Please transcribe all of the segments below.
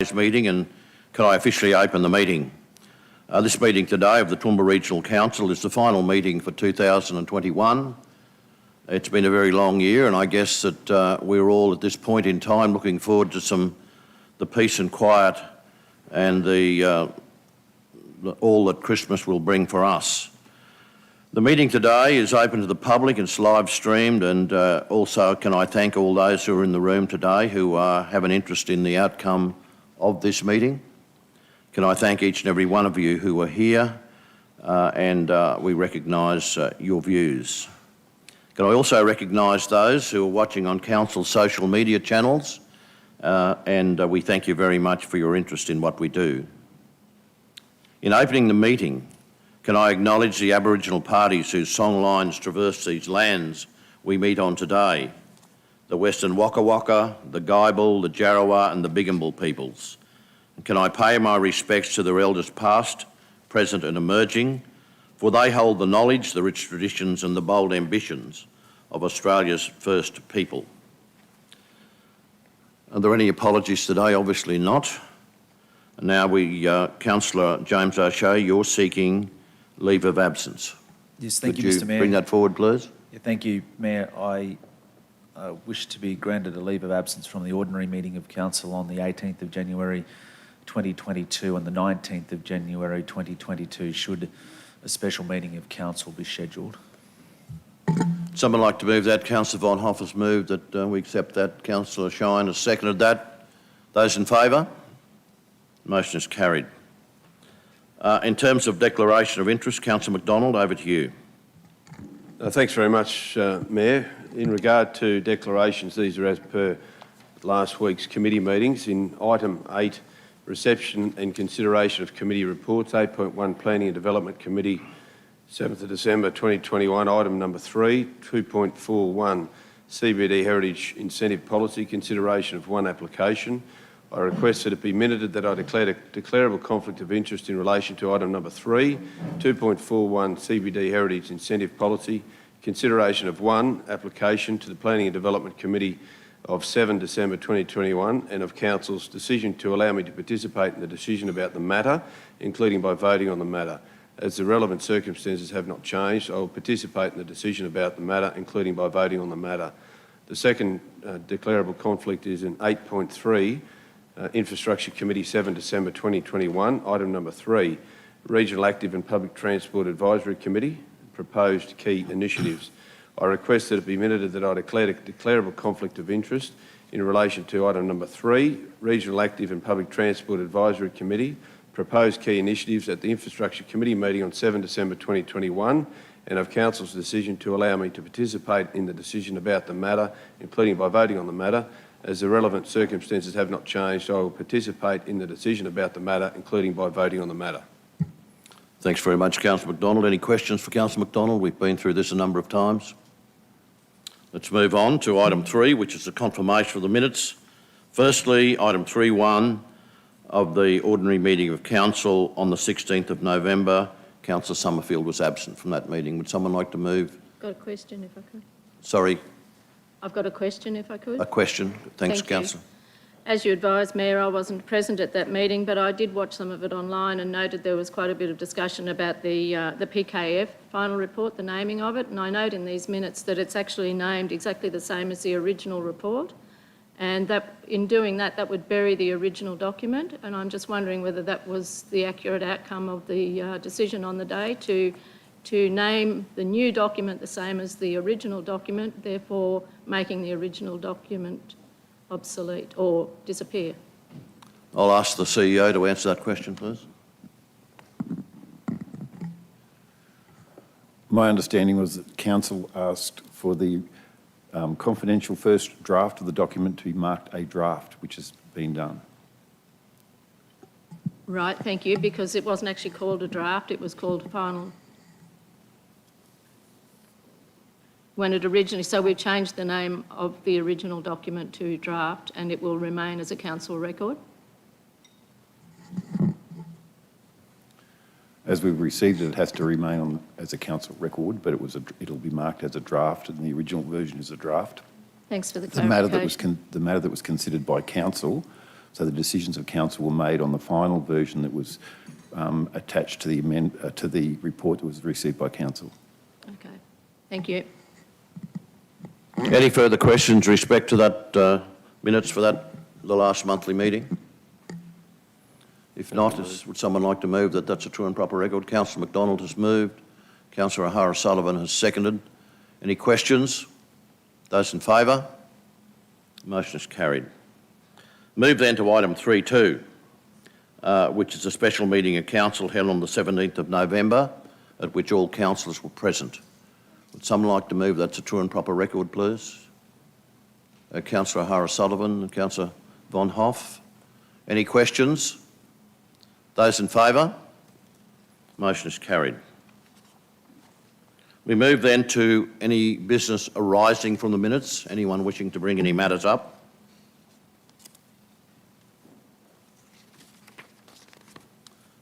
today's meeting, and can I officially open the meeting? This meeting today of the Toowoomba Regional Council is the final meeting for 2021. It's been a very long year, and I guess that we're all at this point in time looking forward to the peace and quiet and all that Christmas will bring for us. The meeting today is open to the public, it's live streamed, and also can I thank all those who are in the room today who have an interest in the outcome of this meeting. Can I thank each and every one of you who are here, and we recognise your views. Can I also recognise those who are watching on Council's social media channels, and we thank you very much for your interest in what we do. In opening the meeting, can I acknowledge the Aboriginal parties whose song lines traverse these lands we meet on today, the Western Waka Waka, the Guybil, the Jarrawa and the Bigambal peoples. And can I pay my respects to their elders past, present and emerging, for they hold the knowledge, the rich traditions and the bold ambitions of Australia's first people. Are there any apologies today? Obviously not. And now Councillor James O'Shea, you're seeking leave of absence. Yes, thank you, Could Mr. you Mayor. bring that forward, please? Yeah, thank you, Mayor. I wish to be granted a leave of absence from the ordinary meeting of Council on the 18th of January 2022 and the 19th of January 2022 should a special meeting of Council be scheduled. Someone like to move that? Councillor Von Hoff has moved that we accept that. Councillor Shine has seconded that. Those in favour? Motion is carried. In terms of declaration of interest, Councillor McDonald, over to you. Thanks very much, Mayor. In regard to declarations, these are as per last week's committee meetings. In item 8, reception and consideration of committee reports, 8.1 Planning and Development Committee, 7th of December 2021, item number 3, 2.41 CBD Heritage Incentive Policy, consideration of one application. I request that it be minuted that I declare a declarable conflict of interest in relation to item number 3, 2.41 CBD Heritage Incentive Policy, consideration of one application to the Planning and Development Committee of 7 December 2021 and of Council's decision to allow me to participate in the decision about the matter, including by voting on the matter. As the relevant circumstances have not changed, I will participate in the decision about the matter, including by voting on the matter. The second declarable conflict is in 8.3 Infrastructure Committee, 7 December 2021, item number 3, Regional Active and Public Transport Advisory Committee, proposed key initiatives. I request that it be minuted that I declare a declarable conflict of interest in relation to item number 3, Regional Active and Public Transport Advisory Committee, proposed key initiatives at the Infrastructure Committee meeting on 7 December 2021 and of Council's decision to allow me to participate in the decision about the matter, including by voting on the matter. As the relevant circumstances have not changed, I will participate in the decision about the matter, including by voting on the matter. Thanks very much, Councillor McDonald. Any questions for Councillor McDonald? We've been through this a number of times. Let's move on to item 3, which is the confirmation of the minutes. Firstly, item 3.1 of the ordinary meeting of Council on the 16th of November. Councillor Summerfield was absent from that meeting. Would someone like to move? Got a question, if I could. Sorry. I've got a question, if I could. A question. Thanks, Thank you. Councillor. As you advised, Mayor, I wasn't present at that meeting, but I did watch some of it online and noted there was quite a bit of discussion about the PKF final report, the naming of it, and I note in these minutes that it's actually named exactly the same as the original report, and that in doing that, that would bury the original document, and I'm just wondering whether that was the accurate outcome of the decision on the day to name the new document the same as the original document, therefore making the original document obsolete or disappear. I'll ask the CEO to answer that question, please. My understanding was that Council asked for the confidential first draft of the document to be marked a draft, which has been done. Right, thank you, because it wasn't actually called a draft, it was called a final. When it originally, so we've changed the name of the original document to draft and it will remain as a council record? As we've received it, it has to remain on as a council record, but it'll be marked as a draft, and the original version is a draft. Thanks for the The matter clarification. that was considered by council So the decisions of council were made on the final version that was attached to the report that was received by council. Okay, thank you. Any further questions with respect to that minutes for the last monthly meeting? If not, would someone like to move that that's a true and proper record? Councillor McDonald has moved. Councillor O'Hara-Sullivan has seconded. Any questions? Those in favour? Motion is carried. Move then to item 3.2, which is a special meeting of council held on the 17th of November, at which all councillors were present. Would someone like to move that's a true and proper record, please? Councillor O'Hara-Sullivan and Councillor Von Hoff. Any questions? Those in favour? Motion is carried. We move then to any business arising from the minutes. Anyone wishing to bring any matters up?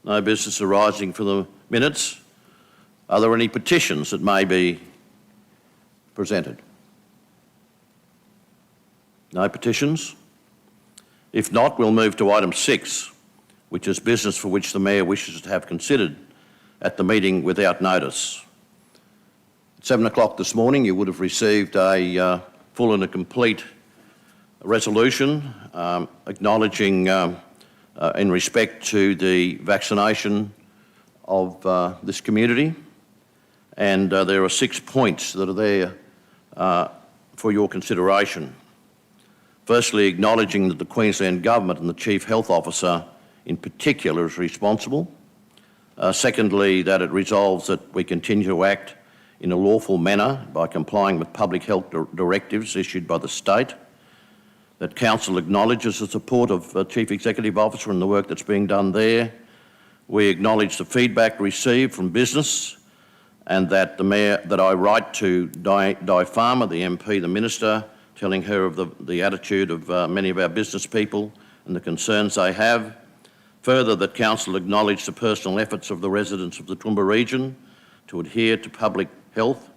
No business arising from the minutes. Are there any petitions that may be presented? No petitions? If not, we'll move to item 6, which is business for which the Mayor wishes to have considered at the meeting without notice. At 7 o'clock this morning, you would have received a full and a complete resolution acknowledging in respect to the vaccination of this community, and there are 6 points that are there for your consideration. Firstly, acknowledging that the Queensland Government and the Chief Health Officer in particular is responsible. Secondly, that it resolves that we continue to act in a lawful manner by complying with public health directives issued by the state. That Council acknowledges the support of the Chief Executive Officer and the work that's being done there. We acknowledge the feedback received from business, and that the Mayor, that I write to Di Farmer, the MP, the Minister, telling her of the attitude of many of our business people and the concerns they have. Further, that Council acknowledge the personal efforts of the residents of the Toowoomba region to adhere to public health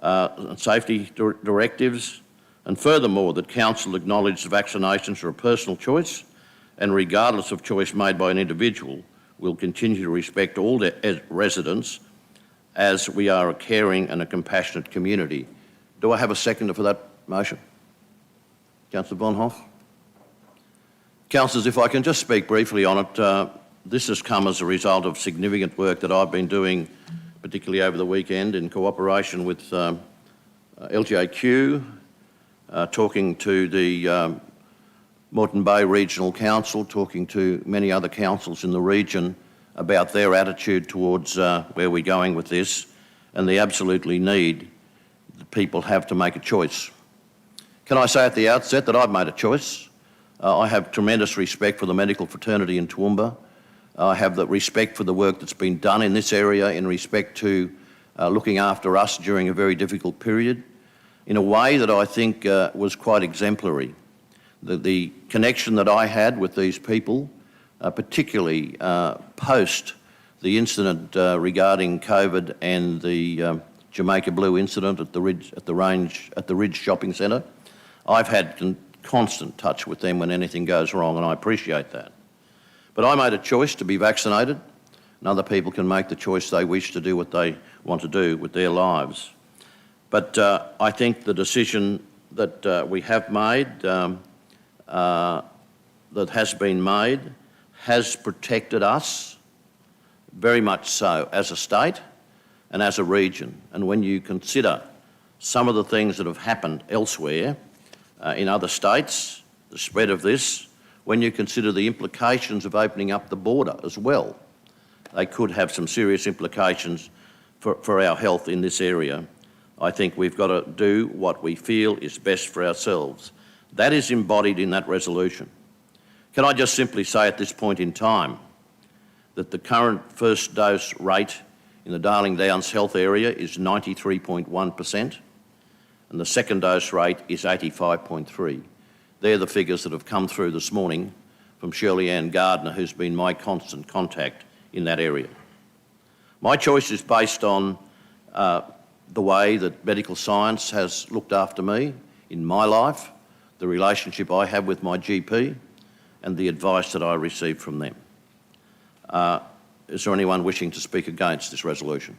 and safety directives. And furthermore, that Council acknowledge the vaccinations are a personal choice, and regardless of choice made by an individual, will continue to respect all the residents as we are a caring and a compassionate community. Do I have a seconder for that motion? Councillor Von Hoff. Councillors, if I can just speak briefly on it, this has come as a result of significant work that I've been doing, particularly over the weekend, in cooperation with LGAQ, talking to the Moreton Bay Regional Council, talking to many other councils in the region about their attitude towards where we're going with this, and the absolutely need that people have to make a choice. Can I say at the outset that I've made a choice? I have tremendous respect for the medical fraternity in Toowoomba. I have the respect for the work that's been done in this area in respect to looking after us during a very difficult period in a way that I think was quite exemplary. The connection that I had with these people, particularly post the incident regarding COVID and the Jamaica Blue incident at the Ridge Shopping Centre, I've had constant touch with them when anything goes wrong, and I appreciate that. But I made a choice to be vaccinated, and other people can make the choice they wish to do what they want to do with their lives. But I think the decision that we have made, that has been made, has protected us very much so as a state and as a region. And when you consider some of the things that have happened elsewhere in other states, the spread of this, when you consider the implications of opening up the border as well, they could have some serious implications for our health in this area. I think we've got to do what we feel is best for ourselves. That is embodied in that resolution. Can I just simply say at this point in time that the current first dose rate in the Darling Downs health area is 93.1%, and the second dose rate is 85.3%. They're the figures that have come through this morning from Shirley Ann Gardner, who's been my constant contact in that area. My choice is based on the way that medical science has looked after me in my life, the relationship I have with my GP, and the advice that I received from them. Is there anyone wishing to speak against this resolution?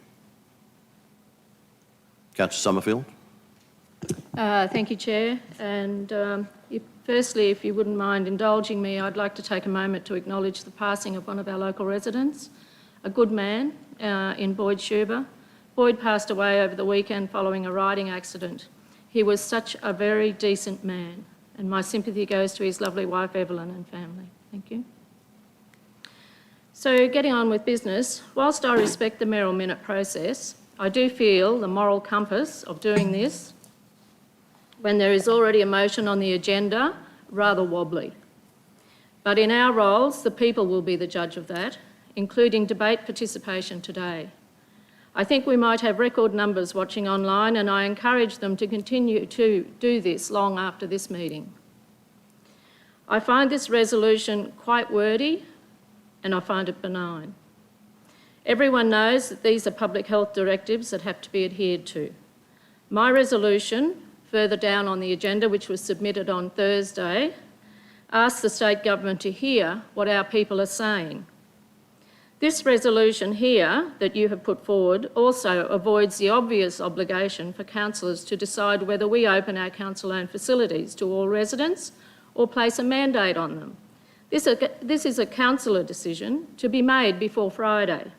Councillor Summerfield? Thank you, Chair. And firstly, if you wouldn't mind indulging me, I'd like to take a moment to acknowledge the passing of one of our local residents, a good man in Boyd Schuber. Boyd passed away over the weekend following a riding accident. He was such a very decent man, and my sympathy goes to his lovely wife, Evelyn, and family. Thank you. So getting on with business, whilst I respect the mayoral minute process, I do feel the moral compass of doing this, when there is already a motion on the agenda, rather wobbly. But in our roles, the people will be the judge of that, including debate participation today. I think we might have record numbers watching online, and I encourage them to continue to do this long after this meeting. I find this resolution quite wordy, and I find it benign. Everyone knows that these are public health directives that have to be adhered to. My resolution, further down on the agenda, which was submitted on Thursday, asks the state government to hear what our people are saying. This resolution here that you have put forward also avoids the obvious obligation for councillors to decide whether we open our council-owned facilities to all residents or place a mandate on them. This is a councillor decision to be made before Friday.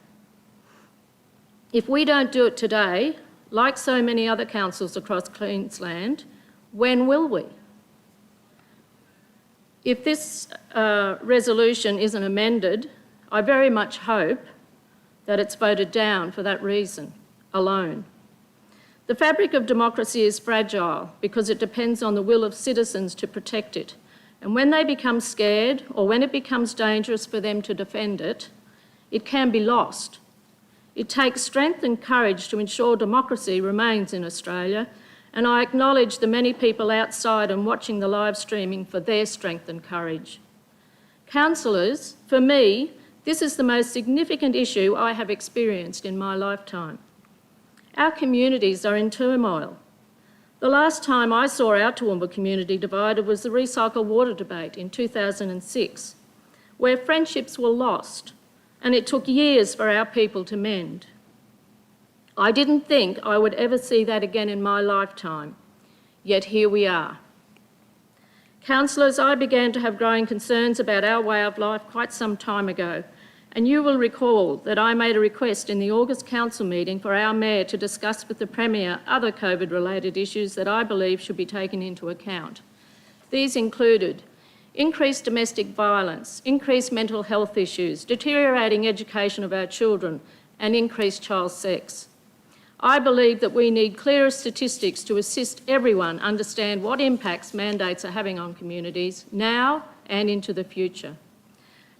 If we don't do it today, like so many other councils across Queensland, when will we? If this resolution isn't amended, I very much hope that it's voted down for that reason alone. The fabric of democracy is fragile because it depends on the will of citizens to protect it. And when they become scared, or when it becomes dangerous for them to defend it, it can be lost. It takes strength and courage to ensure democracy remains in Australia, and I acknowledge the many people outside and watching the live streaming for their strength and courage. Councillors, for me, this is the most significant issue I have experienced in my lifetime. Our communities are in turmoil. The last time I saw our Toowoomba community divided was the recycled water debate in 2006, where friendships were lost, and it took years for our people to mend. I didn't think I would ever see that again in my lifetime, yet here we are. Councillors, I began to have growing concerns about our way of life quite some time ago, and you will recall that I made a request in the August Council meeting for our Mayor to discuss with the Premier other COVID-related issues that I believe should be taken into account. These included increased domestic violence, increased mental health issues, deteriorating education of our children, and increased child sex. I believe that we need clearer statistics to assist everyone understand what impacts mandates are having on communities now and into the future.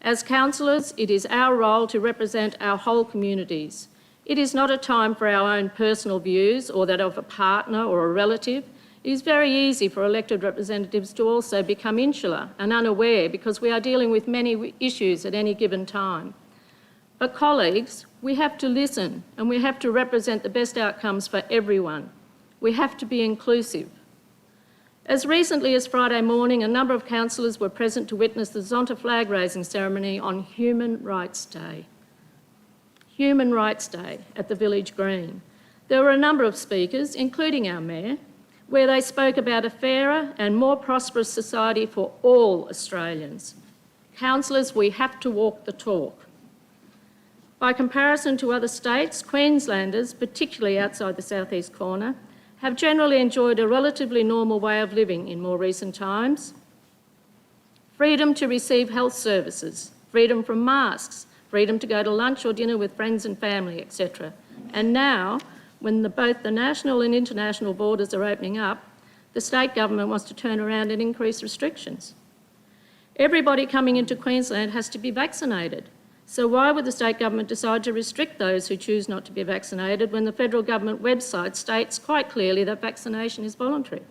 As councillors, it is our role to represent our whole communities. It is not a time for our own personal views or that of a partner or a relative. It is very easy for elected representatives to also become insular and unaware because we are dealing with many issues at any given time. But colleagues, we have to listen and we have to represent the best outcomes for everyone. We have to be inclusive. As recently as Friday morning, a number of councillors were present to witness the Zonta flag raising ceremony on Human Rights Day. Human Rights Day at the Village Green. There were a number of speakers, including our Mayor, where they spoke about a fairer and more prosperous society for all Australians. Councillors, we have to walk the talk. By comparison to other states, Queenslanders, particularly outside the southeast corner, have generally enjoyed a relatively normal way of living in more recent times. Freedom to receive health services, freedom from masks, freedom to go to lunch or dinner with friends and family, etc. And now, when both the national and international borders are opening up, the state government wants to turn around and increase restrictions. Everybody coming into Queensland has to be vaccinated. So why would the state government decide to restrict those who choose not to be vaccinated when the federal government website states quite clearly that vaccination is voluntary?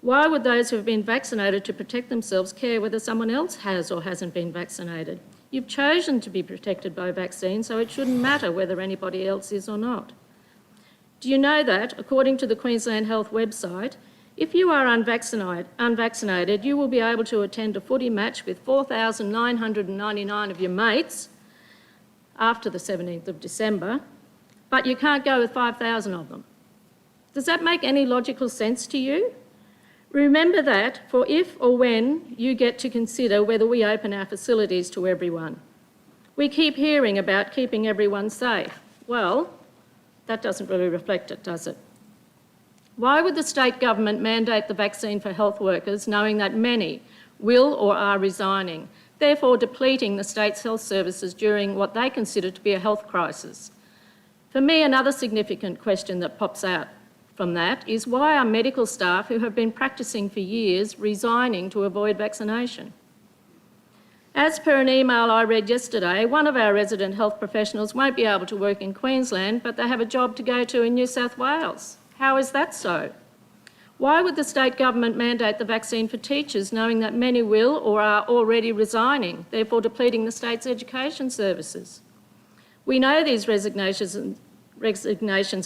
Why would those who have been vaccinated to protect themselves care whether someone else has or hasn't been vaccinated? You've chosen to be protected by vaccine, so it shouldn't matter whether anybody else is or not. Do you know that, according to the Queensland Health website, If you are unvaccinated, you will be able to attend a footy match with 4,999 of your mates after the 17th of December, but you can't go with 5,000 of them. Does that make any logical sense to you? Remember that for if or when you get to consider whether we open our facilities to everyone. We keep hearing about keeping everyone safe. Well, that doesn't really reflect it, does it? Why would the state government mandate the vaccine for health workers knowing that many will or are resigning, therefore depleting the state's health services during what they consider to be a health crisis? For me, another significant question that pops out from that is why are medical staff who have been practising for years resigning to avoid vaccination? As per an email I read yesterday, one of our resident health professionals won't be able to work in Queensland, but they have a job to go to in New South Wales. How is that so? Why would the state government mandate the vaccine for teachers knowing that many will or are already resigning, therefore depleting the state's education services? We know these resignations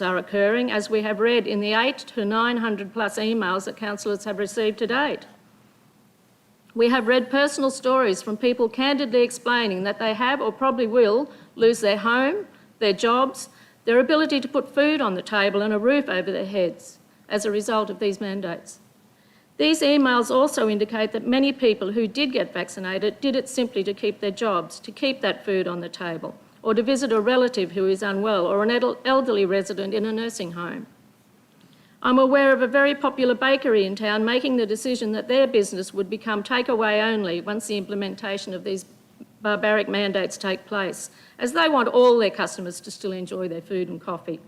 are occurring, as we have read in the 800 to 900 plus emails that councillors have received to date. We have read personal stories from people candidly explaining that they have or probably will lose their home, their jobs, their ability to put food on the table and a roof over their heads as a result of these mandates. These emails also indicate that many people who did get vaccinated did it simply to keep their jobs, to keep that food on the table, or to visit a relative who is unwell or an elderly resident in a nursing home. I'm aware of a very popular bakery in town making the decision that their business would become takeaway only once the implementation of these barbaric mandates take place, as they want all their customers to still enjoy their food and coffee.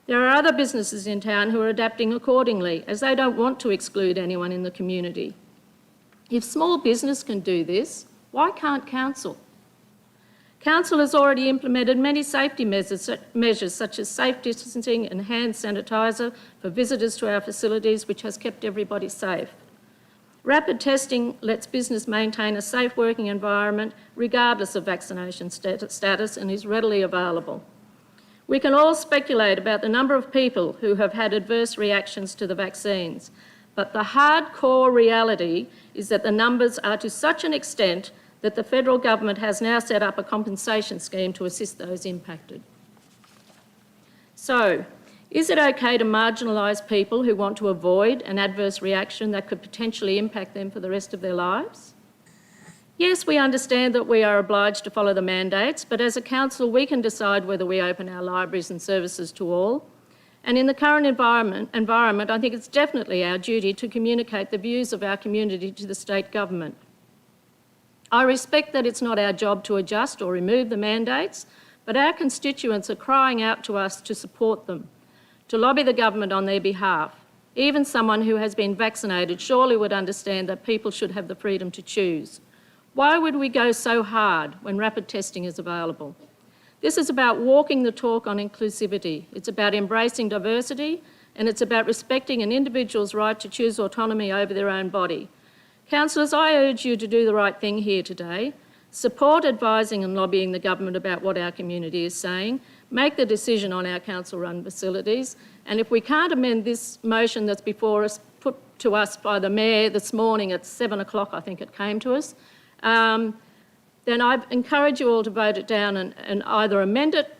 There are other businesses in town who are adapting accordingly, as they don't want to exclude anyone in the community. If small business can do this, why can't council? Council has already implemented many safety measures such as safe distancing and hand sanitiser for visitors to our facilities, which has kept everybody safe. Rapid testing lets business maintain a safe working environment regardless of vaccination status and is readily available. We can all speculate about the number of people who have had adverse reactions to the vaccines, but the hardcore reality is that the numbers are to such an extent that the federal government has now set up a compensation scheme to assist those impacted. So, is it okay to marginalise people who want to avoid an adverse reaction that could potentially impact them for the rest of their lives? Yes, we understand that we are obliged to follow the mandates, but as a council we can decide whether we open our libraries and services to all. And in the current environment, I think it's definitely our duty to communicate the views of our community to the state government. I respect that it's not our job to adjust or remove the mandates, but our constituents are crying out to us to support them, to lobby the government on their behalf. Even someone who has been vaccinated surely would understand that people should have the freedom to choose. Why would we go so hard when rapid testing is available? This is about walking the talk on inclusivity. It's about embracing diversity, and it's about respecting an individual's right to choose autonomy over their own body. Councillors, I urge you to do the right thing here today. Support advising and lobbying the government about what our community is saying. Make the decision on our council-run facilities. And if we can't amend this motion that's before us, put to us by the Mayor this morning at 7 o'clock, I think it came to us, then I encourage you all to vote it down and either amend it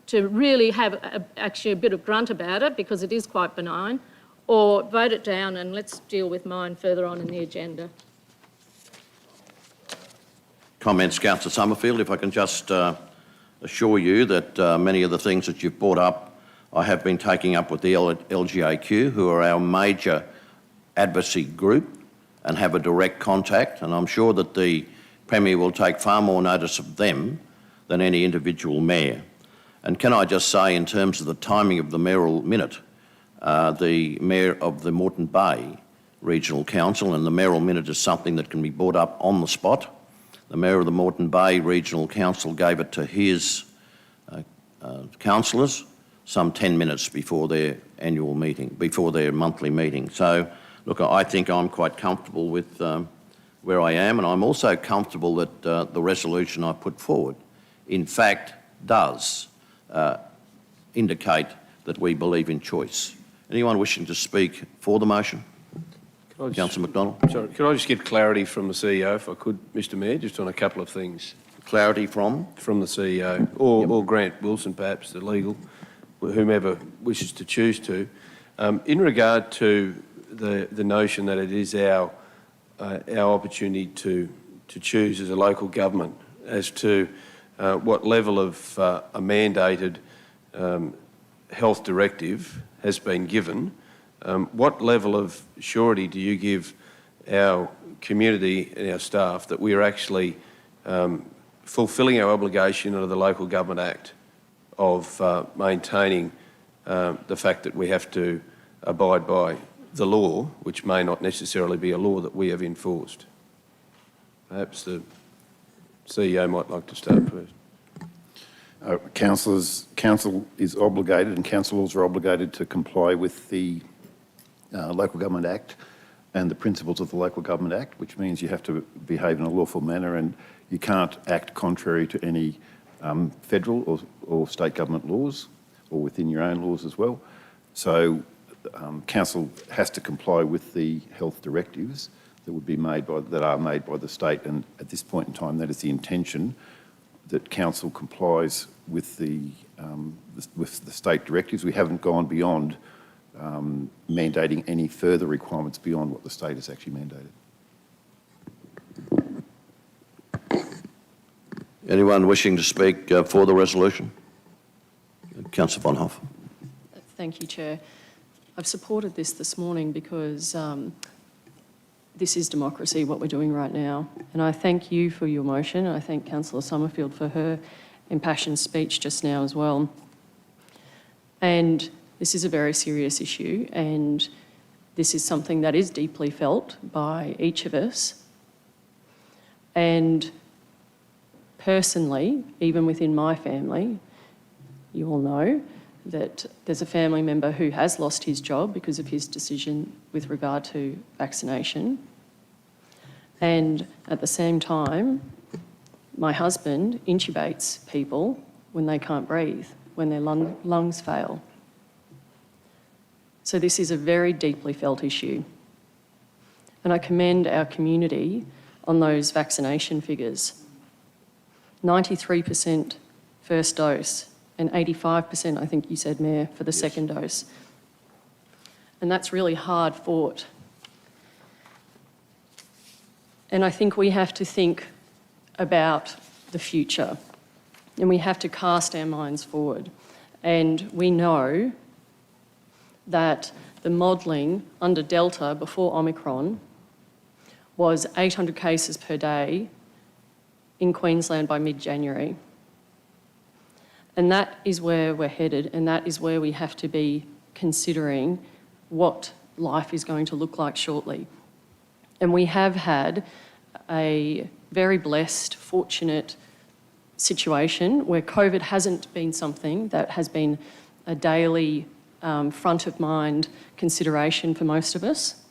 to really have actually a bit of grunt about it, because it is quite benign, or vote it down and let's deal with mine further on in the agenda. Comments, Councillor Summerfield. If I can just assure you that many of the things that you've brought up, I have been taking up with the LGAQ, who are our major advocacy group and have a direct contact, and I'm sure that the Premier will take far more notice of them than any individual mayor. And can I just say, in terms of the timing of the mayoral minute, the Mayor of the Moreton Bay Regional Council, and the mayoral minute is something that can be brought up on the spot. The Mayor of the Moreton Bay Regional Council gave it to his councillors some 10 minutes before their annual meeting, before their monthly meeting. So, look, I think I'm quite comfortable with where I am, and I'm also comfortable that the resolution I put forward, in fact, does indicate that we believe in choice. Anyone wishing to speak for the motion? Could I just- Councillor McDonald. Sorry, could I just get clarity from the CEO, if I could, Mr Mayor, just on a couple of things Clarity from? from the CEO, or Grant Wilson, perhaps, the legal, whomever wishes to choose to. In regard to the notion that it is our opportunity to choose as a local government as to what level of a mandated health directive has been given, what level of surety do you give our community and our staff that we are actually fulfilling our obligation under the Local Government Act of maintaining the fact that we have to abide by the law, which may not necessarily be a law that we have enforced? Perhaps the CEO might like to start first. Council is obligated, and councillors are obligated to comply with the Local Government Act and the principles of the Local Government Act, which means you have to behave in a lawful manner and you can't act contrary to any federal or state government laws, or within your own laws as well. So council has to comply with the health directives that are made by the state, and at this point in time, that is the intention, that council complies with the state directives. We haven't gone beyond mandating any further requirements beyond what the state has actually mandated. Anyone wishing to speak for the resolution? Councillor Von Hoff. Thank you, Chair. I've supported this morning because this is democracy, what we're doing right now. And I thank you for your motion. I thank Councillor Summerfield for her impassioned speech just now as well. And this is a very serious issue, and this is something that is deeply felt by each of us. And personally, even within my family, you all know that there's a family member who has lost his job because of his decision with regard to vaccination. And at the same time, my husband intubates people when they can't breathe, when their lungs fail. So this is a very deeply felt issue. And I commend our community on those vaccination figures. 93% first dose, and 85%, I think you said, Mayor, for the second dose. And that's really hard fought. And I think we have to think about the future, and we have to cast our minds forward. And we know that the modelling under Delta before Omicron was 800 cases per day in Queensland by mid-January. And that is where we're headed, and that is where we have to be considering what life is going to look like shortly. And we have had a very blessed, fortunate situation where COVID hasn't been something that has been a daily front of mind consideration for most of us.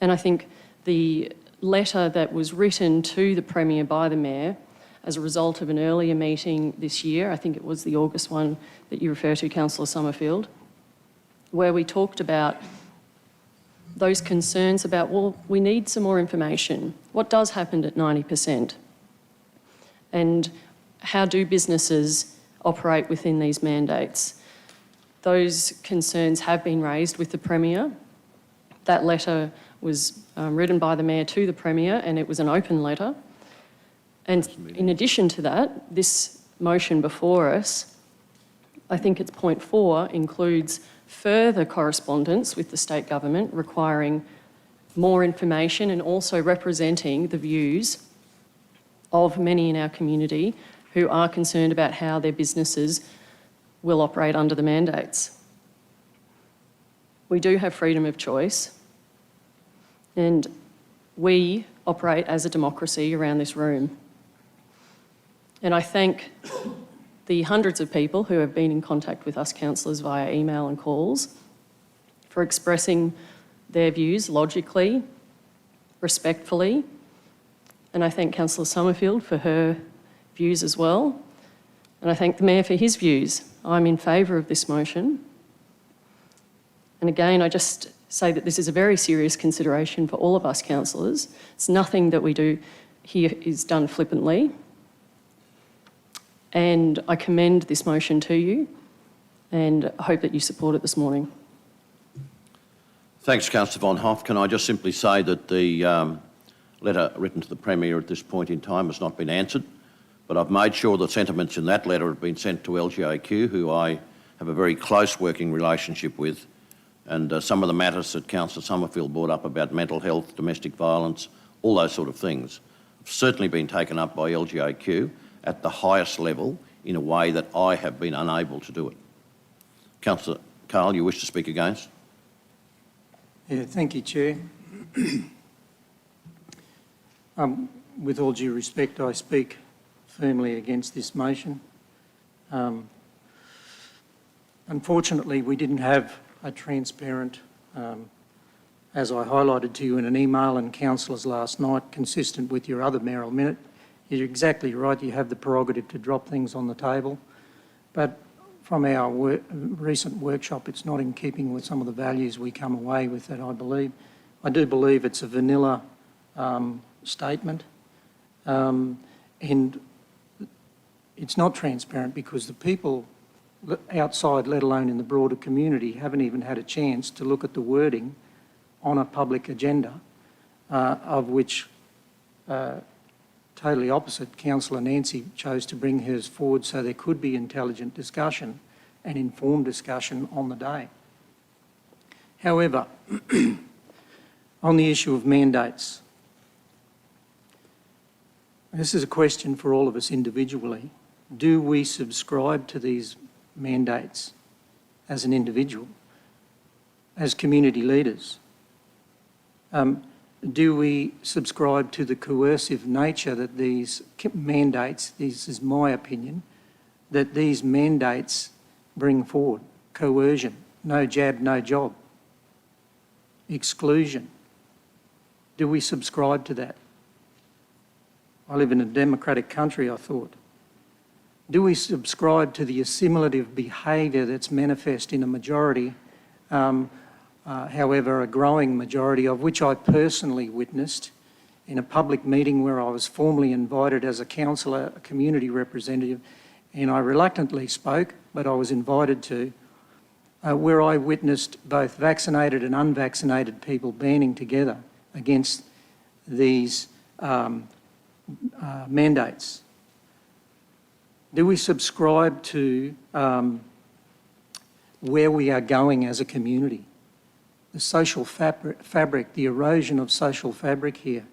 And I think the letter that was written to the Premier by the Mayor as a result of an earlier meeting this year, I think it was the August one that you refer to, Councillor Summerfield, where we talked about those concerns about, well, we need some more information. What does happen at 90%? And how do businesses operate within these mandates? Those concerns have been raised with the Premier. That letter was written by the Mayor to the Premier, and it was an open letter. And in addition to that, this motion before us, I think it's point 4, includes further correspondence with the state government requiring more information and also representing the views of many in our community who are concerned about how their businesses will operate under the mandates. We do have freedom of choice, and we operate as a democracy around this room. And I thank the hundreds of people who have been in contact with us councillors via email and calls for expressing their views logically, respectfully. And I thank Councillor Summerfield for her views as well. And I thank the Mayor for his views. I'm in favour of this motion. And again, I just say that this is a very serious consideration for all of us councillors. It's nothing that we do here is done flippantly. And I commend this motion to you and hope that you support it this morning. Thanks, Councillor Von Hoff. Can I just simply say that the letter written to the Premier at this point in time has not been answered, but I've made sure that sentiments in that letter have been sent to LGAQ, who I have a very close working relationship with, and some of the matters that Councillor Summerfield brought up about mental health, domestic violence, all those sort of things, have certainly been taken up by LGAQ at the highest level in a way that I have been unable to do it. Councillor Carl, you wish to speak against? Yeah, thank you, Chair. With all due respect, I speak firmly against this motion. Unfortunately, we didn't have a transparent, as I highlighted to you in an email and councillors last night, consistent with your other mayoral minute. You're exactly right, you have the prerogative to drop things on the table, but from our recent workshop, it's not in keeping with some of the values we come away with that I believe. I do believe it's a vanilla statement, and it's not transparent because the people outside, let alone in the broader community, haven't even had a chance to look at the wording on a public agenda, of which totally opposite, Councillor Nancy chose to bring hers forward so there could be intelligent discussion and informed discussion on the day. However, on the issue of mandates, this is a question for all of us individually. Do we subscribe to these mandates as an individual, as community leaders? Do we subscribe to the coercive nature that these mandates, this is my opinion, that these mandates bring forward? Coercion, no jab, no job. Exclusion. Do we subscribe to that? I live in a democratic country, I thought. Do we subscribe to the assimilative behaviour that's manifest in a majority, however a growing majority, of which I personally witnessed in a public meeting where I was formally invited as a councillor, a community representative, and I reluctantly spoke, but I was invited to, where I witnessed both vaccinated and unvaccinated people banding together against these mandates. Do we subscribe to where we are going as a community? The social fabric, the erosion of social fabric here.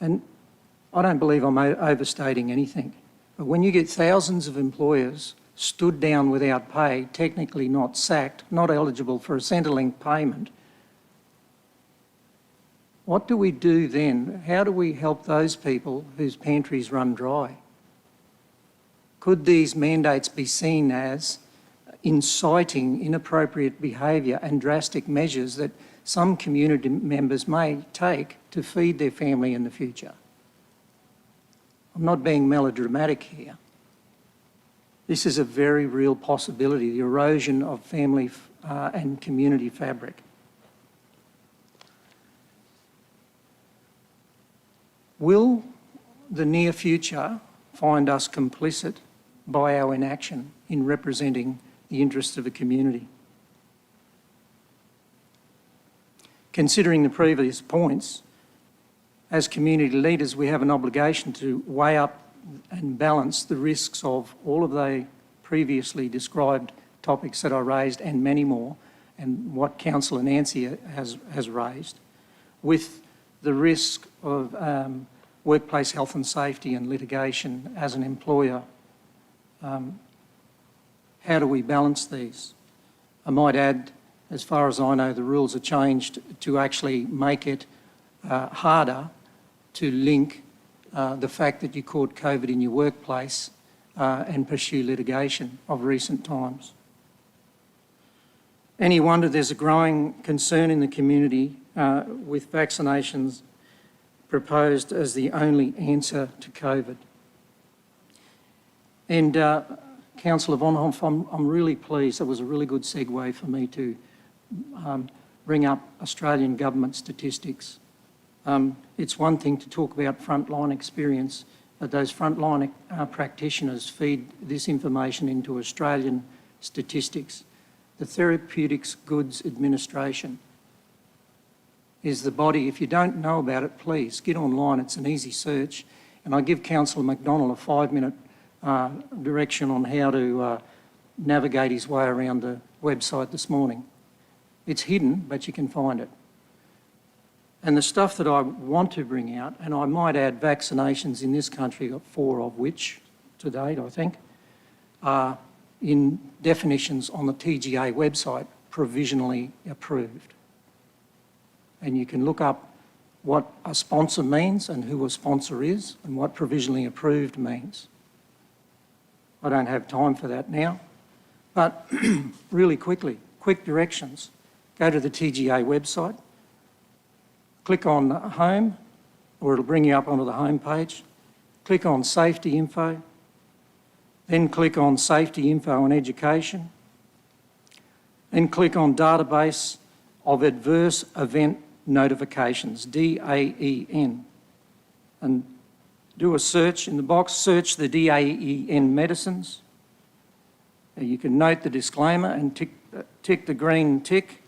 And I don't believe I'm overstating anything, but when you get thousands of employers stood down without pay, technically not sacked, not eligible for a Centrelink payment, what do we do then? How do we help those people whose pantries run dry? Could these mandates be seen as inciting inappropriate behaviour and drastic measures that some community members may take to feed their family in the future? I'm not being melodramatic here. This is a very real possibility, the erosion of family and community fabric. Will the near future find us complicit by our inaction in representing the interests of a community? Considering the previous points, as community leaders, we have an obligation to weigh up and balance the risks of all of the previously described topics that I raised and many more, and what Councillor Nancy has raised, with the risk of workplace health and safety and litigation as an employer. How do we balance these? I might add, as far as I know, the rules are changed to actually make it harder to link the fact that you caught COVID in your workplace and pursue litigation of recent times. Any wonder there's a growing concern in the community with vaccinations proposed as the only answer to COVID. And Councillor Von Hoff, I'm really pleased. That was a really good segue for me to bring up Australian government statistics. It's one thing to talk about frontline experience, but those frontline practitioners feed this information into Australian statistics. The Therapeutics Goods Administration is the body. If you don't know about it, please get online. It's an easy search. And I give Councillor McDonald a 5-minute direction on how to navigate his way around the website this morning. It's hidden, but you can find it. And the stuff that I want to bring out, and I might add vaccinations in this country, 4 of which to date, I think, are in definitions on the TGA website, provisionally approved. And you can look up what a sponsor means and who a sponsor is and what provisionally approved means. I don't have time for that now, but really quickly, quick directions. Go to the TGA website, click on Home, or it'll bring you up onto the home page. Click on Safety Info, then click on Safety Info and Education, then click on Database of Adverse Event Notifications, DAEN, and do a search in the box, search the DAEN medicines. You can note the disclaimer and tick the green tick,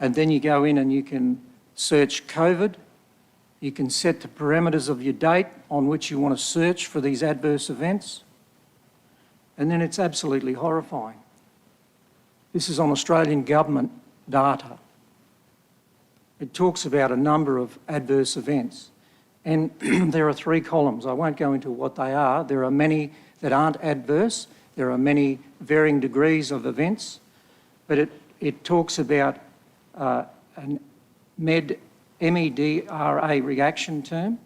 and then you go in and you can search COVID. You can set the parameters of your date on which you want to search for these adverse events, and then it's absolutely horrifying. This is on Australian government data. It talks about a number of adverse events, and there are 3 columns. I won't go into what they are. There are many that aren't adverse. There are many varying degrees of events, but it talks about an MEDRA reaction term.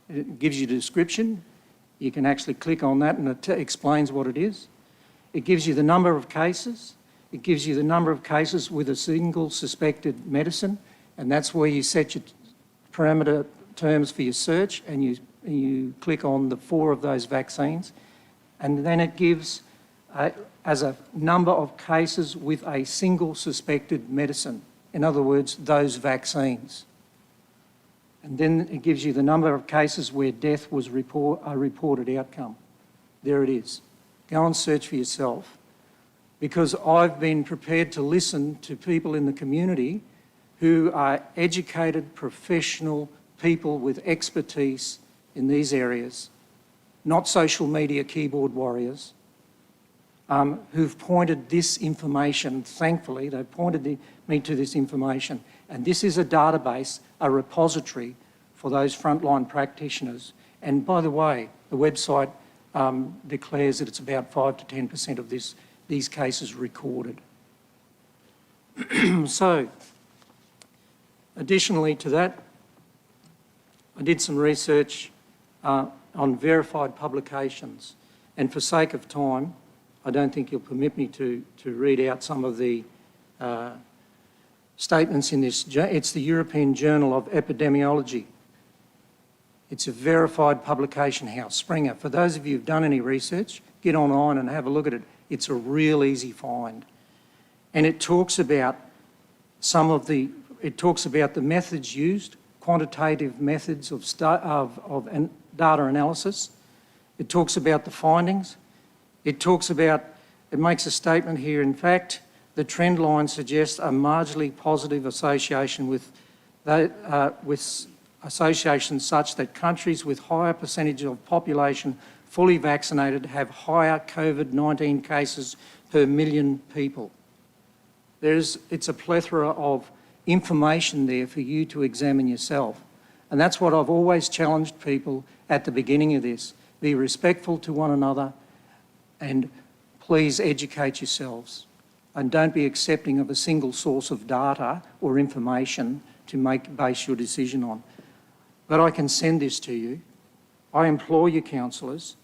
It gives you the description. You can actually click on that and it explains what it is. It gives you the number of cases. It gives you the number of cases with a single suspected medicine, and that's where you set your parameter terms for your search, and you click on the 4 of those vaccines, and then it gives as a number of cases with a single suspected medicine. In other words, those vaccines. And then it gives you the number of cases where death was a reported outcome. There it is. Go and search for yourself, because I've been prepared to listen to people in the community who are educated, professional people with expertise in these areas, not social media keyboard warriors, who've pointed this information. Thankfully, they've pointed me to this information. And this is a database, a repository for those frontline practitioners. And by the way, the website declares that it's about 5 to 10% of these cases recorded. So, additionally to that, I did some research on verified publications. And for sake of time, I don't think you'll permit me to read out some of the statements in this. It's the European Journal of Epidemiology. It's a verified publication house, Springer. For those of you who've done any research, get online and have a look at it. It's a real easy find. And it talks about the methods used, quantitative methods of data analysis. It talks about the findings. It makes a statement here, in fact, the trend line suggests a marginally positive association with associations such that countries with higher percentage of population fully vaccinated have higher COVID-19 cases per million people. It's a plethora of information there for you to examine yourself. And that's what I've always challenged people at the beginning of this. Be respectful to one another and please educate yourselves. And don't be accepting of a single source of data or information to base your decision on. But I can send this to you. I implore you, councillors,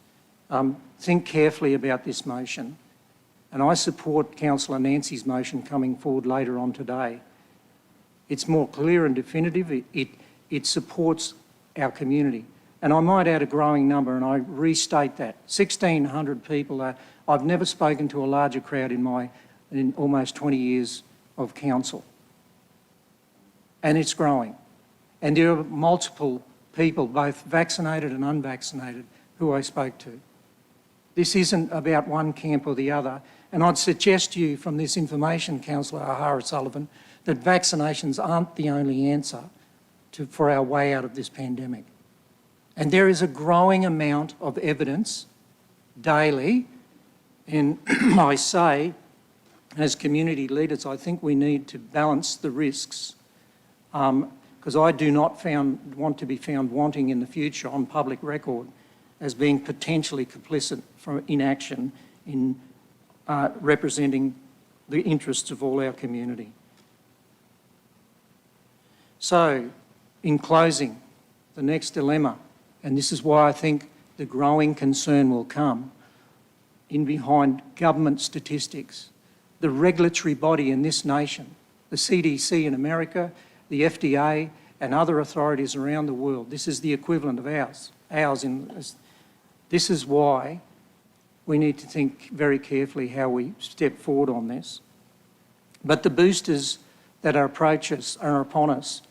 think carefully about this motion. And I support Councillor Nancy's motion coming forward later on today. It's more clear and definitive. It supports our community. And I might add a growing number, and I restate that. 1,600 people. I've never spoken to a larger crowd in almost 20 years of council. and it's growing. And there are multiple people, both vaccinated and unvaccinated, who I spoke to. This isn't about one camp or the other. And I'd suggest to you from this information, Councillor O'Hara-Sullivan, that vaccinations aren't the only answer for our way out of this pandemic. And there is a growing amount of evidence daily, and I say, as community leaders, I think we need to balance the risks, because I do not want to be found wanting in the future on public record as being potentially complicit for inaction in representing the interests of all our community. So, in closing, the next dilemma, and this is why I think the growing concern will come in behind government statistics. The regulatory body in this nation, the CDC in America, the FDA and other authorities around the world, this is the equivalent of ours. This is why we need to think very carefully how we step forward on this. But the boosters that are upon us,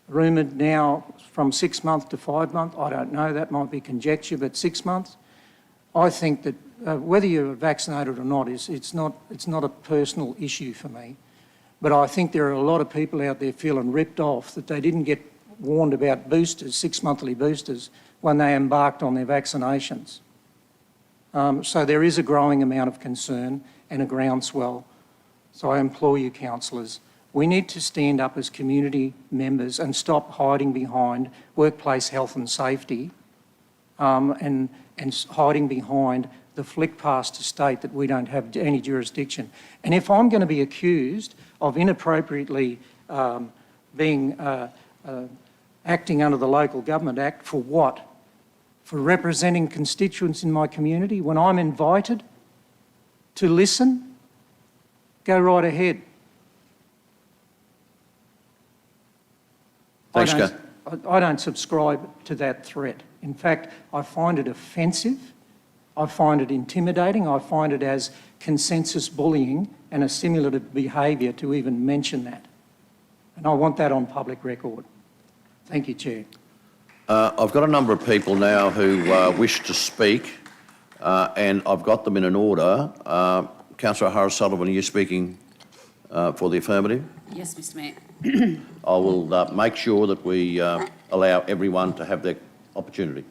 rumoured now from 6 months to 5 months, I don't know, that might be conjecture, but 6 months, I think that whether you're vaccinated or not, it's not a personal issue for me. But I think there are a lot of people out there feeling ripped off that they didn't get warned about boosters, 6-monthly boosters, when they embarked on their vaccinations. So there is a growing amount of concern and a groundswell. So I implore you, councillors, we need to stand up as community members and stop hiding behind workplace health and safety and hiding behind the flick past to state that we don't have any jurisdiction. And if I'm going to be accused of inappropriately acting under the Local Government Act, for what? For representing constituents in my community when I'm invited to listen? Go right ahead. Thanks, I don't subscribe to that threat. In fact, I find it offensive. I find it intimidating. I find it as consensus bullying and a stimulative behaviour to even mention that. And I want that on public record. Thank you, Chair. I've got a number of people now who wish to speak, and I've got them in an order. Councillor O'Hara-Sullivan, are you speaking for the affirmative? Yes, Mr Mayor. I will make sure that we allow everyone to have their opportunity.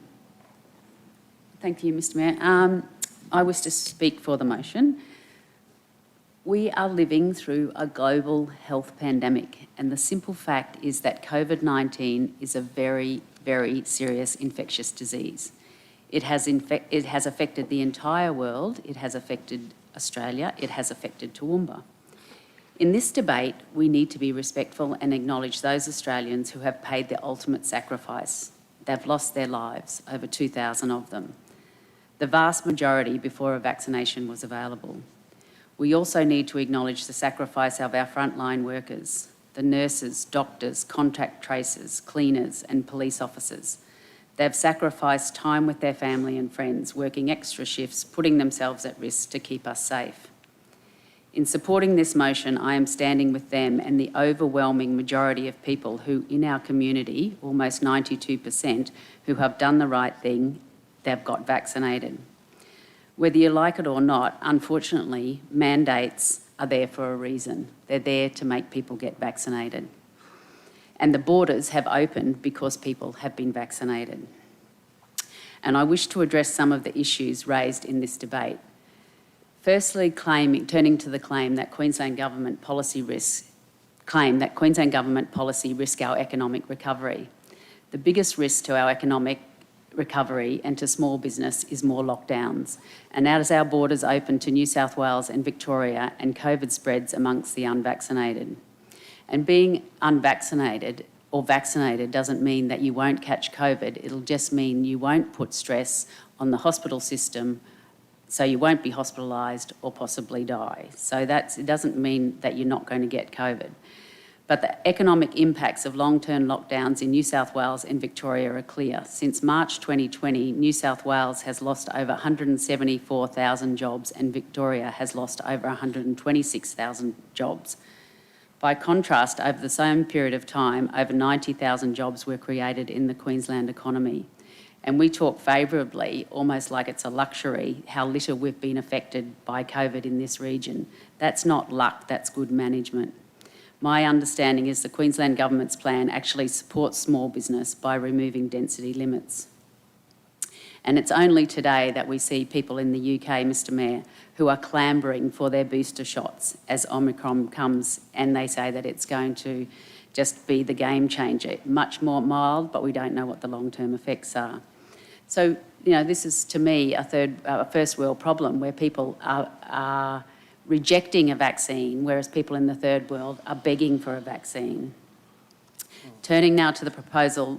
Thank you, Mr Mayor. I wish to speak for the motion. We are living through a global health pandemic, and the simple fact is that COVID-19 is a very, very serious infectious disease. It has affected the entire world. It has affected Australia. It has affected Toowoomba. In this debate, we need to be respectful and acknowledge those Australians who have paid the ultimate sacrifice. They've lost their lives, over 2,000 of them, the vast majority before a vaccination was available. We also need to acknowledge the sacrifice of our frontline workers, the nurses, doctors, contact tracers, cleaners and police officers. They've sacrificed time with their family and friends, working extra shifts, putting themselves at risk to keep us safe. In supporting this motion, I am standing with them and the overwhelming majority of people who, in our community, almost 92%, who have done the right thing, they've got vaccinated. Whether you like it or not, unfortunately, mandates are there for a reason. They're there to make people get vaccinated. And the borders have opened because people have been vaccinated. And I wish to address some of the issues raised in this debate. Firstly, turning to the claim that Queensland Government policy risk our economic recovery. The biggest risk to our economic recovery and to small business is more lockdowns. And as our borders open to New South Wales and Victoria and COVID spreads amongst the unvaccinated. And being unvaccinated or vaccinated doesn't mean that you won't catch COVID. It'll just mean you won't put stress on the hospital system, so you won't be hospitalised or possibly die. So it doesn't mean that you're not going to get COVID. But the economic impacts of long-term lockdowns in New South Wales and Victoria are clear. Since March 2020, New South Wales has lost over 174,000 jobs and Victoria has lost over 126,000 jobs. By contrast, over the same period of time, over 90,000 jobs were created in the Queensland economy. And we talk favourably, almost like it's a luxury, how little we've been affected by COVID in this region. That's not luck, that's good management. My understanding is the Queensland Government's plan actually supports small business by removing density limits. And it's only today that we see people in the UK, Mr Mayor, who are clambering for their booster shots as Omicron comes, and they say that it's going to just be the game changer. Much more mild, but we don't know what the long-term effects are. So, you know, this is to me a first world problem where people are rejecting a vaccine, whereas people in the third world are begging for a vaccine. Turning now to the proposal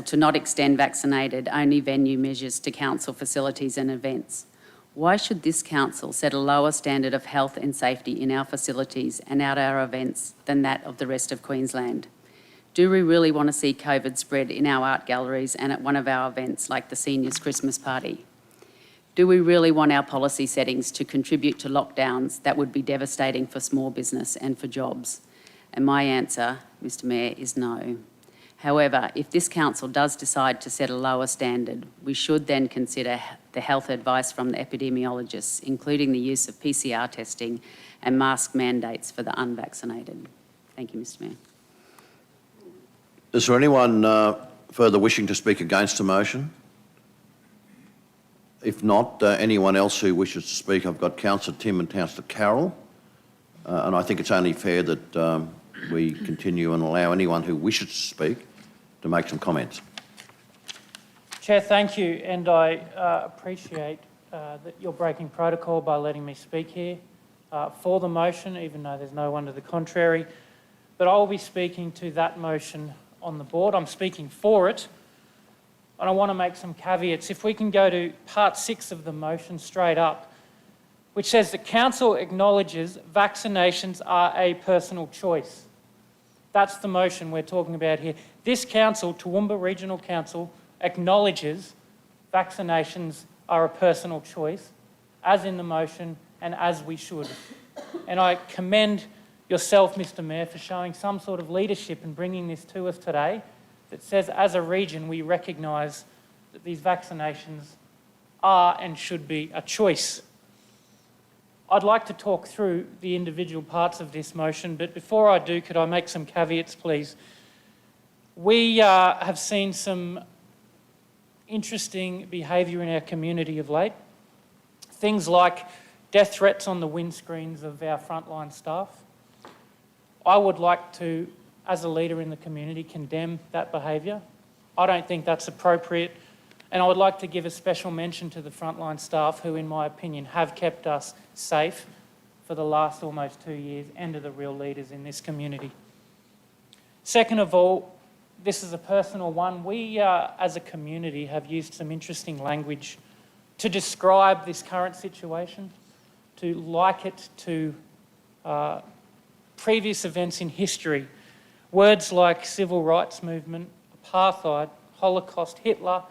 to not extend vaccinated only venue measures to council facilities and events. Why should this council set a lower standard of health and safety in our facilities and at our events than that of the rest of Queensland? Do we really want to see COVID spread in our art galleries and at one of our events like the Seniors Christmas Party? Do we really want our policy settings to contribute to lockdowns that would be devastating for small business and for jobs? And my answer, Mr Mayor, is no. However, if this council does decide to set a lower standard, we should then consider the health advice from the epidemiologists, including the use of PCR testing and mask mandates for the unvaccinated. Thank you, Mr Mayor. Is there anyone further wishing to speak against the motion? If not, anyone else who wishes to speak, I've got Councillor Tim and Councillor Carroll, and I think it's only fair that we continue and allow anyone who wishes to speak to make some comments. Chair, thank you, and I appreciate that you're breaking protocol by letting me speak here for the motion, even though there's no one to the contrary. But I will be speaking to that motion on the board. I'm speaking for it, and I want to make some caveats. If we can go to part 6 of the motion straight up, which says that Council acknowledges vaccinations are a personal choice. That's the motion we're talking about here. This council, Toowoomba Regional Council, acknowledges vaccinations are a personal choice, as in the motion and as we should. And I commend yourself, Mr Mayor, for showing some sort of leadership in bringing this to us today that says, as a region, we recognise that these vaccinations are and should be a choice. I'd like to talk through the individual parts of this motion, but before I do, could I make some caveats, please? We have seen some interesting behaviour in our community of late. Things like death threats on the windscreens of our frontline staff. I would like to, as a leader in the community, condemn that behaviour. I don't think that's appropriate. And I would like to give a special mention to the frontline staff who, in my opinion, have kept us safe for the last almost 2 years and are the real leaders in this community. Second of all, this is a personal one. We, as a community, have used some interesting language to describe this current situation, to like it to previous events in history. Words like civil rights movement, apartheid, Holocaust, Hitler.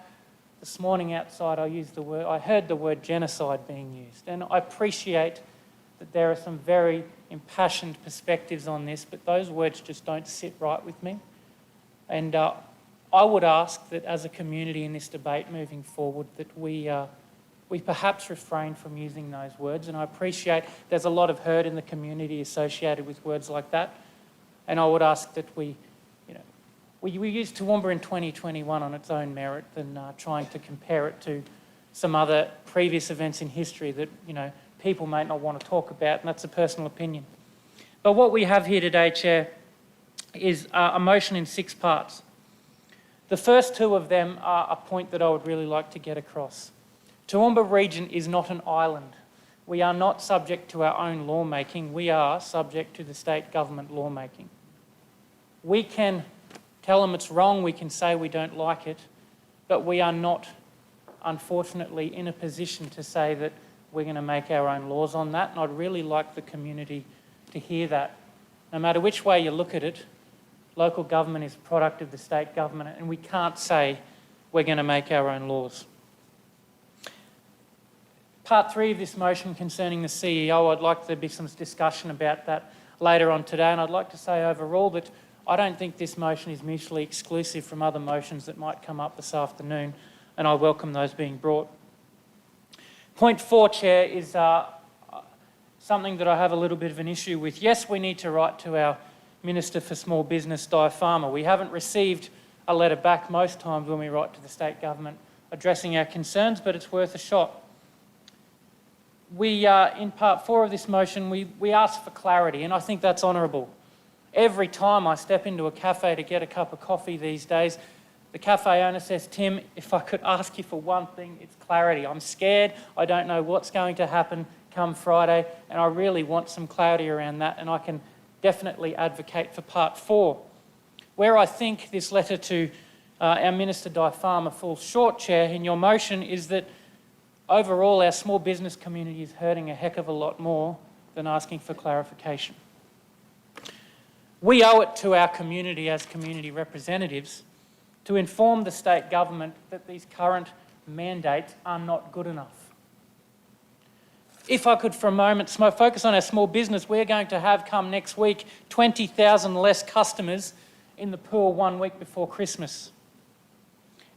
This morning outside I heard the word genocide being used, and I appreciate that there are some very impassioned perspectives on this, but those words just don't sit right with me. And I would ask that as a community in this debate moving forward that we perhaps refrain from using those words, and I appreciate there's a lot of hurt in the community associated with words like that, and I would ask that we use Toowoomba in 2021 on its own merit than trying to compare it to some other previous events in history that, people may not want to talk about, and that's a personal opinion. But what we have here today, Chair, is a motion in 6 parts. The first 2 of them are a point that I would really like to get across. Toowoomba region is not an island. We are not subject to our own lawmaking. We are subject to the state government lawmaking. We can tell them it's wrong, we can say we don't like it, but we are not, unfortunately, in a position to say that we're going to make our own laws on that, and I'd really like the community to hear that. No matter which way you look at it, local government is a product of the state government, and we can't say we're going to make our own laws. part 3 of this motion concerning the CEO, I'd like there to be some discussion about that later on today, and I'd like to say overall that I don't think this motion is mutually exclusive from other motions that might come up this afternoon, and I welcome those being brought. Point 4, Chair, is something that I have a little bit of an issue with. Yes, we need to write to our Minister for Small Business, Di Farmer. We haven't received a letter back most times when we write to the state government addressing our concerns, but it's worth a shot. We, in part 4 of this motion, we ask for clarity, and I think that's honourable. Every time I step into a cafe to get a cup of coffee these days, the cafe owner says, Tim, if I could ask you for one thing, it's clarity. I'm scared, I don't know what's going to happen come Friday, and I really want some clarity around that, and I can definitely advocate for part 4. Where I think this letter to our Minister Di Farmer falls short, Chair, in your motion is that overall our small business community is hurting a heck of a lot more than asking for clarification. We owe it to our community as community representatives to inform the state government that these current mandates are not good enough. If I could for a moment focus on our small business, we're going to have come next week 20,000 less customers in the pool 1 week before Christmas.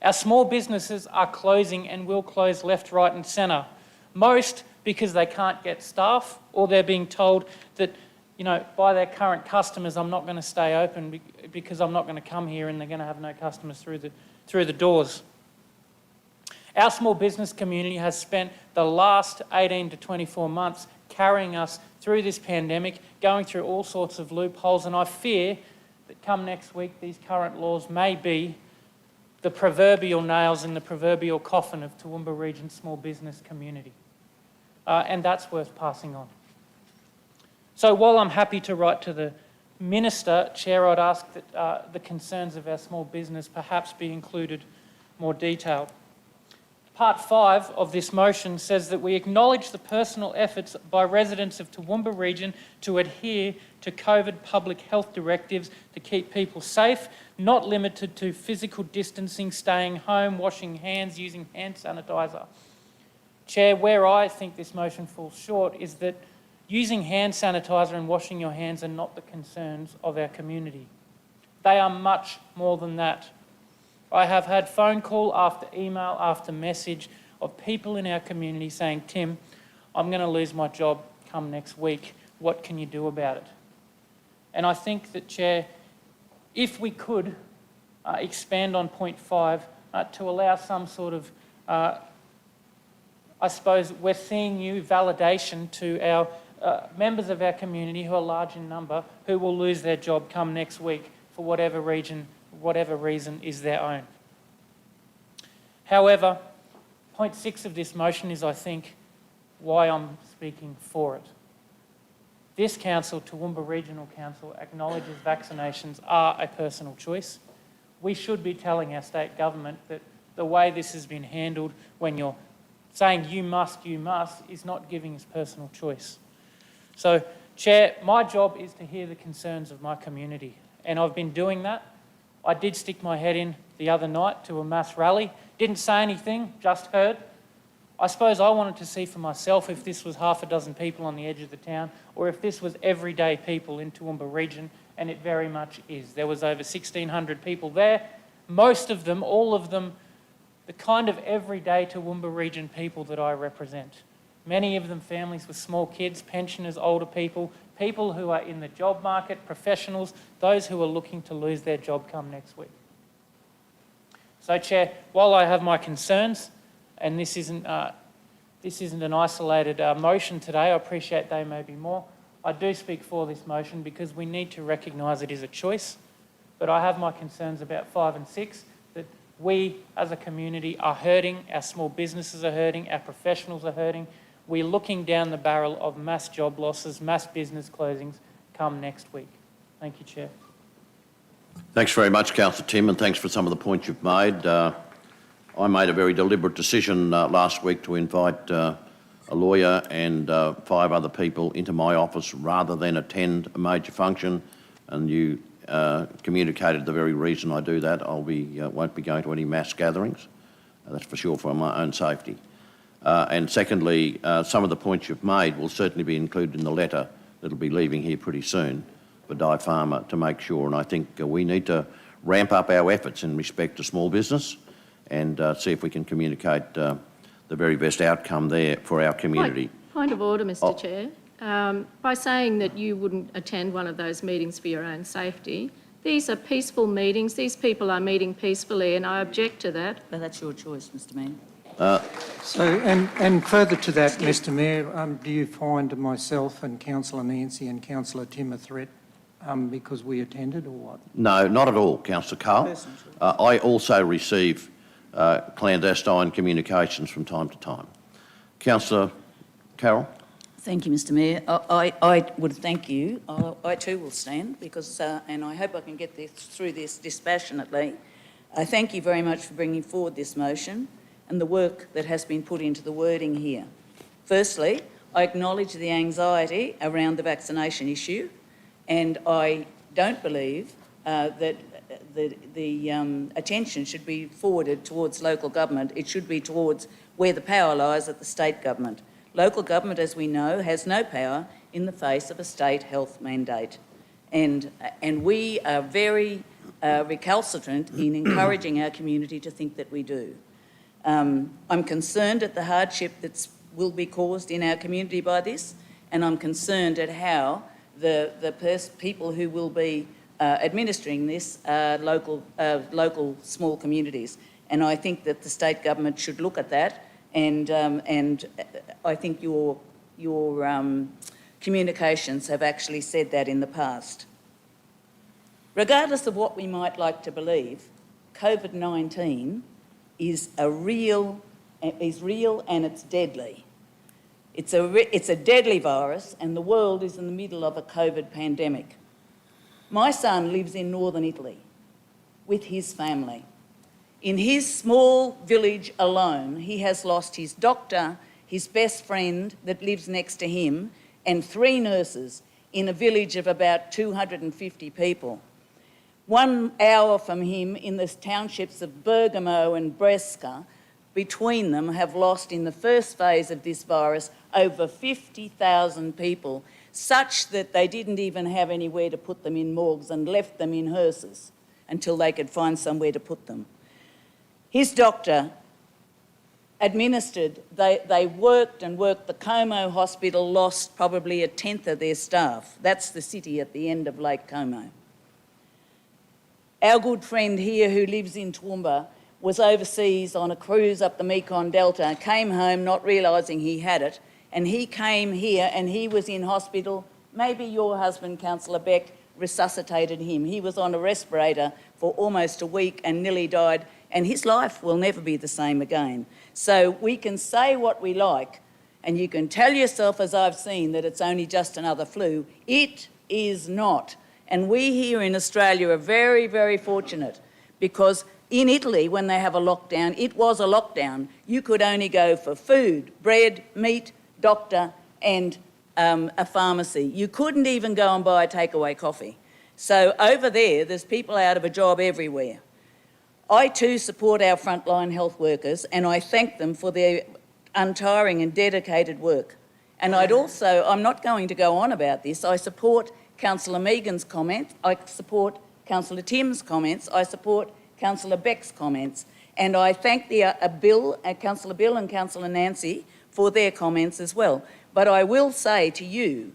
Our small businesses are closing and will close left, right and centre. Most because they can't get staff, or they're being told that, you know, by their current customers, I'm not going to stay open because I'm not going to come here, and they're going to have no customers through the doors. Our small business community has spent the last 18 to 24 months carrying us through this pandemic, going through all sorts of loopholes, and I fear that come next week, these current laws may be the proverbial nails in the proverbial coffin of Toowoomba Region small business community. And that's worth passing on. So while I'm happy to write to the Minister, Chair, I'd ask that the concerns of our small business perhaps be included more detailed. Part 5 of this motion says that we acknowledge the personal efforts by residents of Toowoomba Region to adhere to COVID public health directives to keep people safe, not limited to physical distancing, staying home, washing hands, using hand sanitizer. Chair, where I think this motion falls short is that using hand sanitizer and washing your hands are not the concerns of our community. They are much more than that. I have had phone call after email after message of people in our community saying, Tim, I'm going to lose my job come next week. What can you do about it? And I think that, Chair, if we could expand on point 5 to allow some sort of, I suppose we're seeing you validation to our members of our community who are large in number who will lose their job come next week for whatever reason is their own. However, point 6 of this motion is, I think, why I'm speaking for it. This council, Toowoomba Regional Council, acknowledges vaccinations are a personal choice. We should be telling our state government that the way this has been handled when you're saying you must, is not giving us personal choice. So, Chair, my job is to hear the concerns of my community, and I've been doing that. I did stick my head in the other night to a mass rally, didn't say anything, just heard. I suppose I wanted to see for myself if this was half a dozen people on the edge of the town or if this was everyday people in Toowoomba Region, and it very much is. There was over 1,600 people there, most of them, all of them, the kind of everyday Toowoomba Region people that I represent. Many of them families with small kids, pensioners, older people, people who are in the job market, professionals, those who are looking to lose their job come next week. So, Chair, while I have my concerns, and this isn't an isolated motion today, I appreciate they may be more, I do speak for this motion because we need to recognise it is a choice, but I have my concerns about 5 and 6, that we as a community are hurting, our small businesses are hurting, our professionals are hurting. We're looking down the barrel of mass job losses, mass business closings come next week. Thank you, Chair. Thanks very much, Councillor Tim, and thanks for some of the points you've made. I made a very deliberate decision last week to invite a lawyer and 5 other people into my office rather than attend a major function, and you communicated the very reason I do that. Won't be going to any mass gatherings, that's for sure, for my own safety. And secondly, some of the points you've made will certainly be included in the letter that'll be leaving here pretty soon for Di Farmer to make sure. And I think we need to ramp up our efforts in respect to small business and see if we can communicate the very best outcome there for our community. Point of order, Mr Chair. By saying that you wouldn't attend one of those meetings for your own safety, these are peaceful meetings. These people are meeting peacefully, and I object to that. But that's your choice, Mr Mayor. So, and further to that, Mr Mayor, do you find myself and Councillor Nancy and Councillor Tim a threat because we attended, or what? No, not at all, Councillor Carl. I also receive clandestine communications from time to time. Councillor Carroll? Thank you, Mr Mayor. I would thank you. I too will stand because, and I hope I can get through this dispassionately. I thank you very much for bringing forward this motion and the work that has been put into the wording here. Firstly, I acknowledge the anxiety around the vaccination issue, and I don't believe that the attention should be forwarded towards local government. It should be towards where the power lies at the state government. Local government, as we know, has no power in the face of a state health mandate. And we are very recalcitrant in encouraging our community to think that we do. I'm concerned at the hardship that will be caused in our community by this, and I'm concerned at how the people who will be administering this are local small communities. And I think that the state government should look at that, and I think your communications have actually said that in the past. Regardless of what we might like to believe, COVID-19 is real and it's deadly. It's a deadly virus, and the world is in the middle of a COVID pandemic. My son lives in northern Italy with his family. In his small village alone, he has lost his doctor, his best friend that lives next to him, and 3 nurses in a village of about 250 people. 1 hour from him, in the townships of Bergamo and Brescia, between them have lost in the first phase of this virus over 50,000 people, such that they didn't even have anywhere to put them in morgues and left them in hearses until they could find somewhere to put them. His doctor administered, they worked and worked. The Como Hospital lost probably 1/10 of their staff. That's the city at the end of Lake Como. Our good friend here who lives in Toowoomba was overseas on a cruise up the Mekong Delta, came home not realising he had it, and he came here and he was in hospital. Maybe your husband, Councillor Beck, resuscitated him. He was on a respirator for almost a week and nearly died, and his life will never be the same again. So we can say what we like, and you can tell yourself, as I've seen, that it's only just another flu. It is not. And we here in Australia are very, very fortunate, because in Italy, when they have a lockdown, it was a lockdown. You could only go for food, bread, meat, doctor, and a pharmacy. You couldn't even go and buy a takeaway coffee. So over there, there's people out of a job everywhere. I too support our frontline health workers, and I thank them for their untiring and dedicated work. And I'm not going to go on about this. I support Councillor Megan's comments, I support Councillor Tim's comments, I support Councillor Beck's comments, and I thank Councillor Bill and Councillor Nancy for their comments as well. But I will say to you,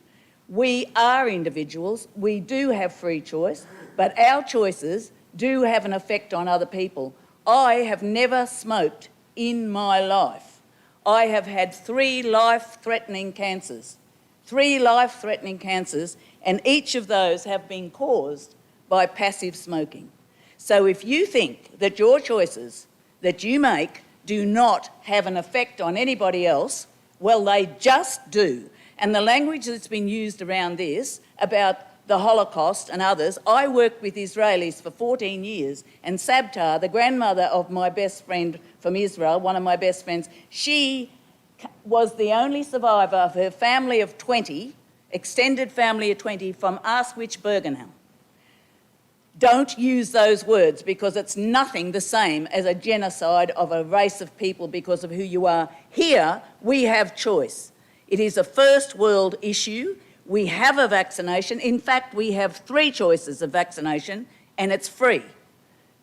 we are individuals, we do have free choice, but our choices do have an effect on other people. I have never smoked in my life. I have had 3 life-threatening cancers. 3 life-threatening cancers, and each of those have been caused by passive smoking. So if you think that your choices that you make do not have an effect on anybody else, well, they just do. And the language that's been used around this, about the Holocaust and others, I worked with Israelis for 14 years, and Sabta, the grandmother of my best friend from Israel, one of my best friends, she was the only survivor of her family of 20, extended family of 20, from Auschwitz-Birkenau. Don't use those words, because it's nothing the same as a genocide of a race of people because of who you are. Here, we have choice. It is a first world issue. We have a vaccination. In fact, we have 3 choices of vaccination, and it's free.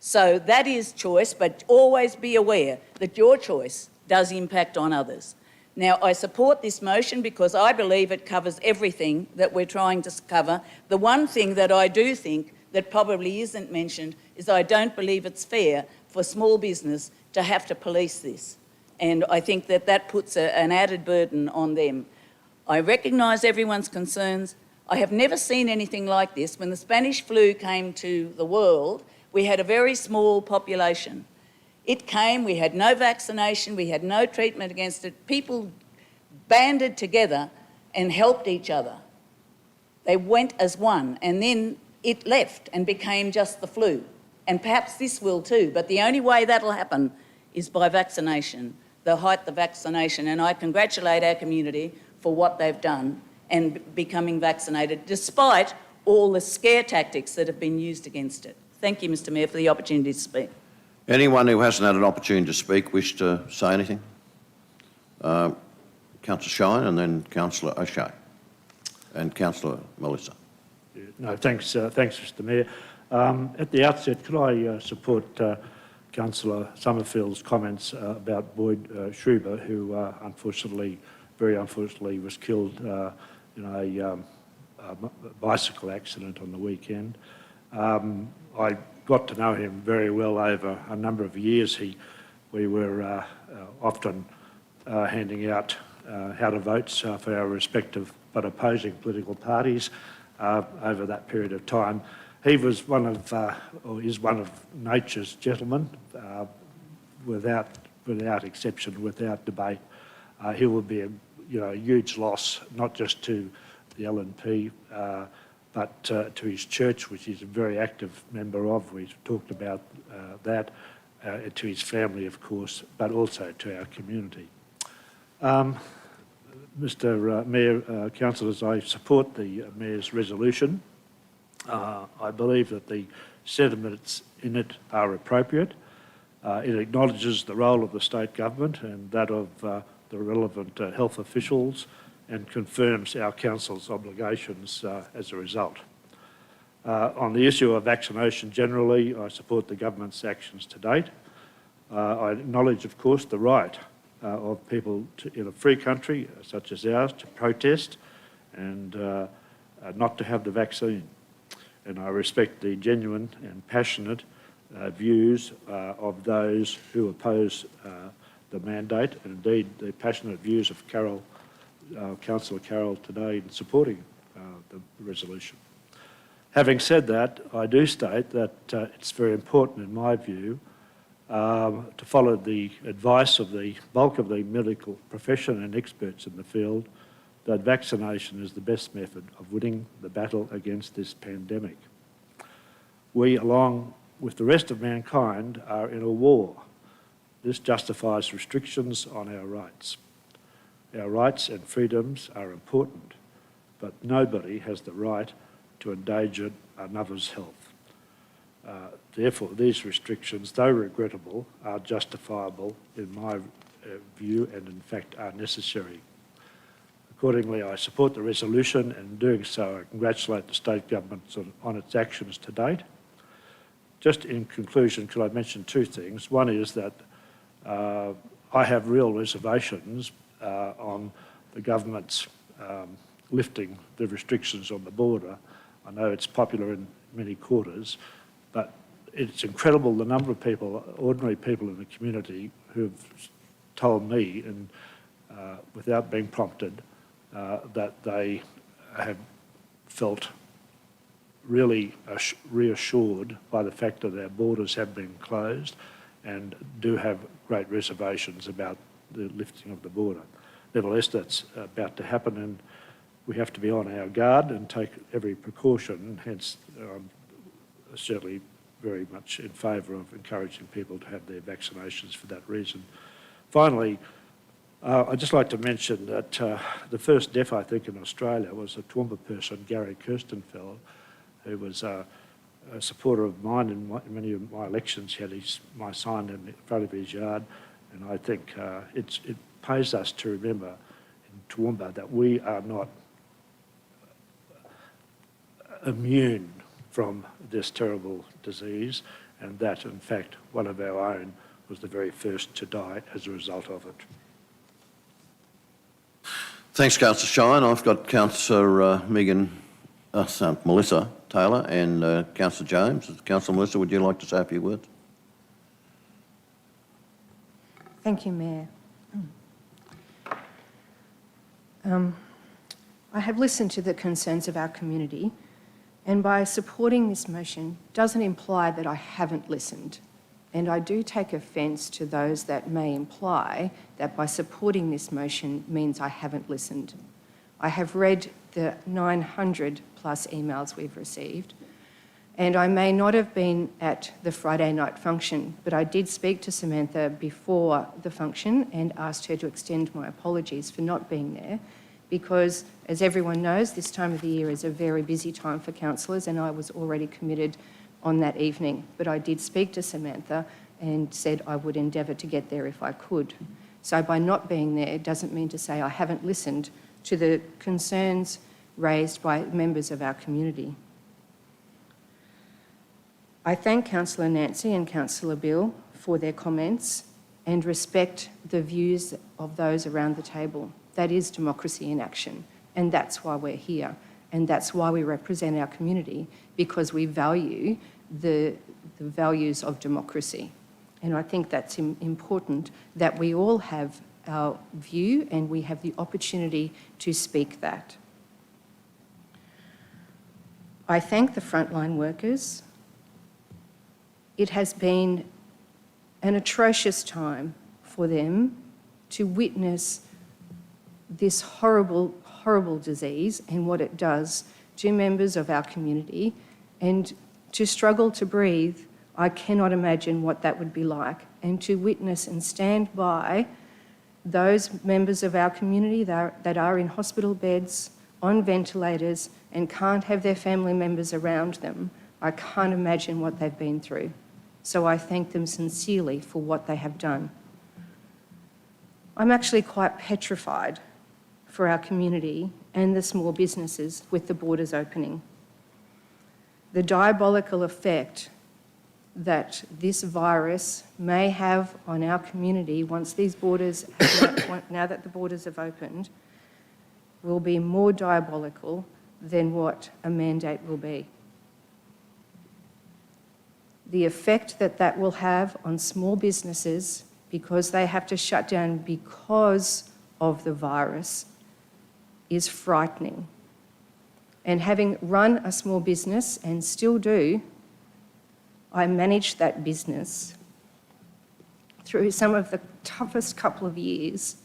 So that is choice, but always be aware that your choice does impact on others. Now, I support this motion because I believe it covers everything that we're trying to cover. The one thing that I do think that probably isn't mentioned is I don't believe it's fair for small business to have to police this. And I think that that puts an added burden on them. I recognise everyone's concerns. I have never seen anything like this. When the Spanish flu came to the world, we had a very small population. It came, we had no vaccination, we had no treatment against it. People banded together and helped each other. They went as one, and then it left and became just the flu. And perhaps this will too, but the only way that'll happen is by vaccination, the height of vaccination. And I congratulate our community for what they've done and becoming vaccinated, despite all the scare tactics that have been used against it. Thank you, Mr Mayor, for the opportunity to speak. Anyone who hasn't had an opportunity to speak wish to say anything? Councillor Shine and then Councillor O'Shea and Councillor Melissa. No, thanks, Mr Mayor. At the outset, could I support Councillor Summerfield's comments about Boyd Schreiber, who very unfortunately was killed in a bicycle accident on the weekend. I got to know him very well over a number of years. We were often handing out how to votes for our respective but opposing political parties over that period of time. He was one of, or is one of nature's gentlemen, without exception, without debate. He will be a huge loss, not just to the LNP, but to his church, which he's a very active member of. We've talked about that, to his family, of course, but also to our community. Mr Mayor, councillors, I support the Mayor's resolution. I believe that the sentiments in it are appropriate. It acknowledges the role of the state government and that of the relevant health officials, and confirms our council's obligations as a result. On the issue of vaccination generally, I support the government's actions to date. I acknowledge, of course, the right of people in a free country such as ours to protest and not to have the vaccine. And I respect the genuine and passionate views of those who oppose the mandate, and indeed the passionate views of Councillor Carroll today in supporting the resolution. Having said that, I do state that it's very important, in my view, to follow the advice of the bulk of the medical profession and experts in the field that vaccination is the best method of winning the battle against this pandemic. We, along with the rest of mankind, are in a war. This justifies restrictions on our rights. Our rights and freedoms are important, but nobody has the right to endanger another's health. Therefore, these restrictions, though regrettable, are justifiable in my view and in fact are necessary. Accordingly, I support the resolution, and in doing so, I congratulate the state government on its actions to date. Just in conclusion, could I mention 2 things? One is that I have real reservations on the government's lifting the restrictions on the border. I know it's popular in many quarters, but it's incredible the number of people, ordinary people in the community, who've told me, and without being prompted, that they have felt really reassured by the fact that our borders have been closed, and do have great reservations about the lifting of the border. Nevertheless, that's about to happen, and we have to be on our guard and take every precaution. Hence, I'm certainly very much in favour of encouraging people to have their vaccinations for that reason. Finally, I'd just like to mention that the first death, I think, in Australia was a Toowoomba person, Gary Kirstenfeld, who was a supporter of mine in many of my elections. He had my sign in front of his yard, and I think it pays us to remember in Toowoomba that we are not immune from this terrible disease, and that, in fact, one of our own was the very first to die as a result of it. Thanks, Councillor Shine. I've got Councillor Melissa Taylor and Councillor James. Councillor Melissa, would you like to say a few words? Thank you, Mayor. I have listened to the concerns of our community, and by supporting this motion doesn't imply that I haven't listened. And I do take offence to those that may imply that by supporting this motion means I haven't listened. I have read the 900 plus emails we've received, and I may not have been at the Friday night function, but I did speak to Samantha before the function and asked her to extend my apologies for not being there, because, as everyone knows, this time of the year is a very busy time for councillors, and I was already committed on that evening. But I did speak to Samantha and said I would endeavour to get there if I could. So by not being there doesn't mean to say I haven't listened to the concerns raised by members of our community. I thank Councillor Nancy and Councillor Bill for their comments and respect the views of those around the table. That is democracy in action, and that's why we're here, and that's why we represent our community, because we value the values of democracy. And I think that's important, that we all have our view and we have the opportunity to speak that. I thank the frontline workers. It has been an atrocious time for them to witness this horrible, horrible disease and what it does to members of our community, and to struggle to breathe. I cannot imagine what that would be like, and to witness and stand by those members of our community that are in hospital beds, on ventilators, and can't have their family members around them. I can't imagine what they've been through. So I thank them sincerely for what they have done. I'm actually quite petrified for our community and the small businesses with the borders opening. The diabolical effect that this virus may have on our community once these borders, now that the borders have opened, will be more diabolical than what a mandate will be. The effect that that will have on small businesses, because they have to shut down because of the virus, is frightening. And having run a small business, and still do, I managed that business through some of the toughest couple of years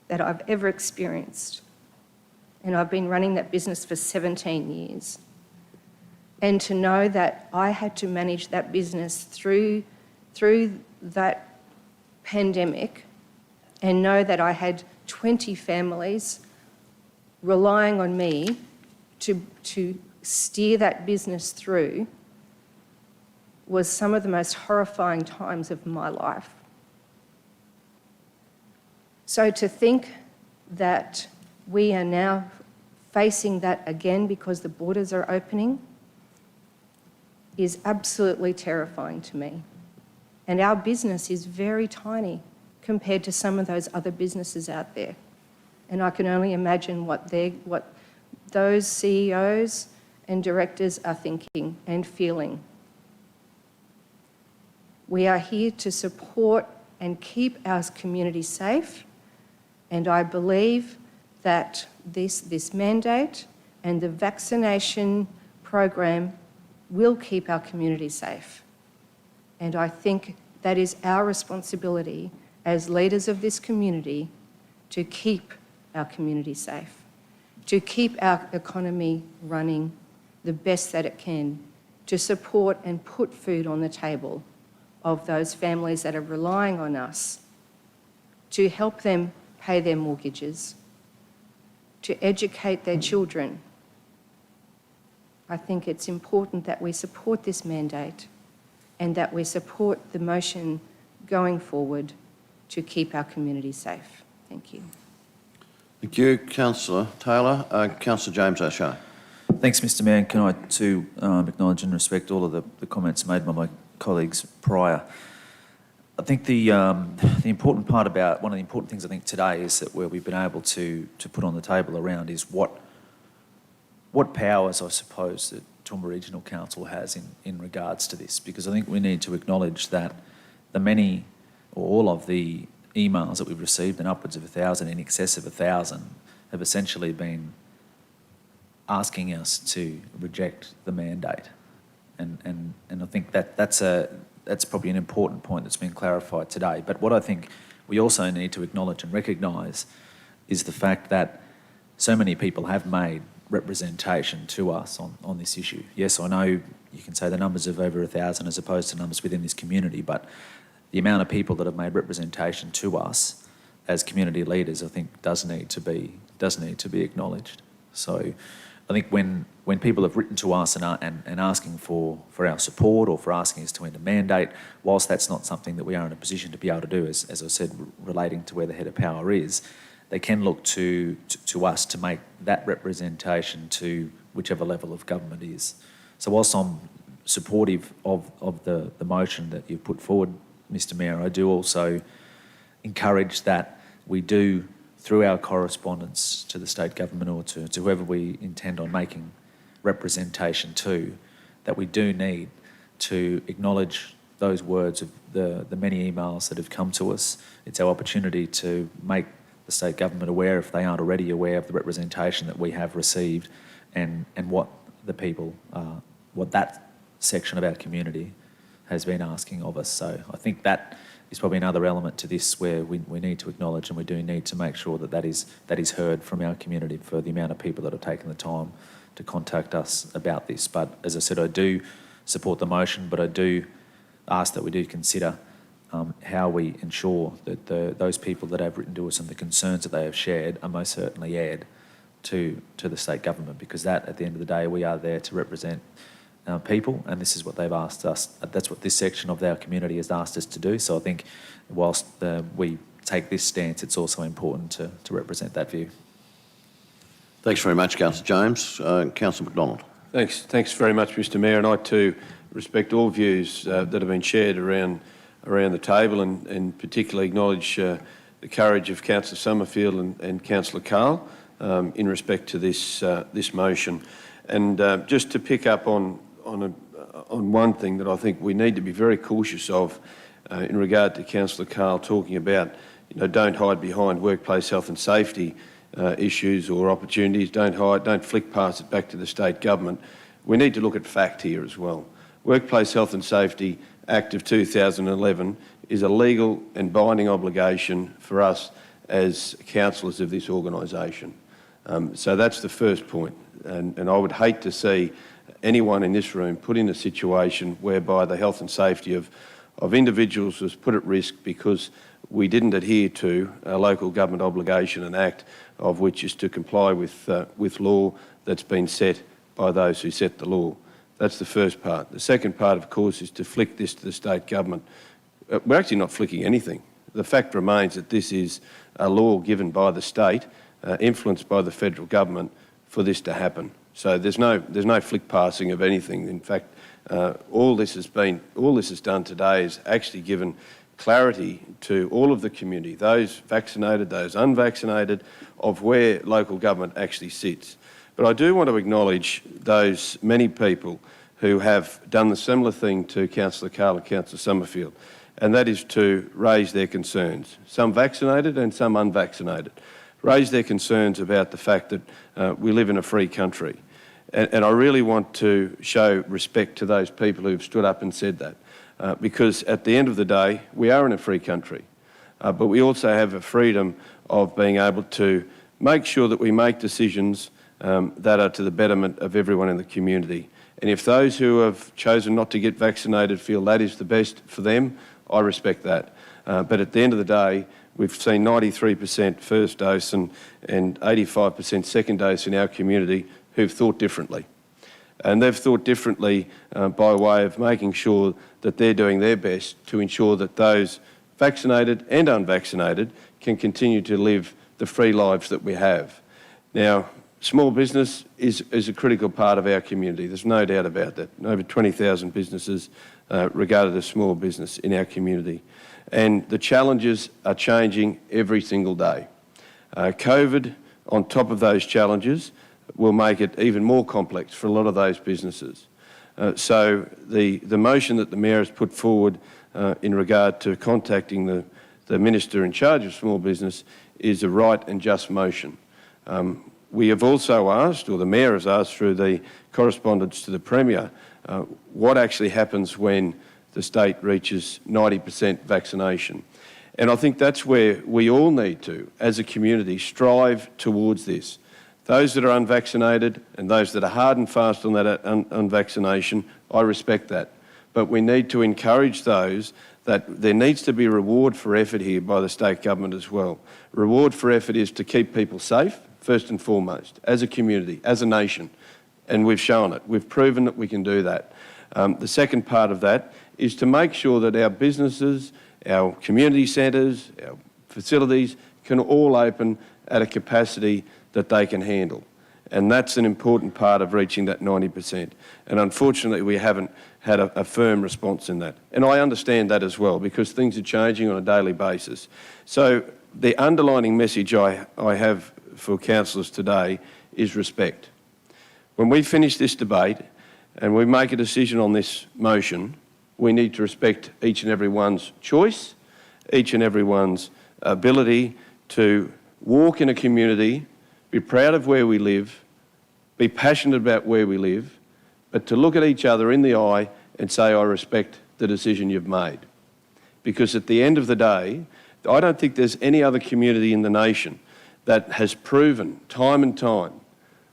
that I've ever experienced. And I've been running that business for 17 years. And to know that I had to manage that business through that pandemic, and know that I had 20 families relying on me to steer that business through, was some of the most horrifying times of my life. So to think that we are now facing that again because the borders are opening is absolutely terrifying to me. And our business is very tiny compared to some of those other businesses out there. And I can only imagine what those CEOs and directors are thinking and feeling. We are here to support and keep our community safe, and I believe that this mandate and the vaccination program will keep our community safe. And I think that is our responsibility as leaders of this community to keep our community safe, to keep our economy running the best that it can, to support and put food on the table of those families that are relying on us, to help them pay their mortgages, to educate their children, I think it's important that we support this mandate and that we support the motion going forward to keep our community safe. Thank you. Thank you, Councillor Taylor. Councillor James O'Shea. Thanks, Mr Mayor. And can I too acknowledge and respect all of the comments made by my colleagues prior. I think the important part about, one of the important things I think today is that where we've been able to put on the table around is what powers I suppose that Toowoomba Regional Council has in regards to this, because I think we need to acknowledge that the many or all of the emails that we've received, and upwards of 1,000, in excess of 1,000, have essentially been asking us to reject the mandate. And I think that's probably an important point that's been clarified today. But what I think we also need to acknowledge and recognise is the fact that so many people have made representation to us on this issue. Yes, I know you can say the numbers of over 1,000 as opposed to numbers within this community, but the amount of people that have made representation to us as community leaders, I think, does need to be acknowledged. So I think when people have written to us and asking for our support or for asking us to end a mandate, whilst that's not something that we are in a position to be able to do, as I said, relating to where the head of power is, they can look to us to make that representation to whichever level of government is. So whilst I'm supportive of the motion that you've put forward, Mr Mayor, I do also encourage that we do, through our correspondence to the state government or to whoever we intend on making representation to, that we do need to acknowledge those words of the many emails that have come to us. It's our opportunity to make the state government aware, if they aren't already aware, of the representation that we have received and what the people, what that section of our community has been asking of us. So I think that is probably another element to this where we need to acknowledge, and we do need to make sure that is heard from our community for the amount of people that have taken the time to contact us about this. But as I said, I do support the motion, but I do ask that we do consider how we ensure that those people that have written to us and the concerns that they have shared are most certainly aired to the state government, because that, at the end of the day, we are there to represent people, and this is what they've asked us. That's what this section of our community has asked us to do. So I think whilst we take this stance, it's also important to represent that view. Thanks very much, Councillor James. Councillor McDonald. Thanks very much, Mr Mayor, and I too respect all views that have been shared around the table, and particularly acknowledge the courage of Councillor Summerfield and Councillor Carl in respect to this motion. And just to pick up on one thing that I think we need to be very cautious of in regard to Councillor Carl talking about, don't hide behind workplace health and safety issues or opportunities, don't flick past it back to the state government. We need to look at fact here as well. Workplace Health and Safety Act of 2011 is a legal and binding obligation for us as councillors of this organisation. So that's the first point. And I would hate to see anyone in this room put in a situation whereby the health and safety of individuals was put at risk because we didn't adhere to a local government obligation and act, of which is to comply with law that's been set by those who set the law. That's the first part. The second part, of course, is to flick this to the state government. We're actually not flicking anything. The fact remains that this is a law given by the state, influenced by the federal government, for this to happen. So there's no flick passing of anything. In fact, all this has done today is actually given clarity to all of the community, those vaccinated, those unvaccinated, of where local government actually sits. But I do want to acknowledge those many people who have done the similar thing to Councillor Carl and Councillor Summerfield, and that is to raise their concerns, some vaccinated and some unvaccinated. Raise their concerns about the fact that we live in a free country. And I really want to show respect to those people who've stood up and said that, because at the end of the day, we are in a free country, but we also have a freedom of being able to make sure that we make decisions that are to the betterment of everyone in the community. And if those who have chosen not to get vaccinated feel that is the best for them, I respect that. But at the end of the day, we've seen 93% first dose and 85% second dose in our community who've thought differently. And they've thought differently by way of making sure that they're doing their best to ensure that those vaccinated and unvaccinated can continue to live the free lives that we have. Now, small business is a critical part of our community. There's no doubt about that. Over 20,000 businesses regarded as small business in our community. And the challenges are changing every single day. COVID, on top of those challenges, will make it even more complex for a lot of those businesses. So the motion that the Mayor has put forward in regard to contacting the Minister in charge of small business is a right and just motion. We have also asked, or the Mayor has asked through the correspondence to the Premier, what actually happens when the state reaches 90% vaccination. And I think that's where we all need to, as a community, strive towards this. Those that are unvaccinated and those that are hard and fast on that unvaccination, I respect that. But we need to encourage those that there needs to be reward for effort here by the state government as well. Reward for effort is to keep people safe, first and foremost, as a community, as a nation. And we've shown it. We've proven that we can do that. The second part of that is to make sure that our businesses, our community centres, our facilities can all open at a capacity that they can handle. And that's an important part of reaching that 90%. And unfortunately, we haven't had a firm response in that. And I understand that as well, because things are changing on a daily basis. So the underlining message I have for councillors today is respect. When we finish this debate and we make a decision on this motion, we need to respect each and everyone's choice, each and everyone's ability to walk in a community, be proud of where we live, be passionate about where we live, but to look at each other in the eye and say, I respect the decision you've made. Because at the end of the day, I don't think there's any other community in the nation that has proven time and time,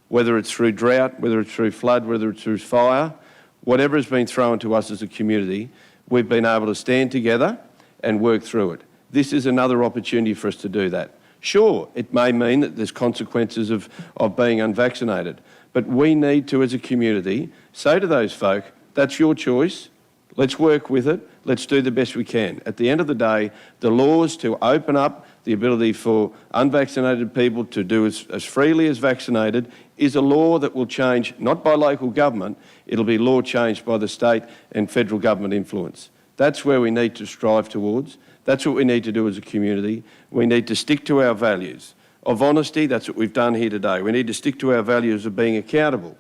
whether it's through drought, whether it's through flood, whether it's through fire, whatever has been thrown to us as a community, we've been able to stand together and work through it. This is another opportunity for us to do that. Sure, it may mean that there's consequences of being unvaccinated, but we need to, as a community, say to those folk, that's your choice, let's work with it, let's do the best we can. At the end of the day, the laws to open up the ability for unvaccinated people to do as freely as vaccinated is a law that will change, not by local government, it'll be law changed by the state and federal government influence. That's where we need to strive towards. That's what we need to do as a community. We need to stick to our values of honesty. That's what we've done here today. We need to stick to our values of being accountable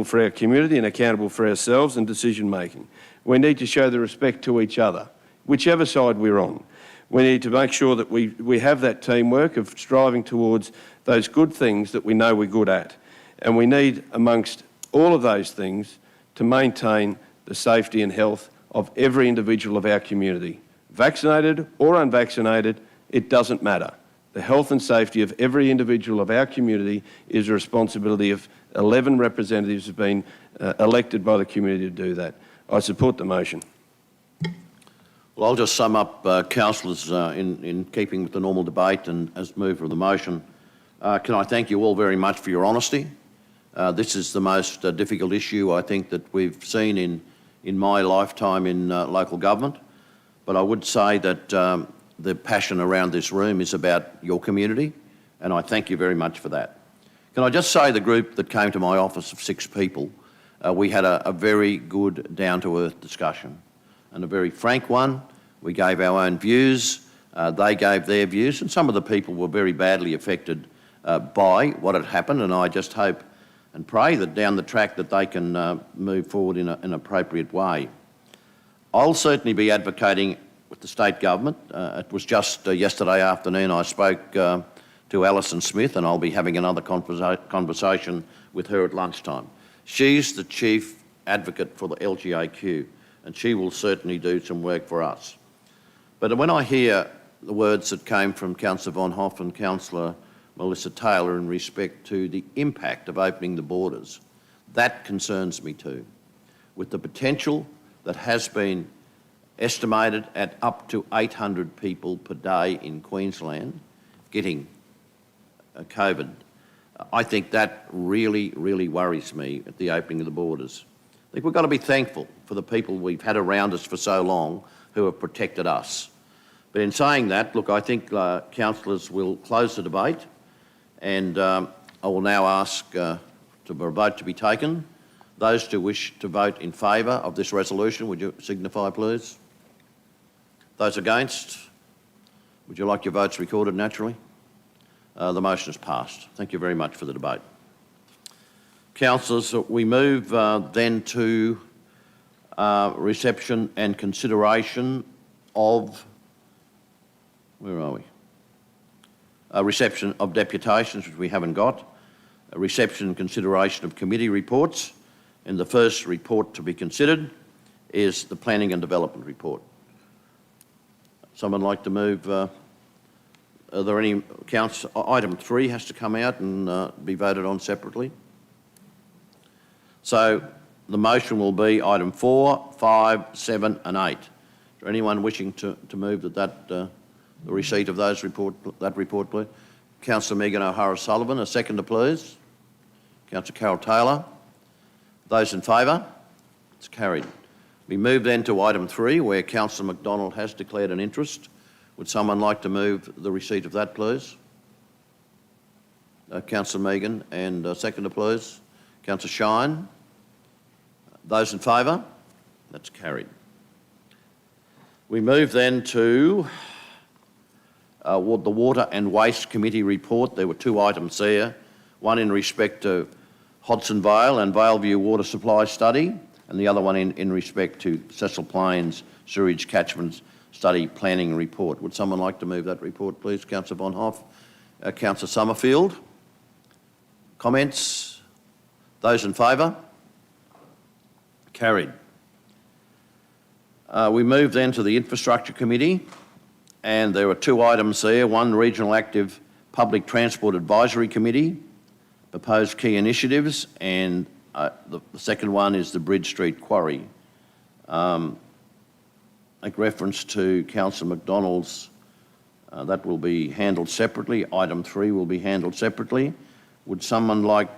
for our community and accountable for ourselves and decision making. We need to show the respect to each other, whichever side we're on. We need to make sure that we have that teamwork of striving towards those good things that we know we're good at. And we need, amongst all of those things, to maintain the safety and health of every individual of our community. Vaccinated or unvaccinated, it doesn't matter. The health and safety of every individual of our community is a responsibility of 11 representatives who have been elected by the community to do that. I support the motion. Well, I'll just sum up, councillors, in keeping with the normal debate and as mover of the motion. Can I thank you all very much for your honesty? This is the most difficult issue I think that we've seen in my lifetime in local government. But I would say that the passion around this room is about your community, and I thank you very much for that. Can I just say the group that came to my office of 6 people, we had a very good, down-to-earth discussion and a very frank one. We gave our own views, they gave their views, and some of the people were very badly affected by what had happened, and I just hope and pray that down the track that they can move forward in an appropriate way. I'll certainly be advocating with the state government. It was just yesterday afternoon I spoke to Alison Smith, and I'll be having another conversation with her at lunchtime. She's the chief advocate for the LGAQ, and she will certainly do some work for us. But when I hear the words that came from Councillor Von Hoff and Councillor Melissa Taylor in respect to the impact of opening the borders, that concerns me too, with the potential that has been estimated at up to 800 people per day in Queensland getting COVID. I think that really, really worries me at the opening of the borders. I think we've got to be thankful for the people we've had around us for so long who have protected us. But in saying that, look, I think councillors will close the debate, and I will now ask for a vote to be taken. Those who wish to vote in favour of this resolution, would you signify, please? Those against? Would you like your votes recorded naturally? The motion is passed. Thank you very much for the debate. Councillors, we move then to reception and consideration of, where are we? Reception of deputations, which we haven't got. A reception and consideration of committee reports. And the first report to be considered is the Planning and Development Report. Someone like to move? Are there any counts? Item 3 has to come out and be voted on separately. So the motion will be item 4, 5, 7 and 8. Is there anyone wishing to move the receipt of that report, please? Councillor Megan O'Hara-Sullivan, a seconder, please. Councillor Carol Taylor. Those in favour? It's carried. We move then to item 3, where Councillor McDonald has declared an interest. Would someone like to move the receipt of that, please? Councillor Megan, and seconder, please. Councillor Shine. Those in favour? That's carried. We move then to the Water and Waste Committee report. There were 2 items there, one in respect to Hodson Vale and Valeview Water Supply Study, and the other one in respect to Cecil Plains Sewerage Catchment Study Planning Report. Would someone like to move that report, please? Councillor Von Hoff. Councillor Summerfield. Comments? Those in favour? Carried. We move then to the Infrastructure Committee, and there are 2 items there. One, Regional Active Public Transport Advisory Committee, proposed key initiatives, and the second one is the Bridge Street Quarry. Make reference to Councillor McDonald's, that will be handled separately. Item 3 will be handled separately. Would someone like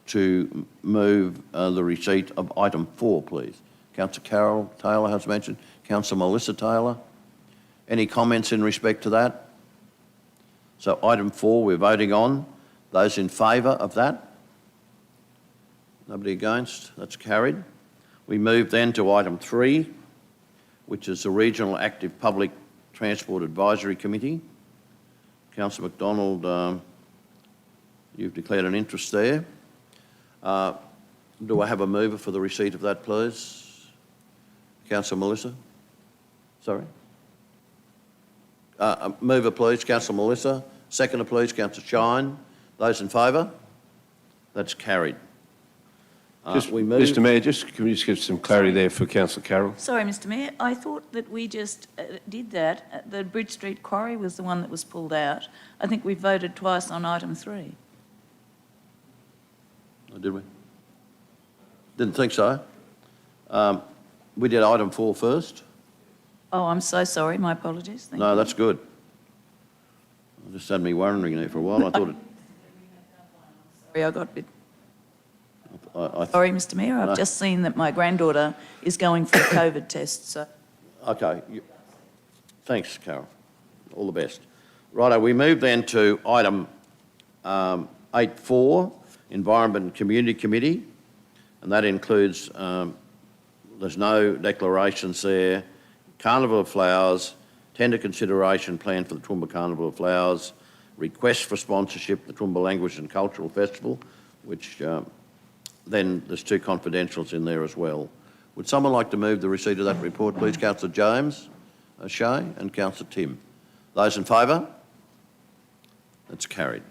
to move the receipt of item 4, please? Councillor Carol Taylor has mentioned. Councillor Melissa Taylor. Any comments in respect to that? So item 4 we're voting on. Those in favour of that? Nobody against? That's carried. We move then to item 3, which is the Regional Active Public Transport Advisory Committee. Councillor McDonald, you've declared an interest there. Do I have a mover for the receipt of that, please? Councillor Melissa? Sorry? Mover, please, Councillor Melissa. Seconder, please, Councillor Shine. Those in favour? That's carried. Mr Mayor, can we just give some clarity there for Councillor Carroll? Sorry, Mr Mayor, I thought that we just did that. The Bridge Street Quarry was the one that was pulled out. I think we voted twice on item 3. Oh, did we? Didn't think so. We did item 4 first. Oh, I'm so sorry. My apologies. Thank you. No, that's good. I just had me wondering there for a while. I thought it... Sorry, I got a bit... Sorry, Mr Mayor, I've just seen that my granddaughter is going for a COVID test, so... Okay. Thanks, Carol. All the best. Righto, we move then to item 8.4, Environment and Community Committee, and that includes, there's no declarations there, Carnival of Flowers, tender consideration plan for the Toowoomba Carnival of Flowers, request for sponsorship, the Toowoomba Language and Cultural Festival, which then there's 2 confidentials in there as well. Would someone like to move the receipt of that report, please? Councillor James O'Shea and Councillor Tim. Those in favour? That's carried.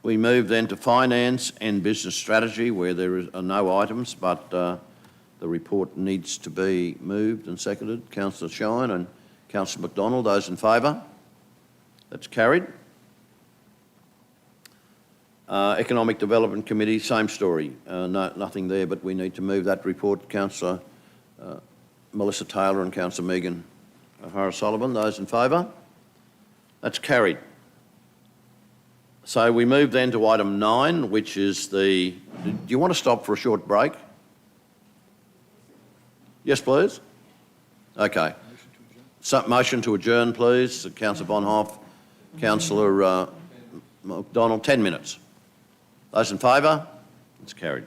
We move then to Finance and Business Strategy, where there are no items, but the report needs to be moved and seconded. Councillor Shine and Councillor McDonald. Those in favour? That's carried. Economic Development Committee, same story. Nothing there, but we need to move that report. Councillor Melissa Taylor and Councillor Megan O'Hara-Sullivan. Those in favour? That's carried. So we move then to item 9, which is the... Do you want to stop for a short break? Yes, please. Okay. So, motion to adjourn, please. Councillor Von Hoff, Councillor McDonald, 10 minutes. Those in favour? It's carried.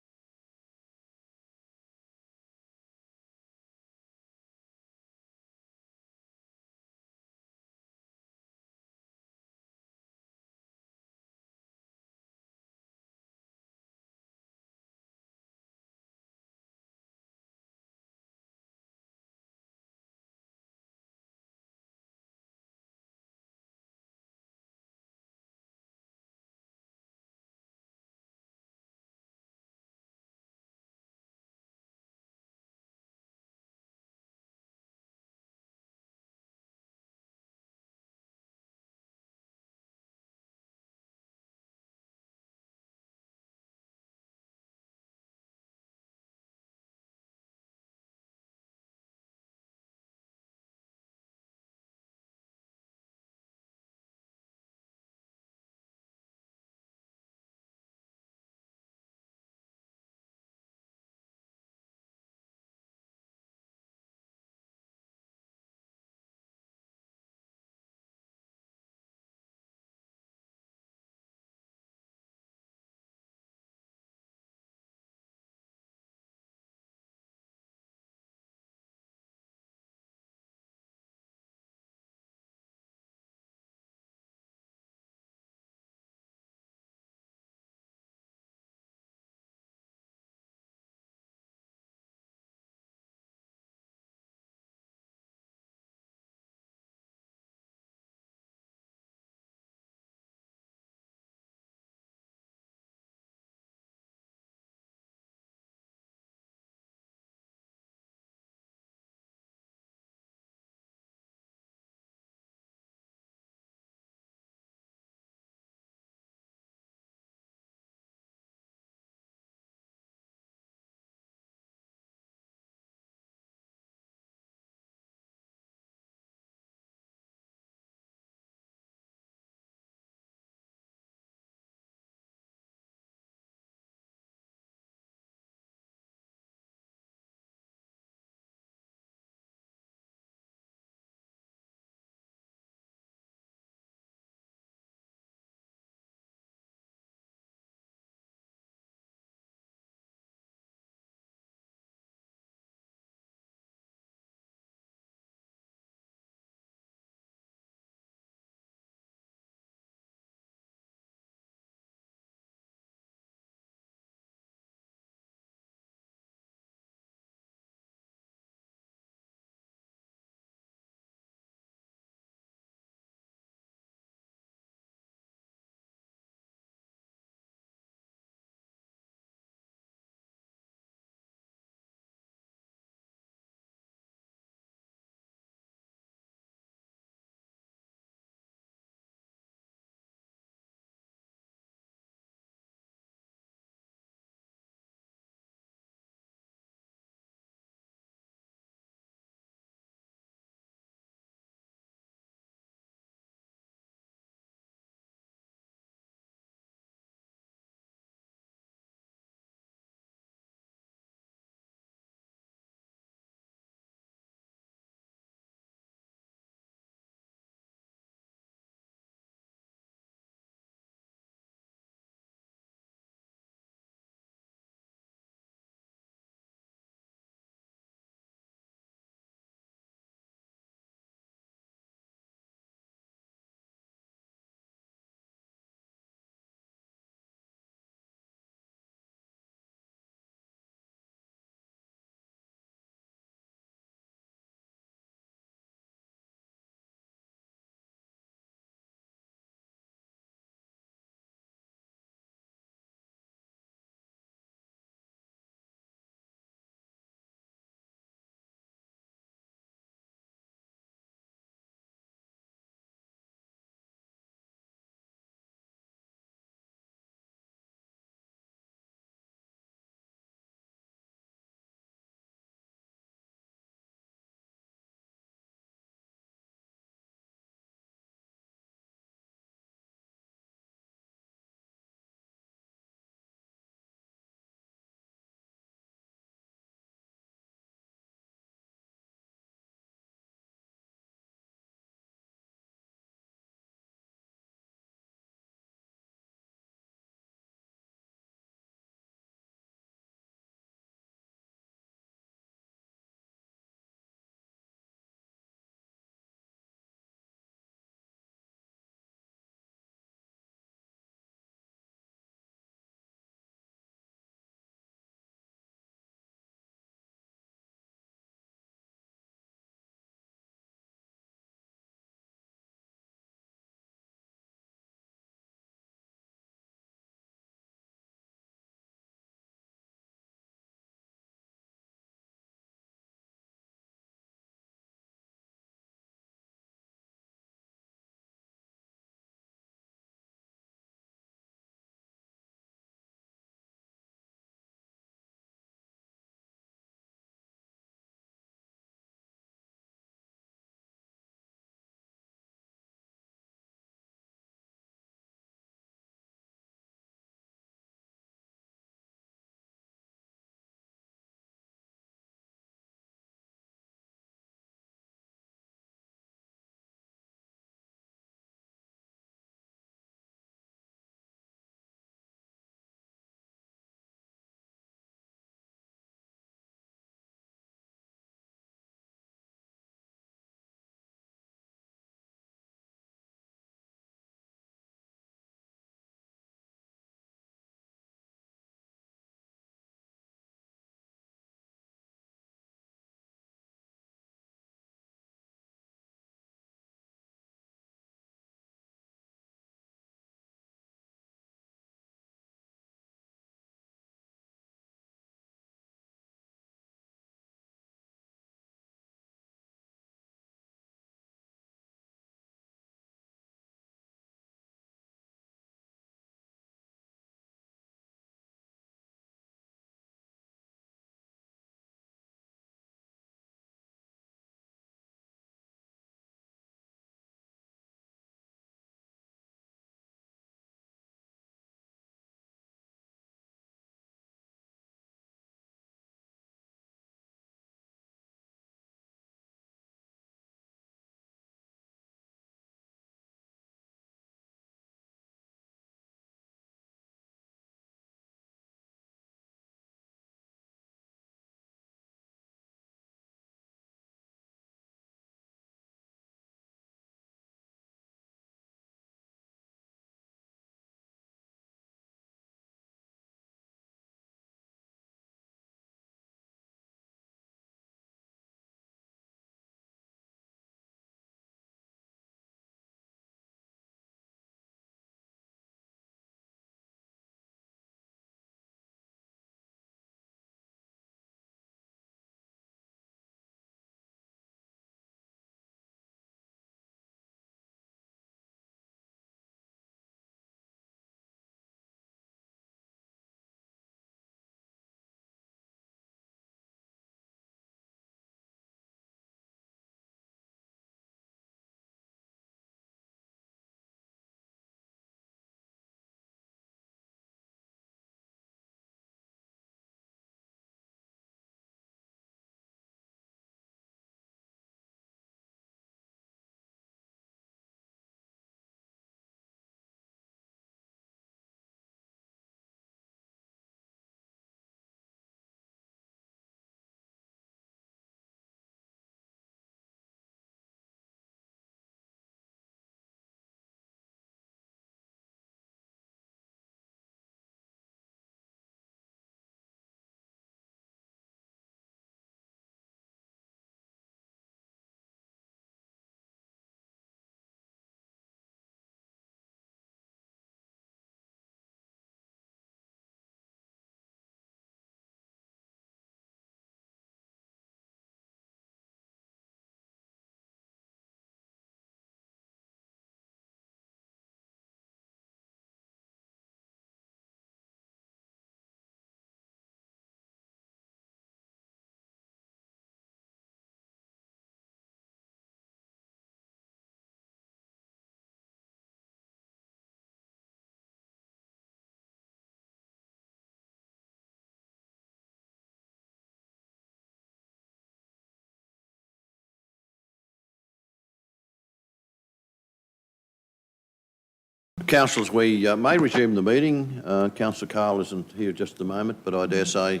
Councillors, we may resume the meeting. Councillor Carl isn't here just at the moment, but I dare say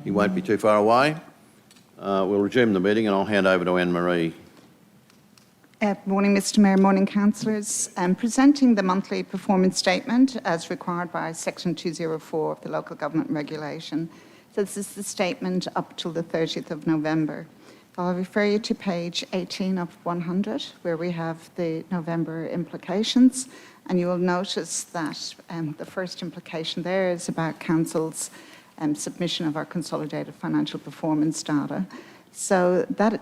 he won't be too far away. We'll resume the meeting and I'll hand over to Anne-Marie. Morning, Mr Mayor, morning councillors. Presenting the monthly performance statement as required by Section 204 of the Local Government Regulation. So this is the statement up till the 30th of November. I'll refer you to page 18 of 100 where we have the November implications, and you will notice that the first implication there is about council's submission of our consolidated financial performance data. So that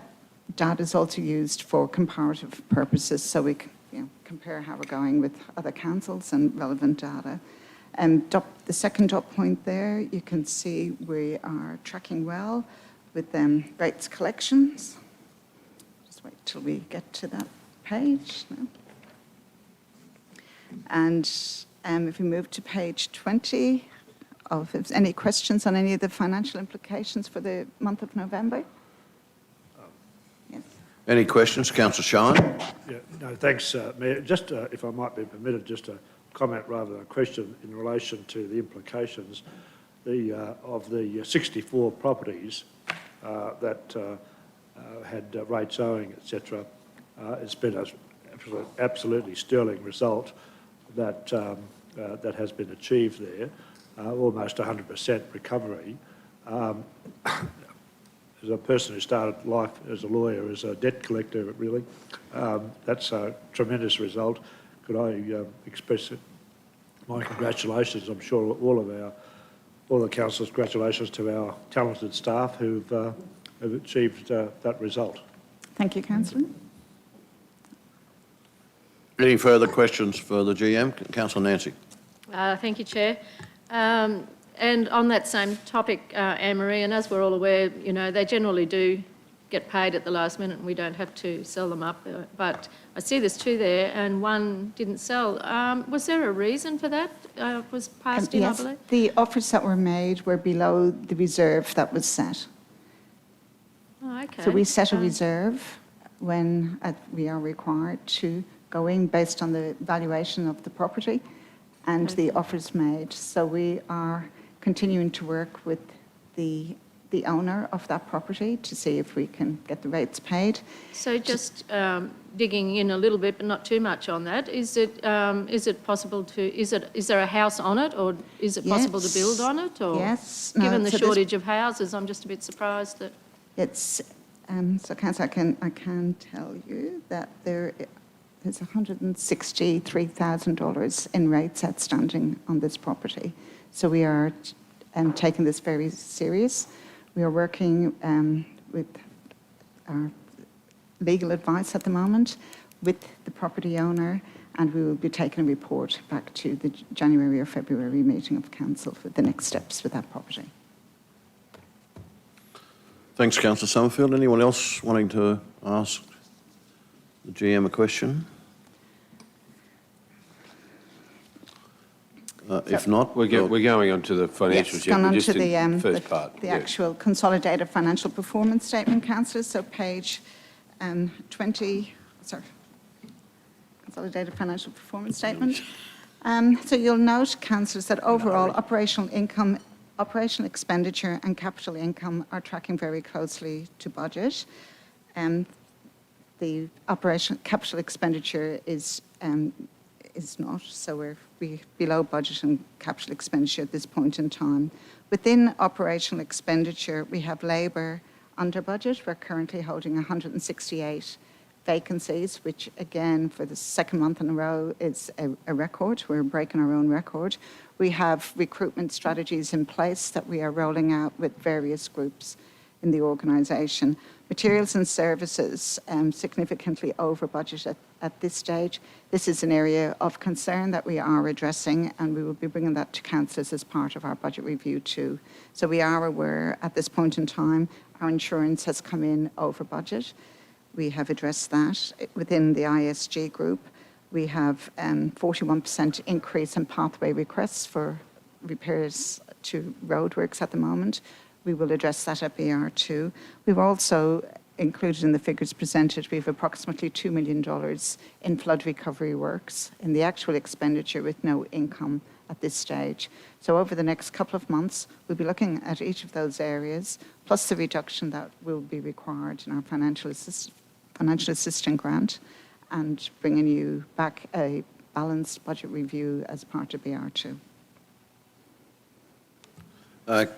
data is also used for comparative purposes, so we can compare how we're going with other councils and relevant data. The second dot point there, you can see we are tracking well with rates collections. Just wait till we get to that page now. And if we move to page 20, if there's any questions on any of the financial implications for the month of November? Yes. Any questions? Councillor Shine. Yeah, no, thanks, Mayor. Just, if I might be permitted, just a comment rather than a question in relation to the implications of the 64 properties that had rates owing, etc. It's been an absolutely sterling result that that has been achieved there, almost 100% recovery. As a person who started life as a lawyer, as a debt collector, really, that's a tremendous result. Could I express my congratulations? I'm sure all the councillors' congratulations to our talented staff who've achieved that result. Thank you, Councillor. Any further questions for the GM? Councillor Nancy. Thank you, Chair. And on that same topic, Anne-Marie, and as we're all aware, they generally do get paid at the last minute and we don't have to sell them up. But I see there's two there and one didn't sell. Was there a reason for that? Was passed in, yes, I believe? the offers that were made were below the reserve that was set. Oh, okay. So we set a reserve when we are required to go in based on the valuation of the property and the offers made. So we are continuing to work with the owner of that property to see if we can get the rates paid. So just digging in a little bit, but not too much on that, is it possible to, is there a house on it, or is it possible to build on it? Or Yes. No, given the so shortage of houses, I'm just a bit surprised that... It's, so Councillor, I can tell you that there's $163,000 in rates outstanding on this property. So we are taking this very serious. We are working with our legal advice at the moment with the property owner, and we will be taking a report back to the January or February meeting of council for the next steps with that property. Thanks, Councillor Summerfield. Anyone else wanting to ask the GM a question? If not, We're going on to the financials. Yes, gone on just to in first part. the actual consolidated financial performance statement, councillors. So page 20, consolidated financial performance statement. So you'll note, councillors, that overall operational income, operational expenditure and capital income are tracking very closely to budget. The operational capital expenditure is not, so we're below budget and capital expenditure at this point in time. Within operational expenditure, we have labour under budget. We're currently holding 168 vacancies, which again, for the second month in a row, is a record. We're breaking our own record. We have recruitment strategies in place that we are rolling out with various groups in the organisation. Materials and services significantly over budget at this stage. This is an area of concern that we are addressing, and we will be bringing that to councillors as part of our budget review too. So we are aware at this point in time our insurance has come in over budget. We have addressed that. Within the ISG group, we have 41% increase in pathway requests for repairs to roadworks at the moment. We will address that at BR2. We've also included in the figures presented, we have approximately $2 million in flood recovery works in the actual expenditure with no income at this stage. So over the next couple of months, we'll be looking at each of those areas, plus the reduction that will be required in our financial assistance grant, and bringing you back a balanced budget review as part of BR2.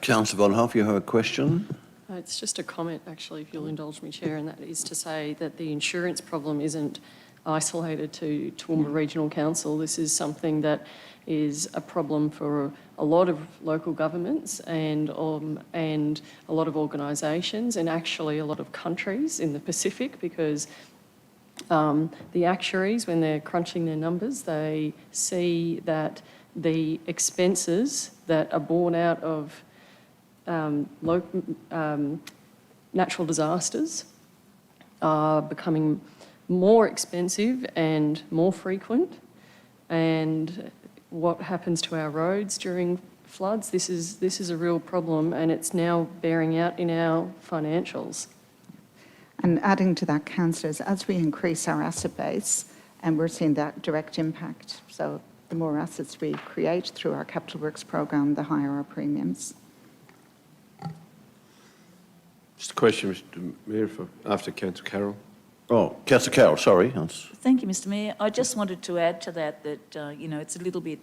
Councillor Von Hoff, you have a question? It's just a comment, actually, if you'll indulge me, Chair, and that is to say that the insurance problem isn't isolated to Toowoomba Regional Council. This is something that is a problem for a lot of local governments and a lot of organisations, and actually a lot of countries in the Pacific, because the actuaries, when they're crunching their numbers, they see that the expenses that are borne out of natural disasters are becoming more expensive and more frequent. And what happens to our roads during floods, this is a real problem, and it's now bearing out in our financials. And adding to that, councillors, as we increase our asset base, and we're seeing that direct impact, so the more assets we create through our Capital Works programme, the higher our premiums. Just a question, Mr Mayor, after Councillor Carroll. Oh, Councillor Carroll, sorry. Thank you, Mr Mayor. I just wanted to add to that, it's a little bit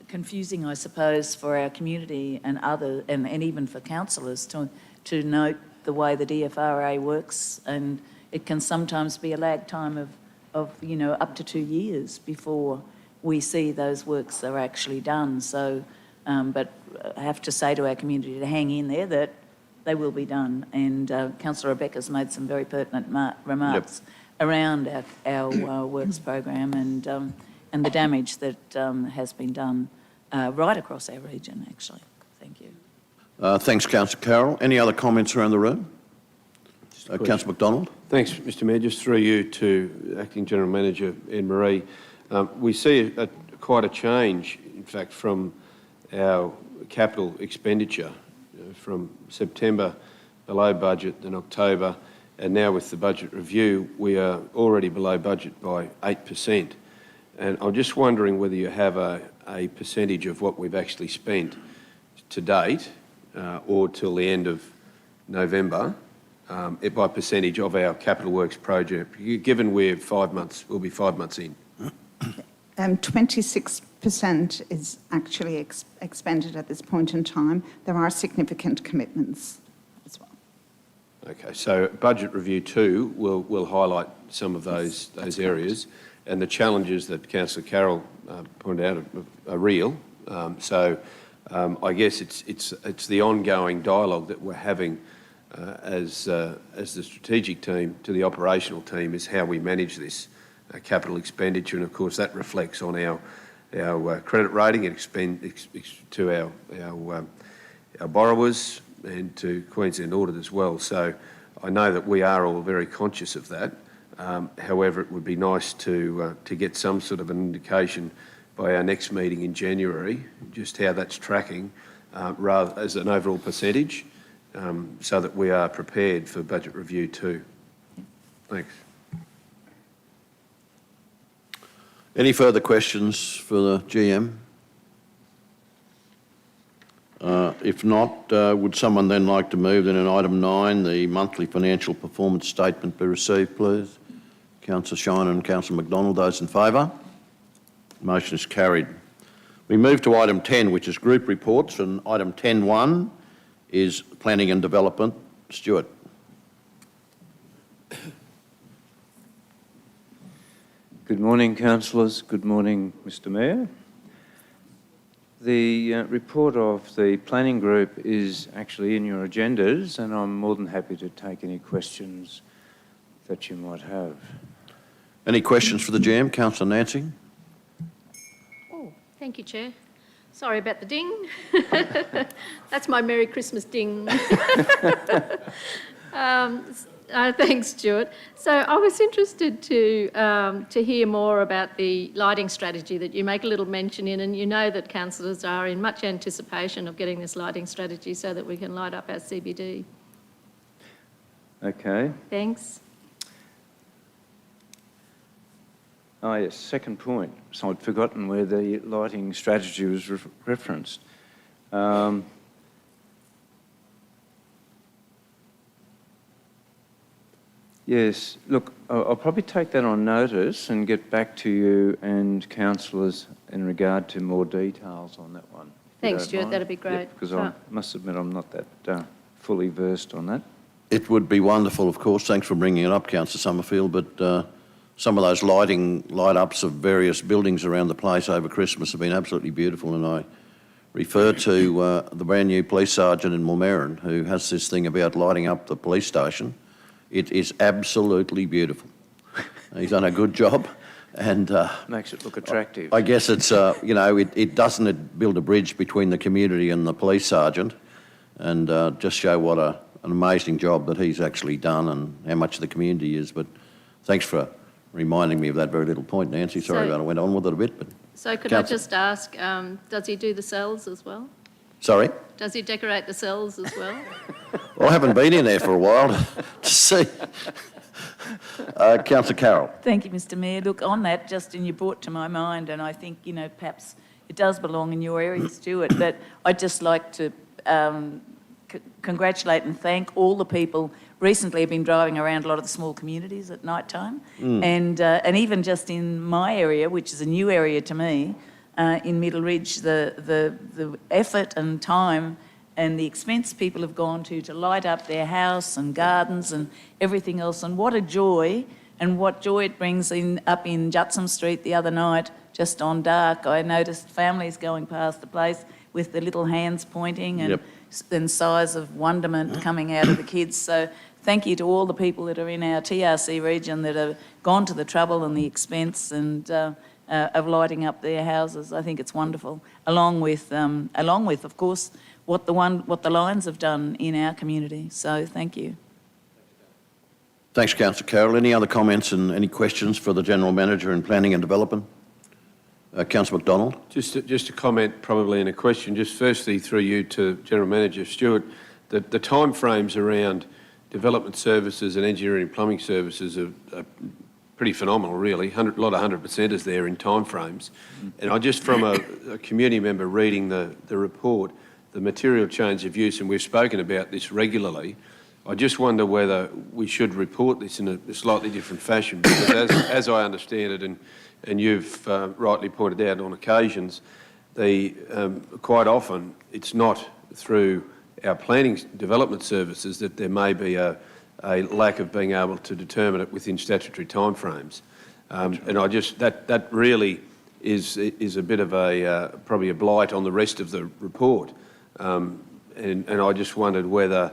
confusing, I suppose, for our community and even for councillors to note the way the DFRA works, and it can sometimes be a lag time of up to 2 years before we see those works are actually done. So, but I have to say to our community to hang in there, that they will be done. And Councillor Rebecca's made some very pertinent remarks around our works program and the damage that has been done right across our region, actually. Thank you. Thanks, Councillor Carroll. Any other comments around the room? Councillor McDonald. Thanks, Mr Mayor. Just through you to Acting General Manager Anne-Marie. We see quite a change, in fact, from our capital expenditure from September below budget, then October, and now with the budget review, we are already below budget by 8%. And I'm just wondering whether you have a percentage of what we've actually spent to date or till the end of November by percentage of our Capital Works project, given we'll be 5 months in. 26% is actually expended at this point in time. There are significant commitments as well. Okay, so budget review 2 will highlight some of those areas, and the challenges that Councillor Carroll pointed out are real. I guess it's the ongoing dialogue that we're having as the strategic team to the operational team is how we manage this capital expenditure, and of course that reflects on our credit rating and to our borrowers and to Queensland Audit as well. So I know that we are all very conscious of that. However, it would be nice to get some sort of an indication by our next meeting in January just how that's tracking, rather as an overall percentage, so that we are prepared for budget review 2. Thanks. Any further questions for the GM? If not, would someone then like to move that in item 9, the monthly financial performance statement be received, please? Councillor Shiner and Councillor McDonald, those in favour? Motion is carried. We move to item 10, which is group reports, and item 10.1 is planning and development. Stuart. Good morning, councillors. Good morning, Mr Mayor. The report of the planning group is actually in your agendas, and I'm more than happy to take any questions that you might have. Any questions for the GM? Councillor Nancy. Oh, thank you, Chair. Sorry about the ding. That's my Merry Christmas ding. Thanks, Stuart. So I was interested to hear more about the lighting strategy that you make a little mention in, and you know that councillors are in much anticipation of getting this lighting strategy so that we can light up our CBD. Okay. Thanks. Oh, yes, second point. So I'd forgotten where the lighting strategy was referenced. Yes, look, I'll probably take that on notice and get back to you and councillors in regard to more details on that one. Thanks, Stuart, that'd be great. Because I must admit I'm not that fully versed on that. It would be wonderful, of course. Thanks for bringing it up, Councillor Summerfield, but some of those light-ups of various buildings around the place over Christmas have been absolutely beautiful, and I refer to the brand-new police sergeant in Mulmerran who has this thing about lighting up the police station. It is absolutely beautiful. He's done a good job, and makes it look attractive. I guess it's it doesn't build a bridge between the community and the police sergeant, and just show what an amazing job that he's actually done and how much the community is. But thanks for reminding me of that very little point, Nancy. Sorry about it. I went on with it a bit, but So could I just ask, does he do the cells as well? sorry. Does he decorate the cells as well? Well, I haven't been in there for a while to see. Councillor Carroll. Thank you, Mr Mayor. Look, on that, Justin, you brought to my mind, and I think, perhaps it does belong in your area, Stuart, but I'd just like to congratulate and thank all the people. Recently, I've been driving around a lot of the small communities at night time, and even just in my area, which is a new area to me, in Middle Ridge, the effort and time and the expense people have gone to light up their house and gardens and everything else, and what a joy and what joy it brings up in Jutson Street the other night, just on dark. I noticed families going past the place with their little hands pointing and sighs of wonderment coming out of the kids. So thank you to all the people that are in our TRC region that have gone to the trouble and the expense and of lighting up their houses. I think it's wonderful, along with, of course, what the Lions have done in our community. So thank you. Thanks, Councillor Carroll. Any other comments and any questions for the General Manager in Planning and Development? Councillor McDonald. Just a comment, probably, and a question. Just firstly, through you to General Manager Stewart, the timeframes around development services and engineering and plumbing services are pretty phenomenal, really. A lot of 100%ers there in timeframes. And I just, from a community member reading the report, the material change of use, and we've spoken about this regularly, I just wonder whether we should report this in a slightly different fashion, because as I understand it, and you've rightly pointed out on occasions, quite often it's not through our planning development services that there may be a lack of being able to determine it within statutory timeframes. And I just, that really is a bit of probably a blight on the rest of the report. And I just wondered whether,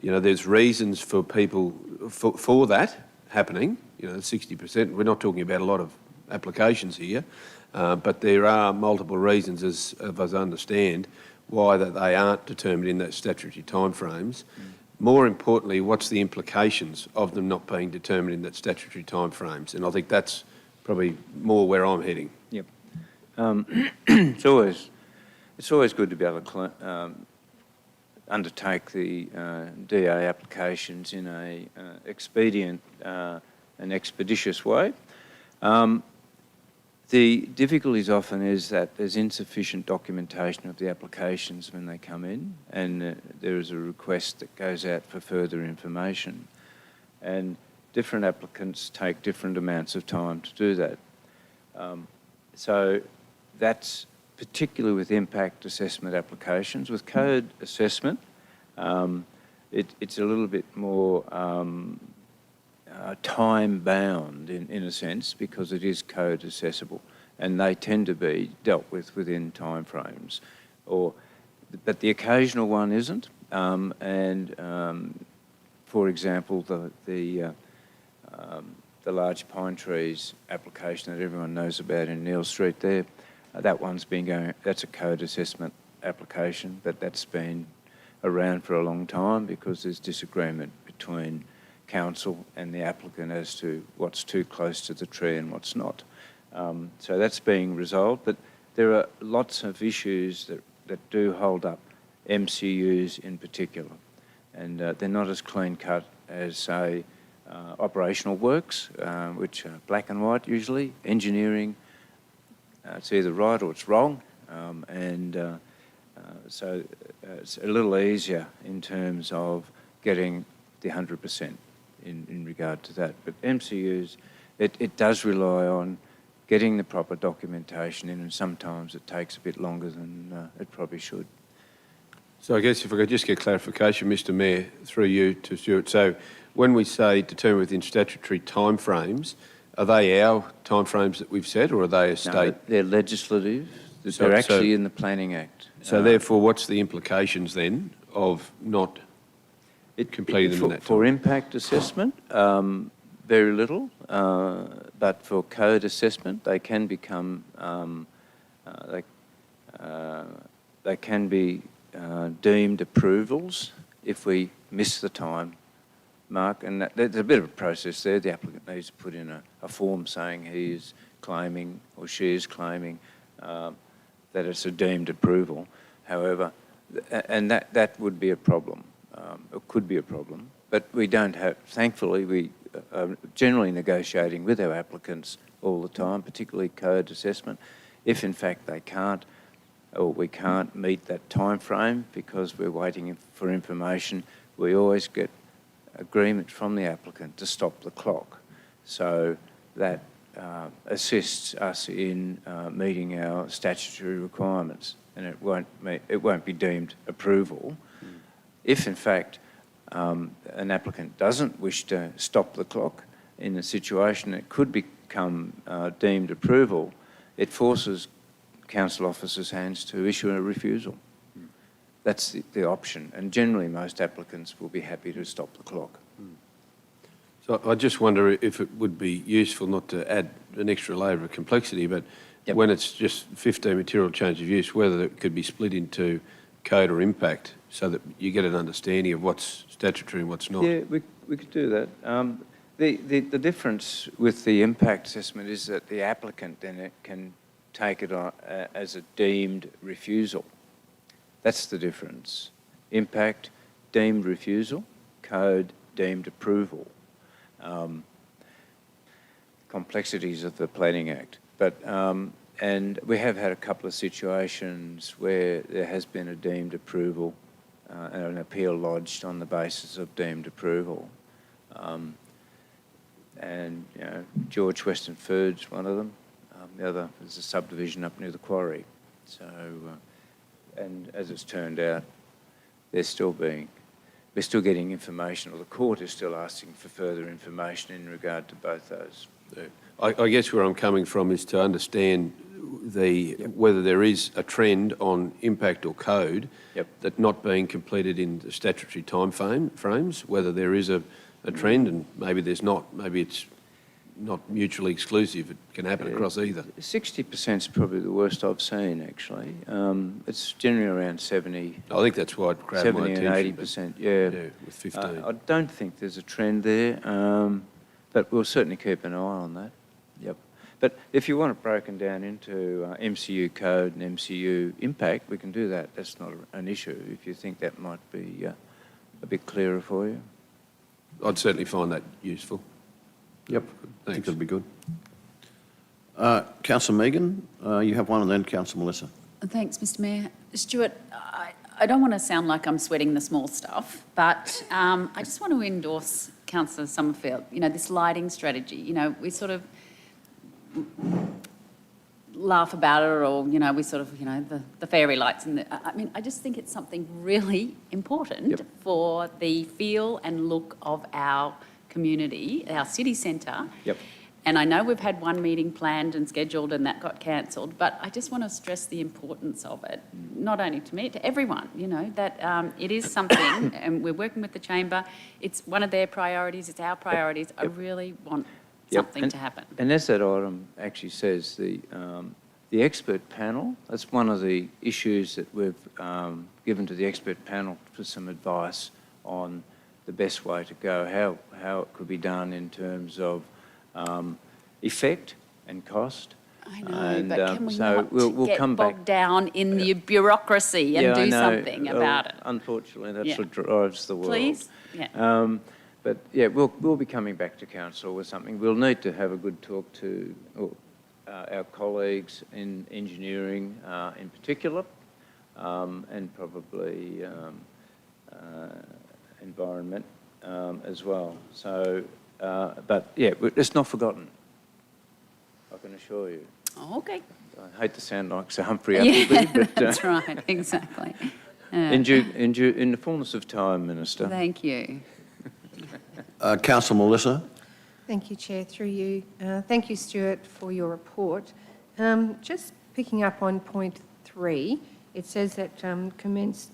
there's reasons for people, for that happening, 60%. We're not talking about a lot of applications here, but there are multiple reasons, as I understand, why that they aren't determined in that statutory timeframes. More importantly, what's the implications of them not being determined in that statutory timeframes? And I think that's probably more where I'm heading. Yep. It's always good to be able to undertake the DA applications in a expedient and expeditious way. The difficulties often is that there's insufficient documentation of the applications when they come in, and there is a request that goes out for further information. And different applicants take different amounts of time to do that. So that's particularly with impact assessment applications. With code assessment, it's a little bit more time-bound in a sense, because it is code accessible, and they tend to be dealt with within timeframes. But the occasional one isn't. For example, the large pine trees application that everyone knows about in Neil Street there, that one's been going. That's a code assessment application, but that's been around for a long time because there's disagreement between council and the applicant as to what's too close to the tree and what's not. So that's being resolved, but there are lots of issues that do hold up MCUs in particular, and they're not as clean cut as, say, operational works, which are black and white usually, engineering, it's either right or it's wrong, so it's a little easier in terms of getting the 100% in regard to that. But MCUs, it does rely on getting the proper documentation in, and sometimes it takes a bit longer than it probably should. So I guess if I could just get clarification, Mr Mayor, through you to Stuart. So when we say determine within statutory timeframes, are they our timeframes that we've set, or are they a state? No, they're legislative. They're actually in the Planning Act. So therefore, what's the implications then of not completing them in that time? For impact assessment, very little, but for code assessment, they can become, they can be deemed approvals if we miss the time mark, and there's a bit of a process there. The applicant needs to put in a form saying he is claiming or she is claiming that it's a deemed approval. However, and that would be a problem. It could be a problem, but we don't have, thankfully, we are generally negotiating with our applicants all the time, particularly code assessment. If in fact they can't, or we can't meet that time frame because we're waiting for information, we always get agreement from the applicant to stop the clock. So that assists us in meeting our statutory requirements, and it won't be deemed approval. If in fact an applicant doesn't wish to stop the clock in a situation that could become deemed approval, it forces council officers' hands to issue a refusal. That's the option, and generally most applicants will be happy to stop the clock. So I just wonder if it would be useful not to add an extra layer of complexity, but when it's just 15 material change of use, whether it could be split into code or impact so that you get an understanding of what's statutory and what's not. Yeah, we could do that. The difference with the impact assessment is that the applicant then can take it on as a deemed refusal. That's the difference. Impact, deemed refusal; code, deemed approval. Complexities of the Planning Act. But, and we have had a couple of situations where there has been a deemed approval and an appeal lodged on the basis of deemed approval. And, you know, George Western Foods, one of them. The other is a subdivision up near the quarry. So, and as it's turned out, we're still getting information, or the court is still asking for further information in regard to both those. Yeah. I guess where I'm coming from is to understand whether there is a trend on impact or code that not being completed in the statutory time frames, whether there is a trend, and maybe there's not. Maybe it's not mutually exclusive. It can happen across either. 60% is probably the worst I've seen, actually. It's generally around 70. I think that's why it grabbed my attention. 70 and 80%, yeah. With 15. I don't think there's a trend there, but we'll certainly keep an eye on that. Yep. But if you want it broken down into MCU code and MCU impact, we can do that. That's not an issue if you think that might be a bit clearer for you. I'd certainly find that useful. Yep, I think that'd be good. Councillor Megan, you have one, and then Councillor Melissa. Thanks, Mr Mayor. Stuart, I don't want to sound like I'm sweating the small stuff, but I just want to endorse Councillor Summerfield. You know, this lighting strategy, you know, we sort of laugh about it, or, you know, we sort of, you know, the fairy lights. I mean, I just think it's something really important for the feel and look of our community, our city centre. And I know we've had one meeting planned and scheduled and that got cancelled, but I just want to stress the importance of it, not only to me, to everyone, you know, that it is something, and we're working with the Chamber, it's one of their priorities, it's our priorities. I really want something to happen. And as that item actually says, the expert panel, that's one of the issues that we've given to the expert panel for some advice on the best way to go, how it could be done in terms of effect and cost. I know, but can we not get bogged down in the bureaucracy and do something about it? Unfortunately, that's what drives the world. Please? But yeah, we'll be coming back to council with something. We'll need to have a good talk to our colleagues in engineering in particular, and probably environment as well. So, but yeah, it's not forgotten, I can assure you. Okay. I hate to sound like Sir Humphrey Appleby, but That's right, exactly. in the fullness of time, Minister. Thank you. Councillor Melissa. Thank you, Chair, through you. Thank you, Stuart, for your report. Just picking up on point 3, it says that commenced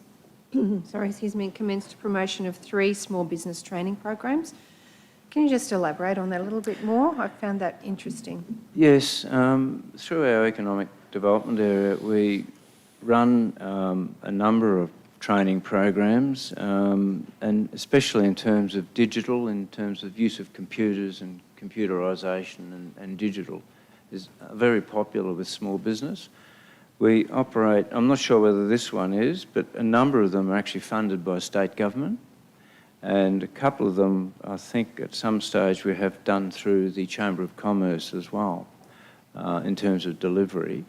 promotion of 3 small business training programs. Can you just elaborate on that a little bit more? I found that interesting. Yes, through our economic development area, we run a number of training programs, and especially in terms of digital, in terms of use of computers and computerisation and digital, is very popular with small business. We operate, I'm not sure whether this one is, but a number of them are actually funded by state government, and a couple of them, I think at some stage we have done through the Chamber of Commerce as well, in terms of delivery.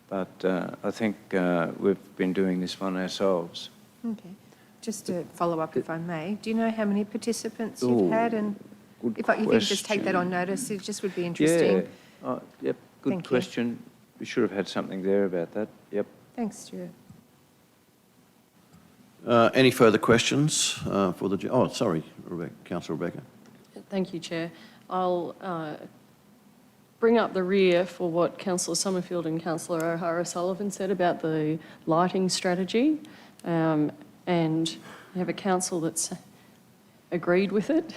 But I think we've been doing this one ourselves. Okay. Just to follow up, if I may, do you know how many participants you've had? And if you could just take that on notice, it just would be interesting. Yeah, yep, good Thank you. question. We should have had something there about that, yep. Thanks, Stuart. Any further questions for the... Oh, sorry, Councillor Rebecca. Thank you, Chair. I'll bring up the rear for what Councillor Summerfield and Councillor O'Hara-Sullivan said about the lighting strategy, and we have a council that's agreed with it,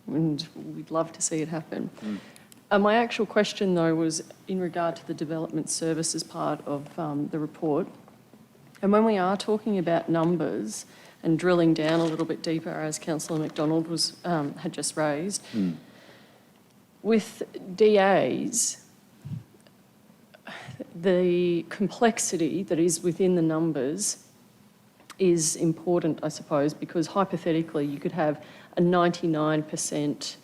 and we'd love to see it happen. My actual question, though, was in regard to the development services part of the report. And when we are talking about numbers and drilling down a little bit deeper, as Councillor McDonald was, had just raised, with DAs, the complexity that is within the numbers is important, I suppose, because hypothetically you could have a 99%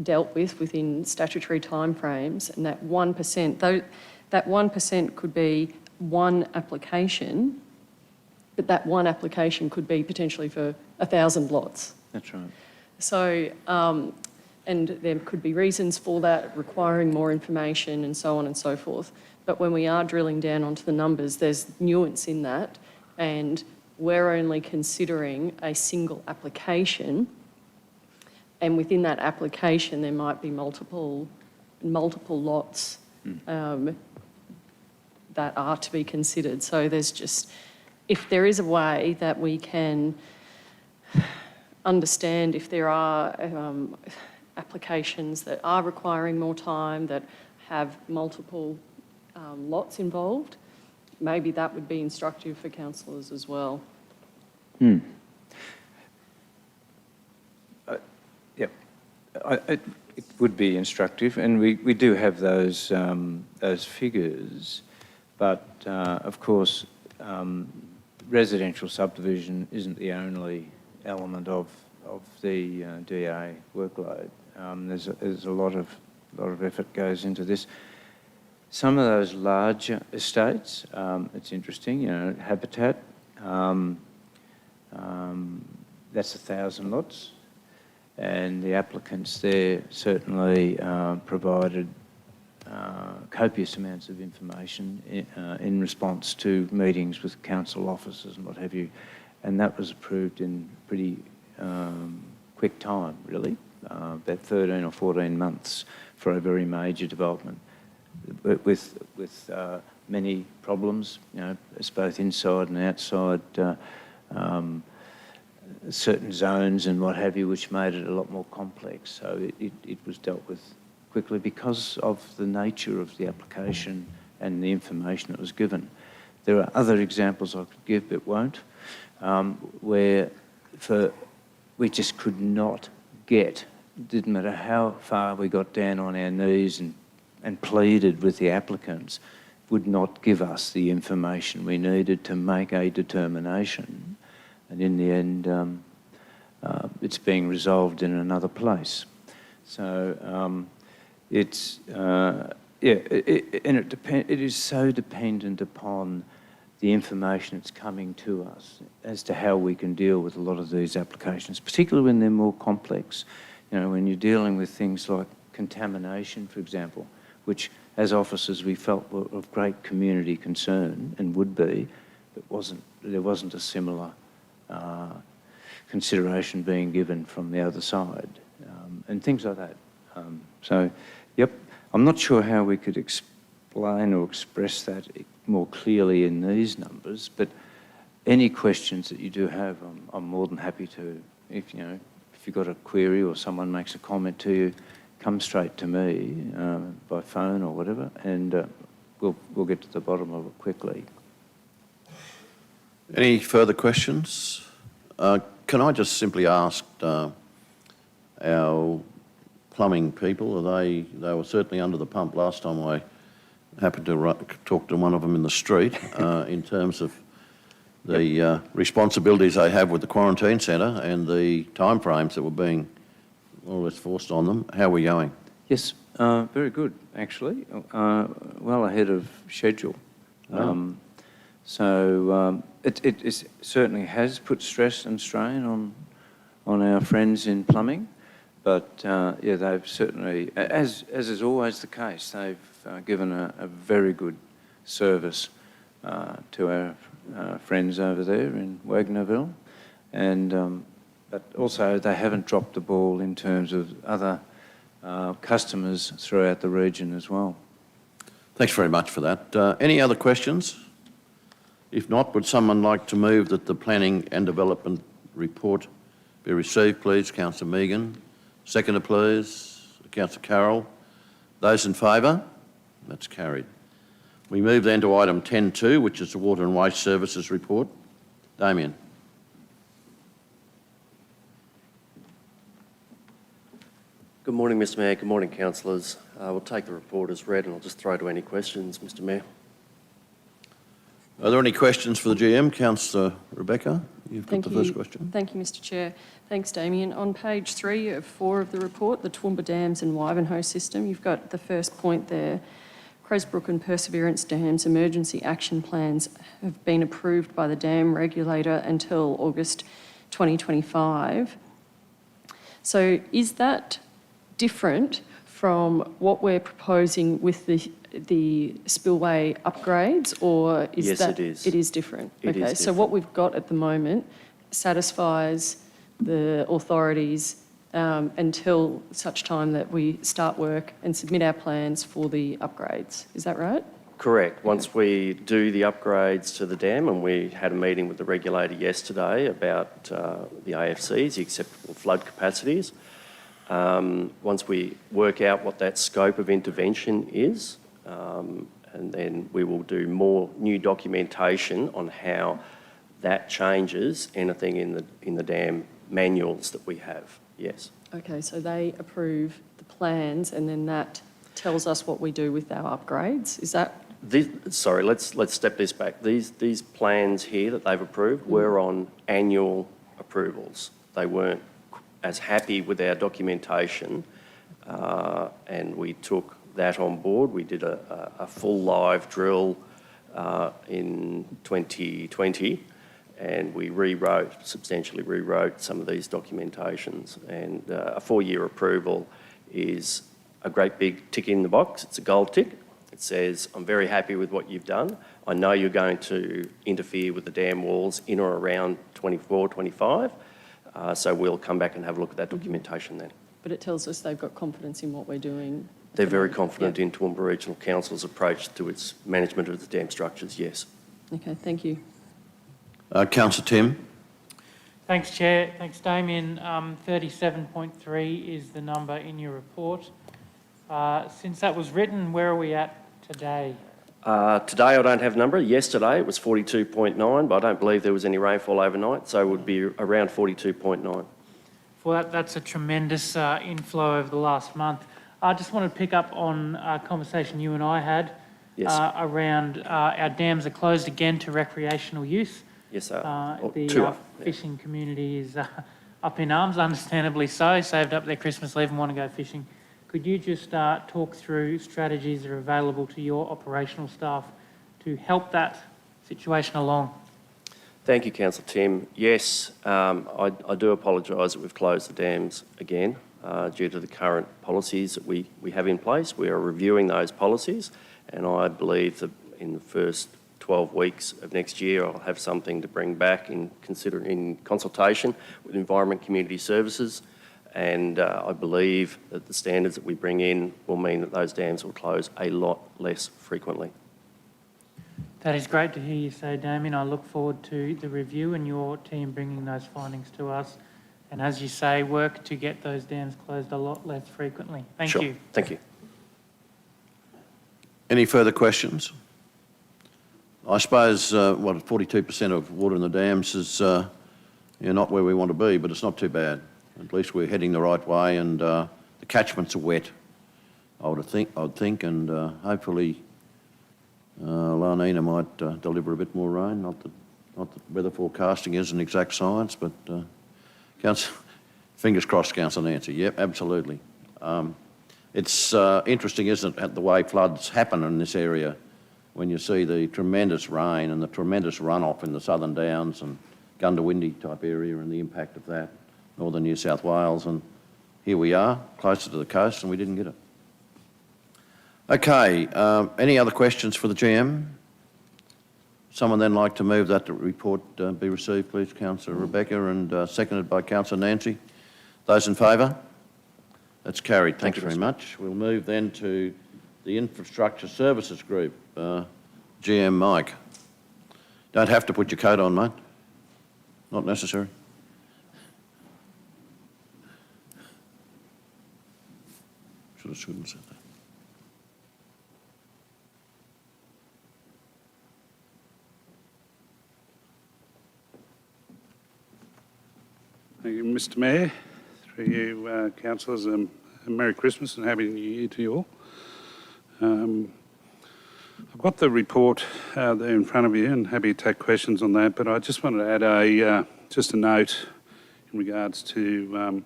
dealt with within statutory timeframes, and that 1%, though that 1% could be one application, but that one application could be potentially for 1,000 lots. That's right. So, and there could be reasons for that, requiring more information and so on and so forth. But when we are drilling down onto the numbers, there's nuance in that, and we're only considering a single application, and within that application there might be multiple lots that are to be considered. So there's just, if there is a way that we can understand if there are applications that are requiring more time, that have multiple lots involved, maybe that would be instructive for councillors as well. Yep, it would be instructive, and we do have those figures, but of course residential subdivision isn't the only element of the DA workload. There's a lot of effort goes into this. Some of those larger estates, it's interesting, you know, Habitat, that's 1,000 lots, and the applicants there certainly provided copious amounts of information in response to meetings with council officers and what have you, and that was approved in pretty quick time, really, about 13 or 14 months for a very major development with many problems, you know, it's both inside and outside certain zones and what have you, which made it a lot more complex. So it was dealt with quickly because of the nature of the application and the information that was given. There are other examples I could give but won't, where we just could not get, didn't matter how far we got down on our knees and pleaded with the applicants, would not give us the information we needed to make a determination. And in the end, it's being resolved in another place. So it's, and it is so dependent upon the information that's coming to us as to how we can deal with a lot of these applications, particularly when they're more complex. You know, when you're dealing with things like contamination, for example, which as officers we felt were of great community concern and would be, but there wasn't a similar consideration being given from the other side, and things like that. So, yep, I'm not sure how we could explain or express that more clearly in these numbers, but any questions that you do have, I'm more than happy to. If you've got a query or someone makes a comment to you, come straight to me by phone or whatever, and we'll get to the bottom of it quickly. Any further questions? Can I just simply ask our plumbing people, they were certainly under the pump last time I happened to talk to one of them in the street in terms of the responsibilities they have with the quarantine centre and the timeframes that were being more or less forced on them. How are we going? Yes, very good, actually. Well ahead of schedule. Wow. It certainly has put stress and strain on our friends in plumbing, but yeah, they've certainly, as is always the case, they've given a very good service to our friends over there in Wagnerville, and but also they haven't dropped the ball in terms of other customers throughout the region as well. Thanks very much for that. Any other questions? If not, would someone like to move that the Planning and Development report be received, please? Councillor Megan. Seconder, please. Councillor Carroll. Those in favour? That's carried. We move then to item 10.2, which is the Water and Waste Services report. Damien. Good morning, Mr Mayor. Good morning, councillors. We'll take the report as read and I'll just throw to any questions, Mr Mayor. Are there any questions for the GM? Councillor Rebecca, you've got the first question. Thank you, Mr Chair. Thanks, Damien. On page 3 of 4 of the report, the Toowoomba Dams and Wivenhoe system, you've got the first point there. Cresbrook and Perseverance Dams emergency action plans have been approved by the dam regulator until August 2025. So is that different from what we're proposing with the spillway upgrades, or is yes, that... it is. It is different? It okay, is so what we've got at the moment satisfies the authorities until such time that we start work and submit our plans for the upgrades. Is that right? Correct. Once we do the upgrades to the dam, and we had a meeting with the regulator yesterday about the AFCs, the acceptable flood capacities, once we work out what that scope of intervention is, and then we will do more new documentation on how that changes anything in the dam manuals that we have. Yes. Okay, so they approve the plans and then that tells us what we do with our upgrades. Is that... Sorry, let's step this back. These plans here that they've approved were on annual approvals. They weren't as happy with our documentation, and we took that on board. We did a full live drill in 2020, and we substantially rewrote some of these documentations. And a 4-year approval is a great big tick in the box. It's a gold tick. It says, I'm very happy with what you've done. I know you're going to interfere with the dam walls in or around 24, 25. So we'll come back and have a look at that documentation then. But it tells us they've got confidence in what we're doing. They're very confident in Toowoomba Regional Council's approach to its management of the dam structures, yes. Okay, thank you. Councillor Tim. Thanks, Chair. Thanks, Damien. 37.3 is the number in your report. Since that was written, where are we at today? Today I don't have a number. Yesterday it was 42.9, but I don't believe there was any rainfall overnight, so it would be around 42.9. Well, that's a tremendous inflow over the last month. I just want to pick up on a conversation you and I had around our dams are closed again to recreational use. Yes, the fishing community is up in arms, understandably so, saved up their Christmas leave and want to go fishing. Could you just talk through strategies that are available to your operational staff to help that situation along? Thank you, Councillor Tim. Yes, I do apologise that we've closed the dams again due to the current policies that we have in place. We are reviewing those policies, and I believe that in the first 12 weeks of next year, I'll have something to bring back in consultation with Environment Community Services, and I believe that the standards that we bring in will mean that those dams will close a lot less frequently. That is great to hear you say, Damien. I look forward to the review and your team bringing those findings to us. And as you say, work to get those dams closed a lot less frequently. Thank you. Thank you. Any further questions? I suppose, 42% of water in the dams is not where we want to be, but it's not too bad. At least we're heading the right way, and the catchments are wet, I would think, and hopefully La Nina might deliver a bit more rain. Not that weather forecasting is an exact science, but fingers crossed, Councillor Nancy. Yep, absolutely. It's interesting, isn't it, the way floods happen in this area when you see the tremendous rain and the tremendous runoff in the Southern Downs and Gundawindi type area and the impact of that, northern New South Wales, and here we are, closer to the coast, and we didn't get it. Okay, any other questions for the GM? Someone then like to move that the report be received, please, Councillor Rebecca, and seconded by Councillor Nancy. Those in favour? That's carried. Thanks very much. We'll move then to the Infrastructure Services Group. GM Mike. Don't have to put your coat on, mate. Not necessary. Shouldn't have said that. Thank you, Mr. Mayor. Through you, councillors, a Merry Christmas and Happy New Year to you all. I've got the report there in front of you and happy to take questions on that, but I just wanted to add just a note in regards to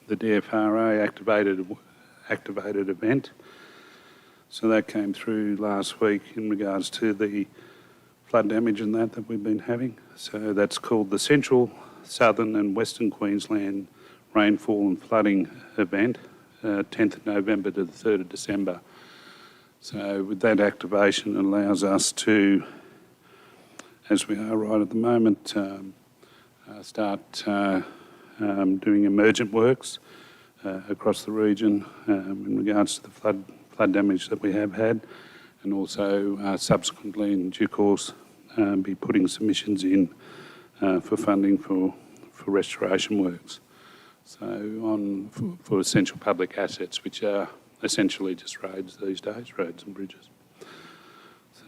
the DFRA activated event. So that came through last week in regards to the flood damage and that we've been having. So that's called the Central, Southern and Western Queensland Rainfall and Flooding Event, 10th of November to the 3rd of December. So with that activation, it allows us to, as we are right at the moment, start doing emergent works across the region in regards to the flood damage that we have had, and also subsequently in due course be putting submissions in for funding for restoration works. So for essential public assets, which are essentially just roads these days, roads and bridges.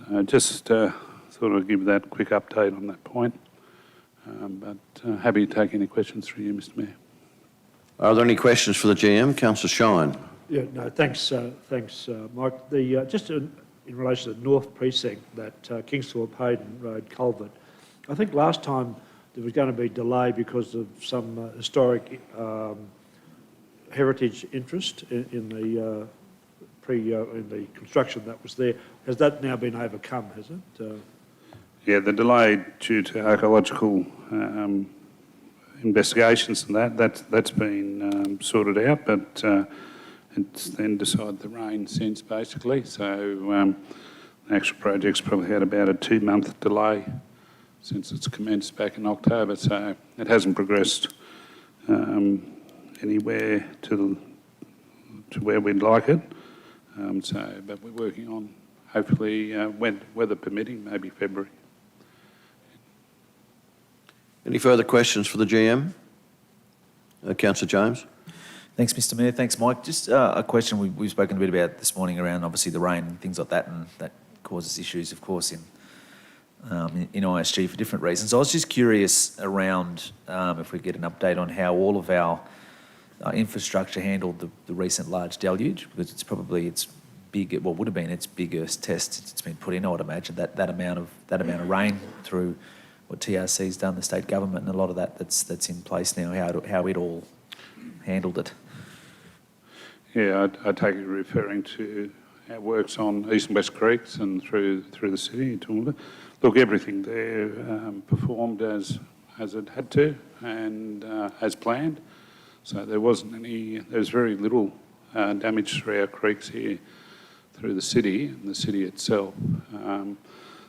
So just sort of give that quick update on that point. But happy to take any questions through you, Mr. Mayor. Are there any questions for the GM? Councillor Shine. Yeah, no, thanks, Mike. Just in relation to the North Precinct, that Kingsthorpe-Hayden Road culvert, I think last time there was going to be delay because of some historic heritage interest in the in the construction that was there. Has that now been overcome, has it? Yeah, the delay due to archaeological investigations and that's been sorted out, but it's then decided the rain since, basically. So the actual project's probably had about a 2-month delay since it's commenced back in October, so it hasn't progressed anywhere to where we'd like it. But we're working on, hopefully, when weather permitting, maybe February. Any further questions for the GM? Councillor James. Thanks, Mr. Mayor. Thanks, Mike. Just a question we've spoken a bit about this morning around obviously the rain and things like that, and that causes issues, of course, in ISG for different reasons. I was just curious around if we get an update on how all of our infrastructure handled the recent large deluge, because it's big. Well, would have been its biggest test since it's been put in. I would imagine that amount of rain through what TRC's done, the state government, and a lot of that's in place now, how it all handled it. Yeah, I take it referring to our works on East and West Creeks and through the city in Toowoomba. Look, everything there performed as it had to and as planned. So there's very little damage through our creeks here through the city and the city itself.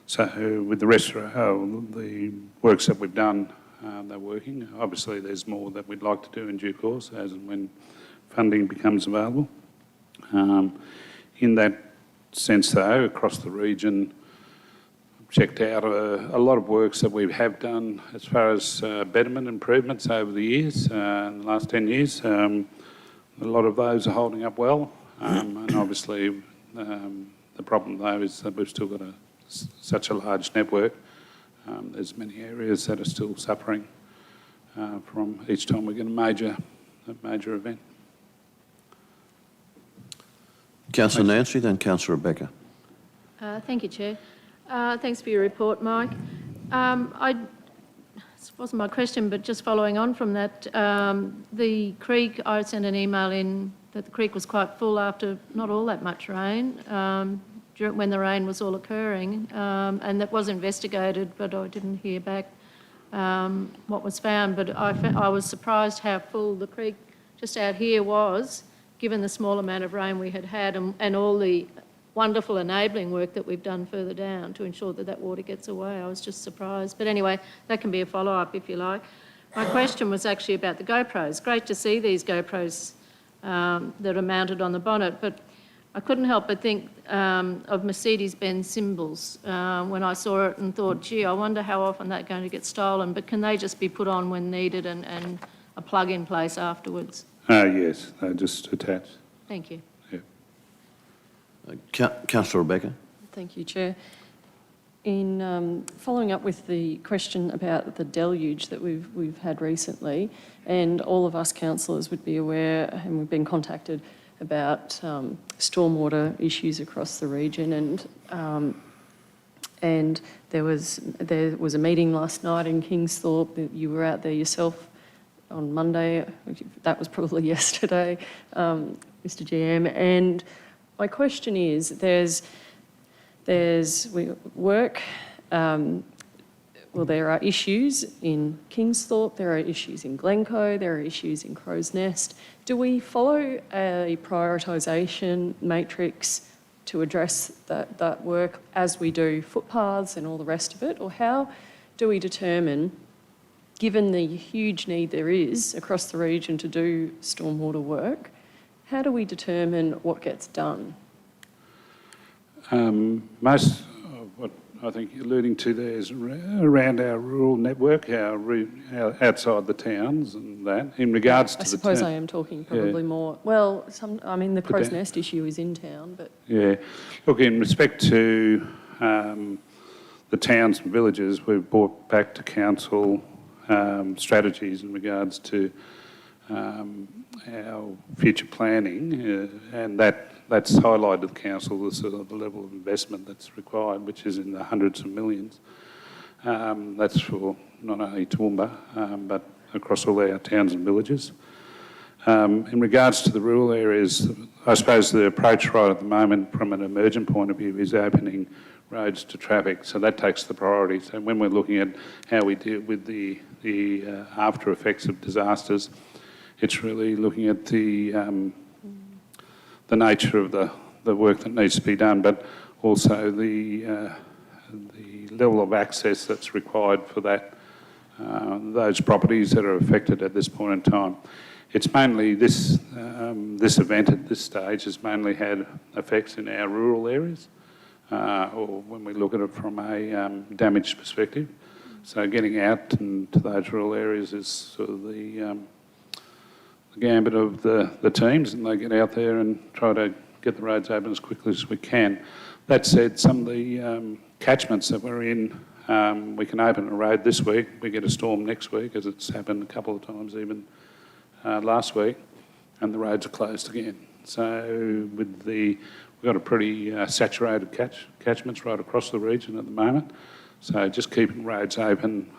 So with the rest of the works that we've done, they're working. Obviously, there's more that we'd like to do in due course as and when funding becomes available. In that sense, though, across the region, checked out a lot of works that we have done as far as betterment improvements over the years, in the last 10 years. A lot of those are holding up well, and obviously the problem though is that we've still got such a large network. There's many areas that are still suffering from each time we get a major event. Councillor Nancy, then Councillor Rebecca. Thank you, Chair. Thanks for your report, Mike. This wasn't my question, but just following on from that, the creek, I sent an email in that the creek was quite full after not all that much rain, when the rain was all occurring, and that was investigated, but I didn't hear back what was found. But I was surprised how full the creek just out here was, given the small amount of rain we had and all the wonderful enabling work that we've done further down to ensure that that water gets away. I was just surprised. But anyway, that can be a follow-up if you like. My question was actually about the GoPros. Great to see these GoPros that are mounted on the bonnet, but I couldn't help but think of Mercedes-Benz symbols when I saw it and thought, gee, I wonder how often that's going to get stolen, but can they just be put on when needed and a plug in place afterwards? Yes, they're just attached. Thank you. Councillor Rebecca. Thank you, Chair. In following up with the question about the deluge that we've had recently, and all of us councillors would be aware, and we've been contacted about stormwater issues across the region, and there was a meeting last night in Kingsthorpe. You were out there yourself on Monday. That was probably yesterday, Mr. GM. And my question is, there's work. There are issues in Kingsthorpe, there are issues in Glencoe, there are issues in Crow's Nest. Do we follow a prioritisation matrix to address that work as we do footpaths and all the rest of it? Or how do we determine, given the huge need there is across the region to do stormwater work, how do we determine what gets done? Most of what I think you're alluding to there is around our rural network, our outside the towns and that. In regards to I suppose I am talking probably more. Well, the Crow's Nest issue is in town, but yeah. Look, in respect to the towns and villages, we've brought back to council strategies in regards to our future planning, and that's highlighted to the council the level of investment that's required, which is in the hundreds of millions. That's for not only Toowoomba, but across all our towns and villages. In regards to the rural areas, I suppose the approach right at the moment from an emergent point of view is opening roads to traffic, so that takes the priority. So when we're looking at how we deal with the after effects of disasters, it's really looking at the nature of the work that needs to be done, but also the level of access that's required for those properties that are affected at this point in time. It's mainly this event at this stage has mainly had effects in our rural areas, or when we look at it from a damage perspective. So getting out into those rural areas is sort of the gambit of the teams, and they get out there and try to get the roads open as quickly as we can. That said, some of the catchments that we're in, we can open a road this week, we get a storm next week, as it's happened a couple of times even last week, and the roads are closed again. So we've got a pretty saturated catchments right across the region at the moment. So just keeping roads open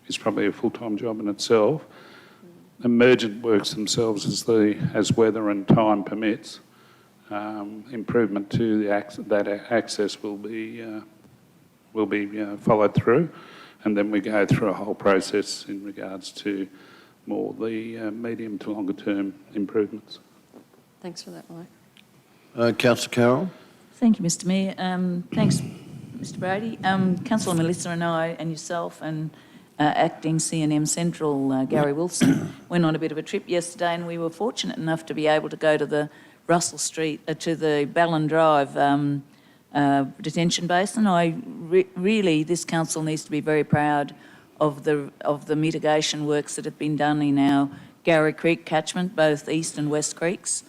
is probably a full-time job in itself. Emergent works themselves as weather and time permits. Improvement to that access will be followed through, and then we go through a whole process in regards to more the medium to longer term improvements. Thanks for that, Mike. Councillor Carroll? Thank you, Mr Mayor. Thanks, Mr Brady. Councillor Melissa and I and yourself and Acting CNM Central, Gary Wilson, went on a bit of a trip yesterday, and we were fortunate enough to be able to go to the Russell Street, to the Ballon Drive detention basin. Really, this council needs to be very proud of the mitigation works that have been done in our Gary Creek catchment, both East and West Creeks,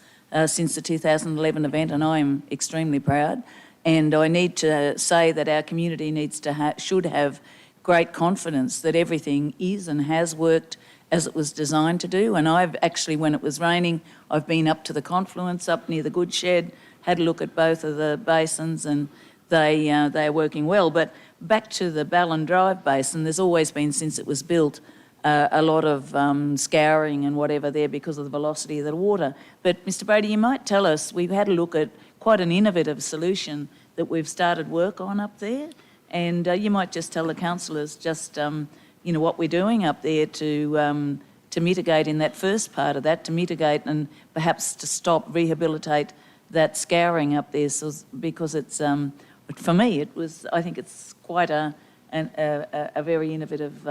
since the 2011 event, and I am extremely proud. And I need to say that our community should have great confidence that everything is and has worked as it was designed to do. And I've actually, when it was raining, I've been up to the confluence up near the Goodshed, had a look at both of the basins, and they are working well. But back to the Ballon Drive basin, there's always been, since it was built, a lot of scouring and whatever there because of the velocity of the water. But Mr Brady, you might tell us, we've had a look at quite an innovative solution that we've started work on up there. And you might just tell the councillors just, what we're doing up there to mitigate in that first part of that, to mitigate and perhaps to stop, rehabilitate that scouring up there, because it's, for me, I think it's quite a very innovative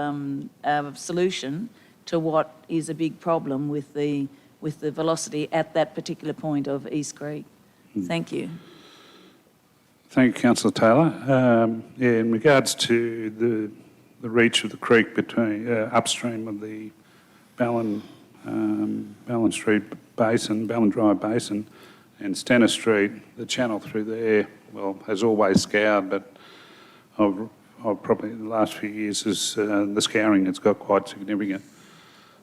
solution to what is a big problem with the velocity at that particular point of East Creek. Thank you. Thank you, Councillor Taylor. In regards to the reach of the creek between upstream of the Ballon Street Basin, Ballon Drive Basin, and Stenner Street, the channel through there, has always scoured, but I've probably in the last few years the scouring has got quite significant.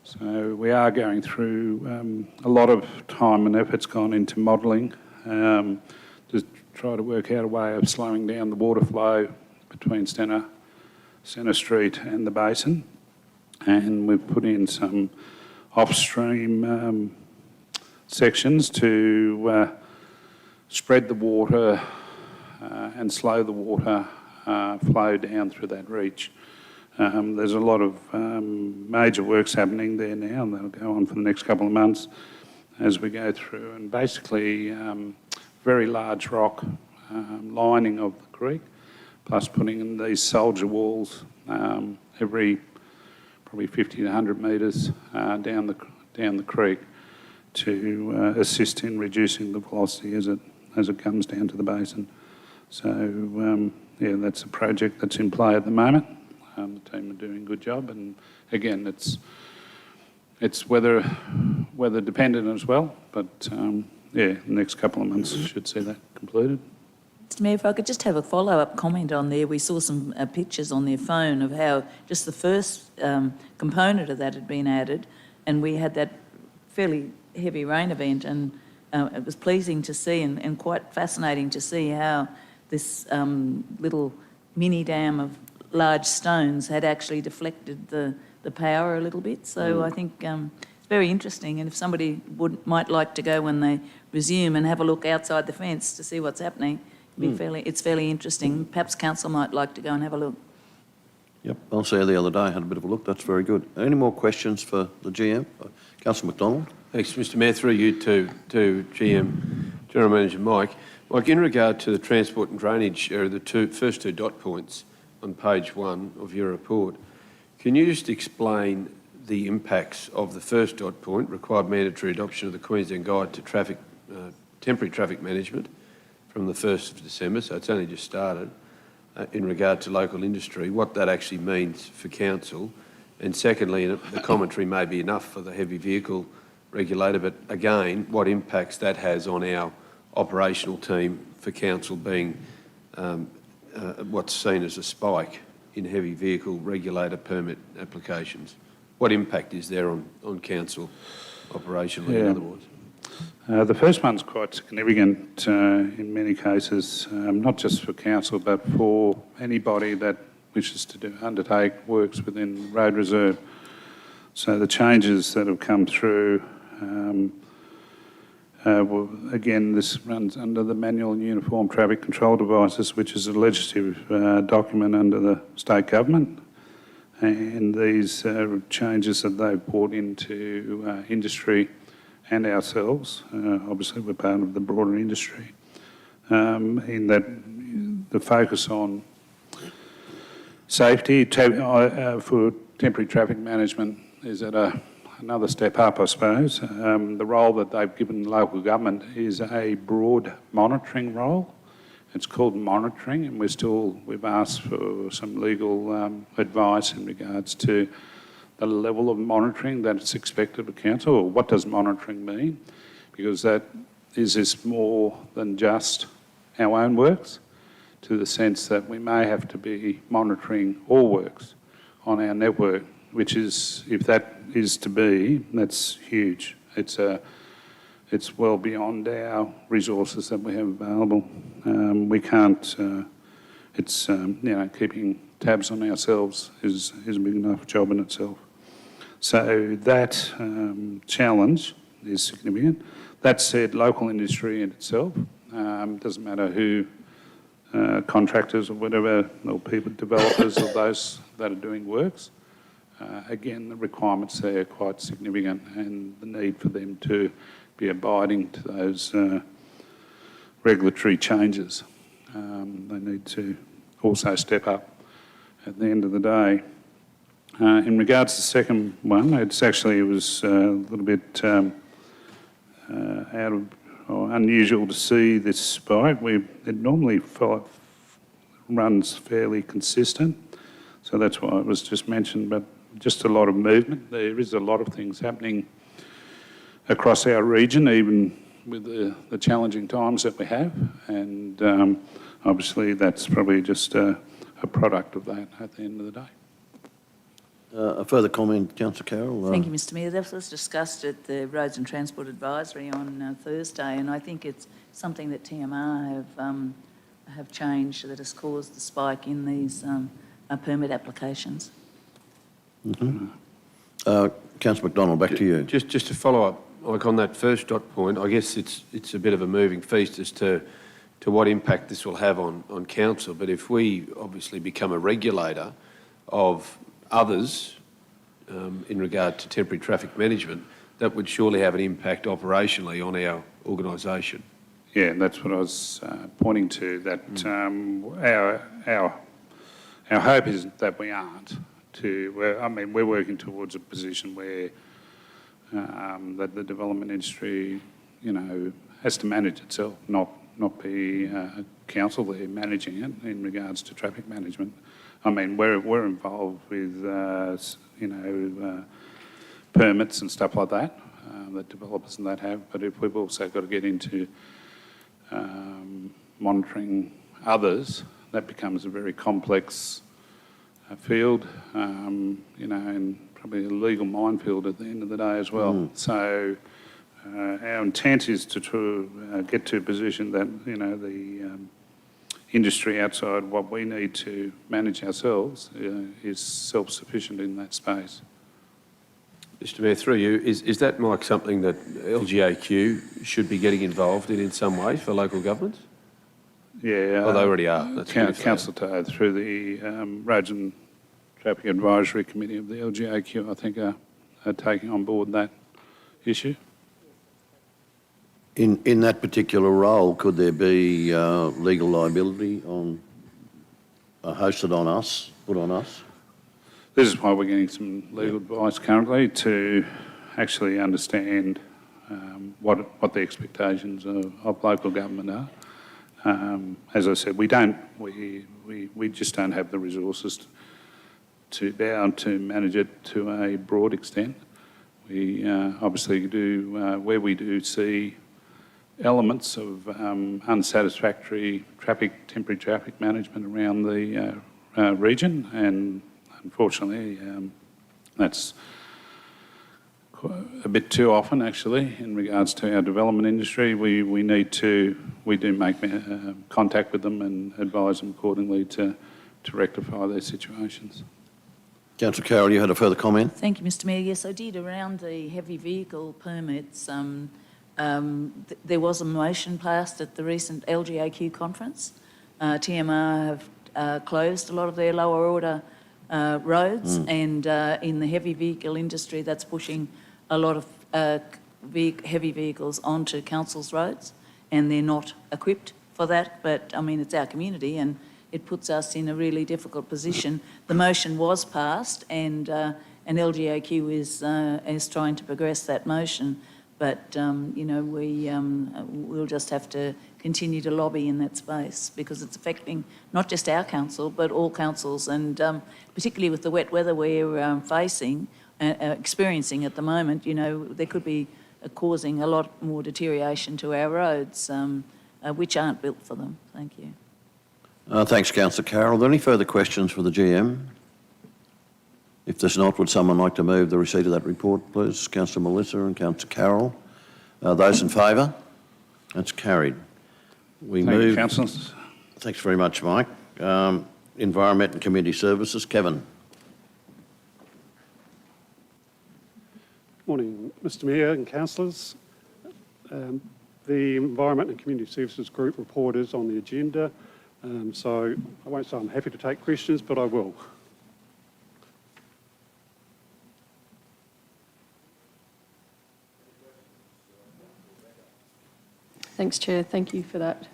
So we are going through a lot of time and effort's gone into modelling to try to work out a way of slowing down the water flow between Stenner Street and the basin. And we've put in some off-stream sections to spread the water and slow the water flow down through that reach. There's a lot of major works happening there now, and that'll go on for the next couple of months as we go through. And basically, very large rock lining of the creek, plus putting in these soldier walls every probably 50 to 100 metres down the creek to assist in reducing the velocity as it comes down to the basin. So that's a project that's in play at the moment. The team are doing a good job, and again, it's weather dependent as well. But the next couple of months should see that completed. Mr Mayor, if I could just have a follow-up comment on there. We saw some pictures on their phone of how just the first component of that had been added, and we had that fairly heavy rain event, and it was pleasing to see and quite fascinating to see how this little mini dam of large stones had actually deflected the power a little bit. So I think it's very interesting, and if somebody might like to go when they resume and have a look outside the fence to see what's happening, it's fairly interesting. Perhaps council might like to go and have a look. Yep, I was there the other day, had a bit of a look. That's very good. Any more questions for the GM? Councillor McDonald. Thanks, Mr Mayor. Through you to GM, General Manager Mike. Mike, in regard to the transport and drainage, the first two dot points on page 1 of your report, can you just explain the impacts of the first dot point, required mandatory adoption of the Queensland Guide to Temporary Traffic Management from the 1st of December, so it's only just started, in regard to local industry, what that actually means for council, and secondly, the commentary may be enough for the heavy vehicle regulator, but again, what impacts that has on our operational team for council being what's seen as a spike in heavy vehicle regulator permit applications. What impact is there on council operationally, in other words? The first one's quite significant in many cases, not just for council, but for anybody that wishes to undertake works within Road Reserve. So the changes that have come through, well, again, this runs under the Manual and Uniform Traffic Control Devices, which is a legislative document under the state government. And these changes that they've brought into industry and ourselves, obviously we're part of the broader industry, in that the focus on safety for temporary traffic management is at another step up, I suppose. The role that they've given local government is a broad monitoring role. It's called monitoring, and we've asked for some legal advice in regards to the level of monitoring that is expected of council, or what does monitoring mean? Because is this more than just our own works, to the sense that we may have to be monitoring all works on our network, which is, if that is to be, that's huge. It's well beyond our resources that we have available. We can't, keeping tabs on ourselves is a big enough job in itself. So that challenge is significant. That said, local industry in itself, doesn't matter who, contractors or whatever, or people, developers or those that are doing works, again, the requirements there are quite significant, and the need for them to be abiding to those regulatory changes. They need to also step up at the end of the day. In regards to the second one, it was a little bit unusual to see this spike. It normally runs fairly consistent, so that's why it was just mentioned, but just a lot of movement. There is a lot of things happening across our region, even with the challenging times that we have, and obviously that's probably just a product of that at the end of the day. A further comment, Councillor Carroll? Thank you, Mr Mayor. That was discussed at the Roads and Transport Advisory on Thursday, and I think it's something that TMR have changed that has caused the spike in these permit applications. Mm-hmm. Councillor McDonald, back to you. Just to follow up, like on that first dot point, I guess it's a bit of a moving feast as to what impact this will have on council. But if we obviously become a regulator of others in regard to temporary traffic management, that would surely have an impact operationally on our organisation. Yeah, that's what I was pointing to, that our hope is that we aren't. We're working towards a position where that the development industry, has to manage itself, not be council there managing it in regards to traffic management. We're involved with, permits and stuff like that, that developers and that have, but if we've also got to get into monitoring others, that becomes a very complex field, and probably a legal minefield at the end of the day as well. So our intent is to get to a position that, the industry outside what we need to manage ourselves is self-sufficient in that space. Mr Mayor, through you, is that, Mike, something that LGAQ should be getting involved in some way for local governments? Yeah. Well, they already are. Councillor Toad, through the Roads and Traffic Advisory Committee of the LGAQ, I think are taking on board that issue. In that particular role, could there be legal liability hosted on us, put on us? This is why we're getting some legal advice currently to actually understand what the expectations of local government are. As I said, we just don't have the resources to be able to manage it to a broad extent. We obviously do, where we do see elements of unsatisfactory temporary traffic management around the region, and unfortunately that's a bit too often, actually, in regards to our development industry. We do make contact with them and advise them accordingly to rectify their situations. Councillor Carroll, you had a further comment? Thank you, Mr Mayor. Yes, I did. Around the heavy vehicle permits, there was a motion passed at the recent LGAQ conference. TMR have closed a lot of their lower order roads, and in the heavy vehicle industry, that's pushing a lot of heavy vehicles onto council's roads, and they're not equipped for that. But I mean, it's our community, and it puts us in a really difficult position. The motion was passed, and LGAQ is trying to progress that motion. But you know, we'll just have to continue to lobby in that space, because it's affecting not just our council but all councils, and particularly with the wet weather we're experiencing at the moment. You know, there could be causing a lot more deterioration to our roads, which aren't built for them. Thank you. Thanks, Councillor Carroll. Are there any further questions for the GM? If there's not, would someone like to move the receipt of that report, please? Councillor Melissa and Councillor Carroll. Those in favour? That's carried. Thank you, councillors. Thanks very much, Mike. Environment and Community Services, Kevin. Morning, Mr Mayor and councillors. The Environment and Community Services Group report is on the agenda, so I won't say I'm happy to take questions, but I will. Thanks, Chair. Thank you for that,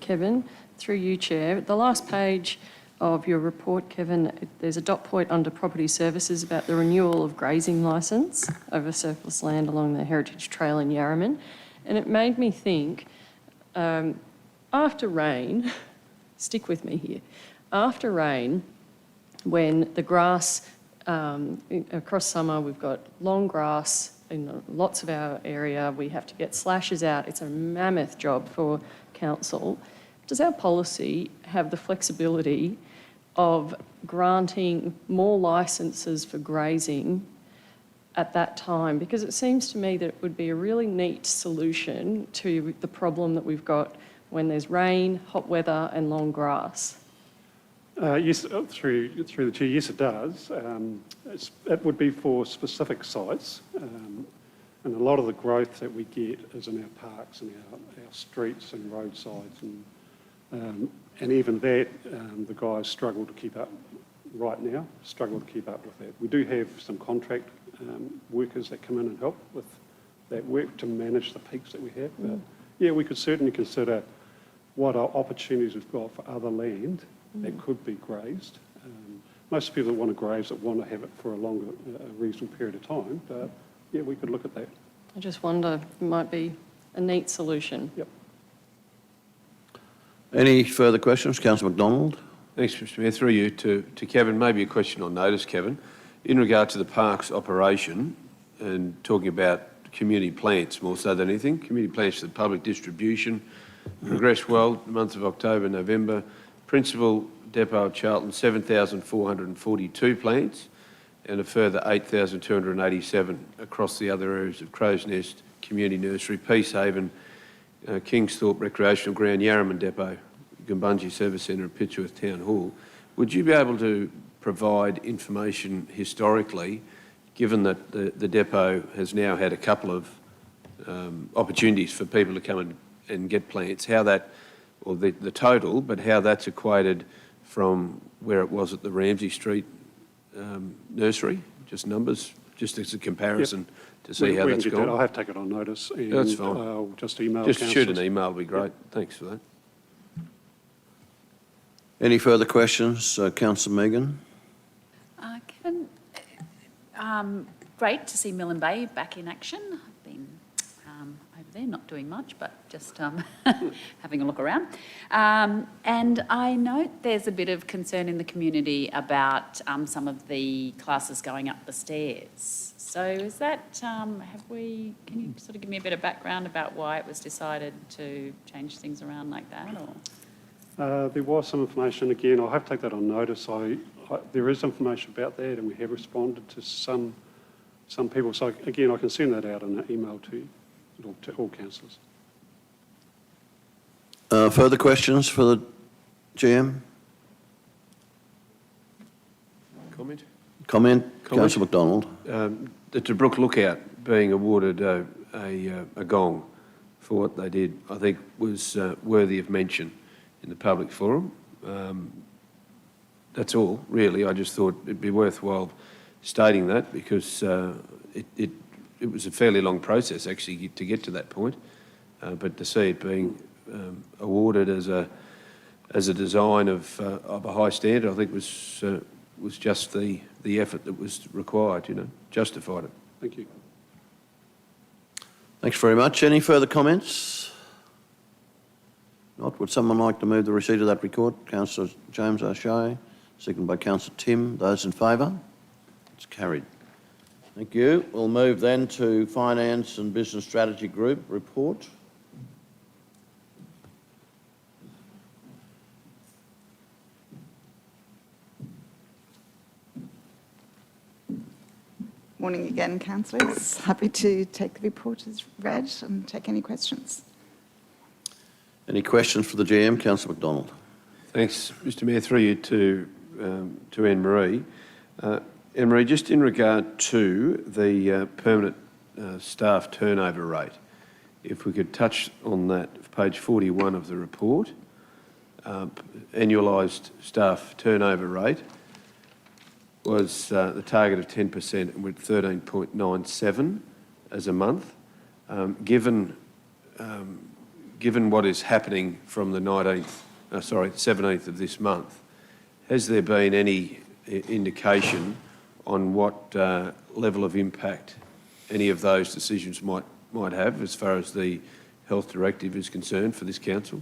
Kevin. Through you, Chair. The last page of your report, Kevin, there's a dot point under Property Services about the renewal of grazing licence over surplus land along the Heritage Trail in Yarraman. And it made me think, after rain, stick with me here, after rain, when the grass, across summer we've got long grass in lots of our area, we have to get slashes out. It's a mammoth job for council. Does our policy have the flexibility of granting more licences for grazing at that time? Because it seems to me that it would be a really neat solution to the problem that we've got when there's rain, hot weather and long grass. Yes, through the Chair, yes it does. It would be for specific sites, and a lot of the growth that we get is in our parks and our streets and roadsides, and even that, the guys struggle to keep up right now, with that. We do have some contract workers that come in and help with that work to manage the peaks that we have. But yeah, we could certainly consider what opportunities we've got for other land that could be grazed. Most people that want to graze it want to have it for a longer, reasonable period of time, but yeah, we could look at that. I just wonder, it might be a neat solution. Yep. Any further questions? Councillor McDonald. Thanks, Mr Mayor. Through you to Kevin, maybe a question on notice, Kevin. In regard to the parks operation and talking about community plants more so than anything, community plants for the public distribution, progressed well in the months of October, November. Principal Depot of Charlton, 7,442 plants and a further 8,287 across the other areas of Crow's Nest, Community Nursery, Peacehaven, Kingsthorpe Recreational Ground, Yarraman Depot, Gumbunji Service Centre and Pitchworth Town Hall. Would you be able to provide information historically, given that the depot has now had a couple of opportunities for people to come and get plants, how that, or the total, but how that's equated from where it was at the Ramsay Street nursery? Just numbers, just as a comparison to see how that's gone. I'll have to take it on notice, and That's fine. I'll just email Just councillors. shoot an email would be great. Thanks for that. Any further questions? Councillor Megan. Kevin, great to see Millen Bay back in action. I've been over there, not doing much, but just having a look around. And I note there's a bit of concern in the community about some of the classes going up the stairs. So is that, can you sort of give me a bit of background about why it was decided to change things around like that? Or? There was some information, again, I'll have to take that on notice. There is information about that, and we have responded to some some people. So again, I can send that out in an email to all councillors. Further questions for the GM? Comment? Comment? Councillor McDonald. The Tobruk Lookout being awarded a gong for what they did, I think was worthy of mention in the public forum. That's all, really. I just thought it'd be worthwhile stating that because it was a fairly long process actually to get to that point, but to see it being awarded as a design of a high standard, I think was just the effort that was required. Justified it. Thank you. Thanks very much. Any further comments? Not. Would someone like to move the receipt of that report? Councillor James O'Shea, seconded by Councillor Tim. Those in favour? It's carried. Thank you. We'll move then to Finance and Business Strategy Group report. Morning again, councillors. Happy to take the report as read and take any questions. Any questions for the GM? Councillor McDonald. Thanks, Mr Mayor. Through you to Anne-Marie. Anne-Marie, just in regard to the permanent staff turnover rate, if we could touch on that, page 41 of the report, annualised staff turnover rate was the target of 10% and we're at 13.97 as a month. Given what is happening from the 17th of this month, has there been any indication on what level of impact any of those decisions might have as far as the health directive is concerned for this council?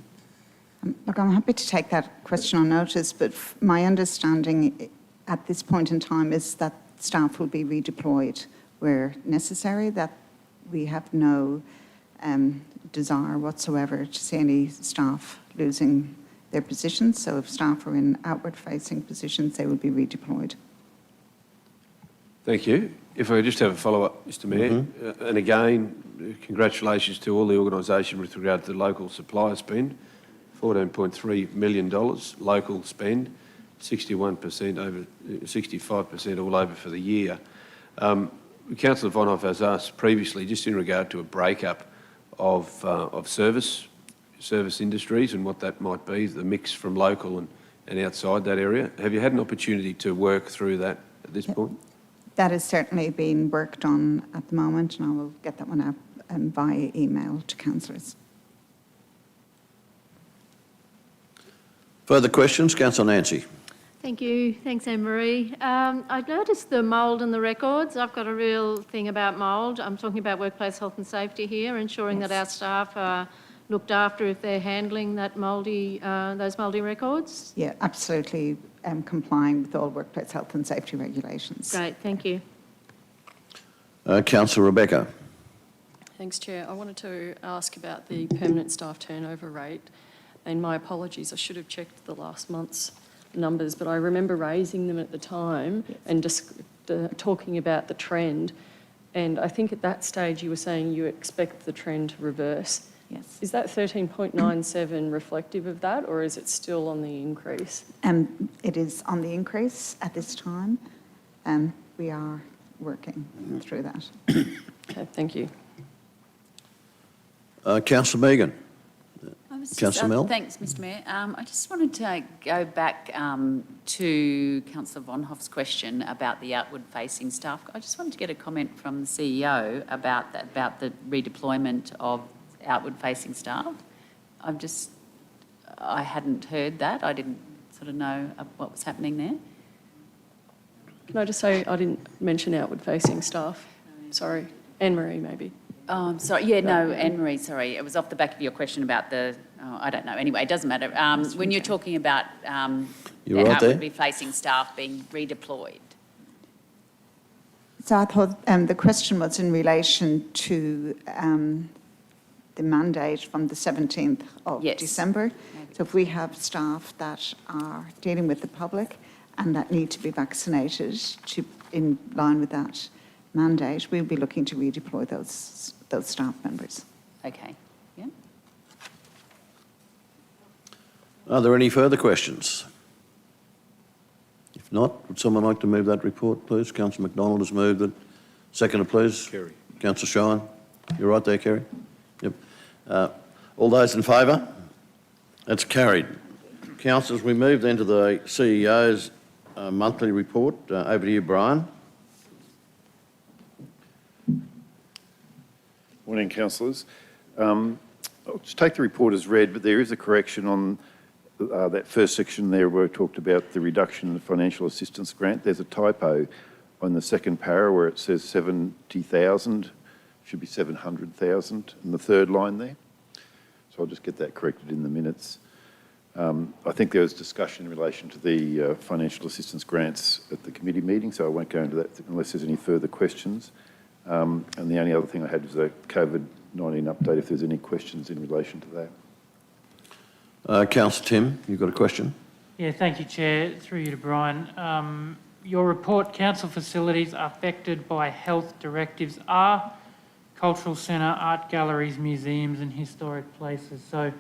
Look, I'm happy to take that question on notice, but my understanding at this point in time is that staff will be redeployed where necessary, that we have no desire whatsoever to see any staff losing their positions. So if staff are in outward-facing positions, they will be redeployed. Thank you. If I just have a follow-up, Mr Mayor, and again, congratulations to all the organisation with regard to the local supplier spend, $14.3 million local spend, 61% over 65% all over for the year. Councillor Vonhoff has asked previously, just in regard to a breakup of service industries and what that might be, the mix from local and outside that area. Have you had an opportunity to work through that at this point? That is certainly being worked on at the moment, and I will get that one out via email to councillors. Further questions? Councillor Nancy. Thank you. Thanks, Anne-Marie. I noticed the mould and the records. I've got a real thing about mould. I'm talking about workplace health and safety here, ensuring that our staff are looked after if they're handling that those mouldy records. Yeah, absolutely complying with all workplace health and safety regulations. Great, thank you. Councillor Rebecca. Thanks, Chair. I wanted to ask about the permanent staff turnover rate, and my apologies, I should have checked the last month's numbers, but I remember raising them at the time and just talking about the trend, and I think at that stage you were saying you expect the trend to reverse. Yes. Is that 13.97 reflective of that, or is it still on the increase? It is on the increase at this time, and we are working through that. Okay, thank you. Councillor Megan. Councillor Mill. Thanks, Mr Mayor. I just wanted to go back to Councillor Vonhoff's question about the outward-facing staff. I just wanted to get a comment from the CEO about that, about the redeployment of outward-facing staff. I hadn't heard that. I didn't sort of know what was happening there. Can I just say I didn't mention outward-facing staff? Sorry. Anne-Marie, maybe. Oh, I'm sorry. Yeah, no, Anne-Marie, sorry. It was off the back of your question about the, I don't know. Anyway, it doesn't matter. When you're talking about the outward-facing staff being redeployed. So I thought the question was in relation to the mandate from the 17th of December. So if we have staff that are dealing with the public and that need to be vaccinated in line with that mandate, we'll be looking to redeploy those staff members. Okay, yeah. Are there any further questions? If not, would someone like to move that report, please? Councillor McDonald has moved it. Seconder, please. Kerry. Councillor Shine. You're right there, Kerry? Yep. All those in favour? That's carried. Councillors, we move then to the CEO's monthly report. Over to you, Brian. Morning, councillors. I'll just take the report as read, but there is a correction on that first section there where I talked about the reduction in the financial assistance grant. There's a typo on the second para where it says 70,000, should be 700,000 in the third line there. So I'll just get that corrected in the minutes. I think there was discussion in relation to the financial assistance grants at the committee meeting, so I won't go into that unless there's any further questions. And the only other thing I had was a COVID-19 update, if there's any questions in relation to that. Councillor Tim, you've got a question? Yeah, thank you, Chair. Through you to Brian. Your report, council facilities affected by health directives are cultural centre, art galleries, museums and historic places. So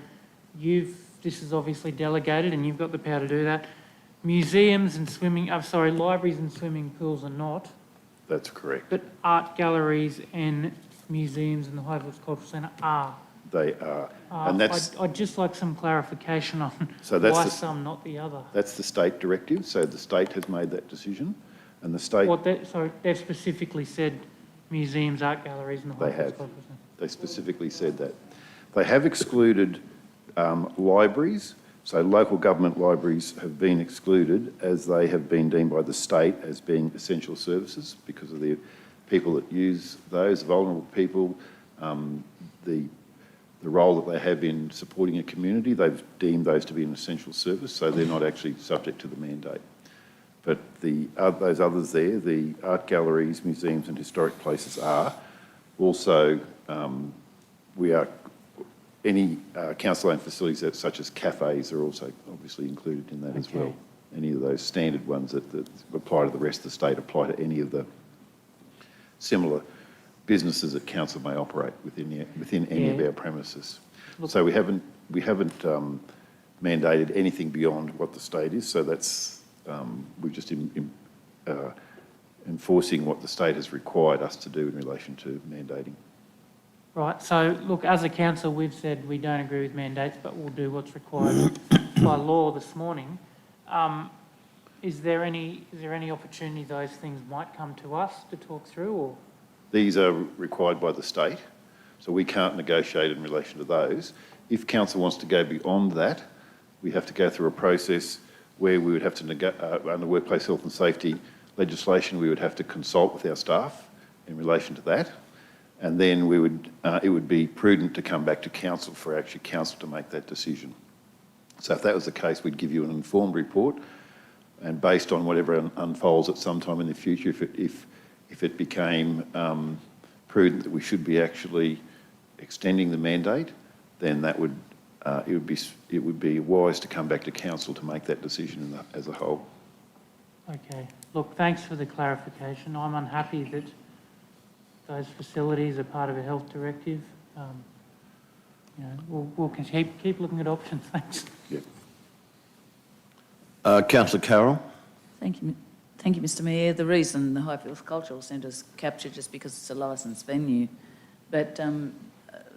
this is obviously delegated and you've got the power to do that. Museums and libraries and swimming pools are not. That's correct. But art galleries and museums and the Highfields Cultural Centre are. They are. And that's, I'd just like some clarification on that's why some, not the other. That's the state directive, so the state has made that decision, and the state... They've specifically said museums, art galleries and the They Highfields have. Cultural Centre. They specifically said that. They have excluded libraries, so local government libraries have been excluded as they have been deemed by the state as being essential services because of the people that use those, vulnerable people, the role that they have in supporting a community. They've deemed those to be an essential service, so they're not actually subject to the mandate. But those others there, the art galleries, museums and historic places are. Also, any council-owned facilities such as cafes are also obviously included in that as well. Any of those standard ones that apply to the rest of the state apply to any of the similar businesses that council may operate within any of our premises. So we haven't mandated anything beyond what the state is. So that's we're just enforcing what the state has required us to do in relation to mandating. Right, so look, as a council, we've said we don't agree with mandates, but we'll do what's required by law this morning. Is there any opportunity those things might come to us to talk through, or? These are required by the state, so we can't negotiate in relation to those. If council wants to go beyond that, we have to go through a process where we would have to, under workplace health and safety legislation, we would have to consult with our staff in relation to that. And then it would be prudent to come back to council for actually council to make that decision. So if that was the case, we'd give you an informed report, and based on whatever unfolds at some time in the future, if it became prudent that we should be actually extending the mandate, then that would it would be wise to come back to council to make that decision as a whole. Okay. Look, thanks for the clarification. I'm unhappy that those facilities are part of a health directive. We'll keep looking at options. Thanks. Yeah. Councillor Carroll. Thank you, Mr Mayor. The reason the Highfields Cultural Centre is captured is because it's a licensed venue. But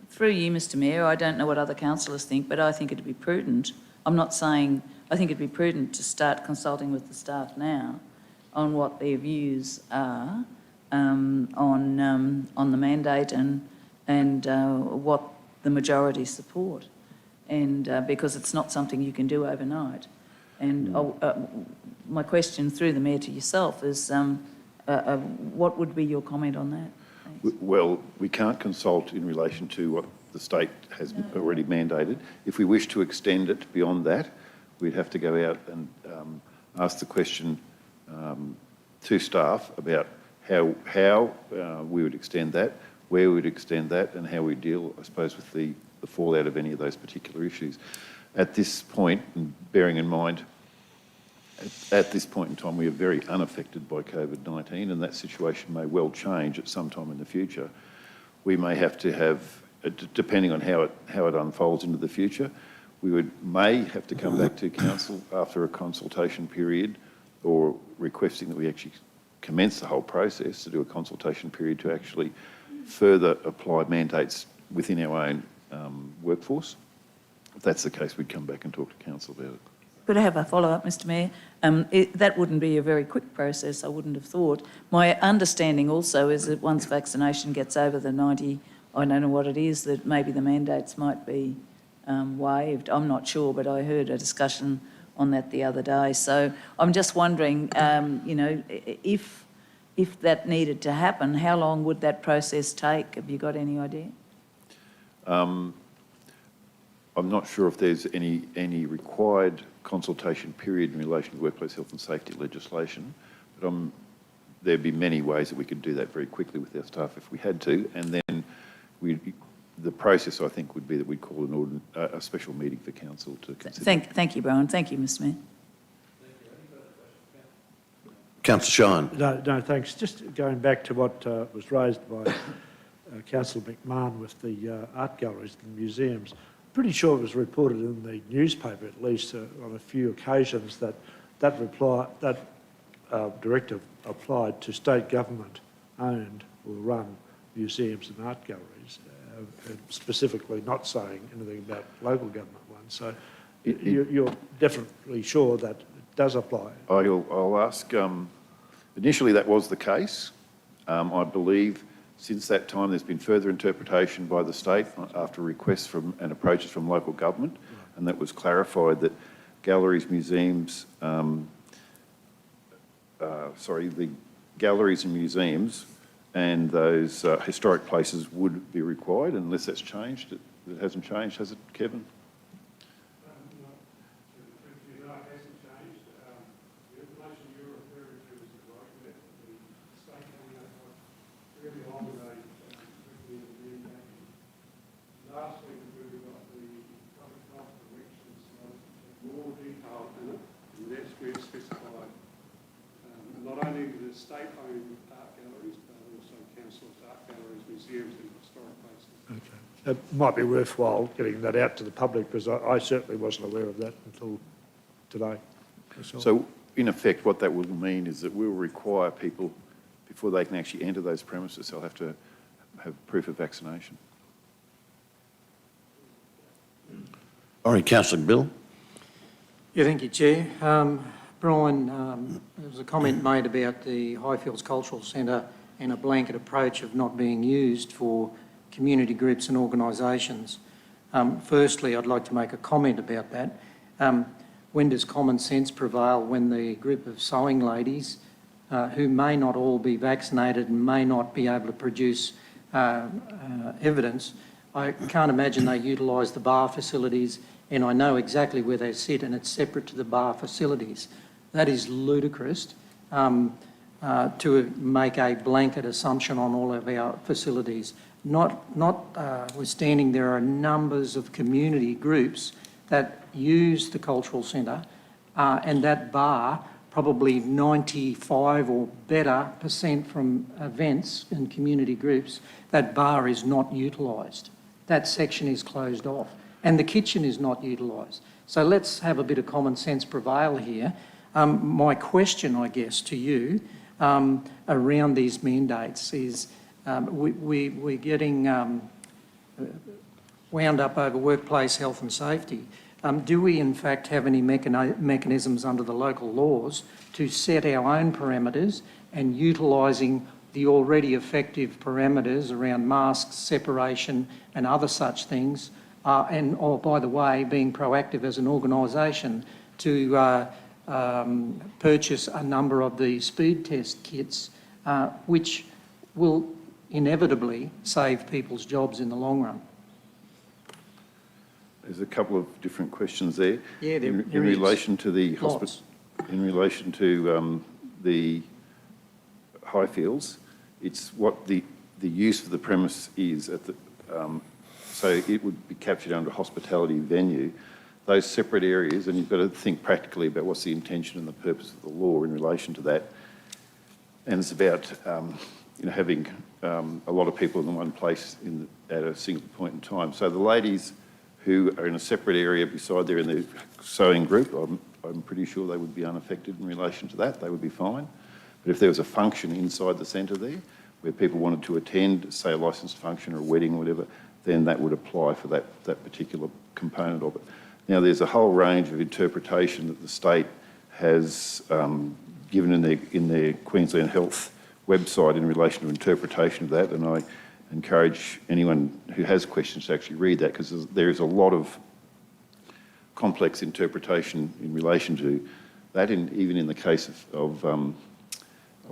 through you, Mr Mayor, I don't know what other councillors think, but I think it'd be prudent. I'm not saying, I think it'd be prudent to start consulting with the staff now on what their views are on the mandate and what the majority support. And because it's not something you can do overnight. And my question through the Mayor to yourself is, what would be your comment on that? Thanks. Well, we can't consult in relation to what the state has already mandated. If we wish to extend it beyond that, we'd have to go out and ask the question to staff about how we would extend that, where we would extend that, and how we deal, I suppose, with the fallout of any of those particular issues. At this point, and bearing in mind At this point in time, we are very unaffected by COVID-19, and that situation may well change at some time in the future. We may have to have, depending on how it unfolds into the future, we may have to come back to council after a consultation period, or requesting that we actually commence the whole process to do a consultation period to actually further apply mandates within our own workforce. If that's the case, we'd come back and talk to council about it. Could I have a follow-up, Mr Mayor? That wouldn't be a very quick process, I wouldn't have thought. My understanding also is that once vaccination gets over the 90, I don't know what it is, that maybe the mandates might be waived. I'm not sure, but I heard a discussion on that the other day. So I'm just wondering, you know, if that needed to happen, how long would that process take? Have you got any idea? I'm not sure if there's any required consultation period in relation to workplace health and safety legislation, but there'd be many ways that we could do that very quickly with our staff if we had to, and then the process, I think, would be that we'd call a special meeting for council to consider. Thank you, Brian. Thank you, Mr Mayor. Councillor Shine. No, thanks. Just going back to what was raised by Councillor McMahon with the art galleries and museums. Pretty sure it was reported in the newspaper, at least on a few occasions, that directive applied to state government owned or run museums and art galleries, specifically not saying anything about local government ones. So you're definitely sure that it does apply. I'll ask. Initially, that was the case. I believe since that time, there's been further interpretation by the state after requests from and approaches from local government, and that was clarified that galleries, museums, the galleries and museums and those historic places would be required, unless that's changed. It hasn't changed, has it, Kevin? Not only the state-owned art galleries, but also council's art galleries, museums and historic places. Okay. It might be worthwhile getting that out to the public, because I certainly wasn't aware of that until today. So, in effect, what that will mean is that we'll require people, before they can actually enter those premises, they'll have to have proof of vaccination. All right, Councillor Bill. Yeah, thank you, Chair. Brian, there was a comment made about the Highfields Cultural Centre and a blanket approach of not being used for community groups and organisations. Firstly, I'd like to make a comment about that. When does common sense prevail when the group of sewing ladies who may not all be vaccinated and may not be able to produce evidence, I can't imagine they utilise the bar facilities, and I know exactly where they sit, and it's separate to the bar facilities. That is ludicrous to make a blanket assumption on all of our facilities. Notwithstanding, there are numbers of community groups that use the cultural centre, and that bar, probably 95 or better % from events and community groups, that bar is not utilised. That section is closed off, and the kitchen is not utilised. So let's have a bit of common sense prevail here. My question, I guess, to you around these mandates is we're getting wound up over workplace health and safety. Do we in fact have any mechanisms under the local laws to set our own parameters and utilising the already effective parameters around masks, separation and other such things, or by the way, being proactive as an organisation to purchase a number of the speed test kits, which will inevitably save people's jobs in the long run? There's a couple of different questions there. Yeah, there in relation to the Lots. in relation to the Highfields, it's what the use of the premise is at the. So it would be captured under hospitality venue. those separate areas, and you've got to think practically about what's the intention and the purpose of the law in relation to that. And it's about having a lot of people in one place at a single point in time. So the ladies who are in a separate area beside there in the sewing group, I'm pretty sure they would be unaffected in relation to that. They would be fine. But if there was a function inside the centre there where people wanted to attend, say a licensed function or a wedding or whatever, then that would apply for that particular component of it. Now, there's a whole range of interpretation that the state has given in their Queensland Health website in relation to interpretation of that, and I encourage anyone who has questions to actually read that, because there is a lot of complex interpretation in relation to that, even in the case of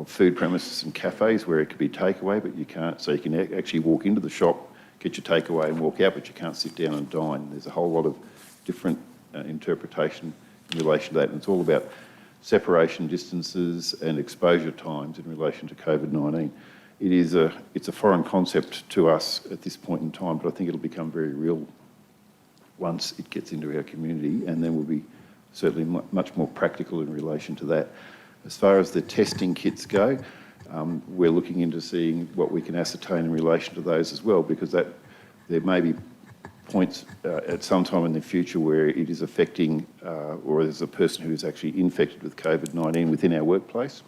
food premises and cafes where it could be takeaway, but you can't. So you can actually walk into the shop, get your takeaway and walk out, but you can't sit down and dine. There's a whole lot of different interpretation in relation to that, and it's all about separation distances and exposure times in relation to COVID-19. It's a foreign concept to us at this point in time, but I think it'll become very real once it gets into our community, and then we'll be certainly much more practical in relation to that. As far as the testing kits go, we're looking into seeing what we can ascertain in relation to those as well, because there may be points at some time in the future where it is affecting, or there's a person who is actually infected with COVID-19 within our workplace.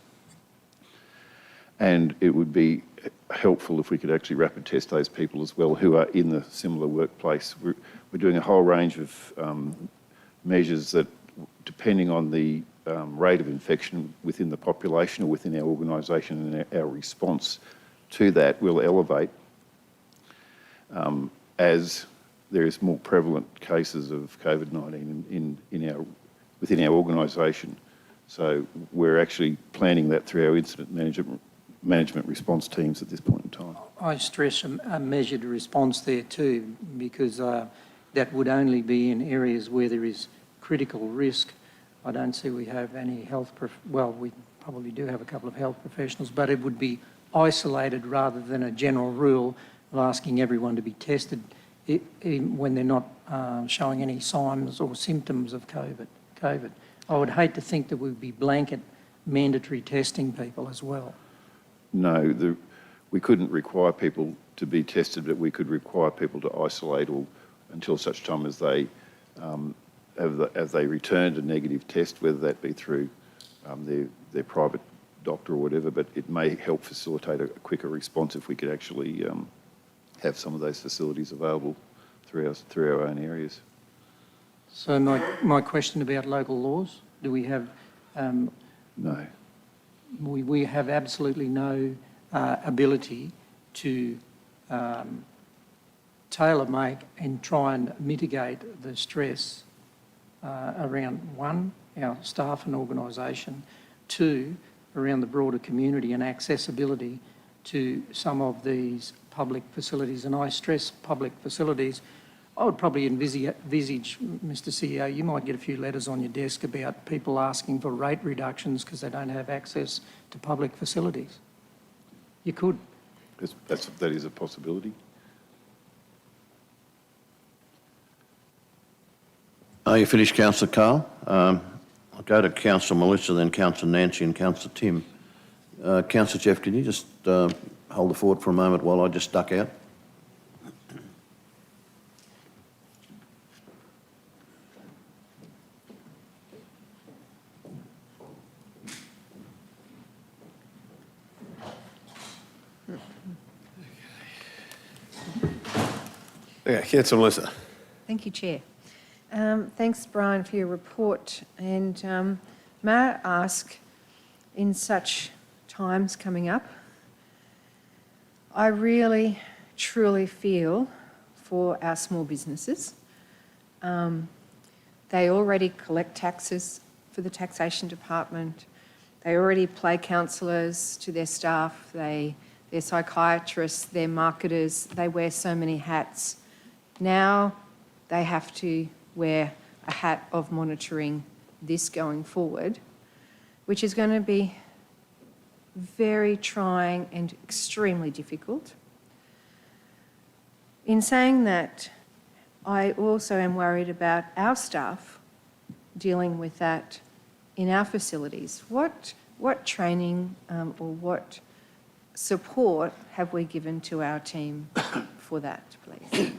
And it would be helpful if we could actually rapid test those people as well who are in the similar workplace. We're doing a whole range of measures that, depending on the rate of infection within the population or within our organisation and our response to that, will elevate as there is more prevalent cases of COVID-19 within our organisation. So we're actually planning that through our incident management response teams at this point in time. I stress a measured response there too, because that would only be in areas where there is critical risk. I don't see we have any well, we probably do have a couple of health professionals, but it would be isolated rather than a general rule of asking everyone to be tested when they're not showing any signs or symptoms of COVID. I would hate to think that we'd be blanket mandatory testing people as well. No, we couldn't require people to be tested, but we could require people to isolate until such time as they returned a negative test, whether that be through their private doctor or whatever. But it may help facilitate a quicker response if we could actually have some of those facilities available through our own areas. So my question about local laws, do we have... No. We have absolutely no ability to tailor-make and try and mitigate the stress around, one, our staff and organisation, two, around the broader community and accessibility to some of these public facilities. And I stress public facilities. I would probably envisage, Mr CEO, you might get a few letters on your desk about people asking for rate reductions because they don't have access to public facilities. You could. That is a possibility. Are you finished, Councillor Carl? I'll go to Councillor Melissa, then Councillor Nancy and Councillor Tim. Councillor Jeff, can you just hold the fort for a moment while I just duck out? Okay, Councillor Melissa. Thank you, Chair. Thanks, Brian, for your report. And may I ask, in such times coming up, I really, truly feel for our small businesses. They already collect taxes for the taxation department. They already pay counsellors to their staff. They're psychiatrists, they're marketers. They wear so many hats. Now they have to wear a hat of monitoring this going forward, which is going to be very trying and extremely difficult. In saying that, I also am worried about our staff dealing with that in our facilities. What training or what support have we given to our team for that, please?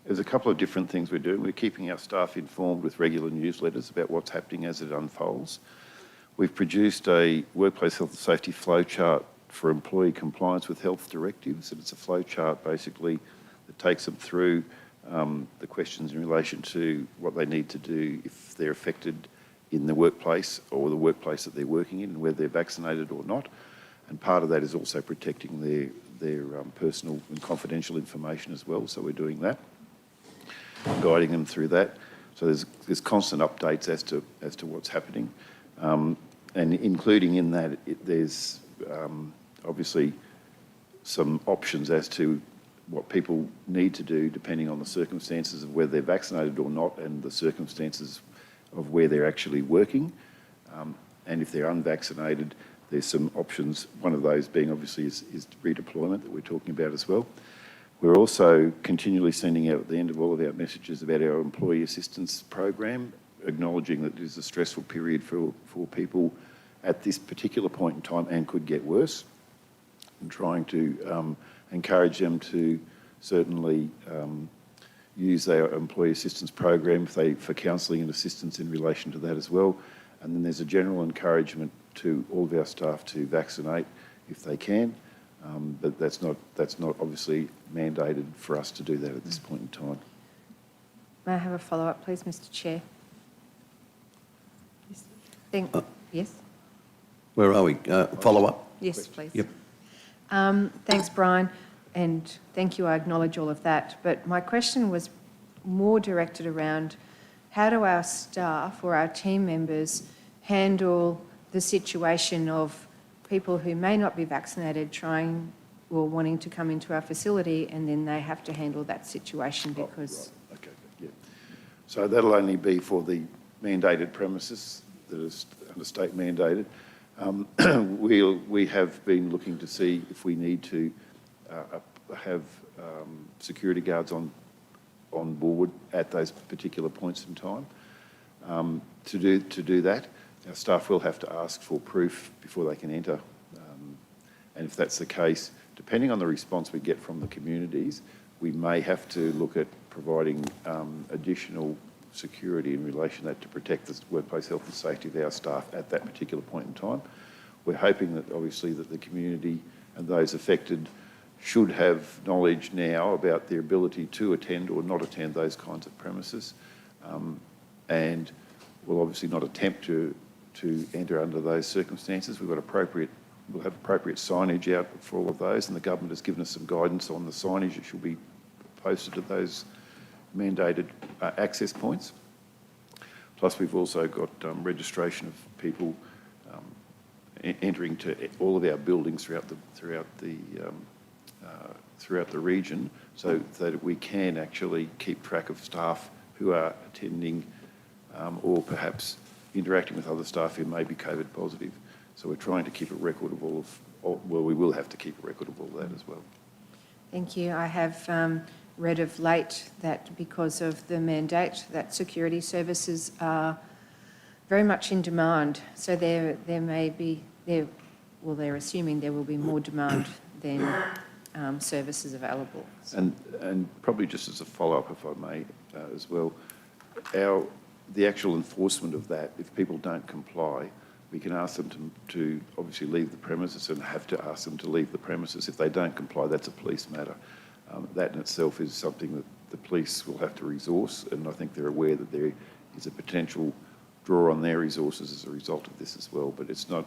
There's a couple of different things we're doing. We're keeping our staff informed with regular newsletters about what's happening as it unfolds. We've produced a workplace health and safety flowchart for employee compliance with health directives, and it's a flowchart basically that takes them through the questions in relation to what they need to do if they're affected in the workplace or the workplace that they're working in, and whether they're vaccinated or not. And part of that is also protecting their personal and confidential information as well. So we're doing that, guiding them through that. So there's constant updates as to what's happening, and including in that there's obviously some options as to what people need to do depending on the circumstances of whether they're vaccinated or not, and the circumstances of where they're actually working. And if they're unvaccinated, there's some options. One of those being obviously is redeployment that we're talking about as well. We're also continually sending out at the end of all of our messages about our employee assistance program, acknowledging that it is a stressful period for people at this particular point in time and could get worse, and trying to encourage them to certainly use their employee assistance program for counselling and assistance in relation to that as well. And then there's a general encouragement to all of our staff to vaccinate if they can, but that's not obviously mandated for us to do that at this point in time. May I have a follow-up, please, Mr. Chair? Yes? Where are we? Follow-up? Yes, please. Yep. Thanks, Brian, and thank you. I acknowledge all of that. But my question was more directed around how do our staff or our team members handle the situation of people who may not be vaccinated trying or wanting to come into our facility, and then they have to handle that situation because... Oh, right. Okay, yeah. So that'll only be for the mandated premises that is under state mandated. We have been looking to see if we need to have security guards on board at those particular points in time. To do that, our staff will have to ask for proof before they can enter. And if that's the case, depending on the response we get from the communities, we may have to look at providing additional security in relation to that to protect the workplace health and safety of our staff at that particular point in time. We're hoping that obviously that the community and those affected should have knowledge now about their ability to attend or not attend those kinds of premises, and we'll obviously not attempt to enter under those circumstances. We'll have appropriate signage out for all of those, and the government has given us some guidance on the signage that should be posted at those mandated access points. Plus, we've also got registration of people entering to all of our buildings throughout the region, so that we can actually keep track of staff who are attending or perhaps interacting with other staff who may be COVID positive. So we're trying to keep a record of all of, well, we will have to keep a record of all that as well. Thank you. I have read of late that because of the mandate that security services are very much in demand. So there may be, they're assuming there will be more demand than services available. And probably just as a follow-up, if I may, as well, the actual enforcement of that, if people don't comply, we can ask them to obviously leave the premises and have to ask them to leave the premises. If they don't comply, that's a police matter. That in itself is something that the police will have to resource, and I think they're aware that there is a potential draw on their resources as a result of this as well. But it's not,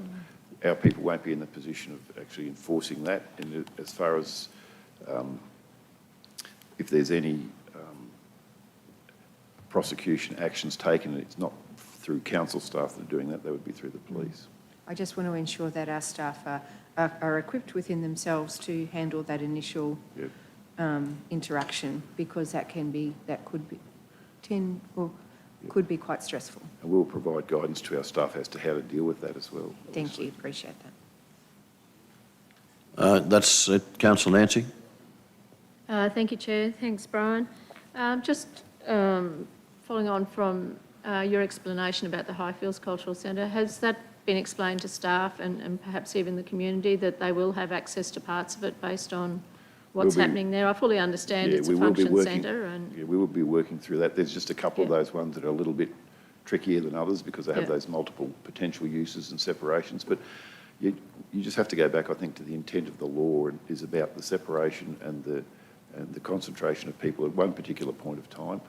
our people won't be in the position of actually enforcing that. And as far as if there's any prosecution actions taken, it's not through council staff that are doing that, they would be through the police. I just want to ensure that our staff are equipped within themselves to handle that initial interaction, because that could be quite stressful. And we'll provide guidance to our staff as to how to deal with that as well. Thank you, appreciate That's it. Councillor Nancy. Thank you, Chair. Thanks, Brian. Just following on from your explanation about the Highfields Cultural Centre, has that been explained to staff and perhaps even the community that they will have access to parts of it based on what's happening there? I fully understand it's a function centre and... Yeah, we will be working through that. There's just a couple of those ones that are a little bit trickier than others because they have those multiple potential uses and separations. But you just have to go back, I think, to the intent of the law and is about the separation and the concentration of people at one particular point of time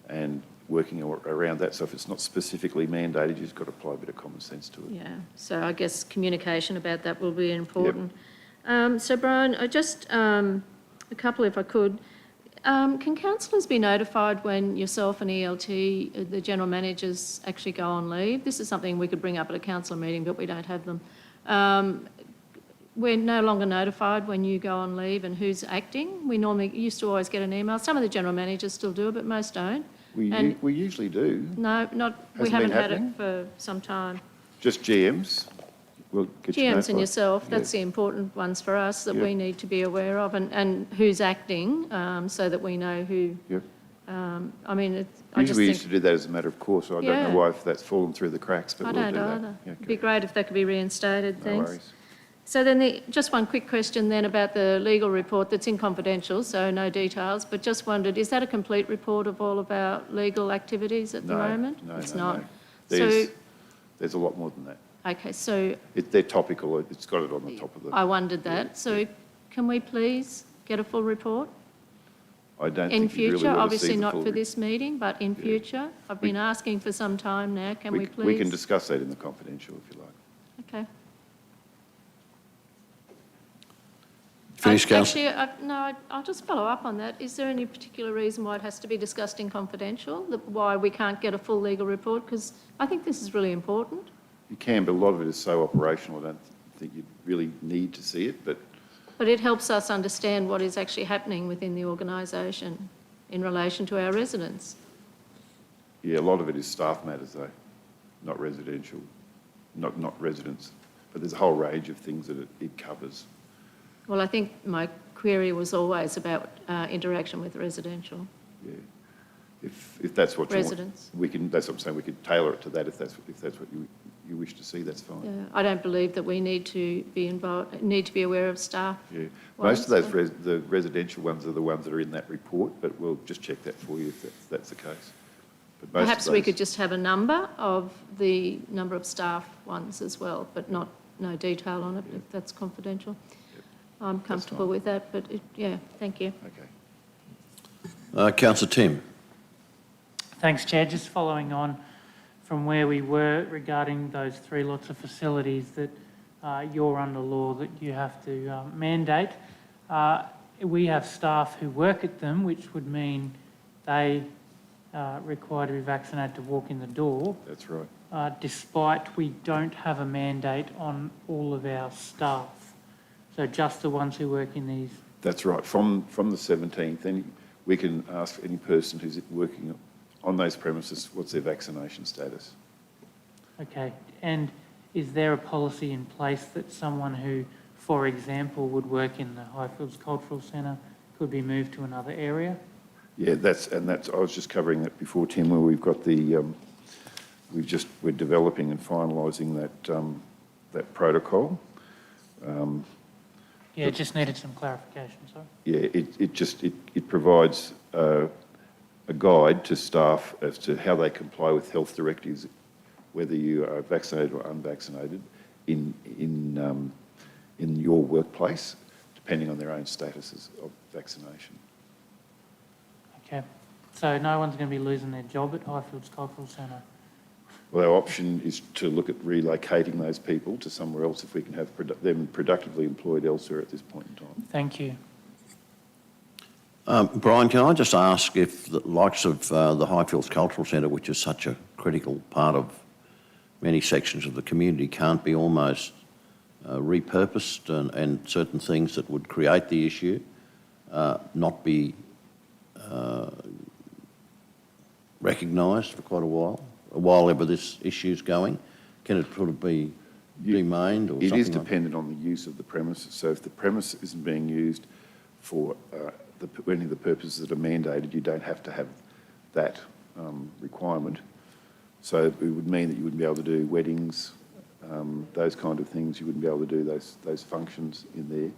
and working around that. So if it's not specifically mandated, you've just got to apply a bit of common sense to it. Yeah, so I guess communication about that will be important. So Brian, I just, a couple if I could. Can councillors be notified when yourself and ELT, the general managers, actually go on leave? This is something we could bring up at a council meeting, but we don't have them. We're no longer notified when you go on leave and who's acting. We normally used to always get an email. Some of the general managers still do it, but most don't. We usually do. No, we haven't had it for some time. Just GMs? We'll get you GMs and notified. yourself, that's the important ones for us that we need to be aware of and who's acting so that we know who. I mean, I just Usually we think... used to do that as a matter of course. I don't know why if that's fallen through the cracks, but I we'll don't do that. either. Yeah, It'd be great if that could be reinstated, no thanks. worries. So then just one quick question then about the legal report that's in confidential, so no details, but just wondered, is that a complete report of all of our legal activities at the moment? No, it's no, not. no. There's a lot more than that. Okay, so They're topical. It's got it on the top of the... I wondered that. So can we please get a full report? I don't In think you really future, want to obviously see the not full for this meeting, but in future? I've been asking for some time now. Can we please? We can discuss that in the confidential if you like. Okay. Finish, Councillor? Actually, no, I'll just follow up on that. Is there any particular reason why it has to be discussed in confidential? Why we can't get a full legal report? Because I think this is really important. You can, but a lot of it is so operational, I don't think you really need to see it, but... But it helps us understand what is actually happening within the organisation in relation to our residents. Yeah, a lot of it is staff matters though, not residential, not residents. But there's a whole range of things that it covers. Well, I think my query was always about interaction with residential. Yeah. If that's what Residents. you want, that's what I'm saying, we could tailor it to that if that's what you wish to see, that's fine. Yeah, I don't believe that we need to be involved, need to be aware of staff. Yeah. Most of those the residential ones are the ones that are in that report, but we'll just check that for you if that's the case. But most Perhaps of we those- could just have a number of the number of staff ones as well, but no detail on it if that's confidential. I'm comfortable with that, but yeah, thank you. Okay. Councillor Tim. Thanks, Chair. Just following on from where we were regarding those 3 lots of facilities that you're under law that you have to mandate. We have staff who work at them, which would mean they require to be vaccinated to walk in the door. That's right. Despite we don't have a mandate on all of our staff. So just the ones who work in these. That's right. From the 17th, then we can ask any person who's working on those premises what's their vaccination status. Okay. And is there a policy in place that someone who, for example, would work in the Highfields Cultural Centre could be moved to another area? Yeah, I was just covering that before, Tim, where we've got the, we're developing and finalising that protocol. Yeah, just needed some clarification, sorry. Yeah, it provides a guide to staff as to how they comply with health directives, whether you are vaccinated or unvaccinated, in your workplace, depending on their own statuses of vaccination. Okay. So no one's going to be losing their job at Highfields Cultural Centre? Well, our option is to look at relocating those people to somewhere else if we can have them productively employed elsewhere at this point in time. Thank you. Brian, can I just ask if the likes of the Highfields Cultural Centre, which is such a critical part of many sections of the community, can't be almost repurposed and certain things that would create the issue not be recognised for quite a while ever this issue's going? Can it sort of be demaned or something? It is dependent on the use of the premises. So if the premise isn't being used for any of the purposes that are mandated, you don't have to have that requirement. So it would mean that you wouldn't be able to do weddings, those kind of things. You wouldn't be able to do those functions in there.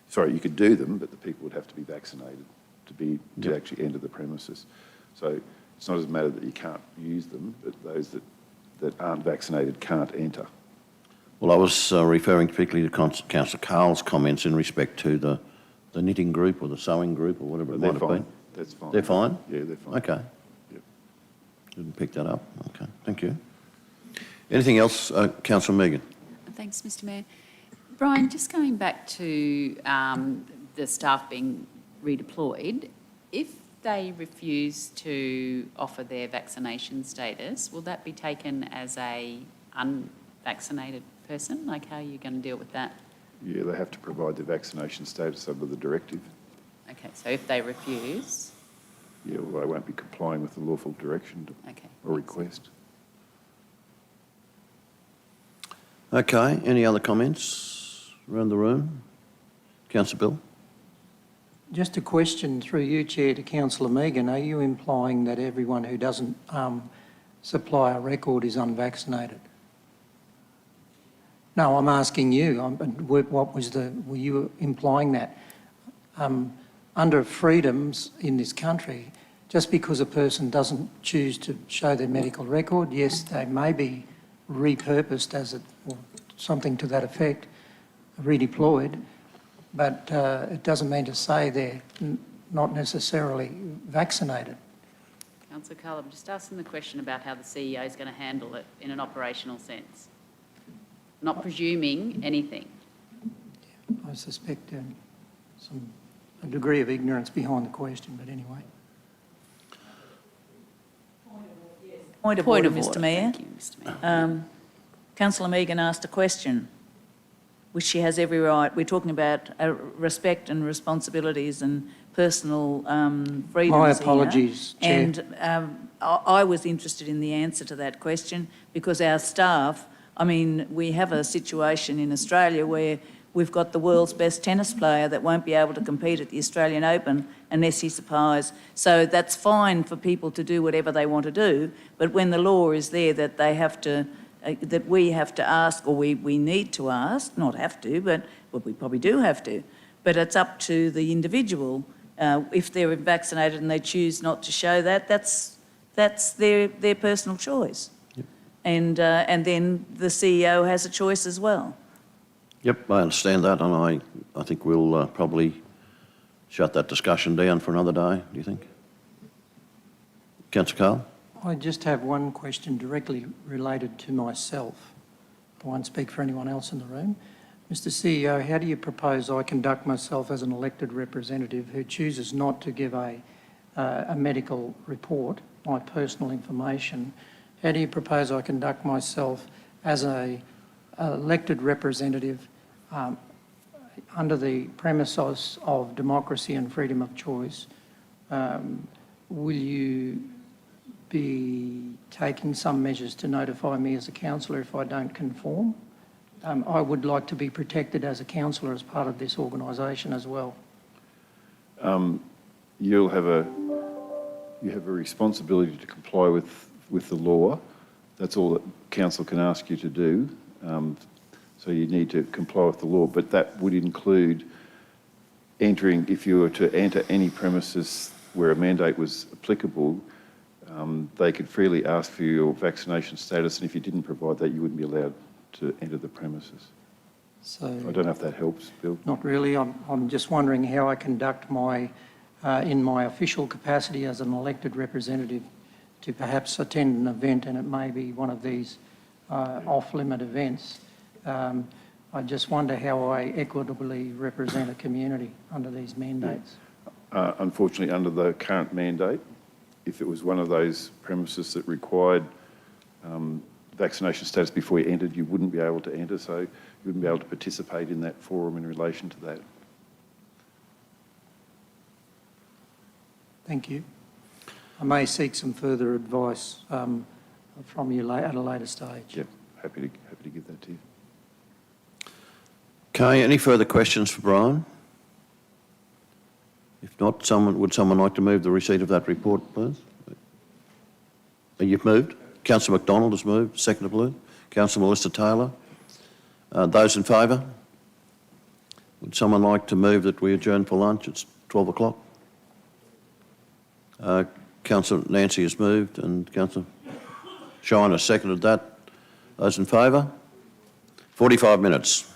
Sorry, you could do them, but the people would have to be vaccinated to actually enter the premises. So it's not as a matter that you can't use them, but those that aren't vaccinated can't enter. Well, I was referring particularly to Councillor Carl's comments in respect to the knitting group or the sewing group or whatever it might have been. That's fine. They're fine? Yeah, they're fine. Okay. Yep. Didn't pick that up. Okay, thank you. Anything else, Councillor Megan? Thanks, Mr Mayor. Brian, just going back to the staff being redeployed, if they refuse to offer their vaccination status, will that be taken as a unvaccinated person? Like, how are you going to deal with that? Yeah, they have to provide their vaccination status under the directive. Okay, so if they refuse? Yeah, well, they won't be complying with the lawful direction or request. Okay, any other comments around the room? Councillor Bill? Just a question through you, Chair, to Councillor Megan. Are you implying that everyone who doesn't supply a record is unvaccinated? No, I'm asking you. Were you implying that? Under freedoms in this country, just because a person doesn't choose to show their medical record, yes, they may be repurposed or something to that effect, redeployed, but it doesn't mean to say they're not necessarily vaccinated. Councillor Carl, I'm just asking the question about how the CEO is going to handle it in an operational sense. Not presuming anything. I suspect a degree of ignorance behind the question, but anyway. Point of order, Mr Mayor. Thank you, Mr Mayor. Councillor Megan asked a question, which she has every right. We're talking about respect and responsibilities and personal freedoms. My apologies, here. Chair. And I was interested in the answer to that question because our staff, I mean, we have a situation in Australia where we've got the world's best tennis player that won't be able to compete at the Australian Open unless he supplies. So that's fine for people to do whatever they want to do, but when the law is there that they have to, that we have to ask, or we need to ask, not have to, but well, we probably do have to, but it's up to the individual. If they're vaccinated and they choose not to show that, that's their personal choice. Yep. And then the CEO has a choice as well. Yep, I understand that, and I think we'll probably shut that discussion down for another day, do you think? Councillor Carl? I just have one question directly related to myself. I won't speak for anyone else in the room. Mr CEO, how do you propose I conduct myself as an elected representative who chooses not to give a medical report, my personal information? How do you propose I conduct myself as an elected representative under the premises of democracy and freedom of choice? Will you be taking some measures to notify me as a councillor if I don't conform? I would like to be protected as a councillor as part of this organisation as well. You have a responsibility to comply with the law. That's all that council can ask you to do. So you need to comply with the law, but that would include entering, if you were to enter any premises where a mandate was applicable, they could freely ask for your vaccination status, and if you didn't provide that, you wouldn't be allowed to enter the premises. So I don't know if that helps, Bill. not really. I'm just wondering how I conduct in my official capacity as an elected representative to perhaps attend an event, and it may be one of these off-limit events. I just wonder how I equitably represent a community under these mandates. Unfortunately, under the current mandate, if it was one of those premises that required vaccination status before you entered, you wouldn't be able to enter, so you wouldn't be able to participate in that forum in relation to that. Thank you. I may seek some further advice from you at a later stage. Yep, happy to give that to you. Okay, any further questions for Brian? If not, would someone like to move the receipt of that report, please? You've moved? Councillor McDonald has moved, seconded, please. Councillor Melissa Taylor. Those in favour? Would someone like to move that we adjourn for lunch? It's 12 o'clock. Councillor Nancy has moved and Councillor Shine has seconded that. Those in favour? 45 minutes.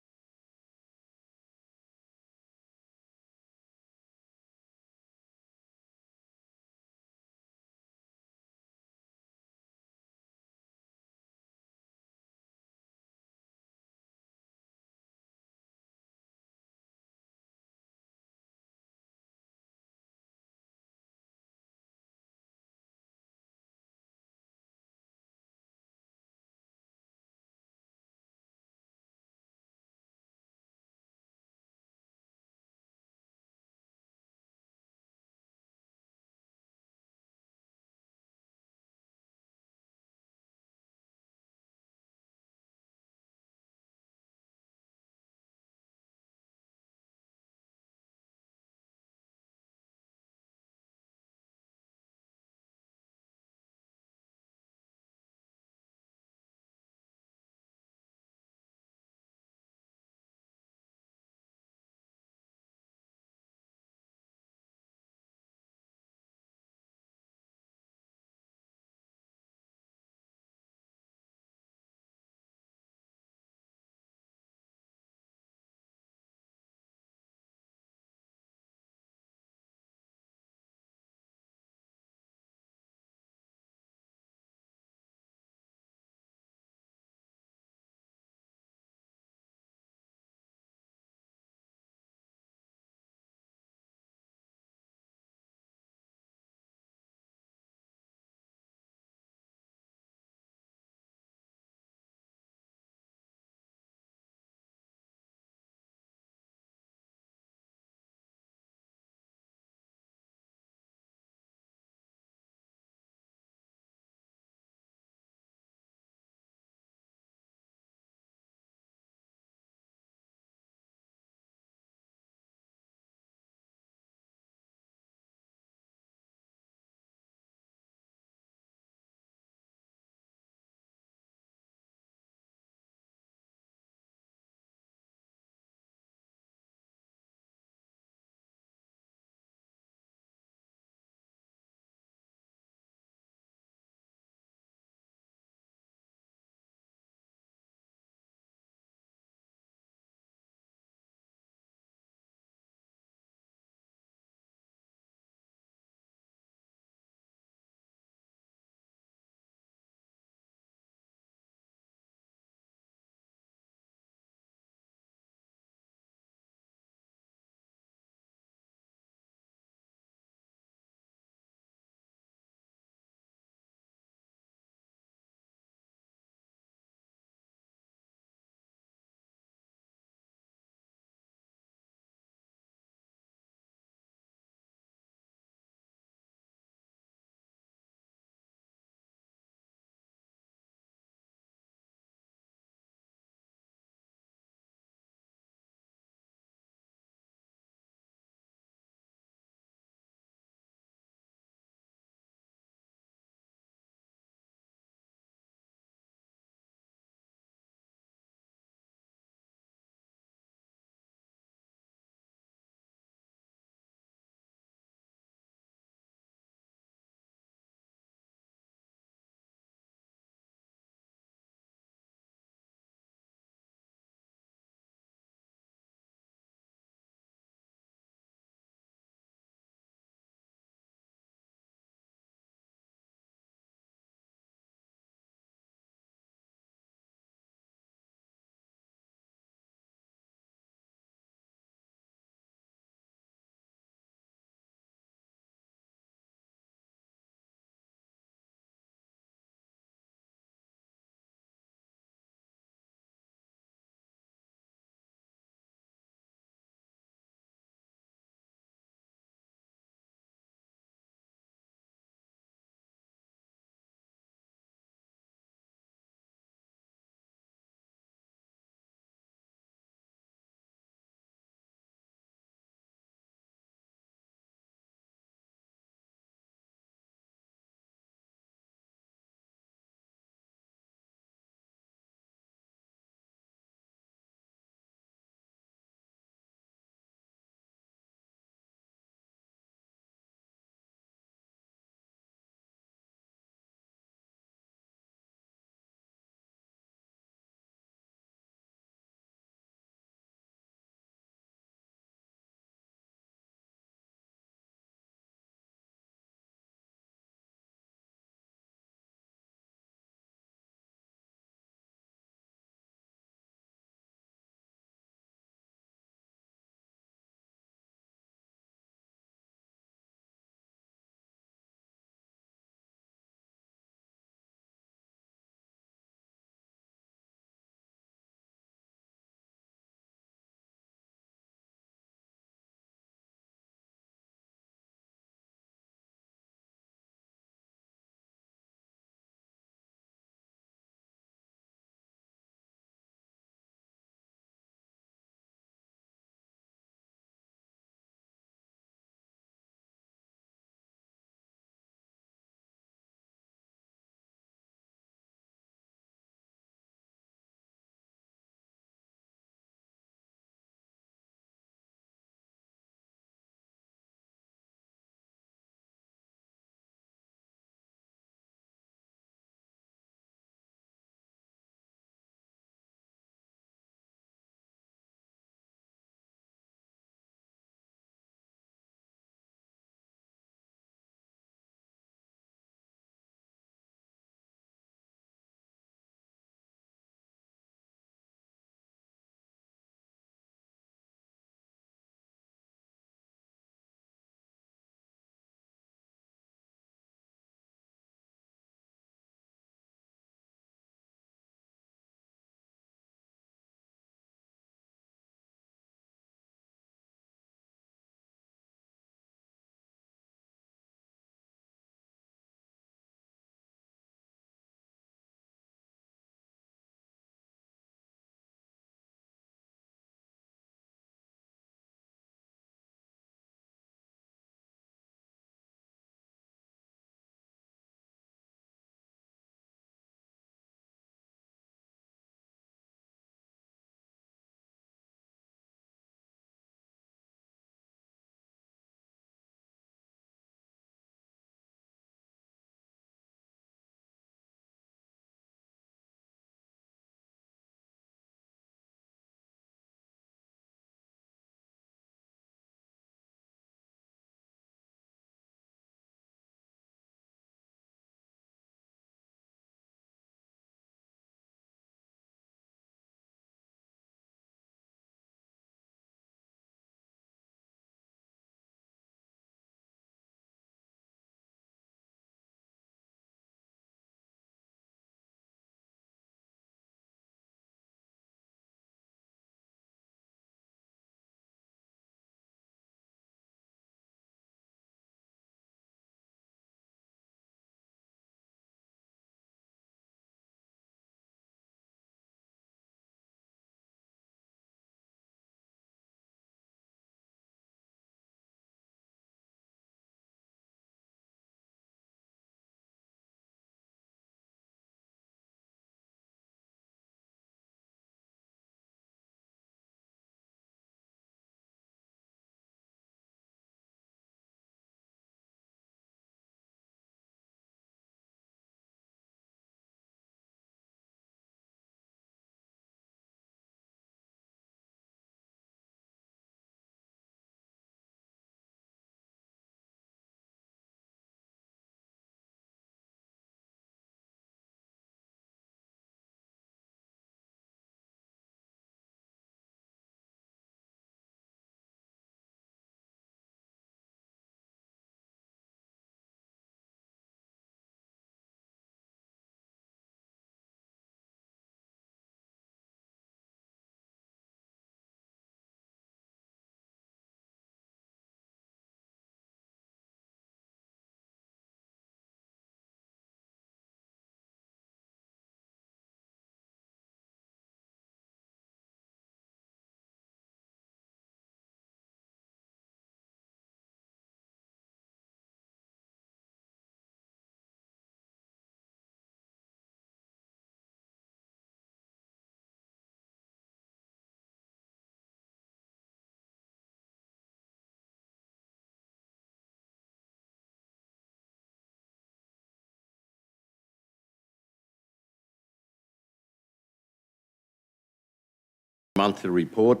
monthly report.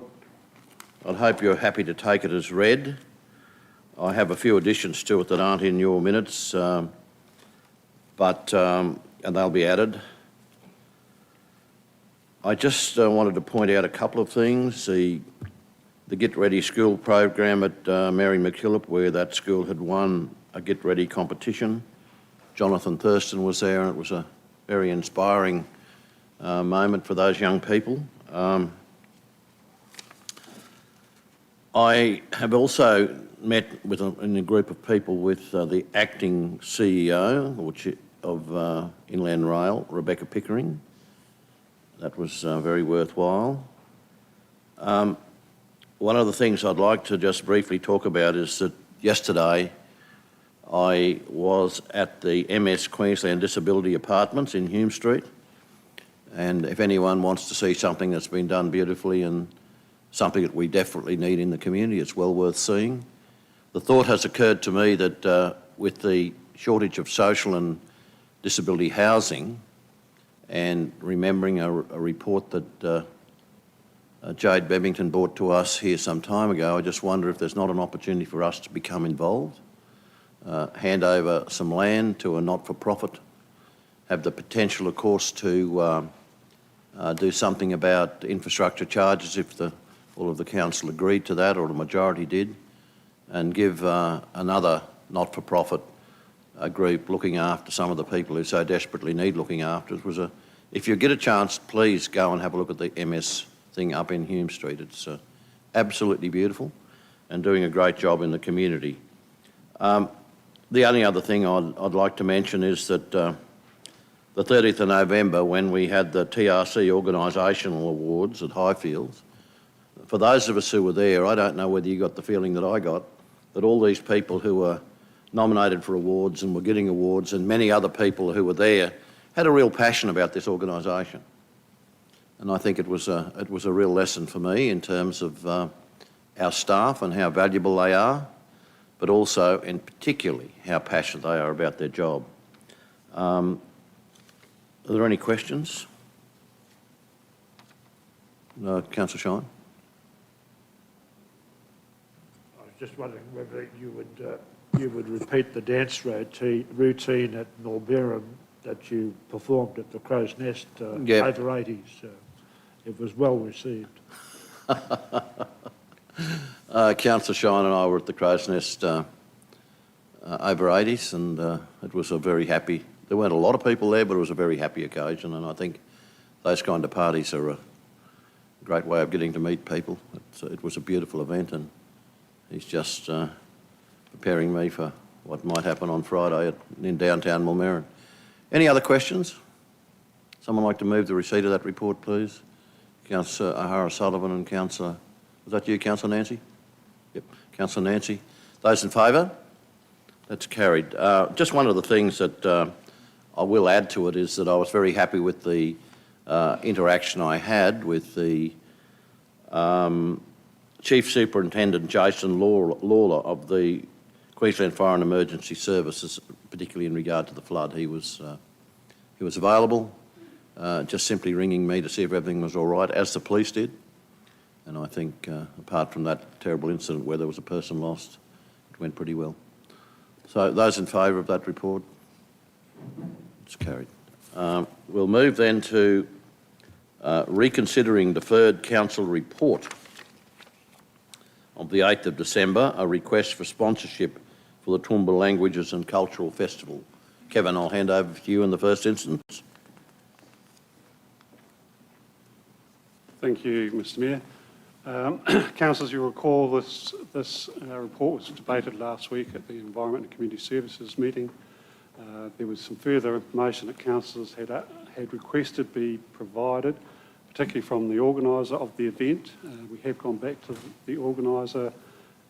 I hope you're happy to take it as read. I have a few additions to it that aren't in your minutes, and they'll be added. I just wanted to point out a couple of things. The Get Ready School program at Mary MacKillop, where that school had won a Get Ready competition. Jonathan Thurston was there, and it was a very inspiring moment for those young people. I have also met in a group of people with the acting CEO of Inland Rail, Rebecca Pickering. That was very worthwhile. One of the things I'd like to just briefly talk about is that yesterday I was at the MS Queensland Disability Apartments in Hume Street, and if anyone wants to see something that's been done beautifully and something that we definitely need in the community, it's well worth seeing. The thought has occurred to me that with the shortage of social and disability housing, and remembering a report that Jade Bebington brought to us here some time ago, I just wonder if there's not an opportunity for us to become involved, hand over some land to a not-for-profit, have the potential, of course, to do something about infrastructure charges if all of the council agreed to that, or the majority did, and give another not-for-profit group looking after some of the people who so desperately need looking after. If you get a chance, please go and have a look at the MS thing up in Hume Street. It's absolutely beautiful and doing a great job in the community. The only other thing I'd like to mention is that the 30th of November, when we had the TRC Organisational Awards at Highfields, for those of us who were there, I don't know whether you got the feeling that I got, that all these people who were nominated for awards and were getting awards, and many other people who were there, had a real passion about this organisation. And I think it was a real lesson for me in terms of our staff and how valuable they are, but also, and particularly, how passionate they are about their job. Are there any questions? Councillor Shine? I was just wondering whether you would repeat the dance routine at Norberrum that you performed at the Crow's Nest over 80s. It was well received. Councillor Shine and I were at the Crow's Nest over 80s, and it was a very happy, there weren't a lot of people there, but it was a very happy occasion, and I think those kind of parties are a great way of getting to meet people. It was a beautiful event, and he's just preparing me for what might happen on Friday in downtown Mulmerran. Any other questions? Someone like to move the receipt of that report, please? Councillor O'Hara-Sullivan and Councillor, was that you, Councillor Nancy? Yep, Councillor Nancy. Those in favour? That's carried. Just one of the things that I will add to it is that I was very happy with the interaction I had with the Chief Superintendent Jason Lawler of the Queensland Fire and Emergency Services, particularly in regard to the flood. He was available, just simply ringing me to see if everything was all right, as the police did. And I think, apart from that terrible incident where there was a person lost, it went pretty well. So those in favour of that report? It's carried. We'll move then to reconsidering deferred council report of the 8th of December, a request for sponsorship for the Toowoomba Languages and Cultural Festival. Kevin, I'll hand over to you in the first instance. Thank you, Mr Mayor. Councillors, you'll recall this report was debated last week at the Environment and Community Services meeting. There was some further information that councillors had requested be provided, particularly from the organiser of the event. We have gone back to the organiser,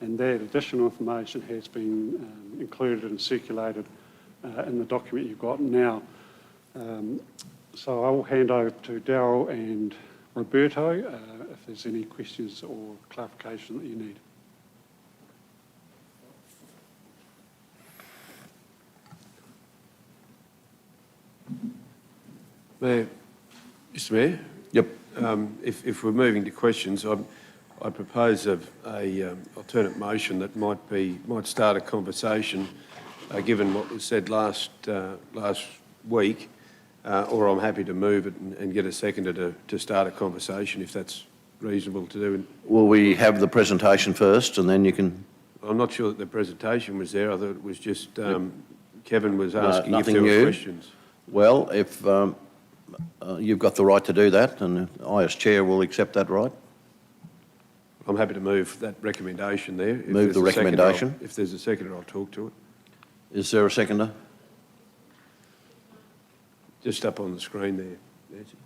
and that additional information has been included and circulated in the document you've got now. So I will hand over to Darryl and Roberto if there's any questions or clarification that you need. Mayor, Mr Mayor? Yep. if we're moving to questions, I propose a alternate motion that might start a conversation, given what was said last week, or I'm happy to move it and get a seconder to start a conversation if that's reasonable to do. Will we have the presentation first and then you can... I'm not sure that the presentation was there. I thought it was just Kevin was asking if nothing there were new. questions. Well, if you've got the right to do that, and I as chair will accept that right. I'm happy to move that recommendation there. If Move there's the a seconder, recommendation. if there's a seconder, I'll talk to it. Is there a seconder? Just up on the screen there, Nancy.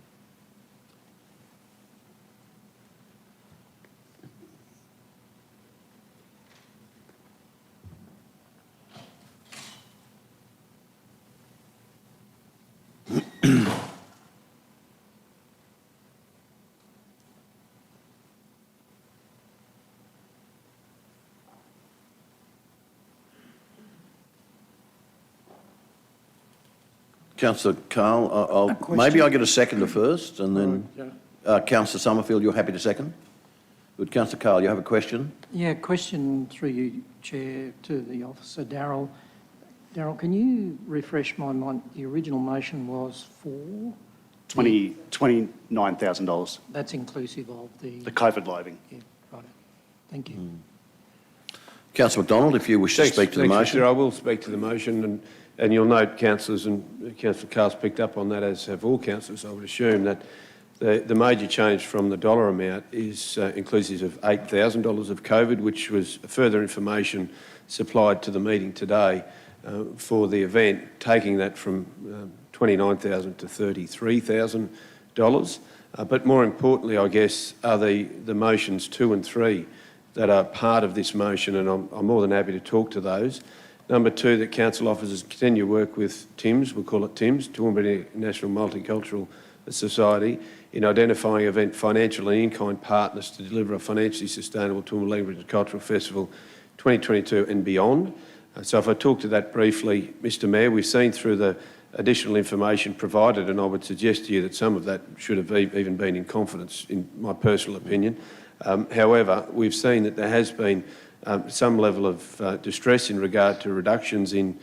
Councillor Carl, maybe I'll get a seconder first and then... Councillor Summerfield, you're happy to second? Good. Councillor Carl, you have a question? Yeah, question through you, Chair, to the officer, Darryl. Darryl, can you refresh my mind? The original motion was for? $29,000. That's inclusive of the COVID loading. Yeah, right. Thank you. Councillor McDonald, if you wish to speak to the motion. Mr. I will speak to the motion, and you'll note, councillors, and Councillor Carl's picked up on that, as have all councillors, I would assume, that the major change from the dollar amount is inclusive of $8,000 of COVID, which was further information supplied to the meeting today for the event, taking that from $29,000 to $33,000. But more importantly, I guess, are the motions 2 and 3 that are part of this motion, and I'm more than happy to talk to those. Number 2, that council officers continue to work with TIMS, we'll call it TIMS, Toowoomba National Multicultural Society, in identifying event financial and in-kind partners to deliver a financially sustainable Toowoomba Language and Cultural Festival 2022 and beyond. So if I talk to that briefly, Mr Mayor, we've seen through the additional information provided, and I would suggest to you that some of that should have even been in confidence, in my personal opinion. However, we've seen that there has been some level of distress in regard to reductions in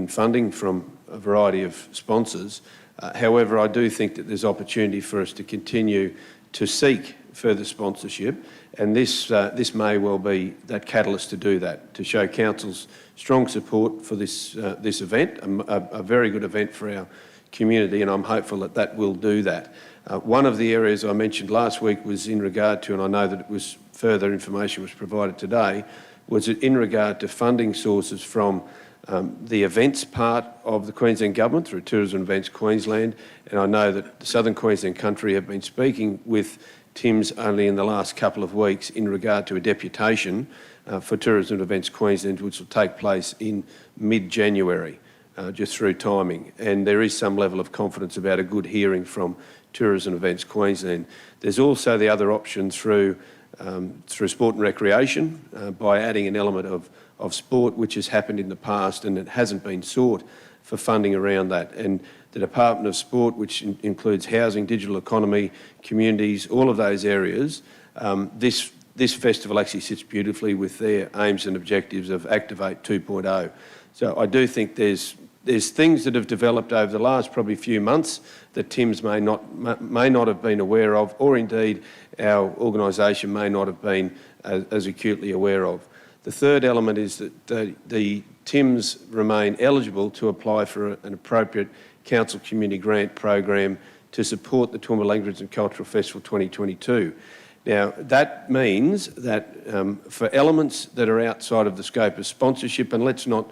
funding from a variety of sponsors. However, I do think that there's opportunity for us to continue to seek further sponsorship, and this may well be that catalyst to do that, to show council's strong support for this event, a very good event for our community, and I'm hopeful that that will do that. One of the areas I mentioned last week was in regard to, and I know that it was further information was provided today, was in regard to funding sources from the events part of the Queensland Government through Tourism Events Queensland, and I know that the Southern Queensland Country have been speaking with TIMS only in the last couple of weeks in regard to a deputation for Tourism Events Queensland, which will take place in mid-January, just through timing. And there is some level of confidence about a good hearing from Tourism Events Queensland. There's also the other option through sport and recreation, by adding an element of sport, which has happened in the past and it hasn't been sought for funding around that. And the Department of Sport, which includes housing, digital economy, communities, all of those areas, this festival actually sits beautifully with their aims and objectives of Activate 2.0. So I do think there's things that have developed over the last probably few months that TIMS may not have been aware of, or indeed our organisation may not have been as acutely aware of. The third element is that the TIMS remain eligible to apply for an appropriate council community grant program to support the Toowoomba Language and Cultural Festival 2022. Now, that means that for elements that are outside of the scope of sponsorship, and let's not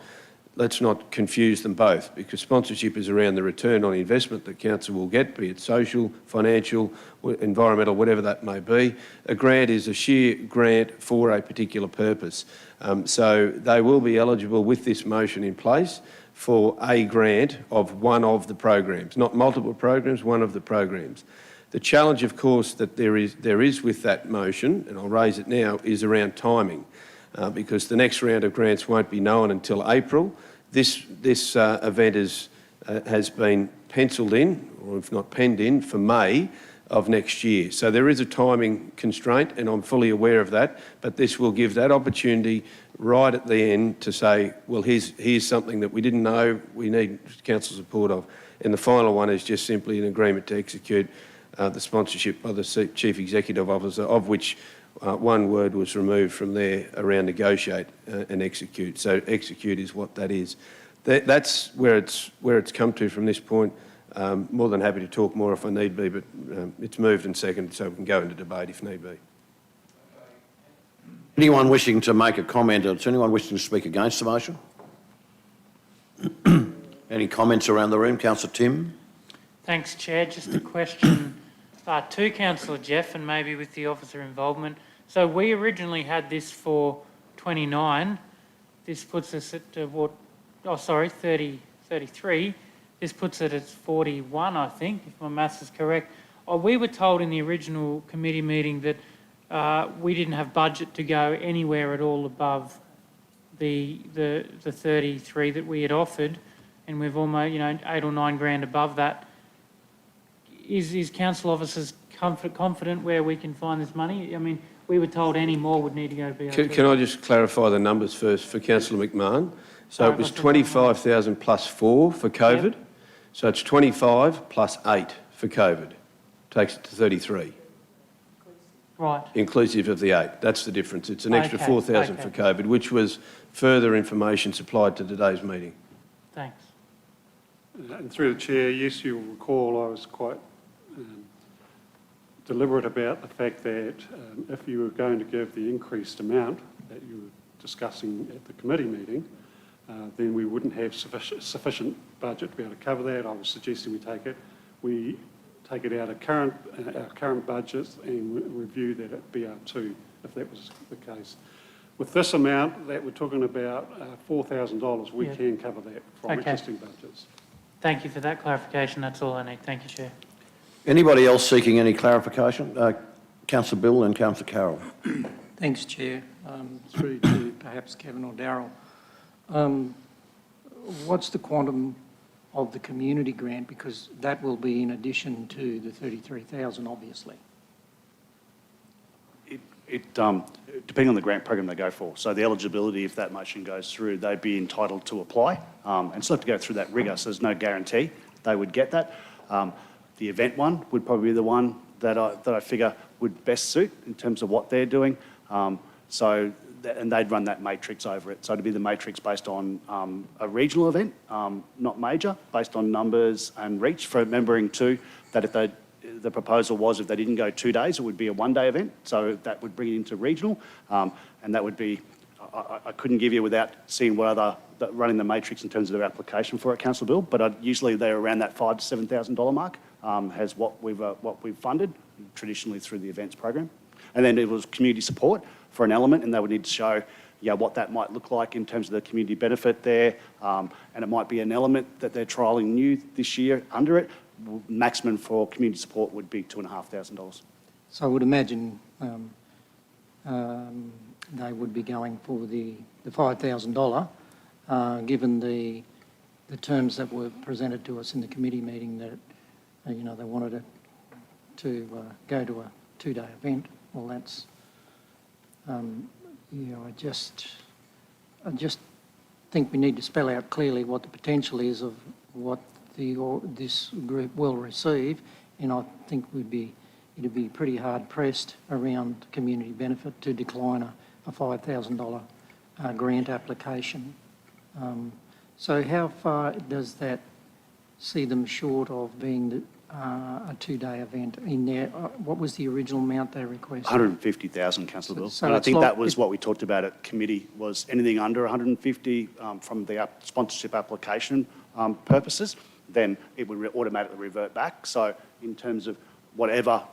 confuse them both, because sponsorship is around the return on investment that council will get, be it social, financial, environmental, whatever that may be. A grant is a sheer grant for a particular purpose. So they will be eligible with this motion in place for a grant of one of the programs, not multiple programs, one of the programs. The challenge, of course, that there is with that motion, and I'll raise it now, is around timing. Because the next round of grants won't be known until April. This event has been pencilled in, or if not penned in, for May of next year. So there is a timing constraint, and I'm fully aware of that, but this will give that opportunity right at the end to say, well, here's something that we didn't know we need council support of. And the final one is just simply an agreement to execute the sponsorship by the Chief Executive Officer, of which one word was removed from there around negotiate and execute. So execute is what that is. That's where it's come to from this point. More than happy to talk more if I need be, but it's moved and seconded, so we can go into debate if need be. Anyone wishing to make a comment, or is anyone wishing to speak against the motion? Any comments around the room? Councillor Tim? Thanks, Chair. Just a question to Councillor Jeff, and maybe with the officer involvement. So we originally had this for 29. This puts us at 33. This puts it at 41, I think, if my maths is correct. We were told in the original committee meeting that we didn't have budget to go anywhere at all above the 33 that we had offered, and we've almost, $8 or $9 grand above that. Is council officers confident where we can find this money? I mean, we were told any more would need to go to Can I just clarify the numbers first for Councillor McMahon? So it was 25,000 plus 4 for COVID. Yep. So it's 25 plus 8 for COVID. Takes it to 33. Right. Inclusive of the 8. That's the difference. It's an extra 4,000 for COVID, which was further information supplied to today's meeting. Thanks. And through the chair, yes, you'll recall I was quite deliberate about the fact that if you were going to give the increased amount that you were discussing at the committee meeting, then we wouldn't have sufficient budget to be able to cover that. I was suggesting we take it out of our current budgets and review that at BR2, if that was the case. With this amount that we're talking about, $4,000, we can cover that from existing budgets. Thank you for that clarification. That's all I need. Thank you, Chair. Anybody else seeking any clarification? Councillor Bill and Councillor Carroll. Thanks, Chair. Through to perhaps Kevin or Darryl. What's the quantum of the community grant? Because that will be in addition to the 33,000, obviously. Depending on the grant program they go for. So the eligibility, if that motion goes through, they'd be entitled to apply and still have to go through that rigour, so there's no guarantee they would get that. The event one would probably be the one that I figure would best suit in terms of what they're doing. And they'd run that matrix over it. So it'd be the matrix based on a regional event, not major, based on numbers and reach. For remembering too that if the proposal was if they didn't go 2 days, it would be a one-day event. So that would bring it into regional, and that would be. I couldn't give you without seeing what running the matrix in terms of their application for it, Councillor Bill. But usually they're around that $5,000 to $7,000 mark. Has what we've funded traditionally through the events program, and then it was community support for an element, and they would need to show what that might look like in terms of the community benefit there, and it might be an element that they're trialling new this year under it. Maximum for community support would be $2,500. So I would imagine they would be going for the $5,000, given the terms that were presented to us in the committee meeting that they wanted to go to a 2-day event. Well, that's I just think we need to spell out clearly what the potential is of what this group will receive, and I think it'd be pretty hard pressed around community benefit to decline a $5,000 grant application. So how far does that see them short of being a 2-day event in there? What was the original amount they requested? 150,000, Councillor Bill. So and I it's think like that was what we talked about at committee, was anything under 150 from the sponsorship application purposes, then it would automatically revert back. So in terms of whatever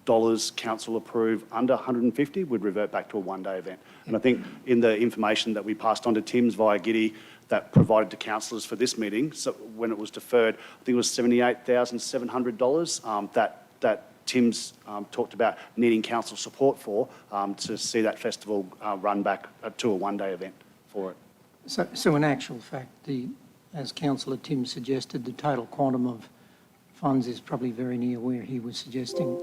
dollars council approve under 150 would revert back to a 1-day event. And I think in the information that we passed on to Tim's via Giddy that provided to councillors for this meeting, so when it was deferred, I think it was $78,700 that Tim's talked about needing council support for to see that festival run back to a 1-day event for it. So in actual fact, as Councillor Tim suggested, the total quantum of funds is probably very near where he was suggesting,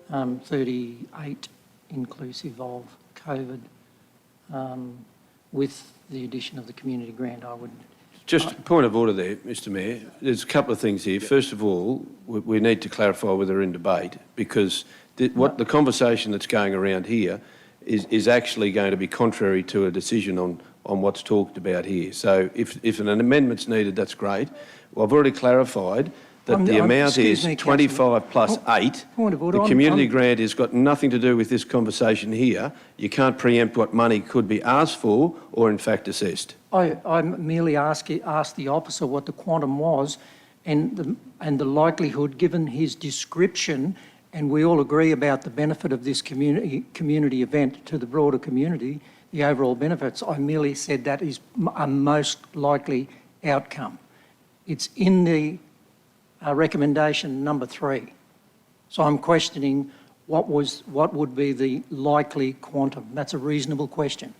38 inclusive of COVID, with the addition of the community grant, I would... Just a point of order there, Mr Mayor. There's a couple of things here. First of all, we need to clarify whether we're in debate, because what the conversation that's going around here is actually going to be contrary to a decision on what's talked about here. So if an amendment's needed, that's great. Well, I've already clarified that the amount is 25 plus 8. Point of order. The community grant has got nothing to do with this conversation here. You can't preempt what money could be asked for or in fact assessed. I merely asked the officer what the quantum was and the likelihood, given his description, and we all agree about the benefit of this community event to the broader community, the overall benefits. I merely said that is a most likely outcome. It's in the recommendation number 3. So I'm questioning what would be the likely quantum. That's a reasonable question.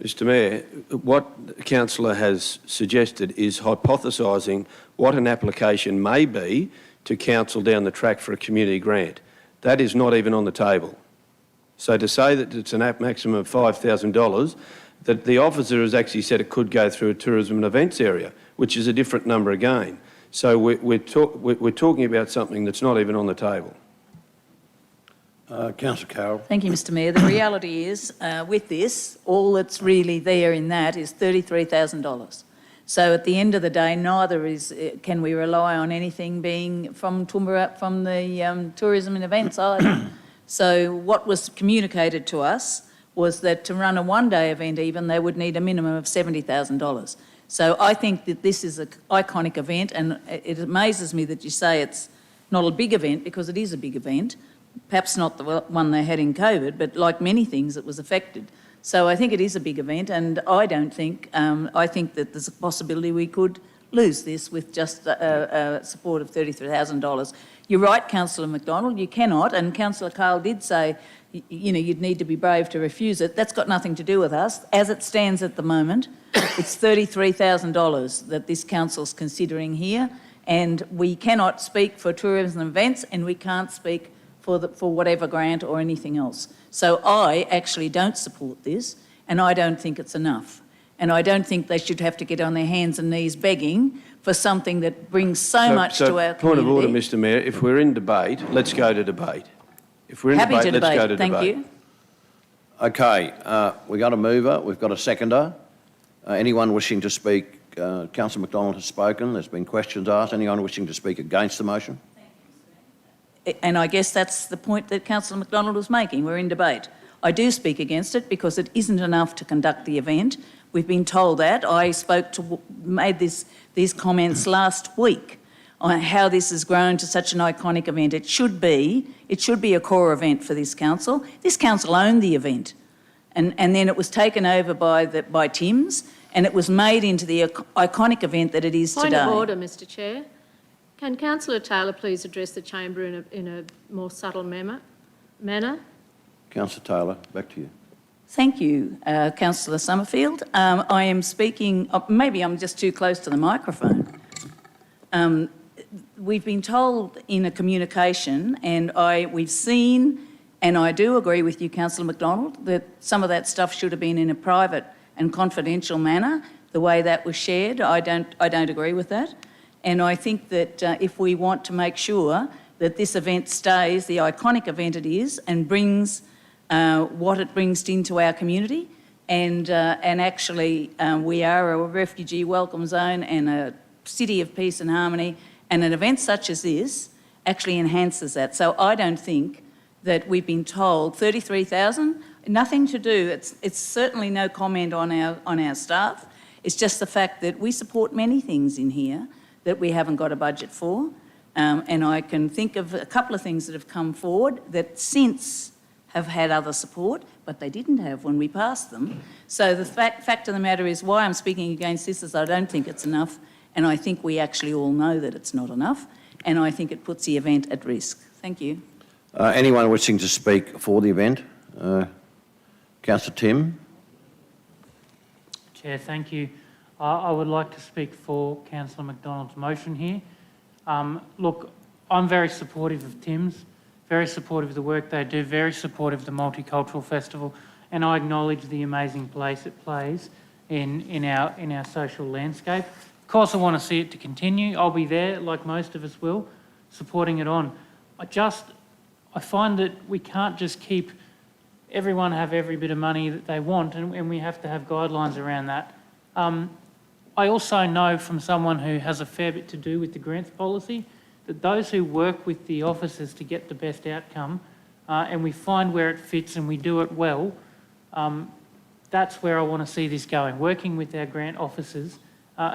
Mr Mayor, what the councillor has suggested is hypothesising what an application may be to council down the track for a community grant. That is not even on the table. So to say that it's a maximum of $5,000, that the officer has actually said it could go through a tourism and events area, which is a different number again. So we're talking about something that's not even on the table. Councillor Carroll. Thank you, Mr Mayor. The reality is, with this, all that's really there in that is $33,000. So at the end of the day, neither can we rely on anything being from Toowoomba, from the tourism and events either. So what was communicated to us was that to run a one-day event even, they would need a minimum of $70,000. So I think that this is an iconic event, and it amazes me that you say it's not a big event, because it is a big event. Perhaps not the one they had in COVID, but like many things, it was affected. So I think it is a big event, and I think that there's a possibility we could lose this with just support of $33,000. You're right, Councillor McDonald, you cannot, and Councillor Carl did say, you'd need to be brave to refuse it. That's got nothing to do with us. As it stands at the moment, it's $33,000 that this council's considering here, and we cannot speak for tourism and events, and we can't speak for whatever grant or anything else. So I actually don't support this, and I don't think it's enough. And I don't think they should have to get on their hands and knees begging for something that brings so much to our community. Point of order, Mr Mayor, if we're in debate, let's go to debate. If we're in Happy debate, to let's go to debate. debate. Thank you. Okay, we've got a mover, we've got a seconder. Anyone wishing to speak? Councillor McDonald has spoken. There's been questions asked. Anyone wishing to speak against the motion? And I guess that's the point that Councillor McDonald was making. We're in debate. I do speak against it because it isn't enough to conduct the event. We've been told that. I made these comments last week on how this has grown to such an iconic event. It should be a core event for this council. This council owned the event, and then it was taken over by Tim's, and it was made into the iconic event that it is today. Point of order, Mr Chair. Can Councillor Taylor please address the chamber in a more subtle manner? Councillor Taylor, back to you. Thank you, Councillor Summerfield. I am speaking, maybe I'm just too close to the microphone. We've been told in a communication, and we've seen, and I do agree with you, Councillor McDonald, that some of that stuff should have been in a private and confidential manner. The way that was shared, I don't agree with that. And I think that if we want to make sure that this event stays the iconic event it is and brings what it brings into our community, and actually we are a refugee welcome zone and a city of peace and harmony, and an event such as this actually enhances that. So I don't think that we've been told 33,000, nothing to do, it's certainly no comment on our staff. It's just the fact that we support many things in here that we haven't got a budget for. And I can think of a couple of things that have come forward that since have had other support, but they didn't have when we passed them. So the fact of the matter is, why I'm speaking against this is I don't think it's enough, and I think we actually all know that it's not enough, and I think it puts the event at risk. Thank you. Anyone wishing to speak for the event? Councillor Tim? Chair, thank you. I would like to speak for Councillor McDonald's motion here. Look, I'm very supportive of Tim's, very supportive of the work they do, very supportive of the Multicultural Festival, and I acknowledge the amazing place it plays in our social landscape. Of course, I want to see it to continue. I'll be there, like most of us will, supporting it on. I find that we can't just keep everyone have every bit of money that they want, and we have to have guidelines around that. I also know from someone who has a fair bit to do with the grants policy that those who work with the officers to get the best outcome, and we find where it fits and we do it well, that's where I want to see this going, working with our grant officers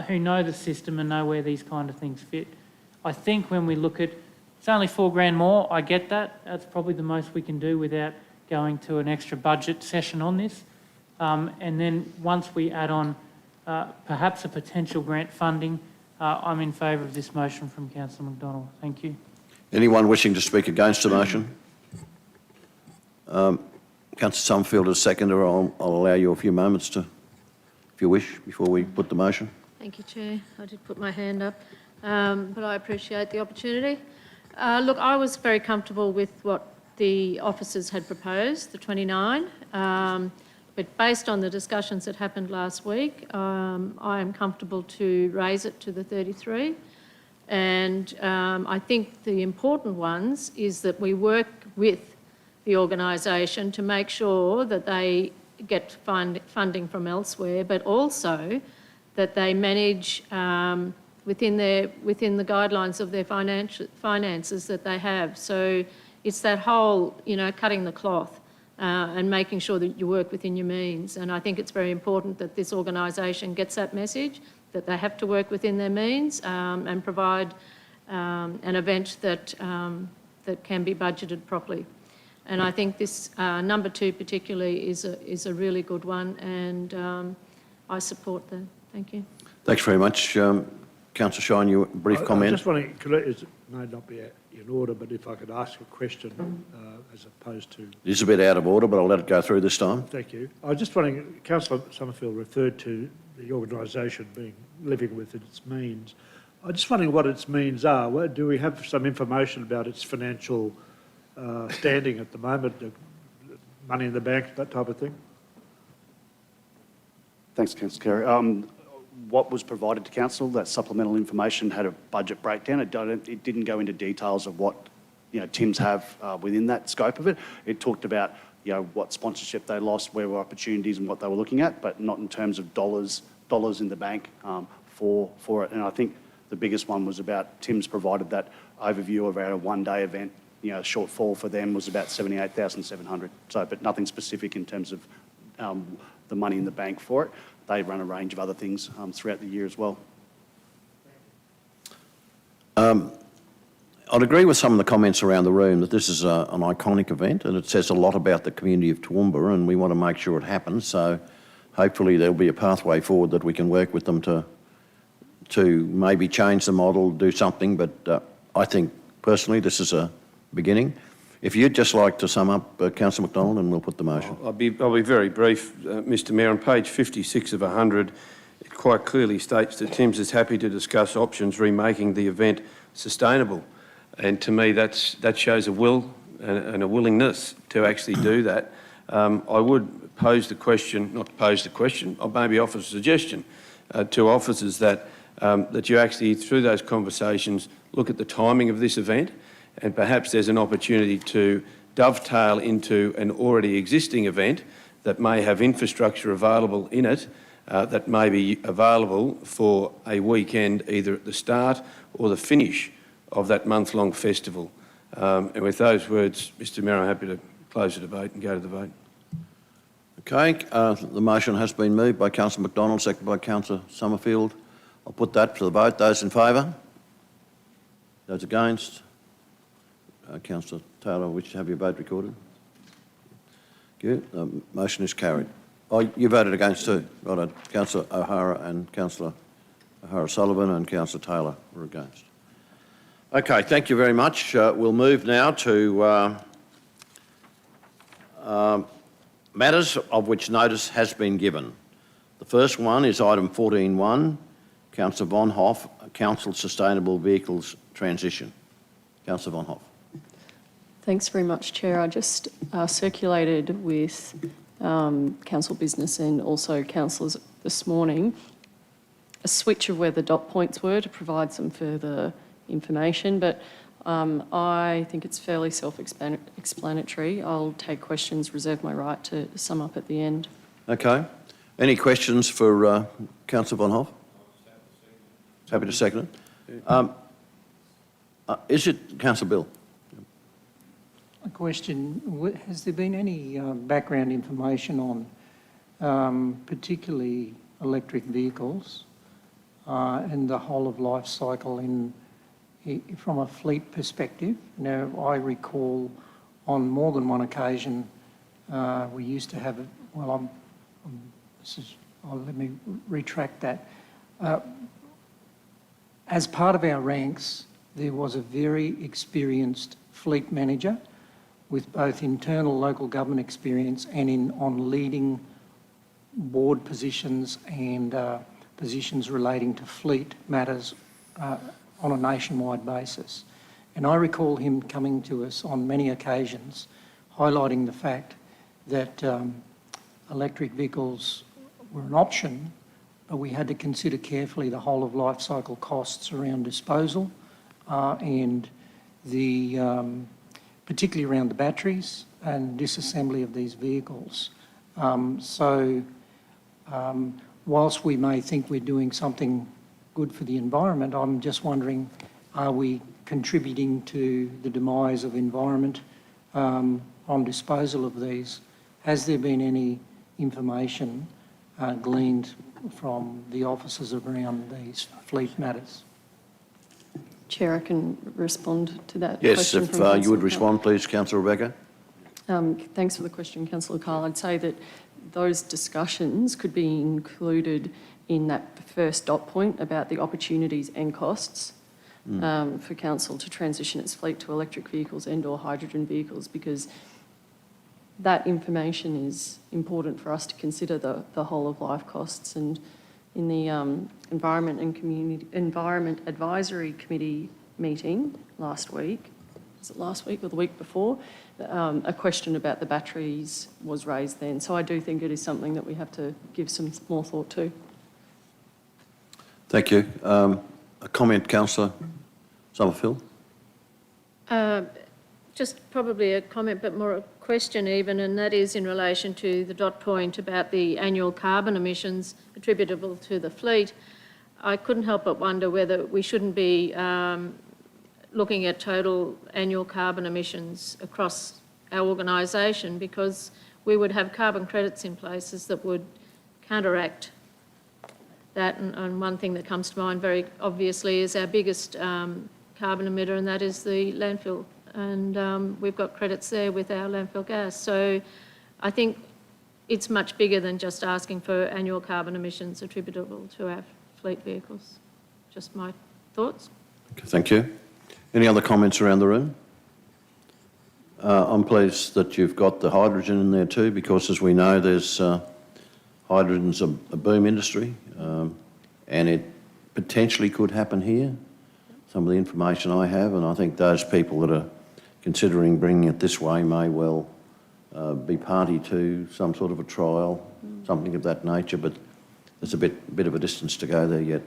who know the system and know where these kind of things fit. I think when we look at, it's only $4,000 more, I get that. That's probably the most we can do without going to an extra budget session on this. And then once we add on perhaps a potential grant funding, I'm in favour of this motion from Councillor McDonald. Thank you. Anyone wishing to speak against the motion? Councillor Summerfield as seconder. I'll allow you a few moments to, if you wish, before we put the motion. Thank you, Chair. I did put my hand up, but I appreciate the opportunity. Look, I was very comfortable with what the officers had proposed, the 29, but based on the discussions that happened last week, I am comfortable to raise it to the 33. And I think the important ones is that we work with the organisation to make sure that they get funding from elsewhere, but also that they manage within the guidelines of their finances that they have. So it's that whole, cutting the cloth and making sure that you work within your means. And I think it's very important that this organisation gets that message, that they have to work within their means and provide an event that can be budgeted properly. And I think this number 2 particularly is a really good one, and I support that. Thank you. Thanks very much. Councillor Shine, you brief comment? I'm just wondering, it may not be in order, but if I could ask a question as opposed to... It is a bit out of order, but I'll let it go through this time. Thank you. I was just wondering, Councillor Summerfield referred to the organisation being living within its means. I'm just wondering what its means are. Do we have some information about its financial standing at the moment, money in the bank, that type of thing? Thanks, Councillor Carey. What was provided to council, that supplemental information had a budget breakdown. It didn't go into details of what Tim's have within that scope of it. It talked about what sponsorship they lost, where were opportunities, and what they were looking at, but not in terms of dollars in the bank for it. And I think the biggest one was about Tim's provided that overview of our one-day event. Shortfall for them was about 78,700. So, but nothing specific in terms of the money in the bank for it. They run a range of other things throughout the year as well. I'd agree with some of the comments around the room that this is an iconic event and it says a lot about the community of Toowoomba, and we want to make sure it happens. So hopefully there'll be a pathway forward that we can work with them to maybe change the model, do something. But I think personally this is a beginning. If you'd just like to sum up, Councillor McDonald, and we'll put the motion. I'll be very brief, Mr Mayor. On page 56 of 100, it quite clearly states that Tim's is happy to discuss options remaking the event sustainable. And to me, that shows a will and a willingness to actually do that. I would pose the question, not pose the question, or maybe offer a suggestion to officers that you actually, through those conversations, look at the timing of this event, and perhaps there's an opportunity to dovetail into an already existing event that may have infrastructure available in it that may be available for a weekend either at the start or the finish of that month-long festival. And with those words, Mr Mayor, I'm happy to close the debate and go to the vote. Okay, the motion has been moved by Councillor McDonald, seconded by Councillor Summerfield. I'll put that to the vote. Those in favour? Those against? Councillor Taylor, wish to have your vote recorded? Good. The motion is carried. Oh, you voted against too. Right. Councillor O'Hara and Councillor O'Hara-Sullivan and Councillor Taylor were against. Okay, thank you very much. We'll move now to matters of which notice has been given. The first one is item 14.1, Councillor Von Hoff, Council Sustainable Vehicles transition. Councillor Von Hoff. Thanks very much, Chair. I just circulated with council business and also councillors this morning a switch of where the dot points were to provide some further information, but I think it's fairly self-explanatory. I'll take questions, reserve my right to sum up at the end. Okay. Any questions for Councillor Von Hoff? Happy to second it. Is it Councillor Bill? A question, has there been any background information on particularly electric vehicles and the whole of life cycle from a fleet perspective? Now, I recall on more than one occasion we used to have, let me retract that. As part of our ranks, there was a very experienced fleet manager with both internal local government experience and on leading board positions and positions relating to fleet matters on a nationwide basis. And I recall him coming to us on many occasions, highlighting the fact that electric vehicles were an option, but we had to consider carefully the whole of life cycle costs around disposal and particularly around the batteries and disassembly of these vehicles. Whilst we may think we're doing something good for the environment, I'm just wondering, are we contributing to the demise of environment on disposal of these? Has there been any information gleaned from the officers around these fleet matters? Chair, I can respond to that Yes, question. if from you would Councillor respond, please, Councillor Rebecca. Thanks for the question, Councillor Carl. I'd say that those discussions could be included in that first dot point about the opportunities and costs for council to transition its fleet to electric vehicles and/or hydrogen vehicles, because that information is important for us to consider the whole of life costs. And in the Environment Advisory Committee meeting last week, was it last week or the week before, a question about the batteries was raised then. So I do think it is something that we have to give some more thought to. Thank you. A comment, Councillor Summerfield? Just probably a comment, but more a question even, and that is in relation to the dot point about the annual carbon emissions attributable to the fleet. I couldn't help but wonder whether we shouldn't be looking at total annual carbon emissions across our organisation, because we would have carbon credits in places that would counteract that. And one thing that comes to mind very obviously is our biggest carbon emitter, and that is the landfill. And we've got credits there with our landfill gas. So I think it's much bigger than just asking for annual carbon emissions attributable to our fleet vehicles. Just my thoughts. Okay, thank you. Any other comments around the room? I'm pleased that you've got the hydrogen in there too, because as we know, there's hydrogen's a boom industry, and it potentially could happen here. Some of the information I have, and I think those people that are considering bringing it this way may well be party to some sort of a trial, something of that nature, but there's a bit of a distance to go there yet.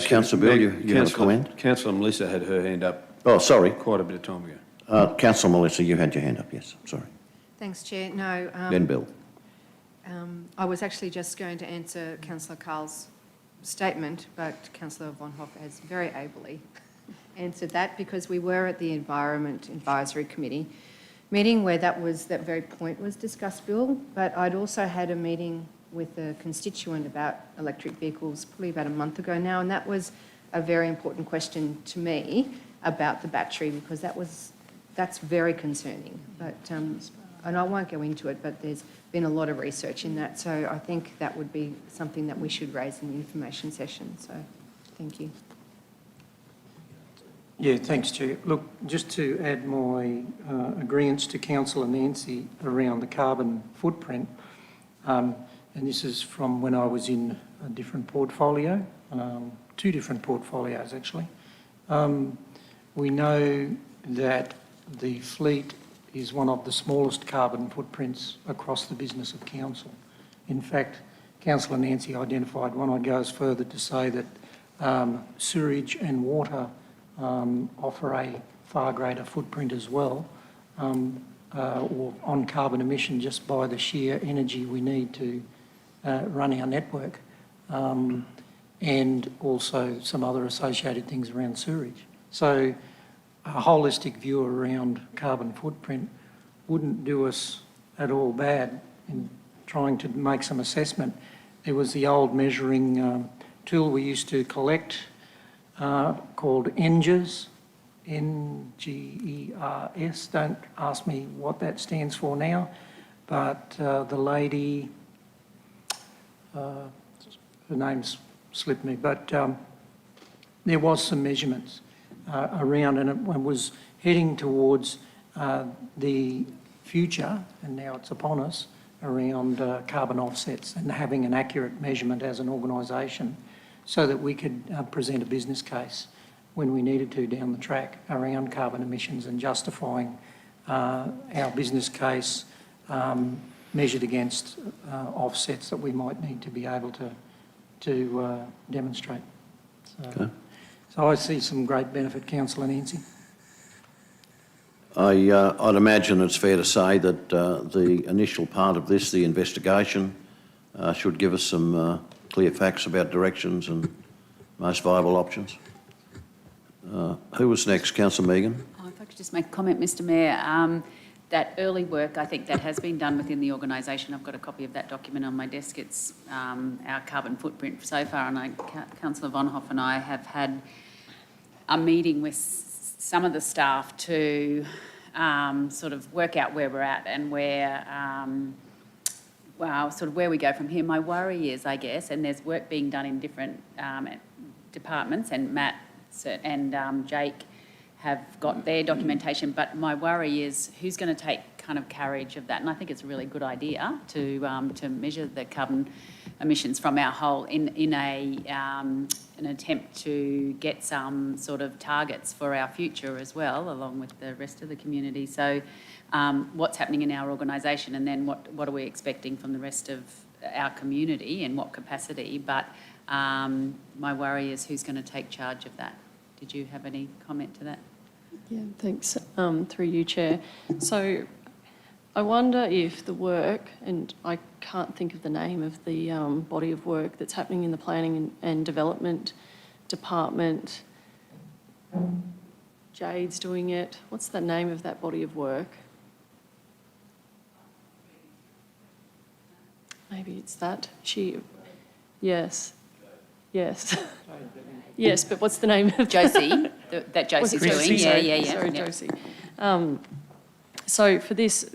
Councillor Bill, you have a comment? Councillor Melissa had her hand up. Oh, sorry. Quite a bit of time ago. Councillor Melissa, you had your hand up, yes, sorry. Thanks, Chair. No. Then Bill. I was actually just going to answer Councillor Carl's statement, but Councillor Von Hoff has very ably answered that, because we were at the Environment Advisory Committee meeting where that very point was discussed, Bill, but I'd also had a meeting with a constituent about electric vehicles probably about a month ago now, and that was a very important question to me about the battery, because that's very concerning. But and I won't go into it, but there's been a lot of research in that, so I think that would be something that we should raise in the information session. So, thank you. Yeah, thanks, Chair. Look, just to add my agreeance to Councillor Nancy around the carbon footprint, and this is from when I was in a different portfolio, 2 different portfolios actually. We know that the fleet is one of the smallest carbon footprints across the business of council. In fact, Councillor Nancy identified one. I'd go as further to say that sewage and water offer a far greater footprint as well, or on carbon emission, just by the sheer energy we need to run our network, and also some other associated things around sewerage. So a holistic view around carbon footprint wouldn't do us at all bad in trying to make some assessment. There was the old measuring tool we used to collect called NGERS, N-G-E-R-S. Don't ask me what that stands for now, but the lady, her name's slipped me, but there was some measurements around, and it was heading towards the future, and now it's upon us, around carbon offsets and having an accurate measurement as an organisation so that we could present a business case when we needed to down the track around carbon emissions and justifying our business case measured against offsets that we might need to be able to demonstrate. So I see some great benefit, Councillor Nancy. I'd imagine it's fair to say that the initial part of this, the investigation, should give us some clear facts about directions and most viable options. Who was next? Councillor Megan. If I could just make a comment, Mr Mayor. That early work, I think that has been done within the organisation. I've got a copy of that document on my desk. It's our carbon footprint so far, and Councillor Von Hoff and I have had a meeting with some of the staff to sort of work out where we're at and where, sort of where we go from here. My worry is, I guess, and there's work being done in different departments, and Matt and Jake have got their documentation, but my worry is who's going to take kind of carriage of that. And I think it's a really good idea to measure the carbon emissions from our whole in an attempt to get some sort of targets for our future as well, along with the rest of the community. So what's happening in our organisation, and then what are we expecting from the rest of our community in what capacity? But my worry is who's going to take charge of that. Did you have any comment to that? Yeah, thanks. Through you, Chair. So I wonder if the work, and I can't think of the name of the body of work that's happening in the Planning and Development Department. Jade's doing it. What's the name of that body of work? Maybe it's that. Yes. Yes, but what's the name of Josie, that Josie's doing. Yeah. Sorry, Josie. So for this,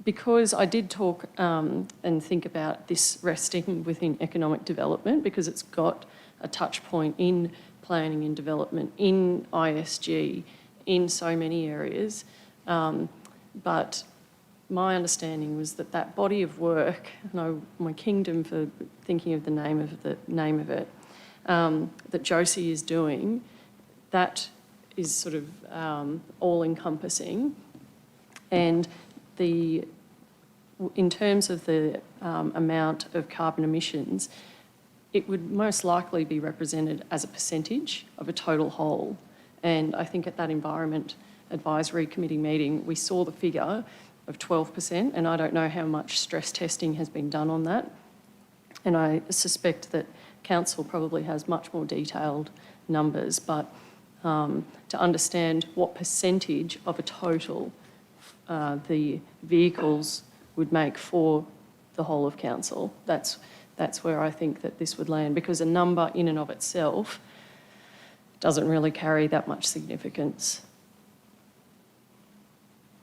because I did talk and think about this resting within economic development, because it's got a touch point in planning and development, in ISG, in so many areas. But my understanding was that body of work, and my kingdom for thinking of the name of it, that Josie is doing, that is sort of all-encompassing. And in terms of the amount of carbon emissions, it would most likely be represented as a percentage of a total whole. And I think at that Environment Advisory Committee meeting, we saw the figure of 12%, and I don't know how much stress testing has been done on that. And I suspect that Council probably has much more detailed numbers, but to understand what percentage of a total the vehicles would make for the whole of Council, that's where I think that this would land, because a number in and of itself doesn't really carry that much significance.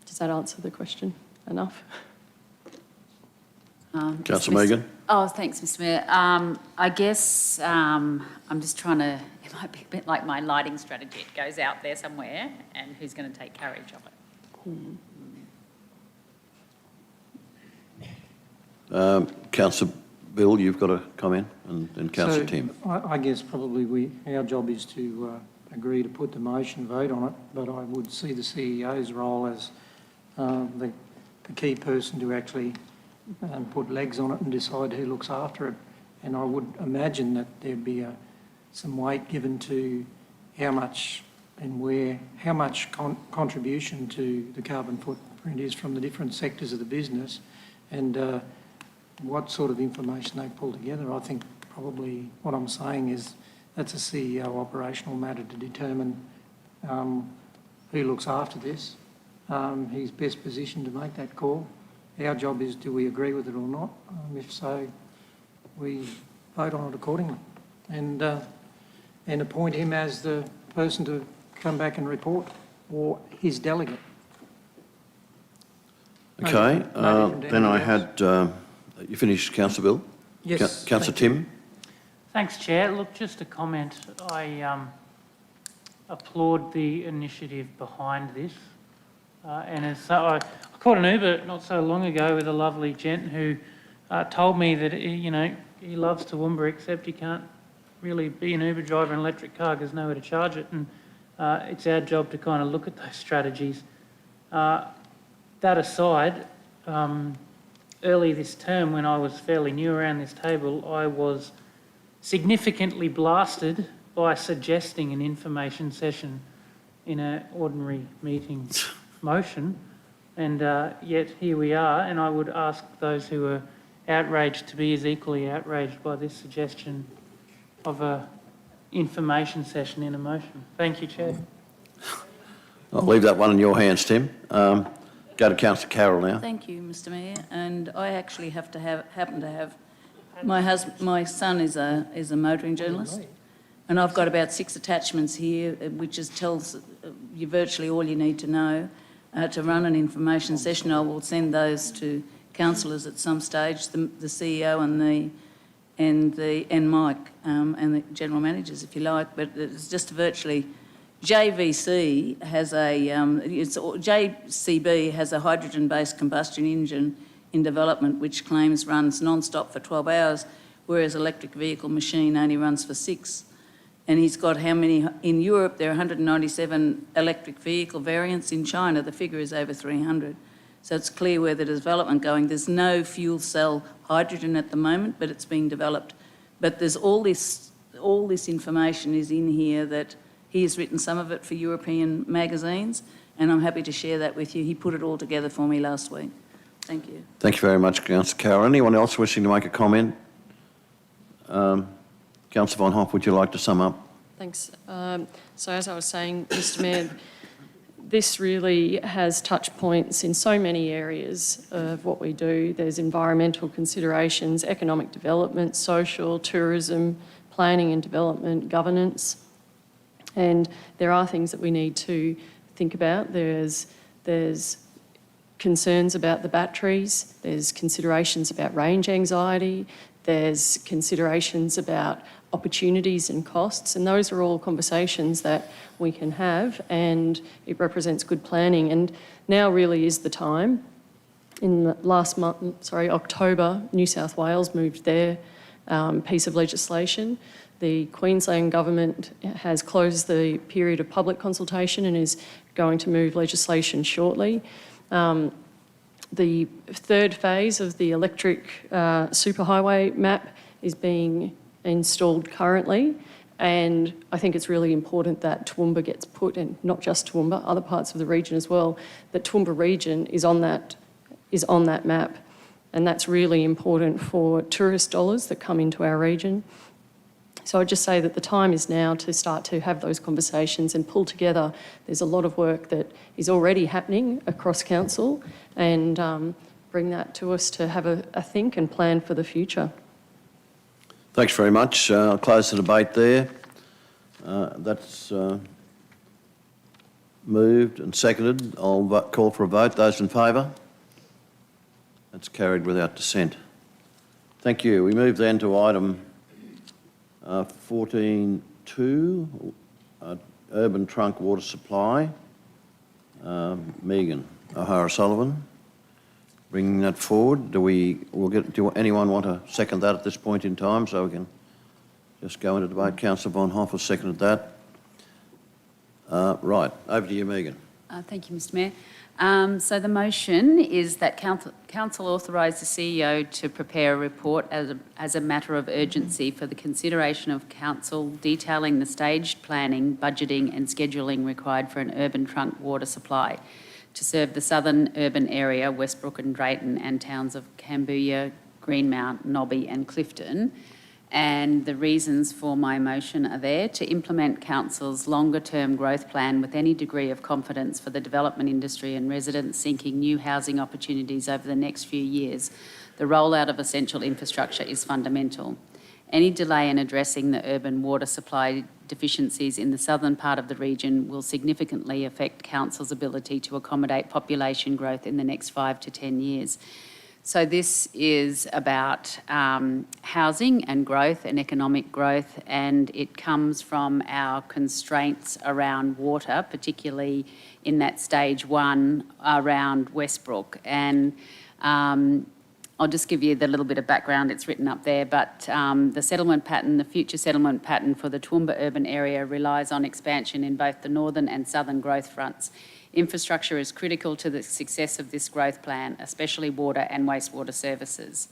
Does that answer the question enough? Councillor Megan. Oh, thanks, Mr Mayor. I guess I'm just trying to, it might be a bit like my lighting strategy. It goes out there somewhere, and who's going to take carriage of it? Councillor Bill, you've got a comment, and then Councillor So Tim. I guess probably our job is to agree to put the motion, vote on it, but I would see the CEO's role as the key person to actually put legs on it and decide who looks after it. And I would imagine that there'd be some weight given to how much and where, how much contribution to the carbon footprint is from the different sectors of the business, and what sort of information they pull together. I think probably what I'm saying is that's a CEO operational matter to determine who looks after this. He's best positioned to make that call. Our job is, do we agree with it or not? If so, we vote on it accordingly, and appoint him as the person to come back and report, or his delegate. Okay, No different to then I anybody else. had, you finished, Councillor Bill? Yes, Councillor thank you. Tim? Thanks, Chair. Look, just a comment. I applaud the initiative behind this. And as I caught an Uber not so long ago with a lovely gent who told me that, he loves Toowoomba, except he can't really be an Uber driver in an electric car because there's nowhere to charge it. And it's our job to kind of look at those strategies. That aside, early this term, when I was fairly new around this table, I was significantly blasted by suggesting an information session in an ordinary meeting motion, and yet here we are, and I would ask those who are outraged to be as equally outraged by this suggestion of a information session in a motion. Thank you, Chair. I'll leave that one in your hands, Tim. Go to Councillor Carroll now. Thank you, Mr Mayor. And I actually happen to have my son is a motoring journalist, and I've got about 6 attachments here, which tells you virtually all you need to know to run an information session. I will send those to councillors at some stage, the CEO and Mike and the general managers, if you like. But it's just virtually. JCB has a hydrogen-based combustion engine in development, which claims runs non-stop for 12 hours, whereas electric vehicle machine only runs for 6. And he's got how many? In Europe, there are 197 electric vehicle variants. In China, the figure is over 300. So it's clear where the development going. There's no fuel cell hydrogen at the moment, but it's being developed. But there's all this information is in here that he has written some of it for European magazines, and I'm happy to share that with you. He put it all together for me last week. Thank you. Thank you very much, Councillor Carroll. Anyone else wishing to make a comment? Councillor Von Hoff, would you like to sum up? Thanks. So as I was saying, Mr Mayor, this really has touch points in so many areas of what we do. There's environmental considerations, economic development, social, tourism, planning and development, governance. And there are things that we need to think about. There's concerns about the batteries, there's considerations about range anxiety, there's considerations about opportunities and costs, and those are all conversations that we can have, and it represents good planning. And now really is the time. In the last month, October, New South Wales moved their piece of legislation. The Queensland Government has closed the period of public consultation and is going to move legislation shortly. The third phase of the electric superhighway map is being installed currently, and I think it's really important that Toowoomba gets put, and not just Toowoomba, other parts of the region as well, that Toowoomba region is on that map, and that's really important for tourist dollars that come into our region. So I'd just say that the time is now to start to have those conversations and pull together. There's a lot of work that is already happening across council, and bring that to us to have a think and plan for the future. Thanks very much. I'll close the debate there. That's moved and seconded. I'll call for a vote. Those in favour? That's carried without dissent. Thank you. We move then to item 14.2, urban trunk water supply. Megan O'Hara-Sullivan, bringing that forward. Do anyone want to second that at this point in time so we can just go into debate? Councillor Von Hoff has seconded that. Right, over to you, Megan. Thank you, Mr Mayor. So the motion is that Council authorise the CEO to prepare a report as a matter of urgency for the consideration of Council detailing the staged planning, budgeting and scheduling required for an urban trunk water supply to serve the southern urban area, Westbrook and Drayton, and towns of Cambodia, Greenmount, Nobby and Clifton. And the reasons for my motion are there to implement Council's longer-term growth plan with any degree of confidence for the development industry and residents seeking new housing opportunities over the next few years. The rollout of essential infrastructure is fundamental. Any delay in addressing the urban water supply deficiencies in the southern part of the region will significantly affect Council's ability to accommodate population growth in the next 5 to 10 years. So this is about housing and growth and economic growth, and it comes from our constraints around water, particularly in that stage 1 around Westbrook. And I'll just give you the little bit of background, it's written up there, but the settlement pattern, the future settlement pattern for the Toowoomba urban area relies on expansion in both the northern and southern growth fronts. Infrastructure is critical to the success of this growth plan, especially water and wastewater services.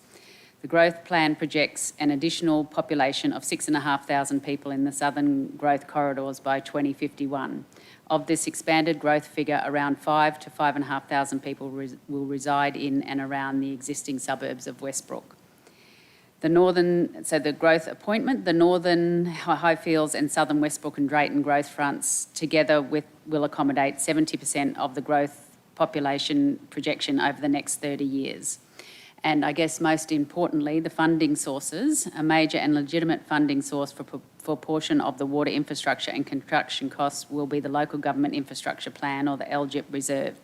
The growth plan projects an additional population of 6,500 people in the southern growth corridors by 2051. Of this expanded growth figure, around 5,000 to 5,500 people will reside in and around the existing suburbs of Westbrook. The growth appointment, the northern Highfields and southern Westbrook and Drayton growth fronts together will accommodate 70% of the growth population projection over the next 30 years. And I guess most importantly, the funding sources, a major and legitimate funding source for a portion of the water infrastructure and construction costs will be the Local Government Infrastructure Plan, or the LGIP reserve.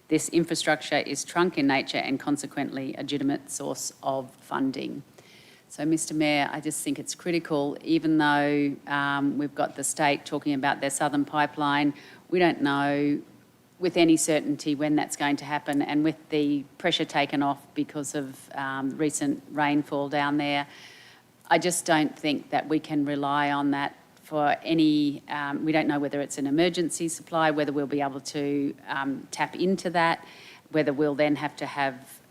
This infrastructure is trunk in nature and consequently a legitimate source of funding. So, Mr Mayor, I just think it's critical, even though we've got the state talking about their southern pipeline, we don't know with any certainty when that's going to happen, and with the pressure taken off because of recent rainfall down there, I just don't think that we can rely on that for any, we don't know whether it's an emergency supply, whether we'll be able to tap into that, whether we'll then have to have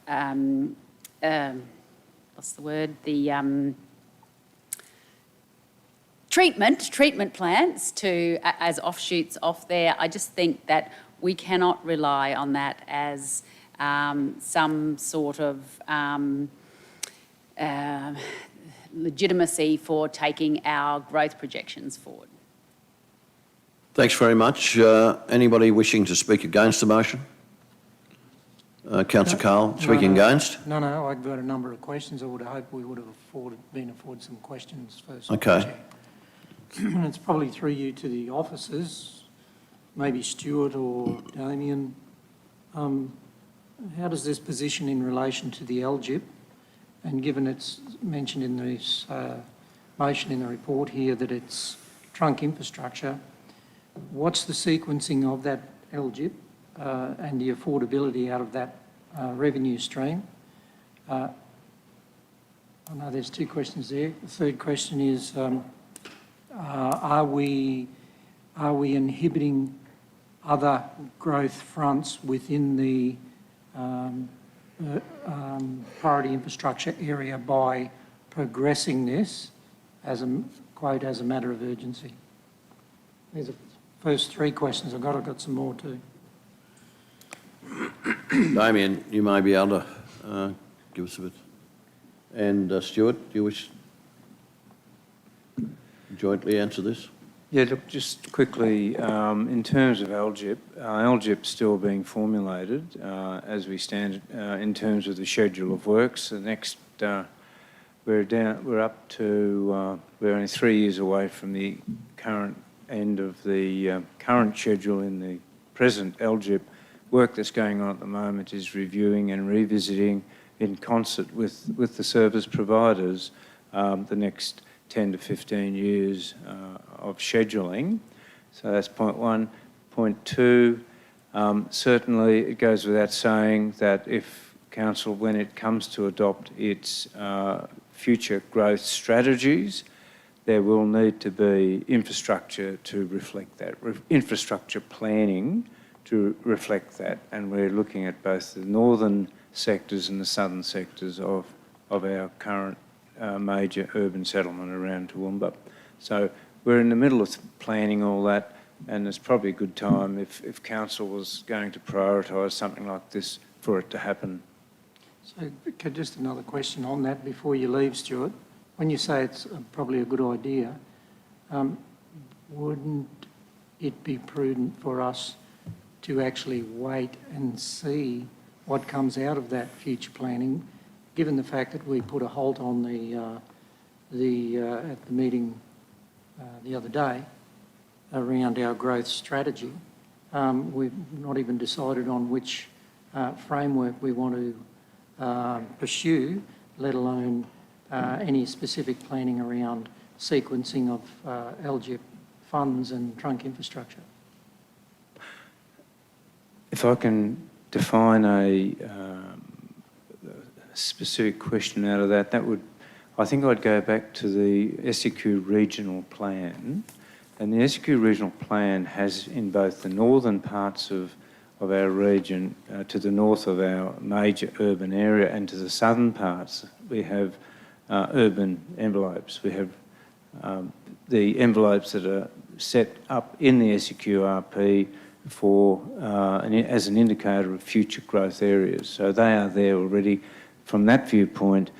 treatment plants as offshoots off there. I just think that we cannot rely on that as some sort of legitimacy for taking our growth projections forward. Thanks very much. Anybody wishing to speak against the motion? Councillor Carl, speaking against? No, I've got a number of questions. I would have hoped we would have been afforded some questions first. Okay. And it's probably through you to the officers, maybe Stuart or Damien. How does this position in relation to the LGIP? And given it's mentioned in this motion in the report here that it's trunk infrastructure, what's the sequencing of that LGIP and the affordability out of that revenue stream? I know there's 2 questions there. The third question is, are we inhibiting other growth fronts within the priority infrastructure area by progressing this as a, quote, as a matter of urgency? These are the first 3 questions I've got some more too. Damien, you may be able to give us a bit. And Stuart, do you wish to jointly answer this? Yeah, look, just quickly, in terms of LGIP, LGIP's still being formulated as we stand in terms of the schedule of works. The next, we're up to, we're only 3 years away from the current end of the current schedule in the present LGIP. Work that's going on at the moment is reviewing and revisiting in concert with the service providers the next 10 to 15 years of scheduling. So that's point 1. Point 2, certainly it goes without saying that if Council, when it comes to adopt its future growth strategies, there will need to be infrastructure to reflect that, infrastructure planning to reflect that. And we're looking at both the northern sectors and the southern sectors of our current major urban settlement around Toowoomba. So we're in the middle of planning all that, and it's probably a good time if council was going to prioritise something like this for it to happen. So just another question on that before you leave, Stuart. When you say it's probably a good idea, wouldn't it be prudent for us to actually wait and see what comes out of that future planning, given the fact that we put a halt on at the meeting the other day around our growth strategy? We've not even decided on which framework we want to pursue, let alone any specific planning around sequencing of LGIP funds and trunk infrastructure. If I can define a specific question out of that, I think I'd go back to the SEQ regional plan. And the SEQ regional plan has in both the northern parts of our region, to the north of our major urban area, and to the southern parts, we have urban envelopes. We have the envelopes that are set up in the SEQRP as an indicator of future growth areas. So they are there already. From that viewpoint,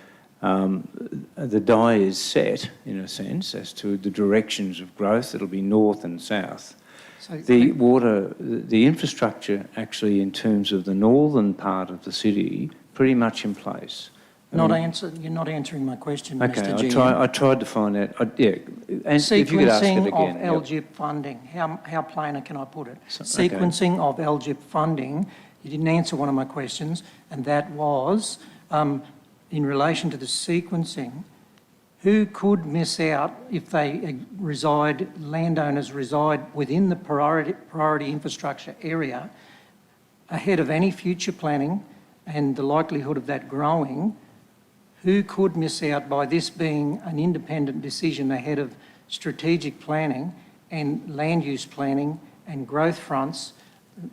the die is set, in a sense, as to the directions of growth. It'll be north and south. So the infrastructure, actually, in terms of the northern part of the city, pretty much in place. You're not answering my question, Okay, Mr. GM. I tried to find out. And Sequencing if you could ask it again. of LGIP funding. How plainer can I put it? Okay. Sequencing of LGIP funding. You didn't answer one of my questions, and that was in relation to the sequencing. Who could miss out if landowners reside within the priority infrastructure area ahead of any future planning and the likelihood of that growing? Who could miss out by this being an independent decision ahead of strategic planning and land use planning and growth fronts?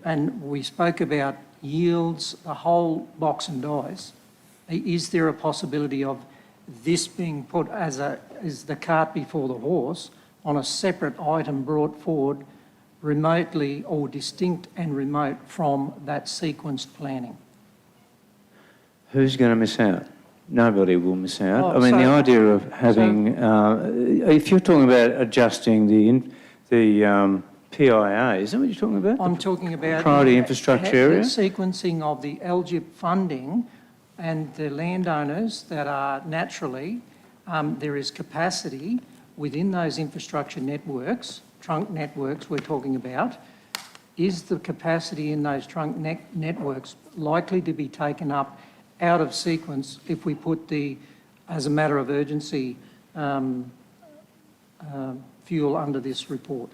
And we spoke about yields, the whole box and dice. Is there a possibility of this being put as the cart before the horse on a separate item brought forward remotely or distinct and remote from that sequenced planning? Who's going to miss out? Nobody will miss out. Oh, the idea of having, if you're talking about adjusting the PIA, is that what you're talking about? I'm talking about priority infrastructure area? The sequencing of the LGIP funding and the landowners that are naturally, there is capacity within those infrastructure networks, trunk networks we're talking about. Is the capacity in those trunk networks likely to be taken up out of sequence if we put as a matter of urgency, fuel under this report?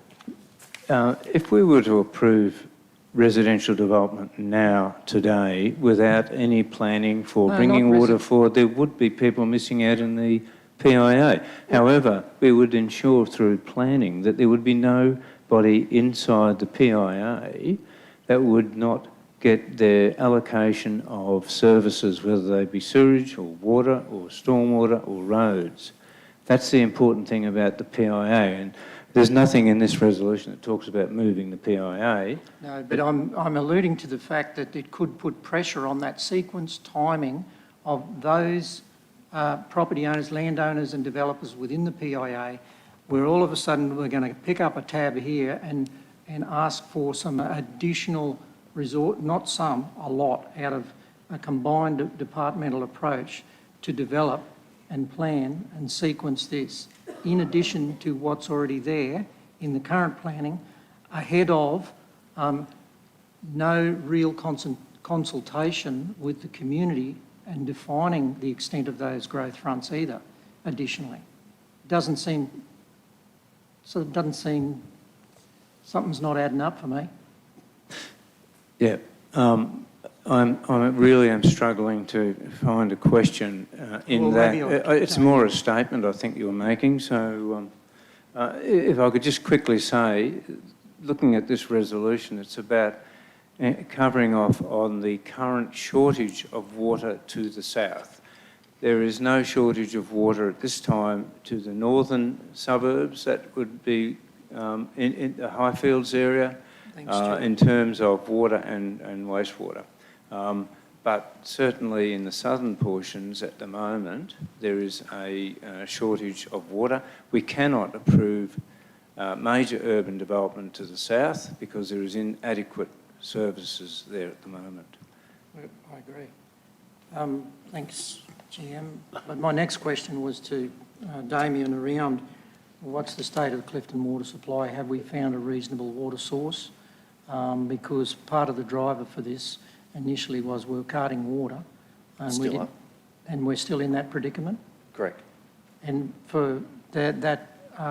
If we were to approve residential development now, today, without any planning for bringing water forward, there would be people missing out in the PIA. However, we would ensure through planning that there would be nobody inside the PIA that would not get their allocation of services, whether they be sewage or water or stormwater or roads. That's the important thing about the PIA. And there's nothing in this resolution that talks about moving the PIA. No, but I'm alluding to the fact that it could put pressure on that sequence timing of those property owners, landowners and developers within the PIA, where all of a sudden we're going to pick up a tab here and ask for some additional resort, not some, a lot, out of a combined departmental approach to develop and plan and sequence this, in addition to what's already there in the current planning, ahead of no real consultation with the community and defining the extent of those growth fronts either, additionally. It doesn't seem, something's not adding up for me. Yeah. I really am struggling to find a question in Well, that. maybe I'll- It's more a statement I think you're making. So if I could just quickly say, looking at this resolution, it's about covering off on the current shortage of water to the south. There is no shortage of water at this time to the northern suburbs. That would be in the Highfields area in terms of water and wastewater. But certainly in the southern portions at the moment, there is a shortage of water. We cannot approve major urban development to the south because there is inadequate services there at the moment. I agree. Thanks, GM. But my next question was to Damien around what's the state of the Clifton water supply? Have we found a reasonable water source? Because part of the driver for this initially was we were carting water. And Still are. And we're still in that predicament? Correct. And for that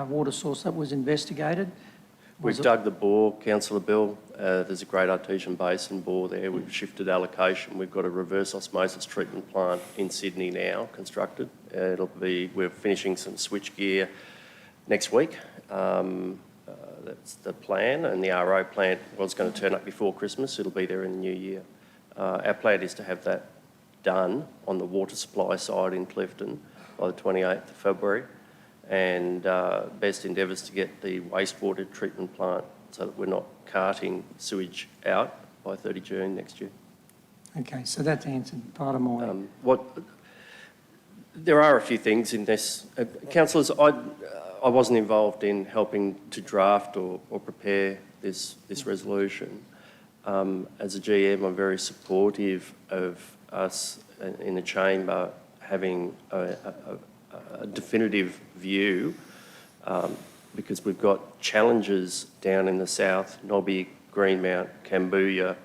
water source that was investigated? We've dug the bore, Councillor Bill. There's a Great Artesian Basin bore there. We've shifted allocation. We've got a reverse osmosis treatment plant in Sydney now constructed. We're finishing some switchgear next week. That's the plan, and the RO plant was going to turn up before Christmas. It'll be there in the new year. Our plan is to have that done on the water supply side in Clifton by the 28th of February, and best endeavours to get the wastewater treatment plant so that we're not carting sewage out by 30 June next year. Okay, so that's answered part of my... There are a few things in this. Councillors, I wasn't involved in helping to draft or prepare this resolution. As a GM, I'm very supportive of us in the chamber having a definitive view because we've got challenges down in the south, Nobby, Greenmount, Cambodia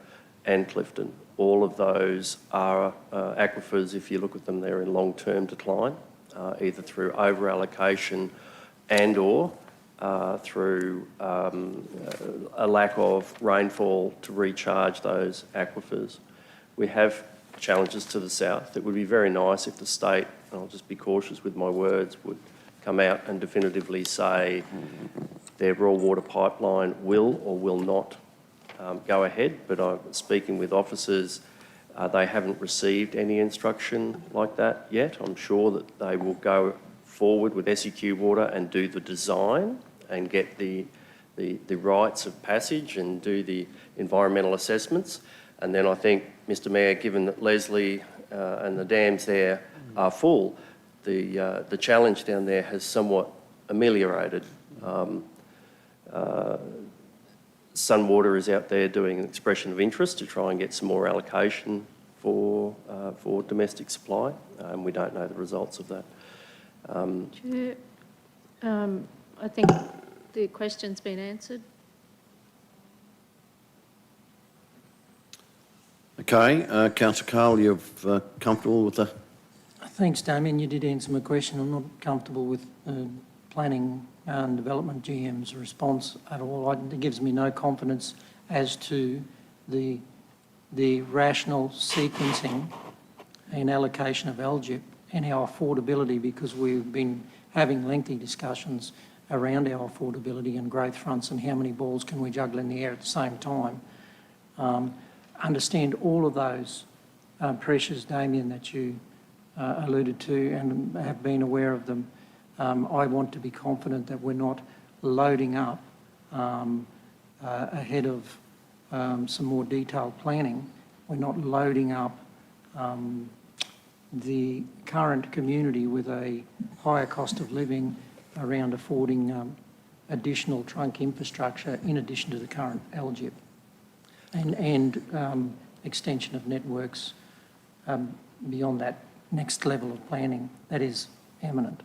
and Clifton. All of those are aquifers, if you look at them, they're in long-term decline, either through over-allocation and or through a lack of rainfall to recharge those aquifers. We have challenges to the south. It would be very nice if the state, and I'll just be cautious with my words, would come out and definitively say their raw water pipeline will or will not go ahead. But I'm speaking with officers, they haven't received any instruction like that yet. I'm sure that they will go forward with SEQ Water and do the design and get the rights of passage and do the environmental assessments. And then I think, Mr Mayor, given that Leslie and the dams there are full, the challenge down there has somewhat ameliorated. Sunwater is out there doing an expression of interest to try and get some more allocation for domestic supply, and we don't know the results of that. Chair, I think the question's been answered. Okay, Councillor Cole, you're comfortable with the... Thanks, Damien. You did answer my question. I'm not comfortable with planning and development GM's response at all. It gives me no confidence as to the rational sequencing and allocation of LGIP and our affordability, because we've been having lengthy discussions around our affordability and growth fronts and how many balls can we juggle in the air at the same time. Understand all of those pressures, Damien, that you alluded to and have been aware of them. I want to be confident that we're not loading up ahead of some more detailed planning. We're not loading up the current community with a higher cost of living around affording additional trunk infrastructure in addition to the current LGIP and extension of networks beyond that next level of planning that is imminent.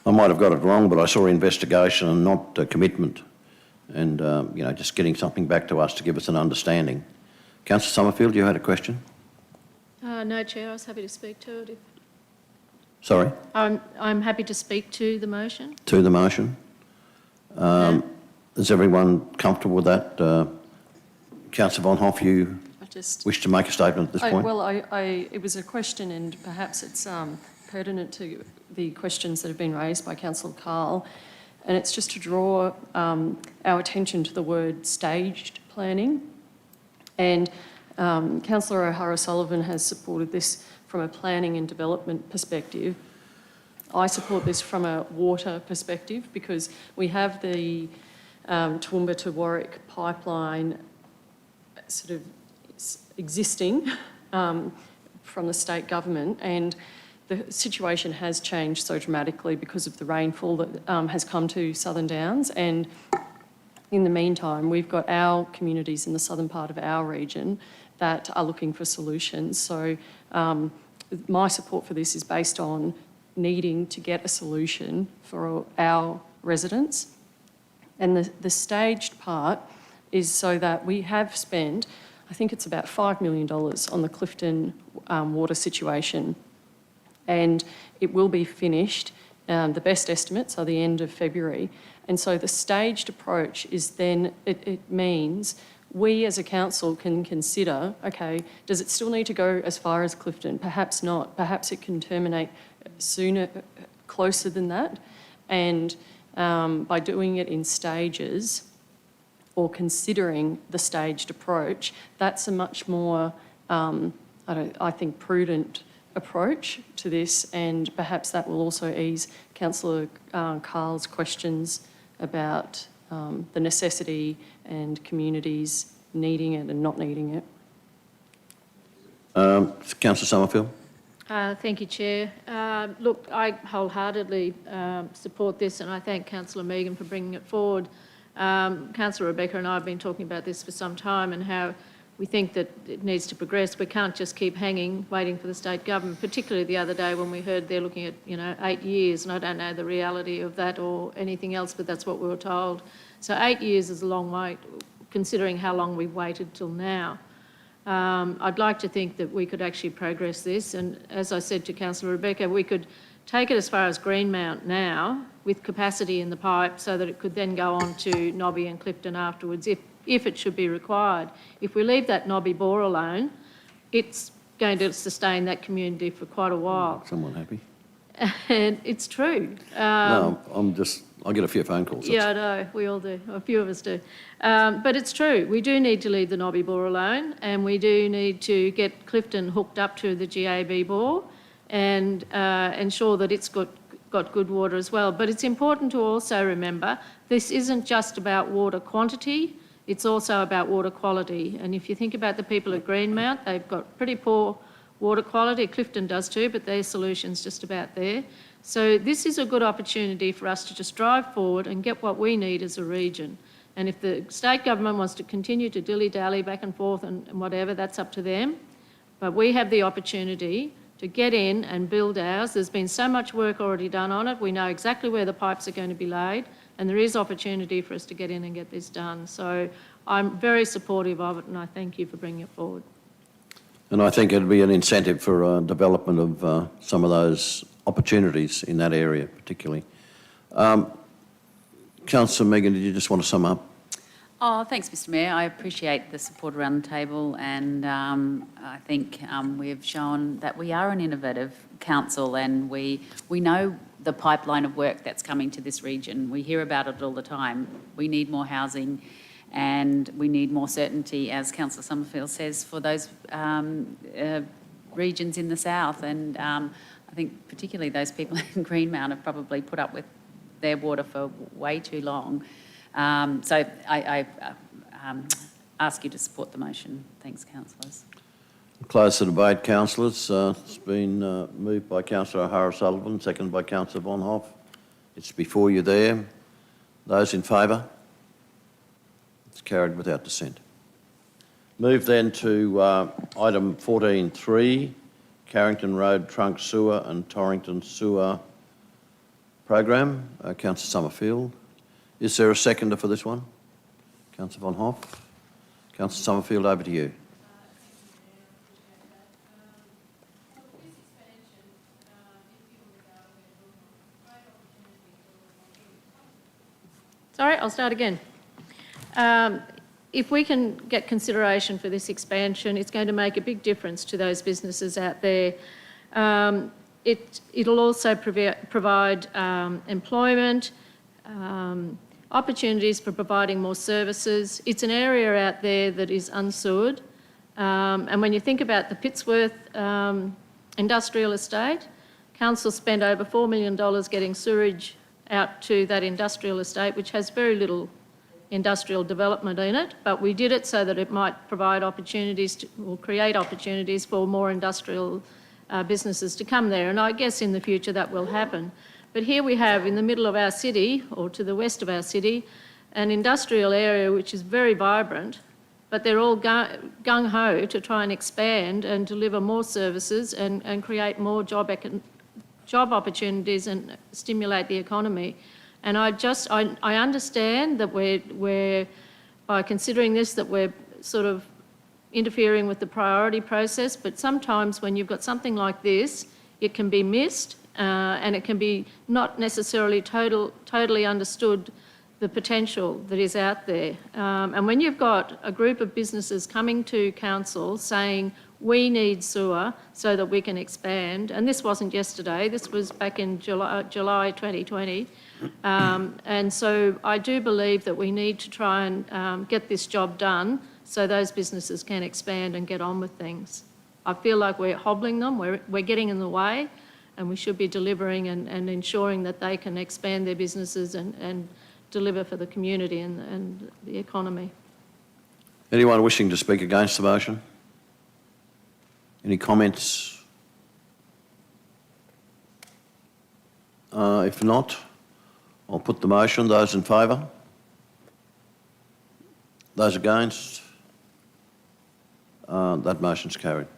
I might have got it wrong, but I saw investigation and not commitment, and just getting something back to us to give us an understanding. Councillor Summerfield, you had a question? No, Chair, I was happy to speak to it. Sorry? I'm happy to speak to the motion. To the motion? Is everyone comfortable with that? Councillor Von Hoff, you... just... wish to make a statement at this point? Well, it was a question, and perhaps it's pertinent to the questions that have been raised by Councillor Carl, and it's just to draw our attention to the word staged planning. And Councillor O'Hara-Sullivan has supported this from a planning and development perspective. I support this from a water perspective because we have the Toowoomba to Warwick pipeline sort of existing from the state government, and the situation has changed so dramatically because of the rainfall that has come to Southern Downs. And in the meantime, we've got our communities in the southern part of our region that are looking for solutions. So my support for this is based on needing to get a solution for our residents. And the staged part is so that we have spent, I think it's about $5 million on the Clifton water situation, and it will be finished. The best estimates are the end of February. And so the staged approach is then, it means we as a council can consider, okay, does it still need to go as far as Clifton? Perhaps not. Perhaps it can terminate sooner, closer than that. And by doing it in stages or considering the staged approach, that's a much more, I think, prudent approach to this, and perhaps that will also ease Councillor Carl's questions about the necessity and communities needing it and not needing it. Councillor Summerfield. Thank you, Chair. Look, I wholeheartedly support this, and I thank Councillor Megan for bringing it forward. Councillor Rebecca and I have been talking about this for some time and how we think that it needs to progress. We can't just keep hanging, waiting for the state government, particularly the other day when we heard they're looking at, 8 years, and I don't know the reality of that or anything else, but that's what we were told. So 8 years is a long wait, considering how long we've waited till now. I'd like to think that we could actually progress this, and as I said to Councillor Rebecca, we could take it as far as Greenmount now with capacity in the pipe so that it could then go on to Nobby and Clifton afterwards if it should be required. If we leave that Nobby bore alone, it's going to sustain that community for quite a while. Someone happy? And it's true. No, I get a few phone calls. Yeah, I know, we all do, a few of us do. But it's true, we do need to leave the Nobby bore alone, and we do need to get Clifton hooked up to the GAB bore and ensure that it's got good water as well. But it's important to also remember, this isn't just about water quantity, it's also about water quality. And if you think about the people at Greenmount, they've got pretty poor water quality. Clifton does too, but their solution's just about there. So this is a good opportunity for us to just drive forward and get what we need as a region. And if the state government wants to continue to dilly-dally back and forth and whatever, that's up to them. But we have the opportunity to get in and build ours. There's been so much work already done on it. We know exactly where the pipes are going to be laid, and there is opportunity for us to get in and get this done. So I'm very supportive of it, and I thank you for bringing it forward. And I think it'd be an incentive for development of some of those opportunities in that area particularly. Councillor Megan, did you just want to sum up? Oh, thanks, Mr Mayor. I appreciate the support around the table, and I think we've shown that we are an innovative council, and we know the pipeline of work that's coming to this region. We hear about it all the time. We need more housing, and we need more certainty, as Councillor Summerfield says, for those regions in the south. And I think particularly those people in Greenmount have probably put up with their water for way too long. So I ask you to support the motion. Thanks, councillors. Close the debate, councillors. It's been moved by Councillor O'Hara-Sullivan, seconded by Councillor Von Hoff. It's before you there. Those in favour? It's carried without dissent. Move then to item 14.3, Carrington Road Trunk Sewer and Torrington Sewer Program. Councillor Summerfield. Is there a seconder for this one? Councillor Von Hoff. Councillor Summerfield, over to you. Sorry, I'll start again. if we can get consideration for this expansion, it's going to make a big difference to those businesses out there. It'll also provide employment, opportunities for providing more services. It's an area out there that is unsewered. And when you think about the Pittsworth industrial estate, council spent over $4 million getting sewerage out to that industrial estate, which has very little industrial development in it, but we did it so that it might provide opportunities or create opportunities for more industrial businesses to come there. And I guess in the future that will happen. But here we have in the middle of our city, or to the west of our city, an industrial area which is very vibrant, but they're all gung-ho to try and expand and deliver more services and create more job opportunities and stimulate the economy. And I understand that we're by considering this, that we're sort of interfering with the priority process, but sometimes when you've got something like this, it can be missed and it can be not necessarily totally understood the potential that is out there. And when you've got a group of businesses coming to council saying, we need sewer so that we can expand, and this wasn't yesterday, this was back in July 2020, and so I do believe that we need to try and get this job done so those businesses can expand and get on with things. I feel like we're hobbling them, we're getting in the way, and we should be delivering and ensuring that they can expand their businesses and deliver for the community and the economy. Anyone wishing to speak against the motion? Any comments? If not, I'll put the motion. Those in favour? Those against? That motion's carried.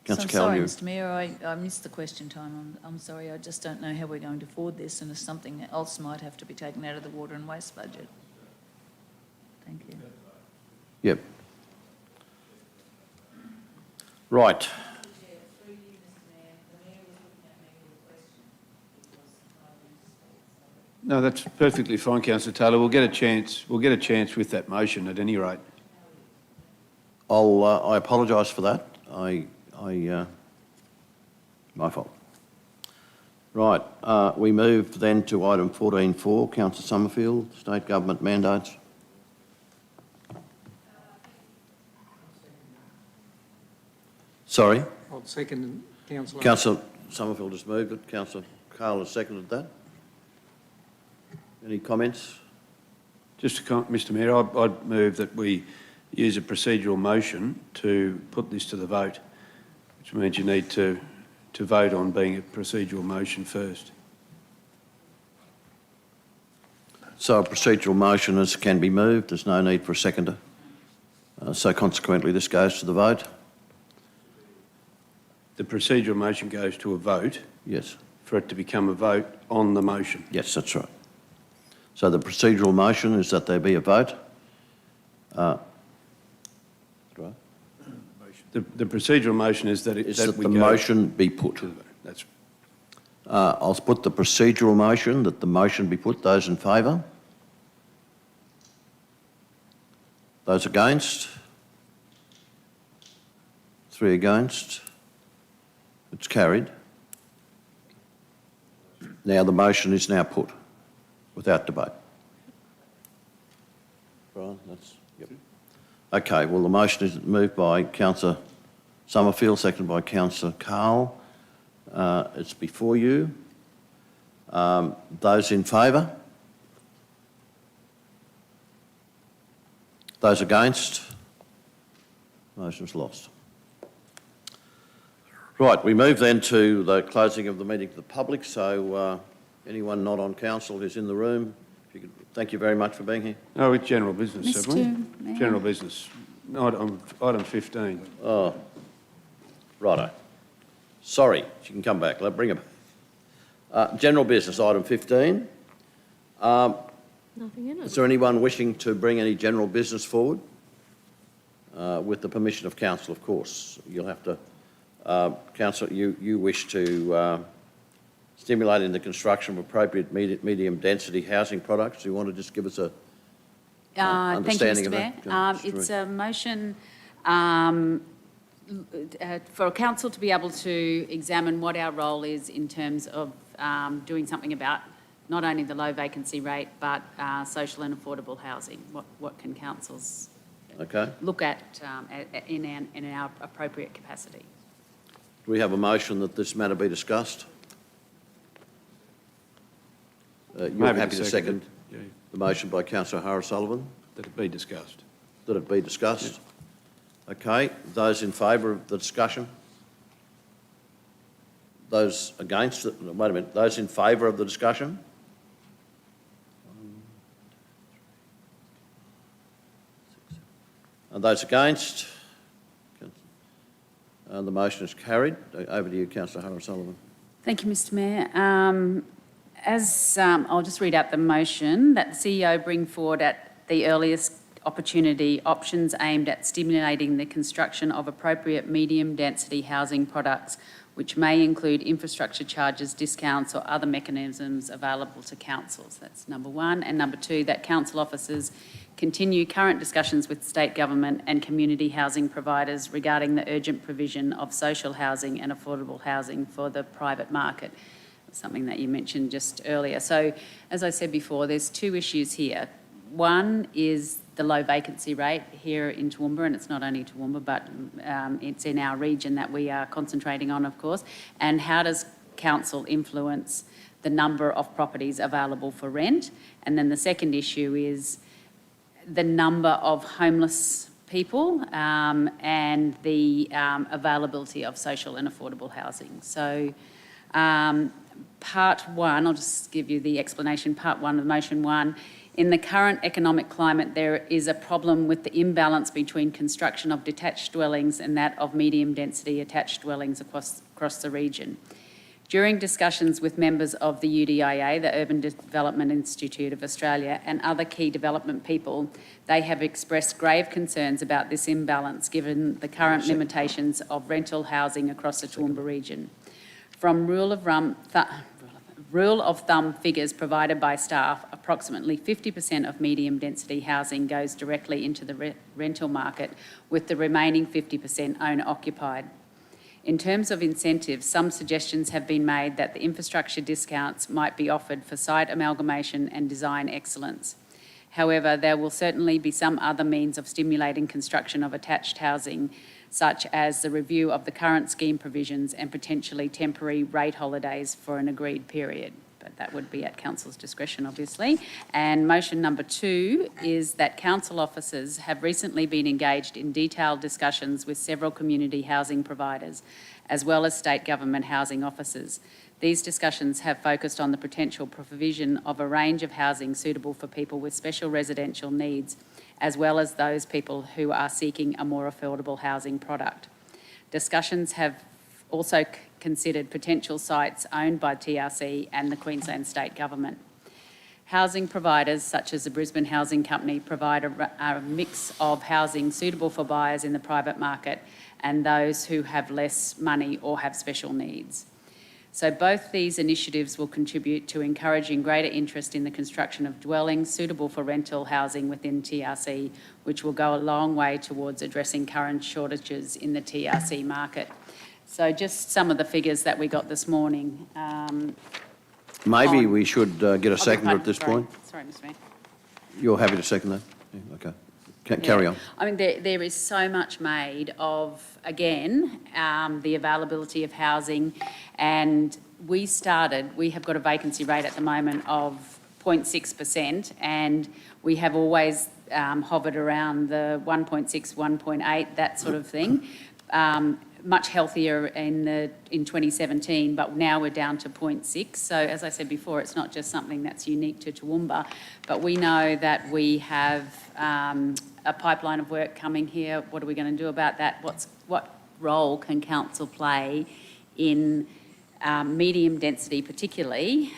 Councillor So I'm Callaghan. sorry, Mr Mayor, I missed the question time. I'm sorry, I just don't know how we're going to forward this, and if something else might have to be taken out of the water and waste budget. Thank you. Yep. Right. No, that's perfectly fine, Councillor Taylor. We'll get a chance with that motion at any rate. I apologise for that. My fault. Right, we move then to item 14.4, Councillor Summerfield, state government mandates. Sorry? I'll second Councillor. Councillor Summerfield has moved it. Councillor Carl has seconded that. Any comments? Mr Mayor, I'd move that we use a procedural motion to put this to the vote, which means you need to vote on being a procedural motion first. So a procedural motion can be moved. There's no need for a seconder. So consequently, this goes to the vote. The procedural motion goes to a vote. Yes. For it to become a vote on the motion. Yes, that's right. So the procedural motion is that there be a vote. The procedural motion is that the motion be put. That's. I'll put the procedural motion that the motion be put. Those in favour? Those against? 3 against. It's carried. Now the motion is now put without debate. Brian, yep. Okay, well the motion is moved by Councillor Summerfield, seconded by Councillor Carl. It's before you. Those in favour? Those against? Motion's lost. Right, we move then to the closing of the meeting to the public. So anyone not on council who's in the room, if you could, thank you very much for being here. No, it's general business, Mr. haven't we? Mayor. General business. Item 15. Oh, righto. Sorry, she can come back. Bring her back. General business, item 15. Nothing in it. Is there anyone wishing to bring any general business forward? With the permission of council, of course. You'll have to, council, you wish to stimulate in the construction of appropriate medium density housing products. Do you want to just give us a Thank you, understanding Mr of Mayor. that? It's a motion for council to be able to examine what our role is in terms of doing something about not only the low vacancy rate, but social and affordable housing. What can councils Okay. look at in our appropriate capacity? Do we have a motion that this matter be discussed? You're happy to second the motion by councillor O'Sullivan? That it be discussed. That it be discussed? Okay. Those in favour of the discussion? Those against it? Wait a minute. Those in favour of the discussion? And those against? The motion is carried. Over to you, councillor O'Sullivan. Thank you, Mr Mayor. I'll just read out the motion that the CEO bring forward at the earliest opportunity options aimed at stimulating the construction of appropriate medium-density housing products, which may include infrastructure charges, discounts or other mechanisms available to councils. That's number one. And number two, that council officers continue current discussions with state government and community housing providers regarding the urgent provision of social housing and affordable housing for the private market, something that you mentioned just earlier. So, as I said before, there's two issues here. One is the low vacancy rate here in Toowoomba, and it's not only Toowoomba, but it's in our region that we are concentrating on, of course. And how does council influence the number of properties available for rent? And then the second issue is the number of homeless people and the availability of social and affordable housing. So part one, I'll just give you the explanation, part one of motion one. In the current economic climate, there is a problem with the imbalance between construction of detached dwellings and that of medium density attached dwellings across the region. During discussions with members of the UDIA, the Urban Development Institute of Australia, and other key development people, they have expressed grave concerns about this imbalance given the current limitations of rental housing across the Toowoomba region. From rule of thumb figures provided by staff, approximately 50% of medium density housing goes directly into the rental market, with the remaining 50% owner occupied. In terms of incentives, some suggestions have been made that the infrastructure discounts might be offered for site amalgamation and design excellence. However, there will certainly be some other means of stimulating construction of attached housing, such as the review of the current scheme provisions and potentially temporary rate holidays for an agreed period. But that would be at council's discretion, obviously. And motion number two is that council officers have recently been engaged in detailed discussions with several community housing providers, as well as state government housing officers. These discussions have focused on the potential provision of a range of housing suitable for people with special residential needs, as well as those people who are seeking a more affordable housing product. Discussions have also considered potential sites owned by TRC and the Queensland State Government. Housing providers such as the Brisbane Housing Company provide a mix of housing suitable for buyers in the private market and those who have less money or have special needs. So both these initiatives will contribute to encouraging greater interest in the construction of dwellings suitable for rental housing within TRC, which will go a long way towards addressing current shortages in the TRC market. So just some of the figures that we got this morning. Maybe we should get a seconder at this point. Sorry, Mr Mayor. You're happy to second that? Yeah, okay. Carry on. I mean, there is so much made of, again, the availability of housing, and we have got a vacancy rate at the moment of 0.6%, and we have always hovered around the 1.6, 1.8, that sort of thing. Much healthier in 2017, but now we're down to 0.6. So as I said before, it's not just something that's unique to Toowoomba, but we know that we have a pipeline of work coming here. What are we going to do about that? What role can council play in medium density, particularly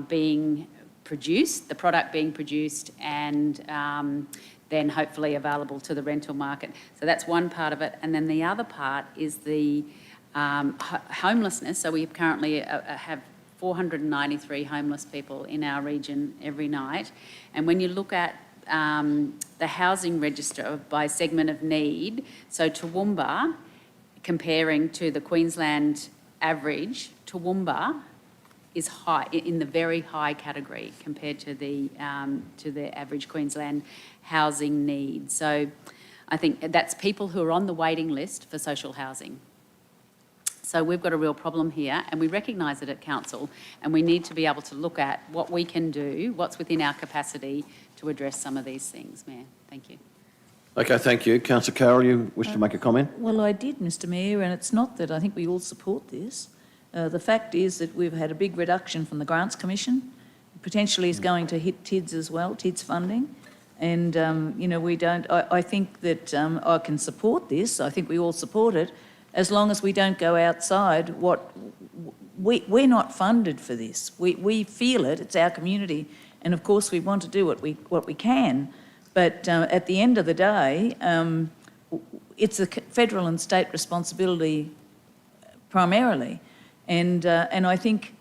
being produced, the product being produced, and then hopefully available to the rental market. So that's one part of it. And then the other part is the homelessness. So we currently have 493 homeless people in our region every night. And when you look at the housing register by segment of need. So Toowoomba, comparing to the Queensland average, Toowoomba is high, in the very high category compared to the average Queensland housing need. So I think that's people who are on the waiting list for social housing. So we've got a real problem here, and we recognise it at council, and we need to be able to look at what we can do, what's within our capacity to address some of these things, Mayor. Thank you. Okay, thank you. Councillor Carroll, you wish to make a comment? Well, I did, Mr Mayor, and it's not that I think we all support this. The fact is that we've had a big reduction from the Grants Commission. Potentially is going to hit TIDS as well, TIDS funding. And, you know, we don't, I think that I can support this. I think we all support it, as long as we don't go outside what... We're not funded for this. We feel it, it's our community, and of course we want to do what we can. But at the end of the day, it's a federal and state responsibility primarily. And I think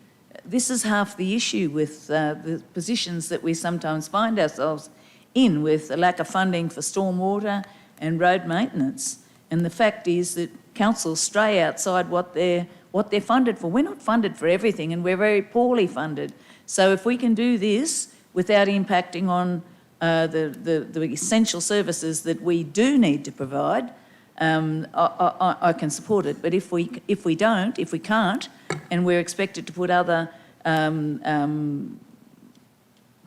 this is half the issue with the positions that we sometimes find ourselves in, with a lack of funding for stormwater and road maintenance. And the fact is that councils stray outside what they're funded for. We're not funded for everything, and we're very poorly funded. So if we can do this without impacting on the essential services that we do need to provide, I can support it. But if we can't, and we're expected to put other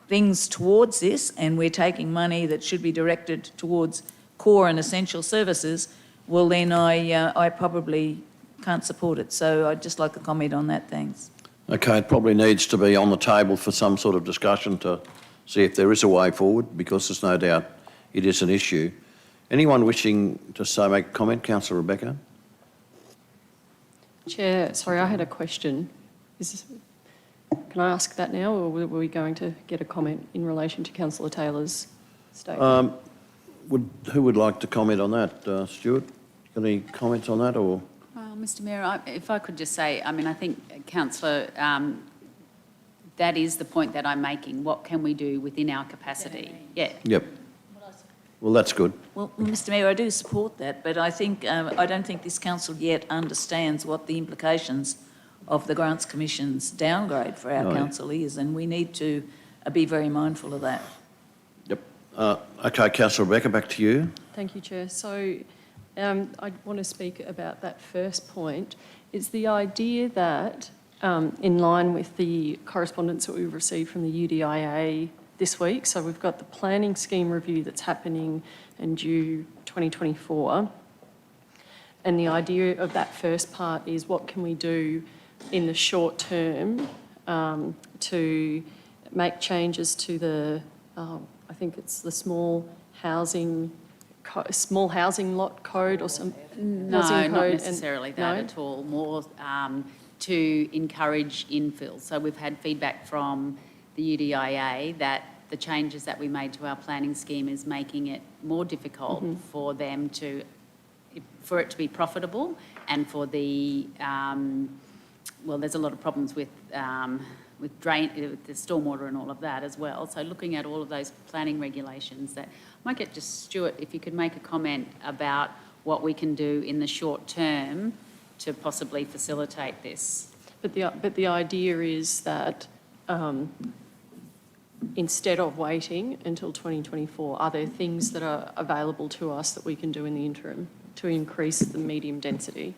things towards this, and we're taking money that should be directed towards core and essential services, well then I probably can't support it. So I'd just like to comment on that, thanks. Okay, it probably needs to be on the table for some sort of discussion to see if there is a way forward, because there's no doubt it is an issue. Anyone wishing to make a comment? Councillor Rebecca. Chair, sorry, I had a question. Can I ask that now, or were we going to get a comment in relation to Councillor Taylor's statement? Who would like to comment on that? Stuart, got any comments on that? Or? Well, Mr Mayor, if I could just say, I mean, I think, Councillor, that is the point that I'm making. What can we do within our capacity? Yeah. Yep. Well, that's good. Well, Mr Mayor, I do support that, but I think I don't think this council yet understands what the implications of the Grants Commission's downgrade for our council is, and we need to be very mindful of that. Yep. Okay, Councillor Rebecca, back to you. Thank you, Chair. So I want to speak about that first point. It's the idea that, in line with the correspondence that we've received from the UDIA this week, so we've got the planning scheme review that's happening and due 2024, and the idea of that first part is what can we do in the short term to make changes to the, I think it's the small housing lot code or some No, housing not code necessarily that no? at all. More to encourage infill. So we've had feedback from the UDIA that the changes that we made to our planning scheme is making it more difficult for them for it to be profitable, and for the well, there's a lot of problems with the stormwater and all of that as well. So looking at all of those planning regulations, that I might get just Stuart, if you could make a comment about what we can do in the short term to possibly facilitate this. But the idea is that instead of waiting until 2024, are there things that are available to us that we can do in the interim to increase the medium density?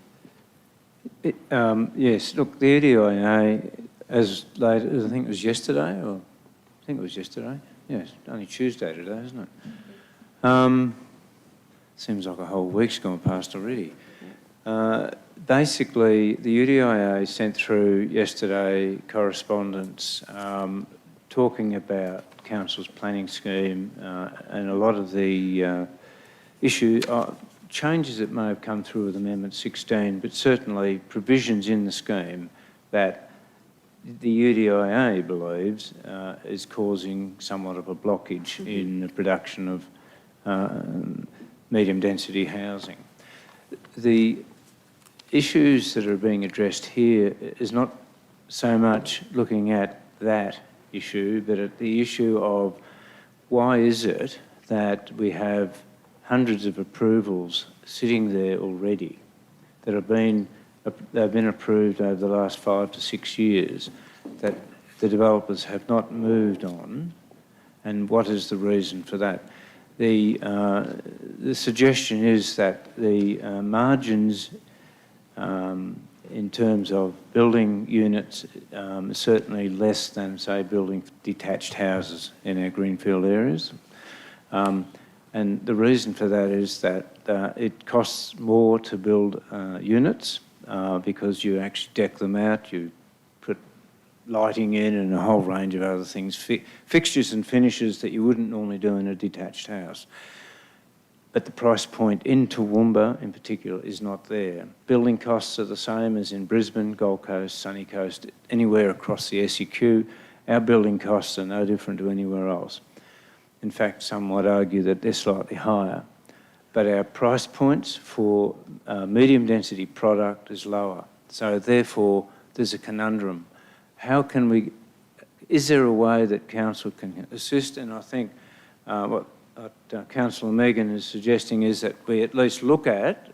Yes, look, the UDIA, as late as I think it was yesterday, yes, only Tuesday today, isn't it? Seems like a whole week's gone past already. Basically, the UDIA sent through yesterday correspondence talking about Council's planning scheme and a lot of the changes that may have come through with Amendment 16, but certainly provisions in the scheme that the UDIA believes is causing somewhat of a blockage in the production of medium density housing. The issues that are being addressed here is not so much looking at that issue, but at the issue of why is it that we have hundreds of approvals sitting there already that they've been approved over the last 5 to 6 years that the developers have not moved on, and what is the reason for that? The suggestion is that the margins in terms of building units are certainly less than, say, building detached houses in our greenfield areas. And the reason for that is that it costs more to build units because you actually deck them out, you put lighting in and a whole range of other things, fixtures and finishes that you wouldn't normally do in a detached house. But the price point in Toowoomba in particular is not there. Building costs are the same as in Brisbane, Gold Coast, Sunny Coast, anywhere across the SEQ. Our building costs are no different to anywhere else. In fact, some might argue that they're slightly higher. But our price points for medium density product is lower. So therefore, there's a conundrum. How can we, is there a way that council can assist? And I think what Councillor Megan is suggesting is that we at least look at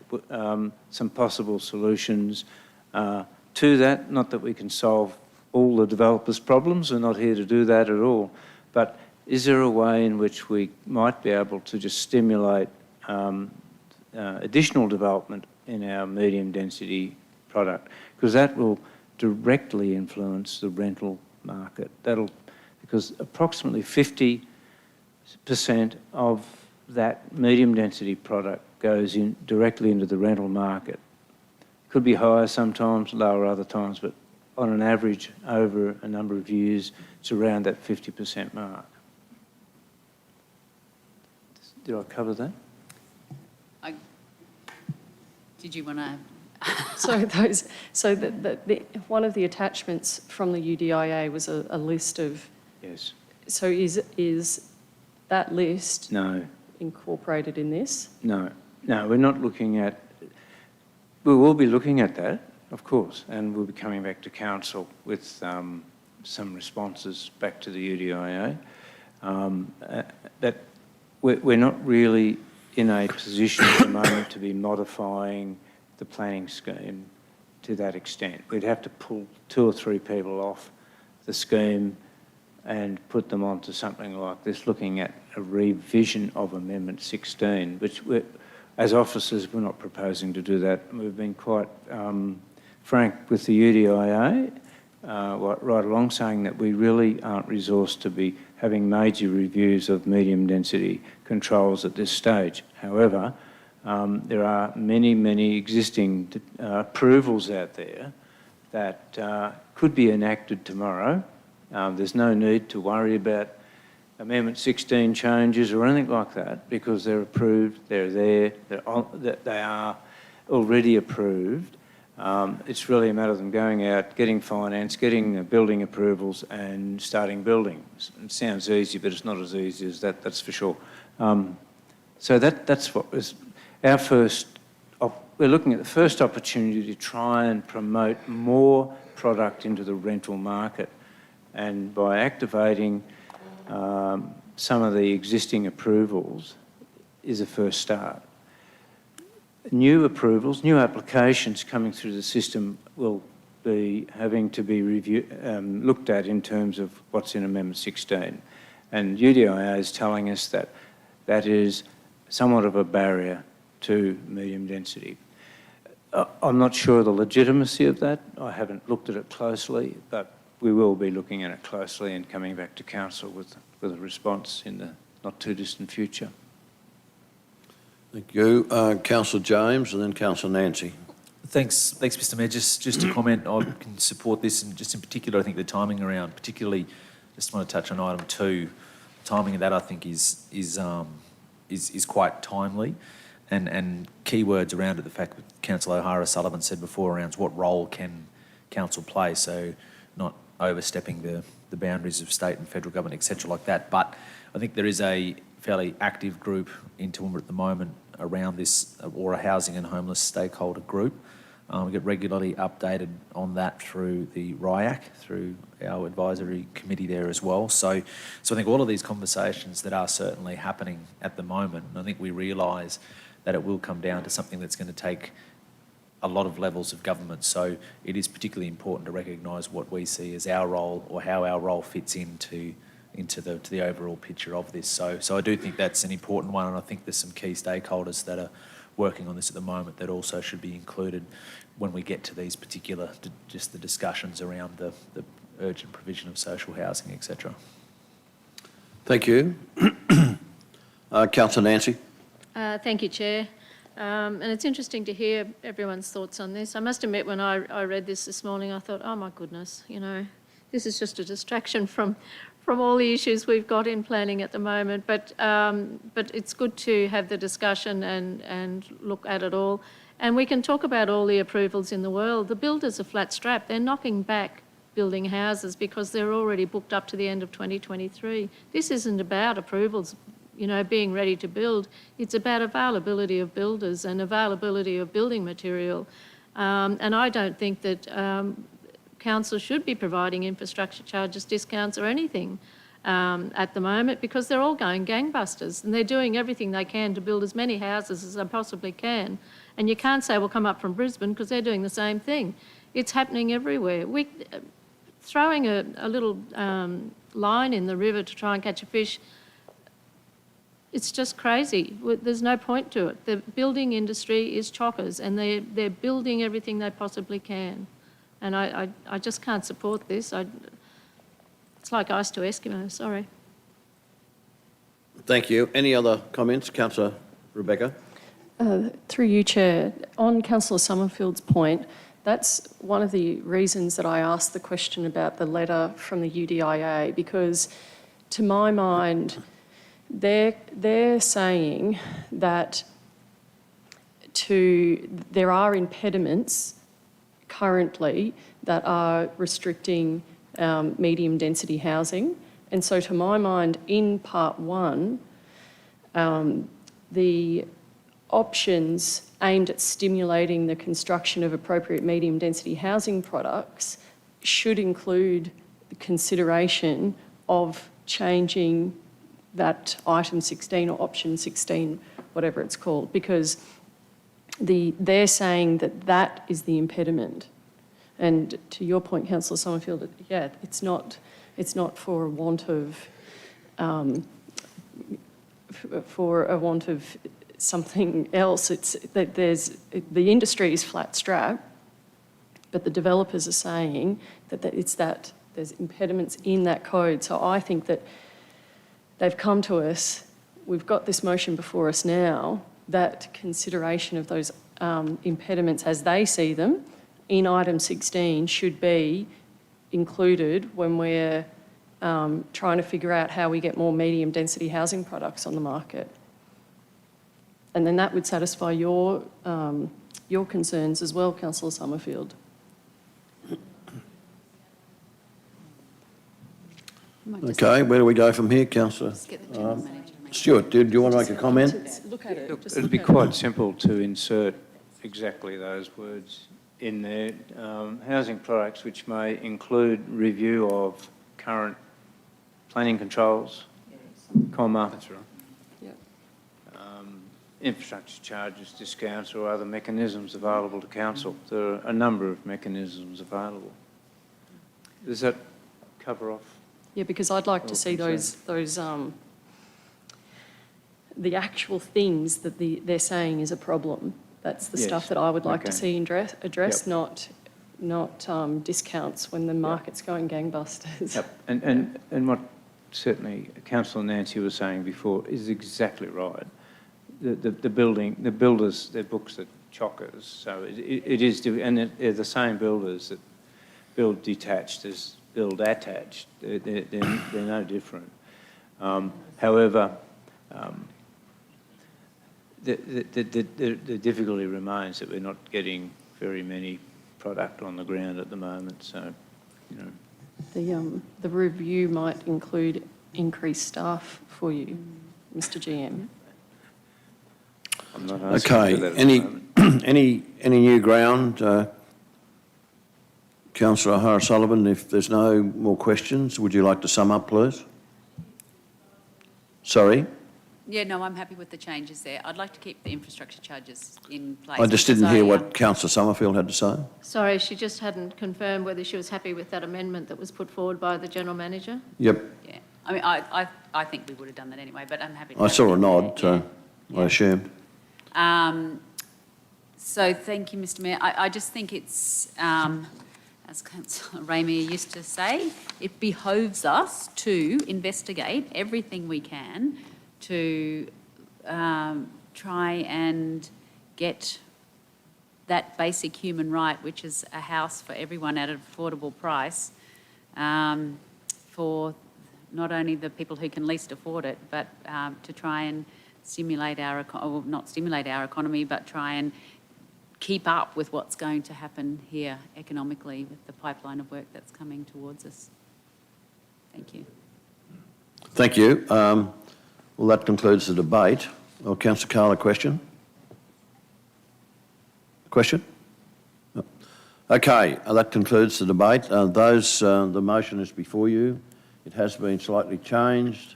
some possible solutions to that. Not that we can solve all the developers' problems, we're not here to do that at all. But is there a way in which we might be able to just stimulate additional development in our medium density product? Because that will directly influence the rental market. Because approximately 50% of that medium density product goes in directly into the rental market. Could be higher sometimes, lower other times, but on an average over a number of years, it's around that 50% mark. Did I cover that? Did you want to? One of the attachments from the UDIA was a list of. Yes. So is that list No. incorporated in this? No, we're not looking at. We will be looking at that, of course, and we'll be coming back to council with some responses back to the UDIA. But we're not really in a position at the moment to be modifying the planning scheme to that extent. We'd have to pull 2 or 3 people off the scheme and put them onto something like this, looking at a revision of Amendment 16, which as officers, we're not proposing to do that. We've been quite frank with the UDIA right along, saying that we really aren't resourced to be having major reviews of medium density controls at this stage. However, there are many existing approvals out there that could be enacted tomorrow. There's no need to worry about Amendment 16 changes or anything like that because they're approved, they're there, they are already approved. It's really a matter of them going out, getting finance, getting building approvals and starting building. It sounds easy, but it's not as easy as that, that's for sure. So that's what was our first, we're looking at the first opportunity to try and promote more product into the rental market. And by activating some of the existing approvals is a first start. New approvals, new applications coming through the system will be having to be looked at in terms of what's in Amendment 16. And UDIA is telling us that that is somewhat of a barrier to medium density. I'm not sure of the legitimacy of that. I haven't looked at it closely, but we will be looking at it closely and coming back to council with a response in the not too distant future. Thank you. Councillor James and then Councillor Nancy. Thanks, Mr Mayor. Just to comment, I can support this, and just in particular, I think the timing around, particularly, just want to touch on item 2. The timing of that, I think, is quite timely, and keywords around it. The fact that Councillor O'Hara-Sullivan said before around what role can council play, so not overstepping the boundaries of state and federal government, etc., like that. But I think there is a fairly active group in Toowoomba at the moment around this, or a housing and homeless stakeholder group. We get regularly updated on that through the RIAC, through our advisory committee there as well. So I think all of these conversations that are certainly happening at the moment, and I think we realise that it will come down to something that's going to take a lot of levels of government. So it is particularly important to recognise what we see as our role, or how our role fits into the overall picture of this. So I do think that's an important one, and I think there's some key stakeholders that are working on this at the moment that also should be included when we get to these particular, just the discussions around the urgent provision of social housing, etc. Thank you. Councillor Nancy. Thank you, Chair. And it's interesting to hear everyone's thoughts on this. I must admit, when I read this morning, I thought, oh my goodness, this is just a distraction from all the issues we've got in planning at the moment. But it's good to have the discussion and look at it all. And we can talk about all the approvals in the world. The builders are flat strapped. They're knocking back building houses because they're already booked up to the end of 2023. This isn't about approvals, being ready to build. It's about availability of builders and availability of building material. And I don't think that council should be providing infrastructure charges, discounts or anything at the moment, because they're all going gangbusters and they're doing everything they can to build as many houses as they possibly can. And you can't say, well, come up from Brisbane, because they're doing the same thing. It's happening everywhere. Throwing a little line in the river to try and catch a fish, it's just crazy. There's no point to it. The building industry is chockers and they're building everything they possibly can. And I just can't support this. It's like ice to Eskimo, sorry. Thank you. Any other comments? Councillor Rebecca. Through you, Chair, on Councillor Summerfield's point, that's one of the reasons that I asked the question about the letter from the UDIA, because to my mind, they're saying that there are impediments currently that are restricting medium density housing. And so to my mind, in part one, the options aimed at stimulating the construction of appropriate medium density housing products should include the consideration of changing that item 16 or option 16, whatever it's called, because they're saying that is the impediment. And to your point, Councillor Summerfield, yeah, it's not for a want of something else. It's that the industry is flat strapped, but the developers are saying that there's impediments in that code. So I think that they've come to us, we've got this motion before us now, that consideration of those impediments as they see them in item 16 should be included when we're trying to figure out how we get more medium density housing products on the market. And then that would satisfy your concerns as well, Councillor Summerfield. Okay, where do we go from here, Councillor? Stuart, do you want to make a comment? Look at it. Look, it'd be quite simple to insert exactly those words in there. Housing products which may include review of current planning controls, comma. That's right. Infrastructure charges, discounts or other mechanisms available to council. There are a number of mechanisms available. Does that cover off? Yeah, because I'd like to see those the actual things that they're saying is a problem. That's the stuff that I would like to see addressed, not discounts when the market's going gangbusters. Yep. And what certainly Councillor Nancy was saying before is exactly right. The builders, their books are chockers, so it is, and they're the same builders that build detached as build attached. They're no different. However, the difficulty remains that we're not getting very many product on the ground at the moment. So, The review might include increased staff for you, Mr. GM. I'm not asking for that at the moment. Any new ground? Councillor O'Hara-Sullivan, if there's no more questions, would you like to sum up, please? Sorry? Yeah, no, I'm happy with the changes there. I'd like to keep the infrastructure charges in place. I just because didn't hear I, what Councillor Summerfield had to say. Sorry, she just hadn't confirmed whether she was happy with that amendment that was put forward by the General Manager. Yep. Yeah, I mean, I think we would have done that anyway, but I'm happy to. I saw a nod, Yeah. so I assumed. So thank you, Mr Mayor. I just think it's, as Councillor Ramey used to say, it behoves us to investigate everything we can to try and get that basic human right, which is a house for everyone at an affordable price, for not only the people who can least afford it, but to try and stimulate not stimulate our economy, but try and keep up with what's going to happen here economically with the pipeline of work that's coming towards us. Thank you. Thank you. Well, that concludes the debate. Well, Councillor Carl, a question? Question? No. Okay, that concludes the debate. The motion is before you. It has been slightly changed.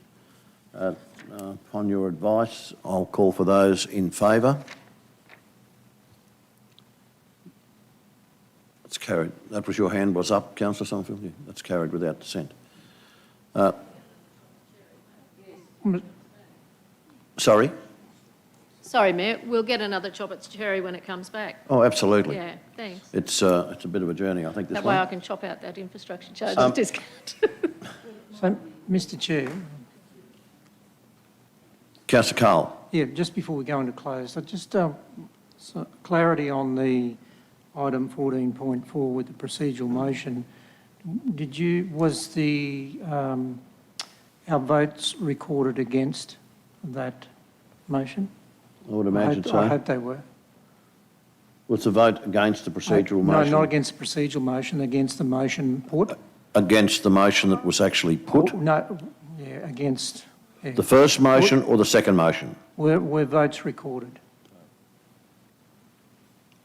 Upon your advice, I'll call for those in favour. That's carried. That was your hand was up, Councillor Summerfield? Yeah, that's carried without dissent. Sorry? Sorry, Mayor, we'll get another chop at cherry when it comes back. Oh, absolutely. Yeah, thanks. It's a bit of a journey, I think, this That way I one. can chop out that infrastructure charges discount. So, Mr Chair, Councillor Carl. yeah, just before we go into close, I just so clarity on the item 14.4 with the procedural motion. Was our votes recorded against that motion? I would imagine so. I hope they were. What's the vote against the procedural motion? No, not against the procedural motion, against the motion put. Against the motion that was actually put? No, yeah, against. Yeah. The first motion or the second motion? Were votes recorded?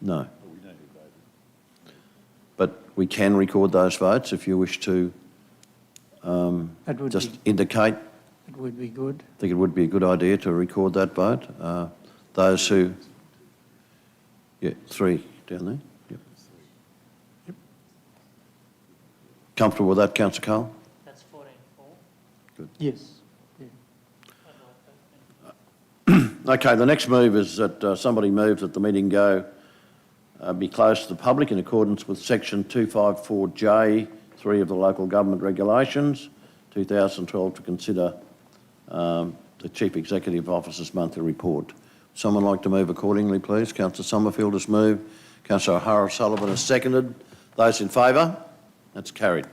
No. But we can record those votes if you wish to That would just be, indicate. it would be good. I think it would be a good idea to record that vote. Those who... Yeah, 3 down there. Yep. Comfortable with that, Councillor Cole? That's 14-4. Good. Yes. Okay, the next move is that somebody moves that the meeting be closed to the public in accordance with section 254J, 3 of the Local Government Regulations, 2012, to consider the Chief Executive Officer's monthly report. Someone like to move accordingly, please? Councillor Summerfield has moved. Councillor O'Hara-Sullivan has seconded. Those in favour? That's carried.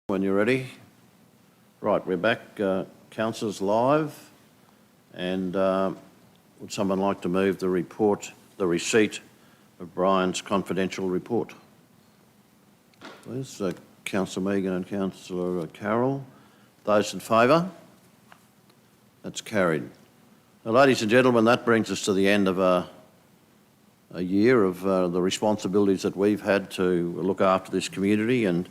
When you're ready. Right, we're back. Councillors live. And would someone like to move the receipt of Brian's confidential report? Please, Councillor Megan and Councillor Carroll. Those in favour? That's carried. Now, ladies and gentlemen, that brings us to the end of a year of the responsibilities that we've had to look after this community, and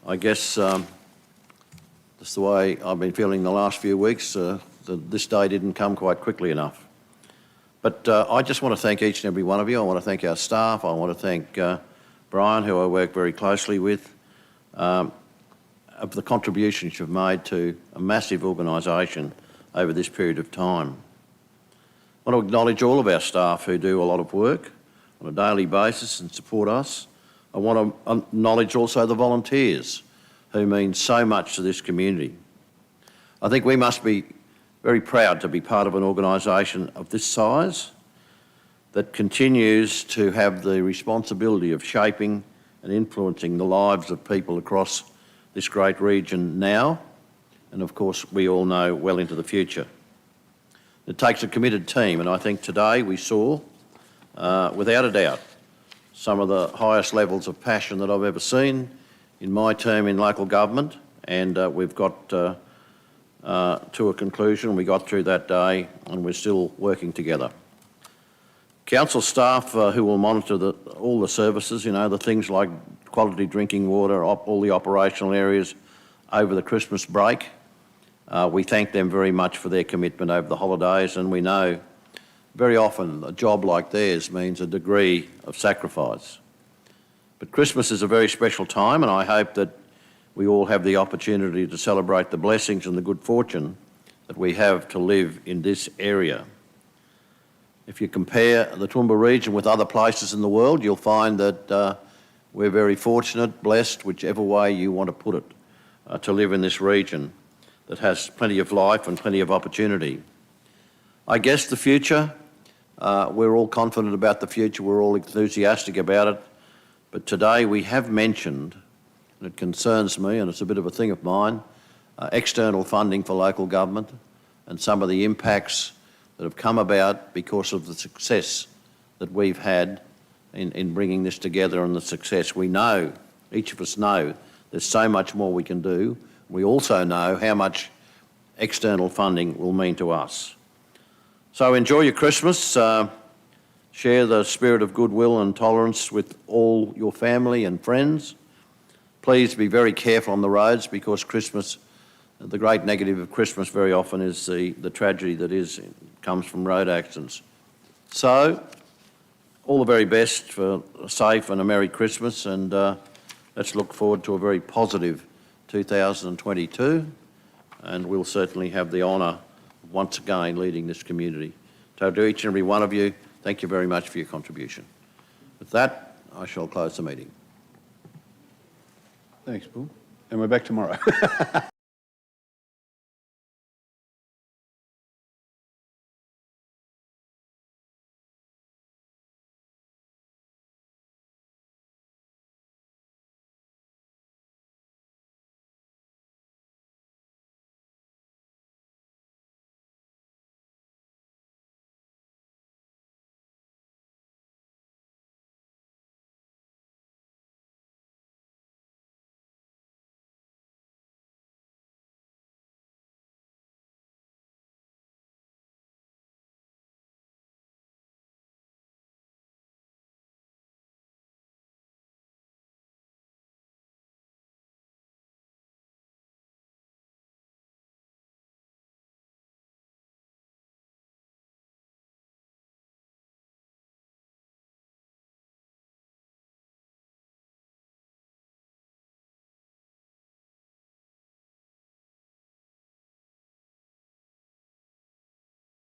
I guess that's the way I've been feeling the last few weeks. This day didn't come quite quickly enough. But I just want to thank each and every one of you. I want to thank our staff. I want to thank Brian, who I work very closely with, of the contributions you've made to a massive organisation over this period of time. I want to acknowledge all of our staff who do a lot of work on a daily basis and support us. I want to acknowledge also the volunteers who mean so much to this community. I think we must be very proud to be part of an organisation of this size that continues to have the responsibility of shaping and influencing the lives of people across this great region now, and of course we all know well into the future. It takes a committed team, and I think today we saw, without a doubt, some of the highest levels of passion that I've ever seen in my term in local government, and we've got to a conclusion. We got through that day and we're still working together. Council staff who will monitor all the services, you know, the things like quality drinking water, all the operational areas over the Christmas break. We thank them very much for their commitment over the holidays, and we know very often a job like theirs means a degree of sacrifice. But Christmas is a very special time, and I hope that we all have the opportunity to celebrate the blessings and the good fortune that we have to live in this area. If you compare the Toowoomba region with other places in the world, you'll find that we're very fortunate, blessed, whichever way you want to put it, to live in this region that has plenty of life and plenty of opportunity. I guess the future, we're all confident about the future, we're all enthusiastic about it, but today we have mentioned, and it concerns me and it's a bit of a thing of mine, external funding for local government and some of the impacts that have come about because of the success that we've had in bringing this together, and the success we know, each of us know, there's so much more we can do. We also know how much external funding will mean to us. So enjoy your Christmas, share the spirit of goodwill and tolerance with all your family and friends. Please be very careful on the roads, because Christmas, the great negative of Christmas very often is the tragedy that comes from road accidents. So, all the very best for a safe and a Merry Christmas, and let's look forward to a very positive 2022, and we'll certainly have the honour of once again leading this community. So to each and every one of you, thank you very much for your contribution. With that, I shall close the meeting. Thanks, Paul. And we're back tomorrow.